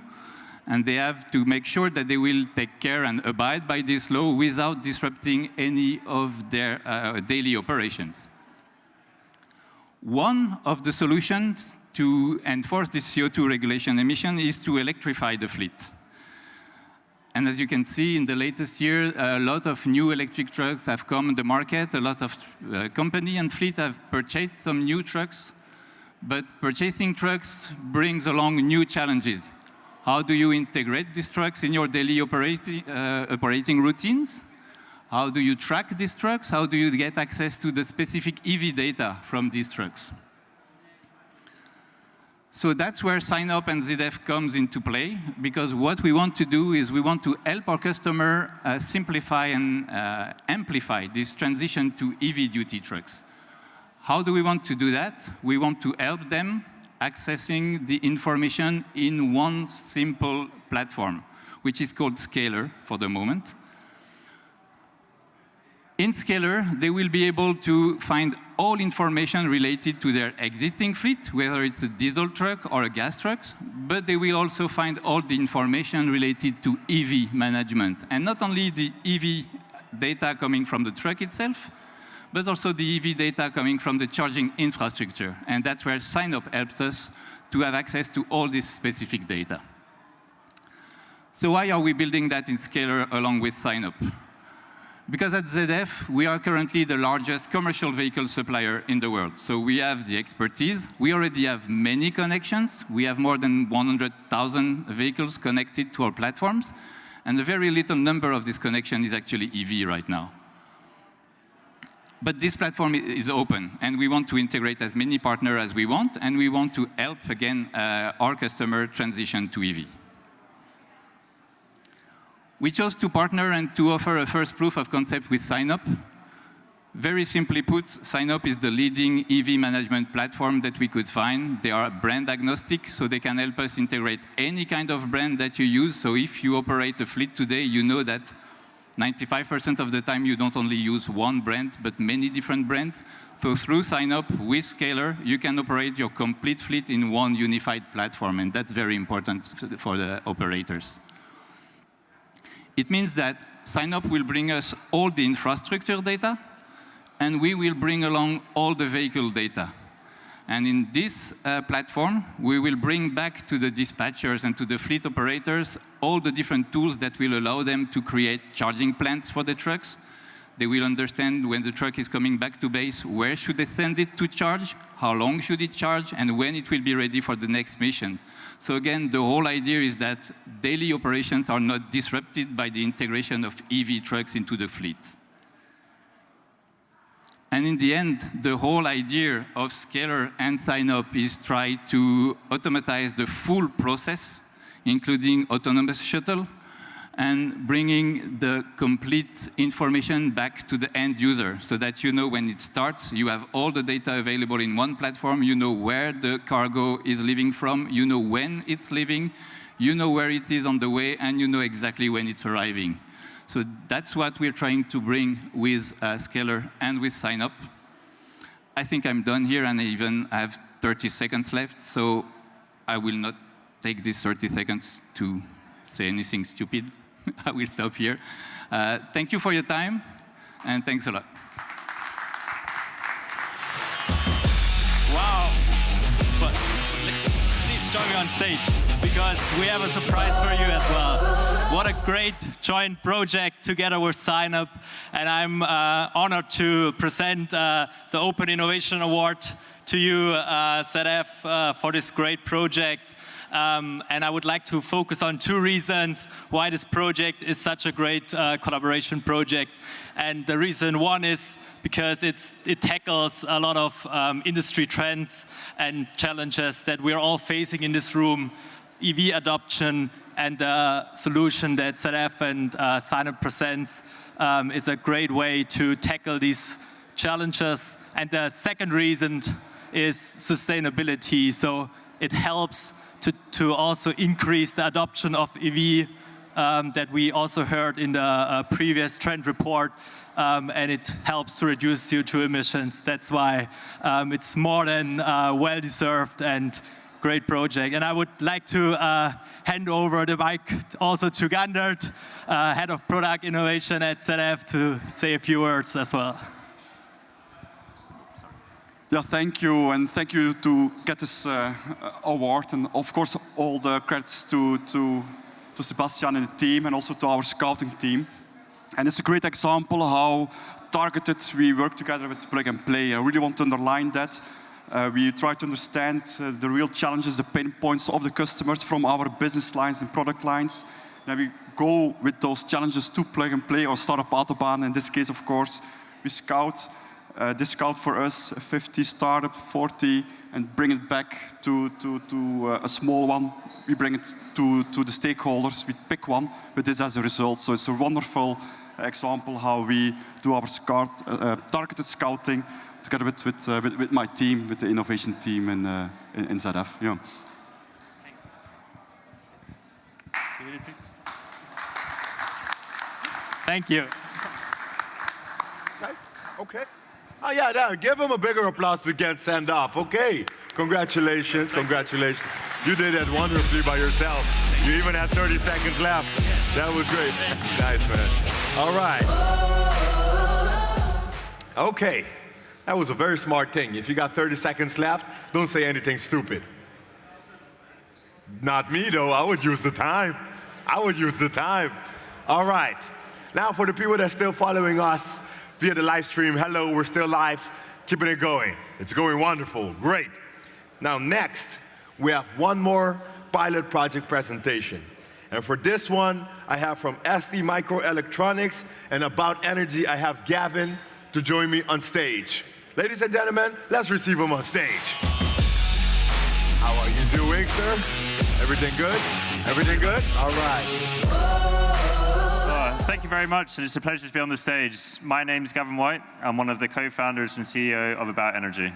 and they have to make sure that they will take care and abide by this law without disrupting any of their daily operations. One of the solutions to enforce this CO2 regulation emission is to electrify the fleet. And as you can see, in the latest year, a lot of new electric trucks have come on the market. A lot of company and fleet have purchased some new trucks. But purchasing trucks brings along new challenges. How do you integrate these trucks in your daily operating routines? How do you track these trucks? How do you get access to the specific EV data from these trucks? So that's where SignUp and ZF comes into play, because what we want to do is we want to help our customer simplify and amplify this transition to EV-duty trucks. How do we want to do that? We want to help them accessing the information in one simple platform, which is called Scaler for the moment. In Scaler, they will be able to find all information related to their existing fleet, whether it's a diesel truck or a gas truck, but they will also find all the information related to EV management. And not only the EV data coming from the truck itself, but also the EV data coming from the charging infrastructure. And that's where SignUp helps us to have access to all this specific data. So why are we building that in Scaler along with SignUp? Because at ZF, we are currently the largest commercial vehicle supplier in the world. So we have the expertise. We already have many connections. We have more than 100,000 vehicles connected to our platforms. And a very little number of this connection is actually EV right now. But this platform is open, and we want to integrate as many partners as we want, and we want to help, again, our customer transition to EV. We chose to partner and to offer a first proof of concept with SignUp. Very simply put, SignUp is the leading EV management platform that we could find. They are brand agnostic, so they can help us integrate any kind of brand that you use. So if you operate a fleet today, you know that 95% of the time you don't only use one brand, but many different brands. So through SignUp with Scaler, you can operate your complete fleet in one unified platform, and that's very important for the operators. It means that SignUp will bring us all the infrastructure data, and we will bring along all the vehicle data. And in this platform, we will bring back to the dispatchers and to the fleet operators all the different tools that will allow them to create charging plans for the trucks. They will understand when the truck is coming back to base, where should they send it to charge, how long should it charge, and when it will be ready for the next mission. So again, the whole idea is that daily operations are not disrupted by the integration of EV trucks into the fleet. And in the end, the whole idea of Scalar and sign-up is try to automatize the full process, including autonomous shuttle, and bringing the complete information back to the end user so that you know when it starts, you have all the data available in one platform, you know where the cargo is leaving from, you know when it's leaving, you know where it is on the way, and you know exactly when it's arriving. So that's what we're trying to bring with Scalar and with sign-up. I think I'm done here, and I have 30 seconds left, so I will not take these 30 seconds to say anything stupid. I will stop here. Thank you for your time, and thanks a lot. Wow. But please join me on stage, because we have a surprise for you as well. What a great joint project together with sign-up, and I'm honored to present the Open Innovation Award to you, ZF, for this great project. And I would like to focus on two reasons why this project is such a great collaboration project. And the reason one is because it tackles a lot of industry trends and challenges that we're all facing in this room. EV adoption and the solution that ZF and sign-up presents is a great way to tackle these challenges. And the second reason is sustainability. So it helps to also increase the adoption of EV that we also heard in the previous trend report, and it helps to reduce CO2 emissions. That's why it's more than well-deserved and great project. And I would like to hand over the mic also to Gandert, Head of Product Innovation at ZF, to say a few words as well. Yeah, thank you, and thank you to get this award, and of course all the credits to Sebastian and the team, and also to our scouting team. And it's a great example how targeted we work together with Plug and Play. I really want to underline that. We try to understand the real challenges, the pain points of the customers from our business lines and product lines. Then we go with those challenges to Plug and Play or Startup Autobahn. In this case, of course, we scout. They scout for us 50 startup, 40, and bring it back to a small one. We bring it to the stakeholders. We pick one with this as a result. So it's a wonderful example how we do our targeted scouting together with my team, with the innovation team in ZF. Yeah. Thank you. Okay. Oh yeah, now give him a bigger applause to get sent off. Okay, congratulations, congratulations. You did that wonderfully by yourself. You even had 30 seconds left. That was great. Nice, man. All right. Okay, that was a very smart thing. If you got 30 seconds left, don't say anything stupid. Not me though, I would use the time. I would use the time. All right, now for the people that are still following us via the live stream, hello, we're still live, keeping it going. It's going wonderful, great. Now next, we have one more pilot project presentation. And for this one, I have from ST Microelectronics and About Energy, I have Gavin to join me on stage. Ladies and gentlemen, let's receive him on stage. How are you doing, sir? Everything good? Everything good? All right. Thank you very much, and it's a pleasure to be on the stage. My name is Gavin White. I'm one of the co-founders and CEO of About Energy.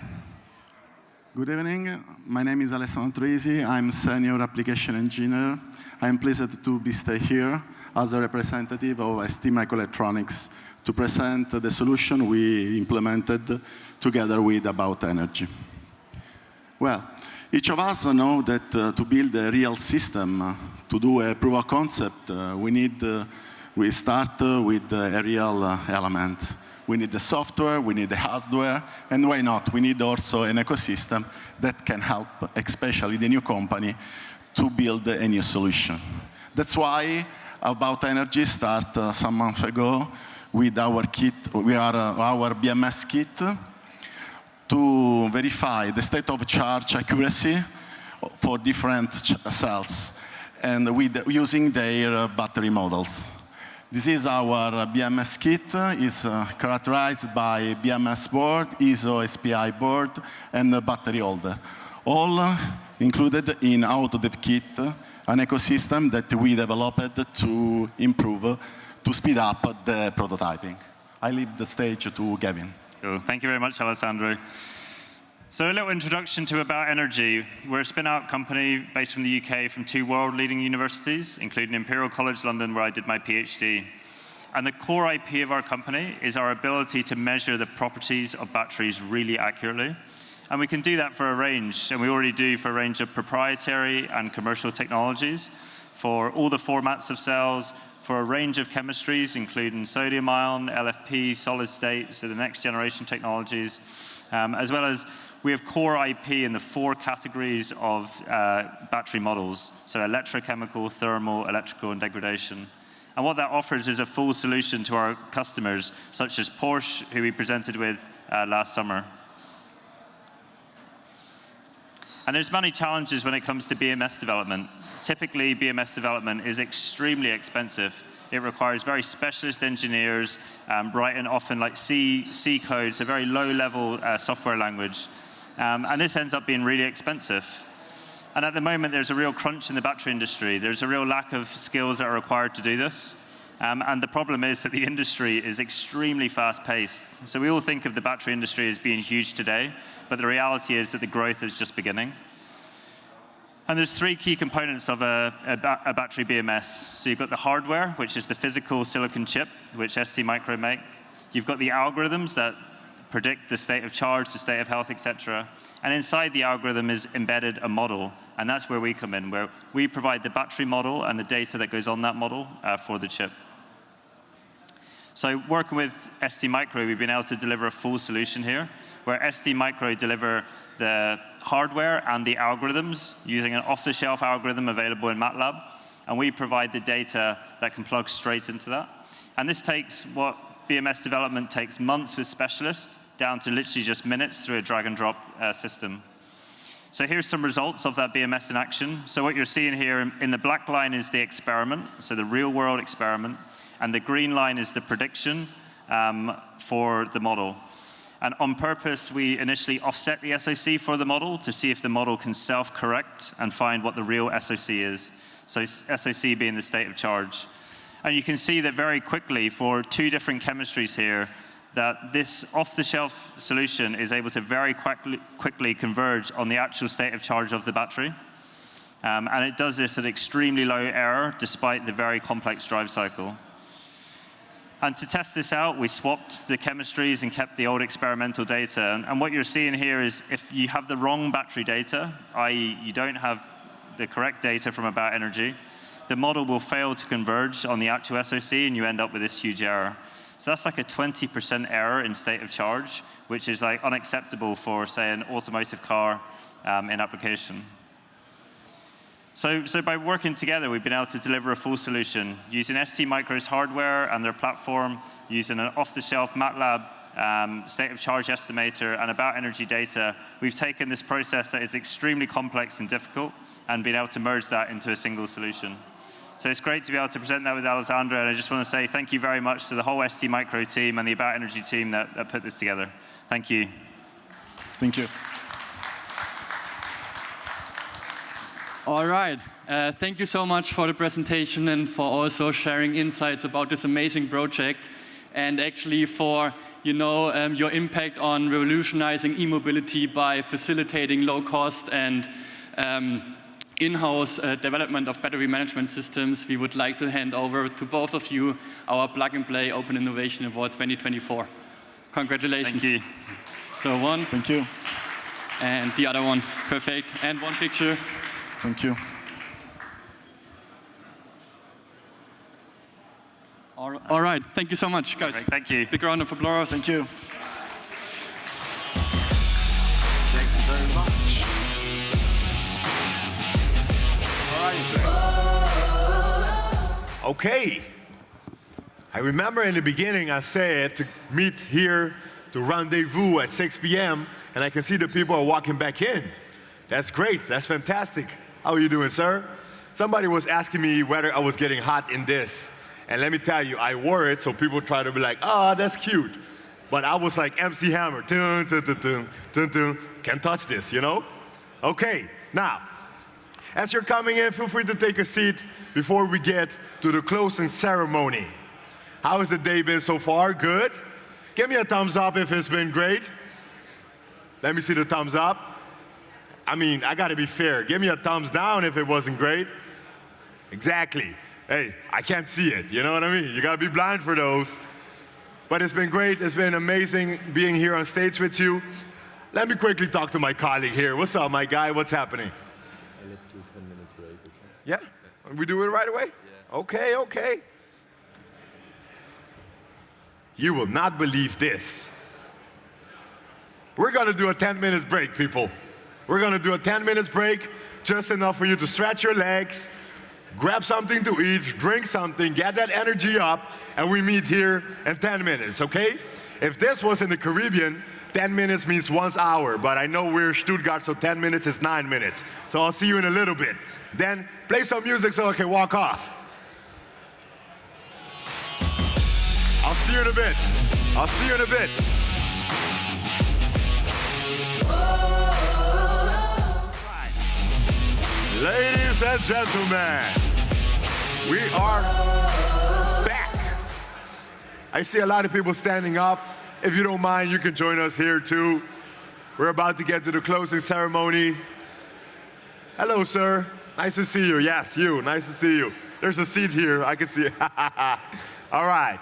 Good evening. My name is Alessandro Troisi. I'm Senior Application Engineer. I am pleased to stay here as a representative of ST Microelectronics to present the solution we implemented together with About Energy. Well, each of us know that to build a real system, to do a proof of concept, we start with a real element. we need the software, we need the hardware, and why not? We need also an ecosystem that can help, especially the new company, to build a new solution. That's why About Energy started some months ago with our kit, our BMS kit, to verify the state of charge accuracy for different cells, and using their battery models. This is our BMS kit. It's characterized by BMS board, ISO SPI board, and a battery holder. All included in Autodev kit, an ecosystem that we developed to improve, to speed up the prototyping. I leave the stage to Gavin. Cool. Thank you very much, Alessandro. So a little introduction to About Energy. We're a spin-out company based from the UK from 2 world-leading universities, including Imperial College London, where I did my PhD. And the core IP of our company is our ability to measure the properties of batteries really accurately. And we can do that for a range, and we already do for a range of proprietary and commercial technologies, for all the formats of cells, for a range of chemistries, including sodium-ion, LFP, solid state, so the next generation technologies, as well as we have core IP in the 4 categories of battery models, so electrochemical, thermal, electrical, and degradation. And what that offers is a full solution to our customers, such as Porsche, who we presented with last summer. And there's many challenges when it comes to BMS development. Typically, BMS development is extremely expensive. It requires very specialist engineers, writing often like C code, so very low-level software language. And this ends up being really expensive. And at the moment, there's a real crunch in the battery industry. There's a real lack of skills that are required to do this. And the problem is that the industry is extremely fast-paced. So we all think of the battery industry as being huge today, but the reality is that the growth is just beginning. And there's 3 key components of a battery BMS. So you've got the hardware, which is the physical silicon chip, which STMicro make. You've got the algorithms that predict the state of charge, the state of health, etc. And inside the algorithm is embedded a model. And that's where we come in, where we provide the battery model and the data that goes on that model for the chip. So working with STMicro, we've been able to deliver a full solution here, where STMicro deliver the hardware and the algorithms using an off-the-shelf algorithm available in MATLAB, and we provide the data that can plug straight into that. And this takes what BMS development takes months with specialists down to literally just minutes through a drag-and-drop system. So here's some results of that BMS in action. So what you're seeing here in the black line is the experiment, so the real-world experiment, and the green line is the prediction for the model. And on purpose, we initially offset the SoC for the model to see if the model can self-correct and find what the real SoC is. So SoC being the state of charge. And you can see that very quickly for 2 different chemistries here, that this off-the-shelf solution is able to very quickly converge on the actual state of charge of the battery. And it does this at extremely low error, despite the very complex drive cycle. And to test this out, we swapped the chemistries and kept the old experimental data. And what you're seeing here is if you have the wrong battery data, i.e. you don't have the correct data from About Energy, the model will fail to converge on the actual SoC, and you end up with this huge error. So that's like a 20% error in state of charge, which is like unacceptable for, say, an automotive car in application. So by working together, we've been able to deliver a full solution using STMicro's hardware and their platform, using an off-the-shelf MATLAB state of charge estimator and About Energy data. We've taken this process that is extremely complex and difficult and been able to merge that into a single solution. So it's great to be able to present that with Alessandro, and I just want to say thank you very much to the whole STMicro team and the About Energy team that put this together. Thank you. Thank you. All right. Thank you so much for the presentation and for also sharing insights about this amazing project, and actually for your impact on revolutionizing e-mobility by facilitating low cost and in-house development of battery management systems. We would like to hand over to both of you our Plug and Play Open Innovation Award 2024. Congratulations. Thank you. So one. Thank you. And the other one. Perfect. And one picture. Thank you. All right. All right, thank you so much, guys. Great, thank you. Big round of applause. Thank you. Thank you very much. All right. Okay. I remember in the beginning I said to meet here, to rendezvous at 6 p.m., and I can see the people are walking back in. That's great. That's fantastic. How are you doing, sir? Somebody was asking me whether I was getting hot in this. And let me tell you, I wore it so people try to be like, oh, that's cute. But I was like MC Hammer. Dun, dun, dun, dun, dun, dun. Can't touch this, you know? Okay, now, as you're coming in, feel free to take a seat before we get to the closing ceremony. How has the day been so far? Good? Give me a thumbs up if it's been great. Let me see the thumbs up. I mean, I gotta be fair. Give me a thumbs down if it wasn't great. Exactly. Hey, I can't see it, you know what I mean? You gotta be blind for those. But it's been great, it's been amazing being here on stage with you. Let me quickly talk to my colleague here. What's up, my guy? What's happening? Let's do a 10-minute break, okay? Yeah? We do it right away? Yeah. Okay, okay. You will not believe this. We're gonna do a 10-minute break, people. We're gonna do a 10-minute break, just enough for you to stretch your legs, grab something to eat, drink something, get that energy up, and we meet here in 10 minutes, okay? If this was in the Caribbean, 10 minutes means 1 hour, but I know we're in Stuttgart, so 10 minutes is 9 minutes. So I'll see you in a little bit. Then play some music so I can walk off. I'll see you in a bit. I'll see you in a bit. Ladies and gentlemen, we are back. I see a lot of people standing up. If you don't mind, you can join us here too. We're about to get to the closing ceremony. Hello, sir. Nice to see you. Yes, you. Nice to see you. There's a seat here. I can see it. All right.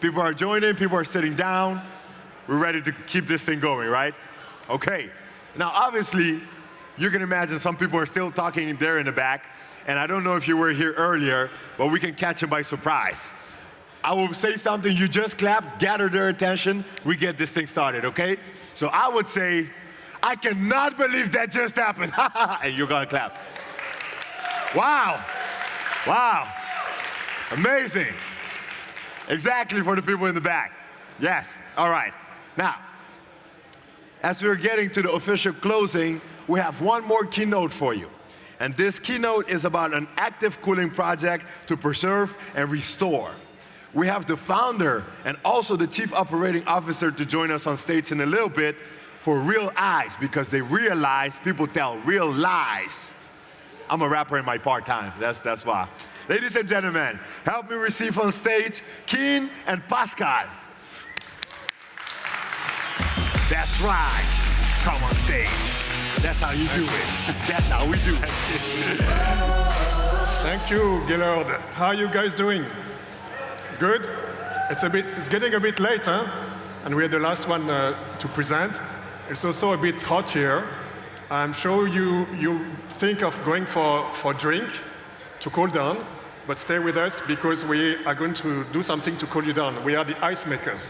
People are joining. People are sitting down. We're ready to keep this thing going, right? Okay. Now, obviously, you can imagine some people are still talking there in the back, and I don't know if you were here earlier, but we can catch them by surprise. I will say something, you just clap, gather their attention, we get this thing started, okay? So I would say, I cannot believe that just happened, and you're gonna clap. Wow, wow, amazing. Exactly for the people in the back. Yes, all right. Now, as we're getting to the official closing, we have one more keynote for you. And this keynote is about an active cooling project to preserve and restore. We have the founder and also the chief operating officer to join us on stage in a little bit for Real Eyes, because they realize people tell real lies. I'm a rapper in my part-time, that's why. Ladies and gentlemen, help me receive on stage Keen and Pascal. That's right, come on stage. That's how you do it. That's how we do it. Thank you, Gillard. How are you guys doing? Good? It's getting a bit late, huh? And we're the last one to present. It's also a bit hot here. I'm sure you think of going for a drink to cool down, but stay with us because we are going to do something to cool you down. We are the ice makers.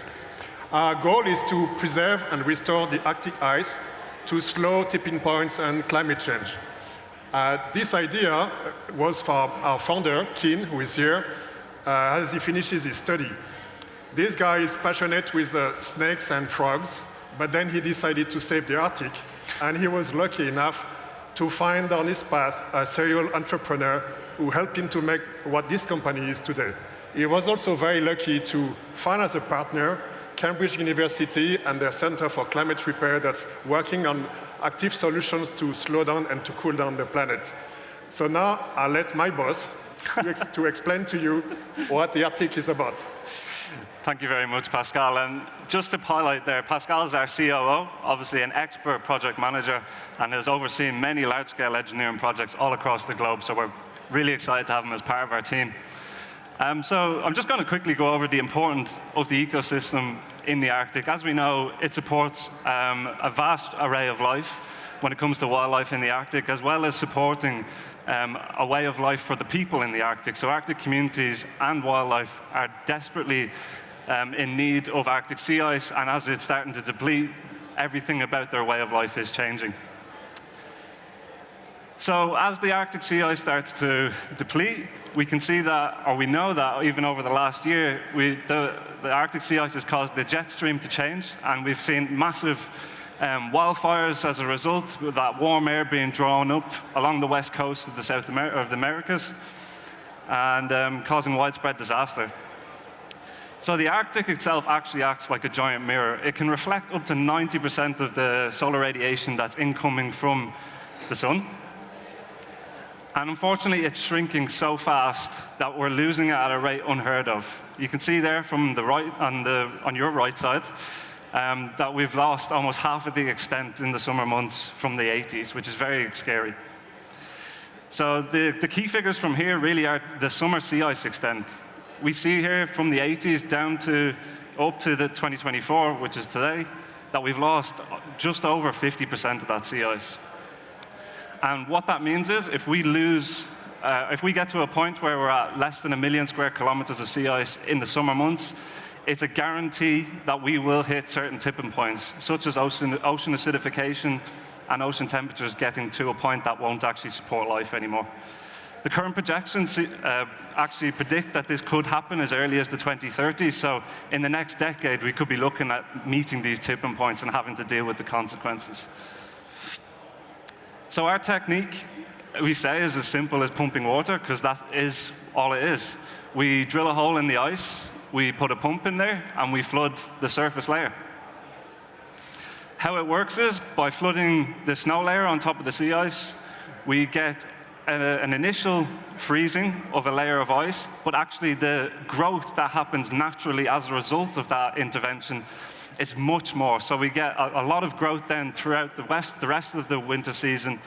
Our goal is to preserve and restore the Arctic ice to slow tipping points and climate change. This idea was for our founder, Keen, who is here, as he finishes his study. This guy is passionate with snakes and frogs, but then he decided to save the Arctic, and he was lucky enough to find on his path a serial entrepreneur who helped him to make what this company is today. He was also very lucky to find as a partner Cambridge University and their Center for Climate Repair that's working on active solutions to slow down and to cool down the planet. So now I'll let my boss to explain to you what the Arctic is about. Thank you very much, Pascal. And just to highlight there, Pascal is our COO, obviously an expert project manager, and has overseen many large-scale engineering projects all across the globe. So we're really excited to have him as part of our team. So I'm just going to quickly go over the importance of the ecosystem in the Arctic. As we know, it supports a vast array of life, when it comes to wildlife in the Arctic, as well as supporting a way of life for the people in the Arctic. So Arctic communities and wildlife are desperately in need of Arctic sea ice, and as it's starting to deplete, everything about their way of life is changing. So as the Arctic sea ice starts to deplete, we can see that, or we know that even over the last year, the Arctic sea ice has caused the jet stream to change, and we've seen massive wildfires as a result, with that warm air being drawn up along the west coast of the Americas, and causing widespread disaster. So the Arctic itself actually acts like a giant mirror. It can reflect up to 90% of the solar radiation that's incoming from the sun. And unfortunately, it's shrinking so fast that we're losing it at a rate unheard of. You can see there from the right, on your right side, that we've lost almost half of the extent in the summer months from the 80s, which is very scary. So the key figures from here really are the summer sea ice extent. We see here from the 80s down to up to the 2024, which is today, that we've lost just over 50% of that sea ice. And what that means is if we get to a point where we're at less than 1 million square kilometers of sea ice in the summer months, it's a guarantee that we will hit certain tipping points, such as ocean acidification and ocean temperatures getting to a point that won't actually support life anymore. The current projections actually predict that this could happen as early as the 2030s, so in the next decade we could be looking at meeting these tipping points and having to deal with the consequences. So our technique, we say, is as simple as pumping water, because that is all it is. We drill a hole in the ice, we put a pump in there, and we flood the surface layer. How it works is, by flooding the snow layer on top of the sea ice, we get an initial freezing of a layer of ice, but actually the growth that happens naturally as a result of that intervention is much more. So we get a lot of growth then throughout the rest of the winter season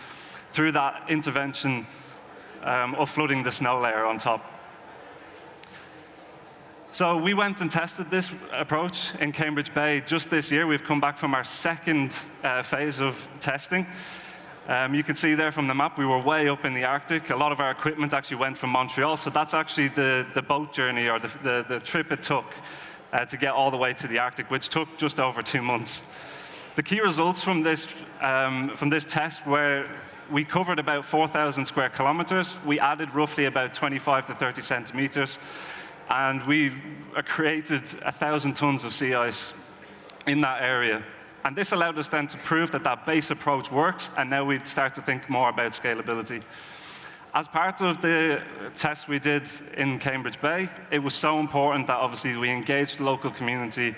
through that intervention of flooding the snow layer on top. So we went and tested this approach in Cambridge Bay just this year. We've come back from our second phase of testing. You can see there from the map, we were way up in the Arctic. A lot of our equipment actually went from Montreal, so that's actually the boat journey, or the trip it took to get all the way to the Arctic, which took just over 2 months. The key results from this test were we covered about 4,000 square kilometers. We added roughly about 25 to 30 centimeters, and we created 1,000 tons of sea ice in that area. And this allowed us then to prove that that base approach works, and now we start to think more about scalability. As part of the test we did in Cambridge Bay, it was so important that obviously we engaged the local community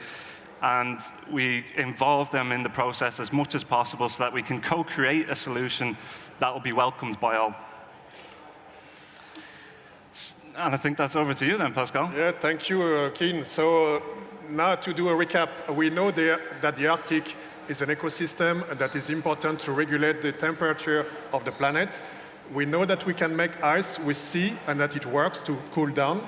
and we involve them in the process as much as possible so that we can co-create a solution that will be welcomed by all. And I think that's over to you then, Pascal. Yeah, thank you, Keen. So now to do a recap, we know that the Arctic is an ecosystem that is important to regulate the temperature of the planet. We know that we can make ice with sea and that it works to cool down.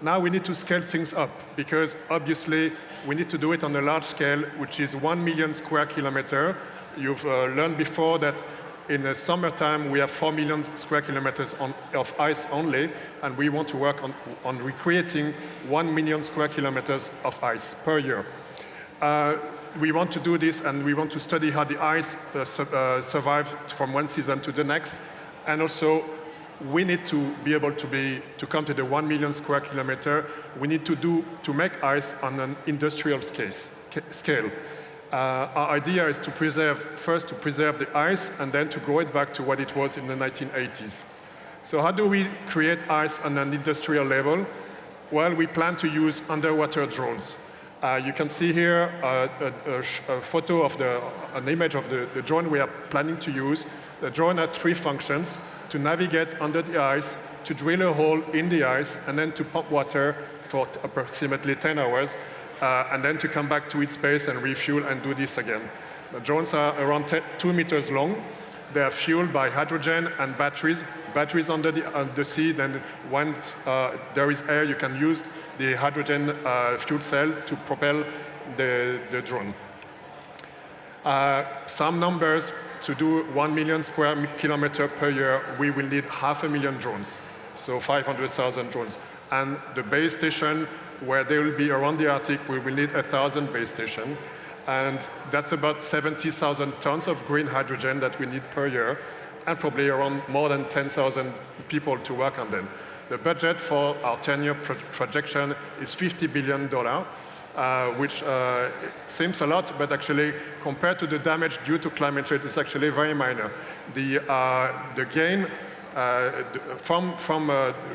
Now we need to scale things up, because obviously we need to do it on a large scale, which is 1 million square kilometers. You've learned before that in the summertime we have 4 million square kilometers of ice only, and we want to work on recreating 1 million square kilometers of ice per year. We want to do this, and we want to study how the ice survives from one season to the next. And also, we need to be able to come to the 1 million square kilometer. We need to make ice on an industrial scale. Our idea is first to preserve the ice, and then to grow it back to what it was in the 1980s. So how do we create ice on an industrial level? Well, we plan to use underwater drones. You can see here a photo of an image of the drone we are planning to use. The drone has 3 functions: to navigate under the ice, to drill a hole in the ice, and then to pump water for approximately 10 hours, and then to come back to its base and refuel and do this again. The drones are around 2 meters long. They are fueled by hydrogen and batteries. Batteries under the sea, then once there is air, you can use the hydrogen fuel cell to propel the drone. Some numbers to do 1 million square kilometer per year, we will need 500,000 drones, so 500,000 drones. And the base station where they will be around the Arctic, we will need 1,000 base stations. And that's about 70,000 tons of green hydrogen that we need per year, and probably around more than 10,000 people to work on them. The budget for our 10-year projection is $50 billion, which seems a lot, but actually, compared to the damage due to climate change, it's actually very minor. The gain from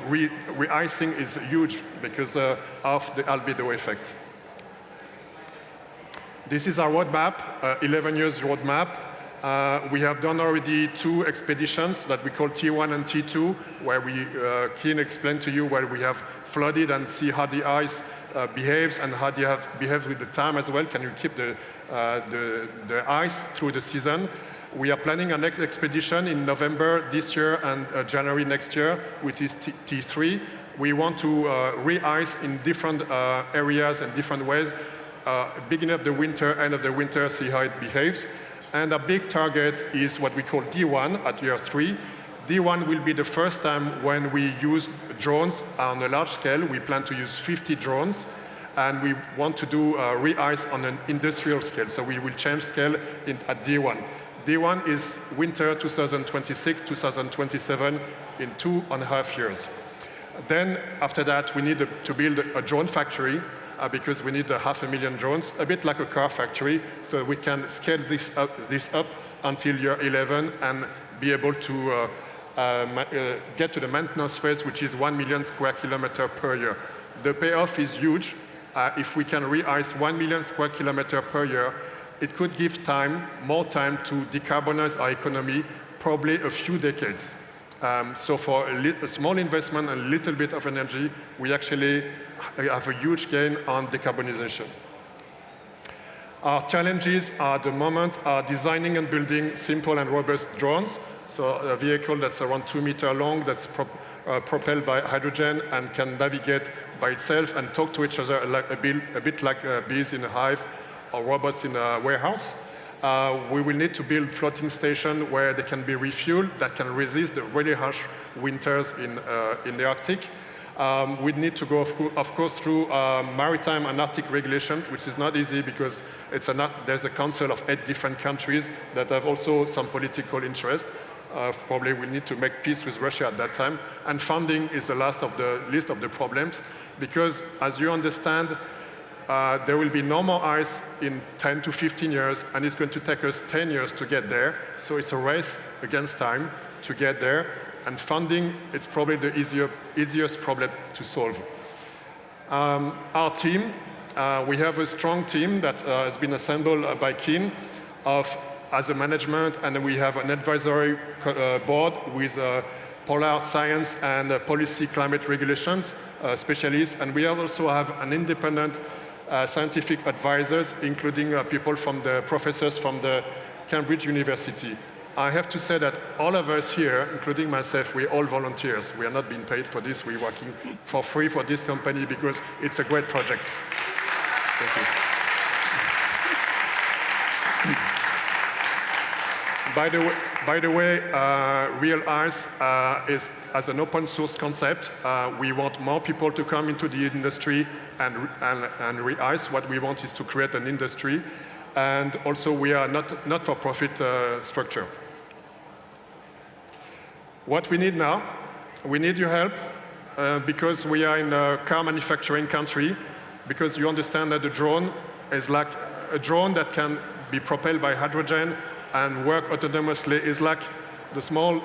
re-icing is huge because of the albedo effect. This is our roadmap, 11 years roadmap. We have done already 2 expeditions that we call T1 and T2, where we can explain to you where we have flooded and see how the ice behaves and how they have behaved with the time as well. Can you keep the ice through the season? We are planning a next expedition in November this year and January next year, which is T3. We want to re-ice in different areas and different ways, beginning of the winter, end of the winter, see how it behaves. And a big target is what we call D1 at year 3. D1 will be the first time when we use drones on a large scale. We plan to use 50 drones, and we want to do re-ice on an industrial scale. So we will change scale at D1. D1 is winter 2026, 2027, in 2.5 years. Then, after that, we need to build a drone factory because we need 500,000 drones, a bit like a car factory, so we can scale this up until year 11 and be able to get to the maintenance phase, which is 1 million square kilometer per year. The payoff is huge. If we can re-ice 1 million square kilometer per year, it could give more time to decarbonize our economy, probably a few decades. So for a small investment and a little bit of energy, we actually have a huge gain on decarbonization. Our challenges at the moment are designing and building simple and robust drones. So a vehicle that's around 2 meters long, that's propelled by hydrogen and can navigate by itself and talk to each other a bit like bees in a hive or robots in a warehouse. We will need to build floating stations where they can be refueled, that can resist the really harsh winters in the Arctic. We need to go, of course, through maritime and Arctic regulation, which is not easy because there's a council of 8 different countries that have also some political interest. Probably we need to make peace with Russia at that time. And funding is the last of the list of the problems because, as you understand, there will be no more ice in 10 to 15 years, and it's going to take us 10 years to get there. So it's a race against time to get there. And funding, it's probably the easiest problem to solve. Our team, we have a strong team that has been assembled by Kin as a management, and we have an advisory board with polar science and policy climate regulations specialists, and we also have an independent scientific advisors, including people from the professors from the Cambridge University. I have to say that all of us here, including myself, we're all volunteers. We are not being paid for this. We're working for free for this company because it's a great project. Thank you. By the way, Real Ice is as an open source concept. We want more people to come into the industry and re-ice. What we want is to create an industry. And also, we are not for profit structure. What we need now, we need your help because we are in a car manufacturing country, because you understand that the drone is like a drone that can be propelled by hydrogen and work autonomously is like a small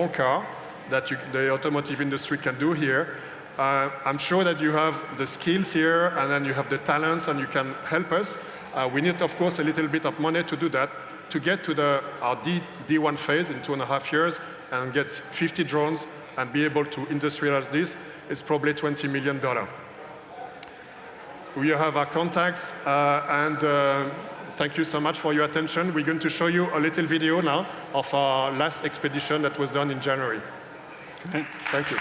car that the automotive industry can do here. I'm sure that you have the skills here, and then you have the talents, and you can help us. We need, of course, a little bit of money to do that, to get to our D1 phase in 2.5 years and get 50 drones and be able to industrialize this. It's probably $20 million. We have our contacts, and thank you so much for your attention. We're going to show you a little video now of our last expedition that was done in January. Okay. Thank you.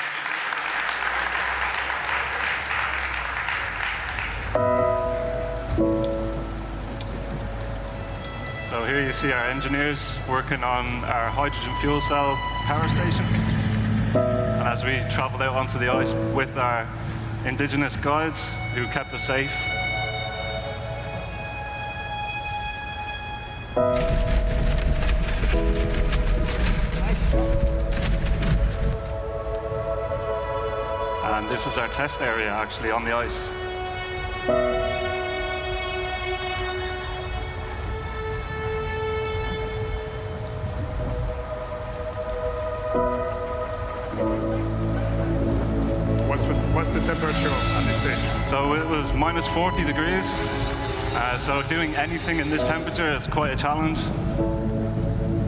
So here you you see our engineers working on our hydrogen fuel cell power station. And as we traveled out onto the ice with our indigenous guides who kept us safe. And this is our test area actually on the ice. What's the temperature on this stage? So it was minus 40 degrees. So doing anything in this temperature is quite a challenge.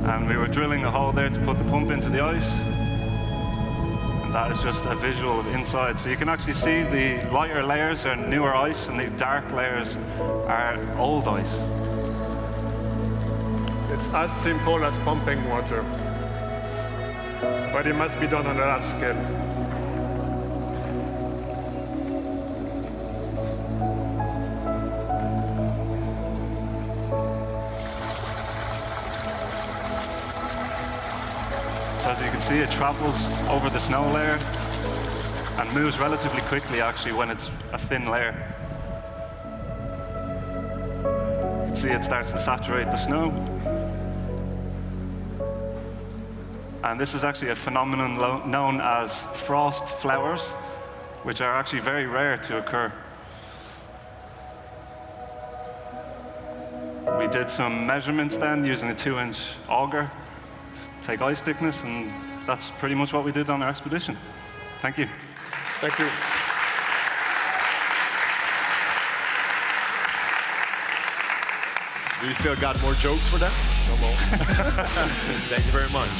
And we were drilling a hole there to put the pump into the ice. And that is just a visual of inside. So you can actually see the lighter layers are newer ice and the dark layers are old ice. It's as simple as pumping water, but it must be done on a large scale. As you can see, it travels over the snow layer and moves relatively quickly, actually, when it's a thin layer. You can see it starts to saturate the snow. And this is actually a phenomenon known as frost flowers, which are actually very rare to occur. We did some measurements then using a 2-inch auger. Take ice thickness, and that's pretty much what we did on our expedition. Thank you. Thank you. Do you still got more jokes for that? No more. Thank you very much.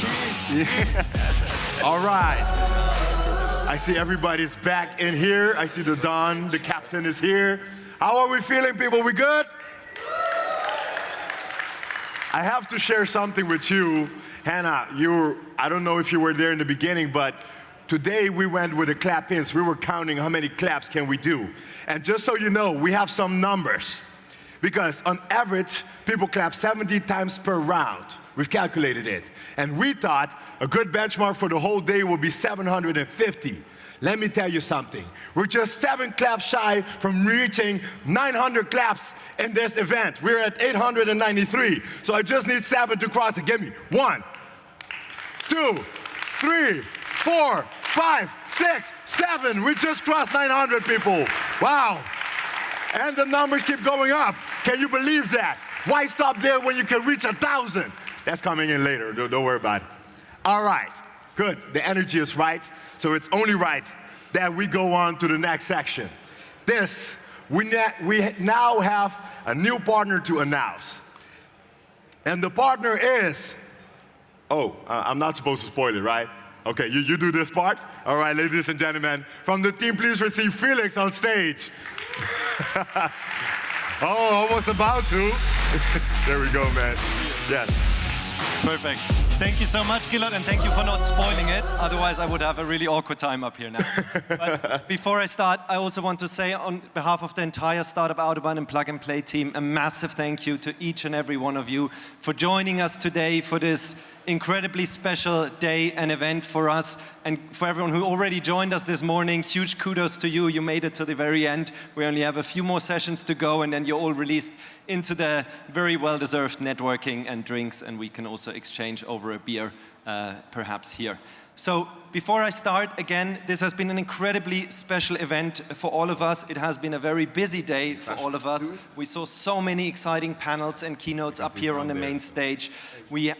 All right. I see everybody's back in here. I see the Don, the captain is here. How are we feeling, people? We good? I have to share something with you. Hannah, I don't know if you were there in the beginning, but today we went with the clap-ins. We were counting how many claps can we do. And just so you know, we have some numbers. Because on average, people clap 70 times per round. We've calculated it. And we thought a good benchmark for the whole day would be 750. Let me tell you something. We're just 7 claps shy from reaching 900 claps in this event. We're at 893. So I just need 7 to cross it. Give me 1, 2, 3, 4, 5, 6, 7. We just crossed 900, people. Wow. And the numbers keep going up. Can you believe that? Why stop there when you can reach 1,000? That's coming in later. Don't worry about it. All right. Good. The energy is right. So it's only right that we go on to the next section. We now have a new partner to announce. And the partner is, I'm not supposed to spoil it, right? Okay, you do this part. All right, ladies and gentlemen, from the team, please receive Felix on stage. Almost about to. There we go, man. Yes. Perfect. Thank you so much, Gilad, and thank you for not spoiling it. Otherwise, I would have a really awkward time up here now. But before I start, I also want to say on behalf of the entire Startup Autobahn and Plug and Play team, a massive thank you to each and every one of you for joining us today for this incredibly special day and event for us. And for everyone who already joined us this morning, huge kudos to you. You made it to the very end. We only have a few more sessions to go, and then you're all released into the very well-deserved networking and drinks, and we can also exchange over a beer, perhaps here. So before I start, again, this has been an incredibly special event for all of us. It has been a very busy day for all of us. We saw so many exciting panels and keynotes up here on the main stage. We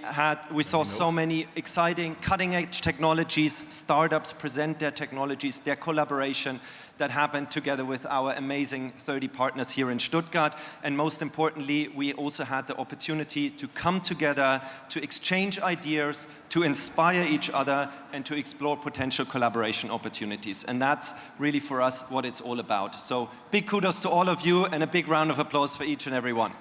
saw so many exciting cutting-edge technologies, startups present their technologies, their collaboration that happened together with our amazing 30 partners here in Stuttgart. And most importantly, we also had the opportunity to come together, to exchange ideas, to inspire each other, and to explore potential collaboration opportunities. And that's really for us what it's all about. So big kudos to all of you, and a big round of applause for each and every one.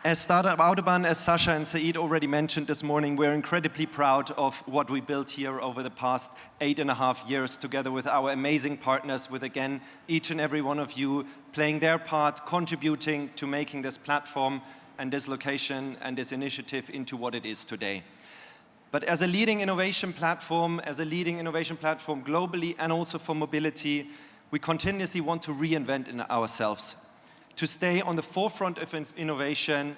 As Startup Autobahn, as Sasha and Said already mentioned this morning, we're incredibly proud of what we built here over the past 8.5 years together with our amazing partners, with again, each and every one of you playing their part, contributing to making this platform and this location and this initiative into what it is today. But as a leading innovation platform globally and also for mobility, we continuously want to reinvent ourselves, to stay on the forefront of innovation,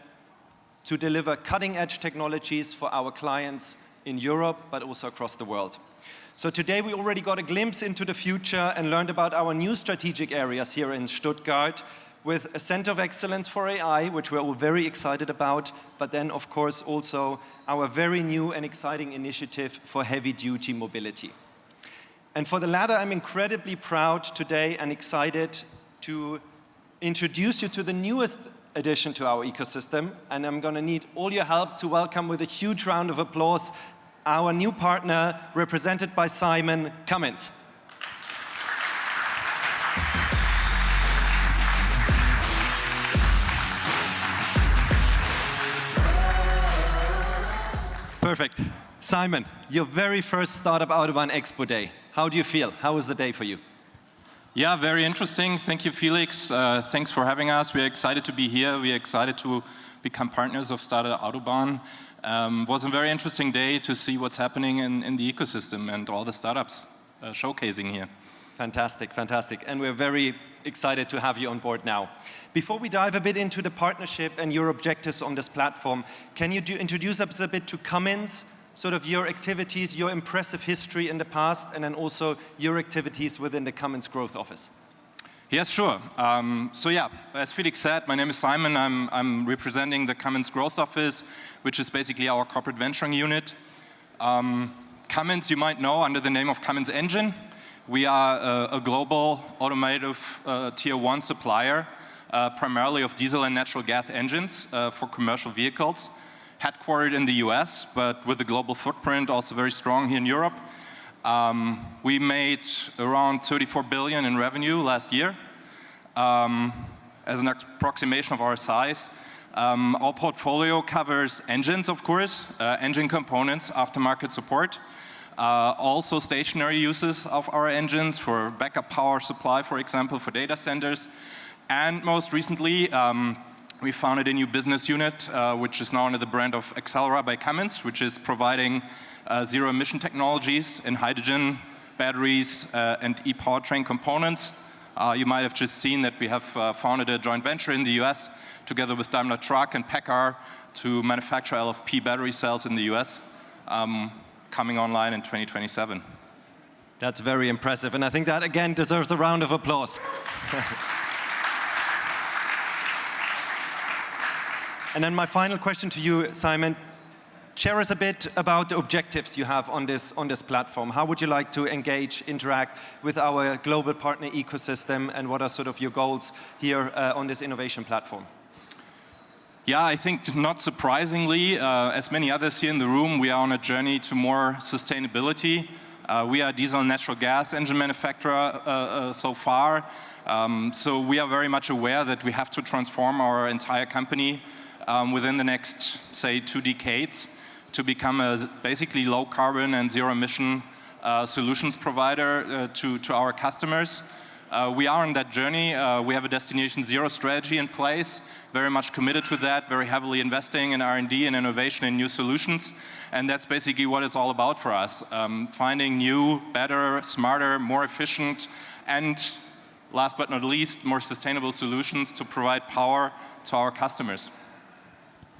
to deliver cutting-edge technologies for our clients in Europe, but also across the world. So today we already got a glimpse into the future and learned about our new strategic areas here in Stuttgart, with a Center of Excellence for AI, which we're all very excited about, but then of course also our very new and exciting initiative for heavy-duty mobility. And for the latter, I'm incredibly proud today and excited to introduce you to the newest addition to our ecosystem, and I'm going to need all your help to welcome with a huge round of applause our new partner, represented by Simon Cummins. Perfect. Simon, your very first Startup Autobahn Expo day. How do you feel? How was the day for you? Yeah, very interesting. Thank you, Felix. Thanks for having us. We're excited to be here. We're excited to become partners of Startup Autobahn. It was a very interesting day to see what's happening in the ecosystem and all the startups showcasing here. Fantastic, fantastic. And we're very excited to have you on board now. Before we dive a bit into the partnership and your objectives on this platform, can you introduce us a bit to Cummins, sort of your activities, your impressive history in the past, and then also your activities within the Cummins Growth Office? Yes, sure. So yeah, as Felix said, my name is Simon. I'm representing the Cummins Growth Office, which is basically our corporate venturing unit. Cummins, you might know under the name of Cummins Engine. We are a global automotive tier 1 supplier, primarily of diesel and natural gas engines for commercial vehicles. Headquartered in the US, but with a global footprint, also very strong here in Europe. We made around 34 billion in revenue last year. As an approximation of our size, our portfolio covers engines, of course, engine components, aftermarket support, also stationary uses of our engines for backup power supply, for example, for data centers. And most recently, we founded a new business unit, which is now under the brand of Accelera by Cummins, which is providing zero-emission technologies in hydrogen, batteries, and e-powertrain components. You might have just seen that we have founded a joint venture in the US together with Daimler Truck and PACCAR to manufacture LFP battery cells in the US, coming online in 2027. That's very impressive, and I think that again deserves a round of applause. And then my final question to you, Simon, share us a bit about the objectives you have on this platform. How would you like to engage, interact with our global partner ecosystem, and what are sort of your goals here on this innovation platform? Yeah, I think not surprisingly, as many others here in the room, we are on a journey to more sustainability. We are a diesel and natural gas engine manufacturer so far, so we are very much aware that we have to transform our entire company within the next, say, 2 decades to become a basically low carbon and zero emission solutions provider to our customers. We are on that journey. We have a Destination Zero strategy in place, very much committed to that, very heavily investing in R&D and innovation and new solutions. And that's basically what it's all about for us, finding new, better, smarter, more efficient, and last but not least, more sustainable solutions to provide power to our customers.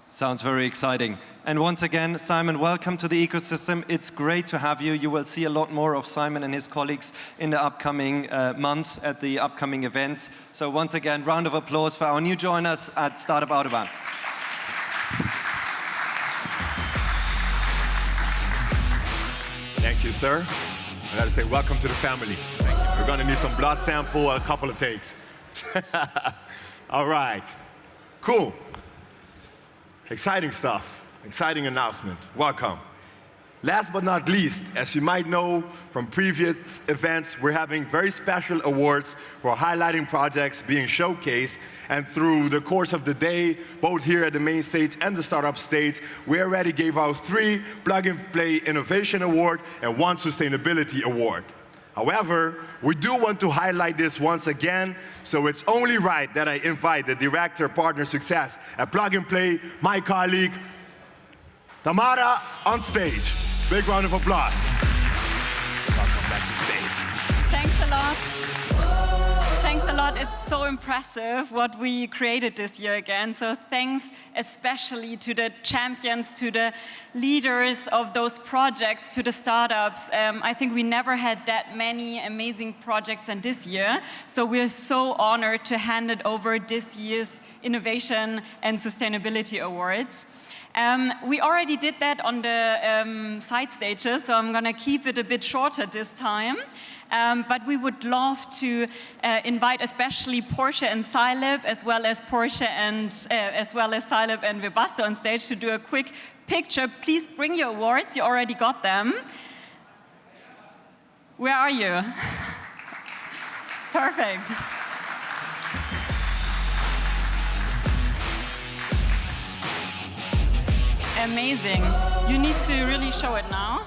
Sounds very exciting. And once again, Simon, welcome to the ecosystem. It's great to have you. You will see a lot more of Simon and his colleagues in the upcoming months at the upcoming events. So once again, round of applause for our new joiners at Startup Autobahn. Thank you, sir. I gotta say, welcome to the family. Thank you. We're gonna need some blood sample, a couple of takes. All right, cool. Exciting stuff, exciting announcement. Welcome. last but not least, as you might know from previous events, we're having very special awards for highlighting projects being showcased. And through the course of the day, both here at the main stage and the startup stage, we already gave out 3 Plug-and-Play Innovation Award and 1 Sustainability Award. However, we do want to highlight this once again, so it's only right that I invite the Director of Partner Success at Plug-and-Play, my colleague, Tamara, on stage. Big round of applause. Welcome back to stage. Thanks a lot. Thanks a lot. It's so impressive what we created this year again. So thanks especially to the champions, to the leaders of those projects, to the startups. I think we never had that many amazing projects than this year. So we're so honored to hand it over this year's Innovation and Sustainability Awards. We already did that on the side stages, so I'm going to keep it a bit shorter this time. But we would love to invite especially Porsche and Scilab, as well as Scilab and Webasto on stage to do a quick picture. Please bring your awards. You already got them. Where are you? Perfect. Amazing. You need to really show it now.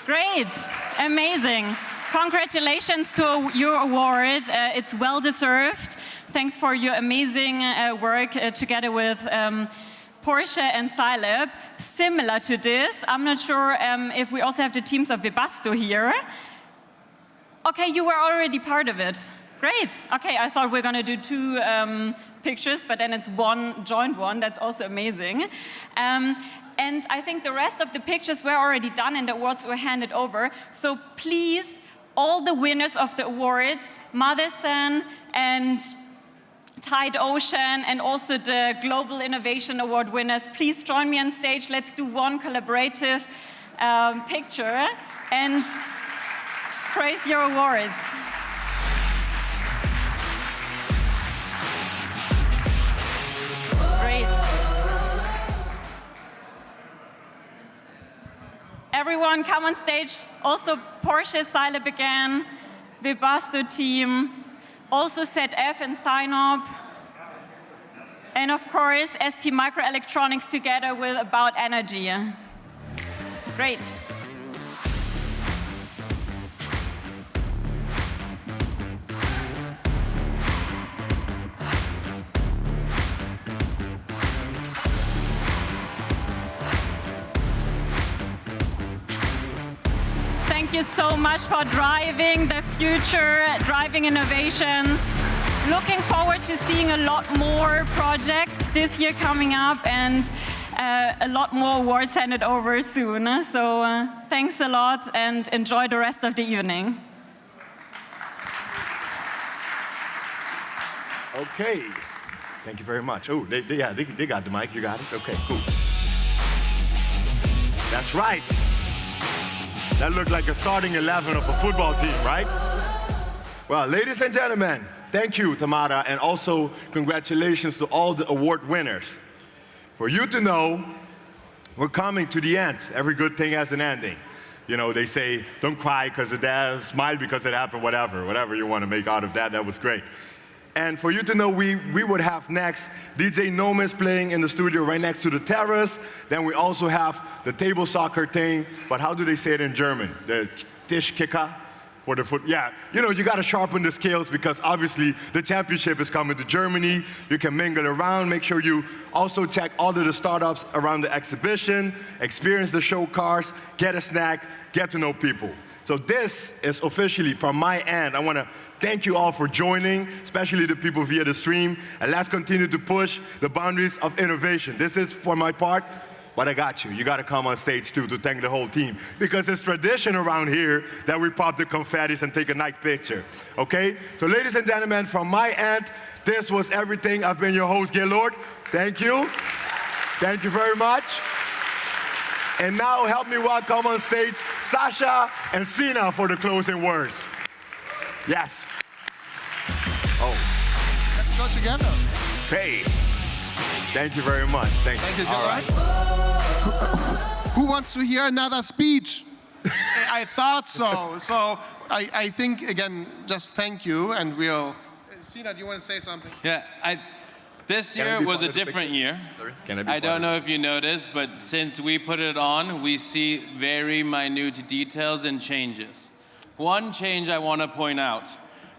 Great. Amazing. Congratulations to your award. It's well deserved. Thanks for your amazing work together with Porsche and Scilab. Similar to this, I'm not sure if we also have the teams of Webasto here. Okay, you were already part of it. Great. Okay, I thought we were going to do 2 pictures, but then it's one joint one. That's also amazing. And I think the rest of the pictures were already done and the awards were handed over. So please, all the winners of the awards, Motherson and Tide Ocean, and also the Global Innovation Award winners, please join me on stage. Let's do one collaborative picture and praise your awards. Great. Everyone come on stage. Also Porsche, Scilab again, Webasto team, also ZF and Synop, and of course ST Microelectronics together with About Energy. Great. Thank you so much for driving the future, driving innovations. Looking forward to seeing a lot more projects this year coming up and a lot more awards handed over soon. So thanks a lot and enjoy the rest of the evening. Okay. Thank you very much. Oh, they got the mic. You got it? Okay, cool. That's right. That looked like a starting 11 of a football team, right? Well, ladies and gentlemen, thank you, Tamara, and also congratulations to all the award winners. For you to know, we're coming to the end. Every good thing has an ending. You know, they say, don't cry because it happened, smile because it happened, whatever you want to make out of that, that was great. And for you to know, we would have next DJ Nomis playing in the studio right next to the terrace. Then we also have the table soccer thing, but how do they say it in German? The Tischkicker for the foot. Yeah, you know, you got to sharpen the skills because obviously the championship is coming to Germany. You can mingle around. Make sure you also check all of the startups around the exhibition, experience the show cars, get a snack, get to know people. So this is officially from my end. I want to thank you all for joining, especially the people via the stream. And let's continue to push the boundaries of innovation. This is for my part, but I got you. You got to come on stage too to thank the whole team. Because it's tradition around here that we pop the confettis and take a nice picture. Okay? So ladies and gentlemen, from my end, this was everything. I've been your host, Gaylord. Thank you. Thank you very much. And now help me welcome on stage Sasha and Sina for the closing words. Yes. Oh. Let's go together. Okay. Thank you very much. Thank you. Thank you. All right. Who wants to hear another speech? I thought so. So I think, again, just thank you, and we'll... Sina, do you want to say something? Yeah, this year was a different year. I don't know if you noticed, but since we put it on, we see very minute details and changes. One change I want to point out,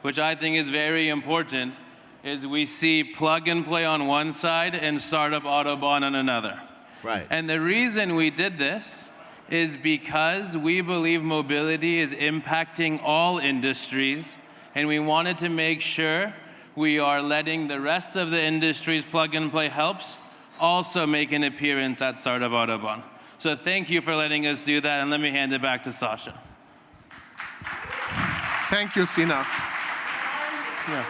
which I think is very important, is we see plug and play on one side and startup Autobahn on another. Right. And the reason we did this is because we believe mobility is impacting all industries, and we wanted to make sure we are letting the rest of the industries plug and play helps also make an appearance at Startup Autobahn. So thank you for letting us do that, and let me hand it back to Sasha. Thank you, Sina. Yeah.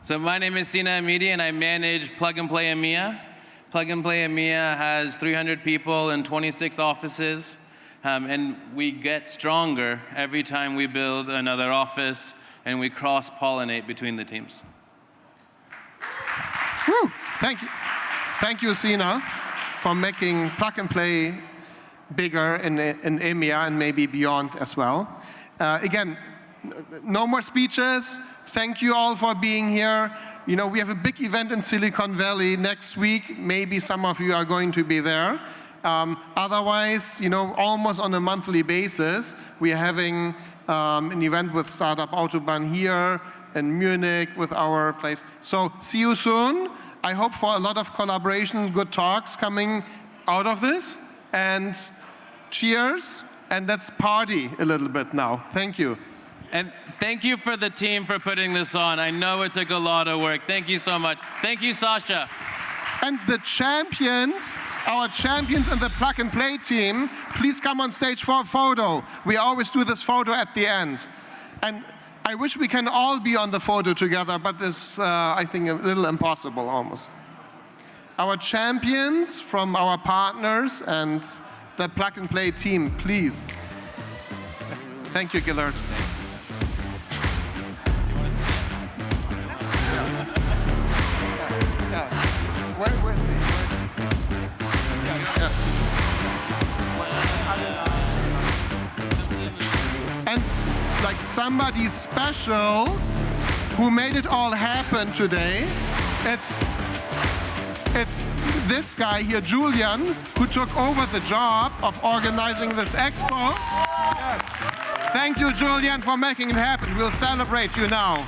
So my name is Sina Amidi, and I manage Plug and Play EMEA. Plug and Play EMEA has 300 people and 26 offices. And we get stronger every time we build another office and we cross-pollinate between the teams. Woo. Thank you. Thank you, Sina, for making Plug and Play bigger in EMEA and maybe beyond as well. Again, no more speeches. Thank you all for being here. You know, we have a big event in Silicon Valley next week. Maybe some of you are going to be there. Otherwise, you know, almost on a monthly basis, we are having an event with Startup Autobahn here in Munich with our place. So see you soon. I hope for a lot of collaboration, good talks coming out of this. And cheers, and let's party a little bit now. Thank you. And thank you for the team for putting this on. I know it took a lot of work. Thank you so much. Thank you, Sasha. And the champions, our champions in the Plug and Play team, please come on stage for a photo. We always do this photo at the end. And I wish we can all be on the photo together, but this, I think, a little impossible almost. Our champions from our partners and the Plug and Play team, please. Thank you, Gillard. Where is he? And like somebody special who made it all happen today, it's this guy here, Julian, who took over the job of organizing this expo. Thank you, Julian, for making it happen. We'll celebrate you now.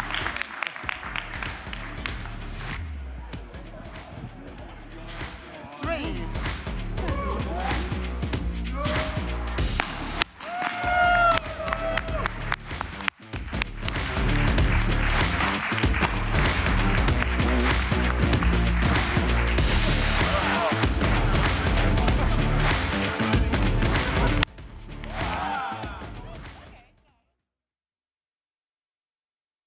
Three.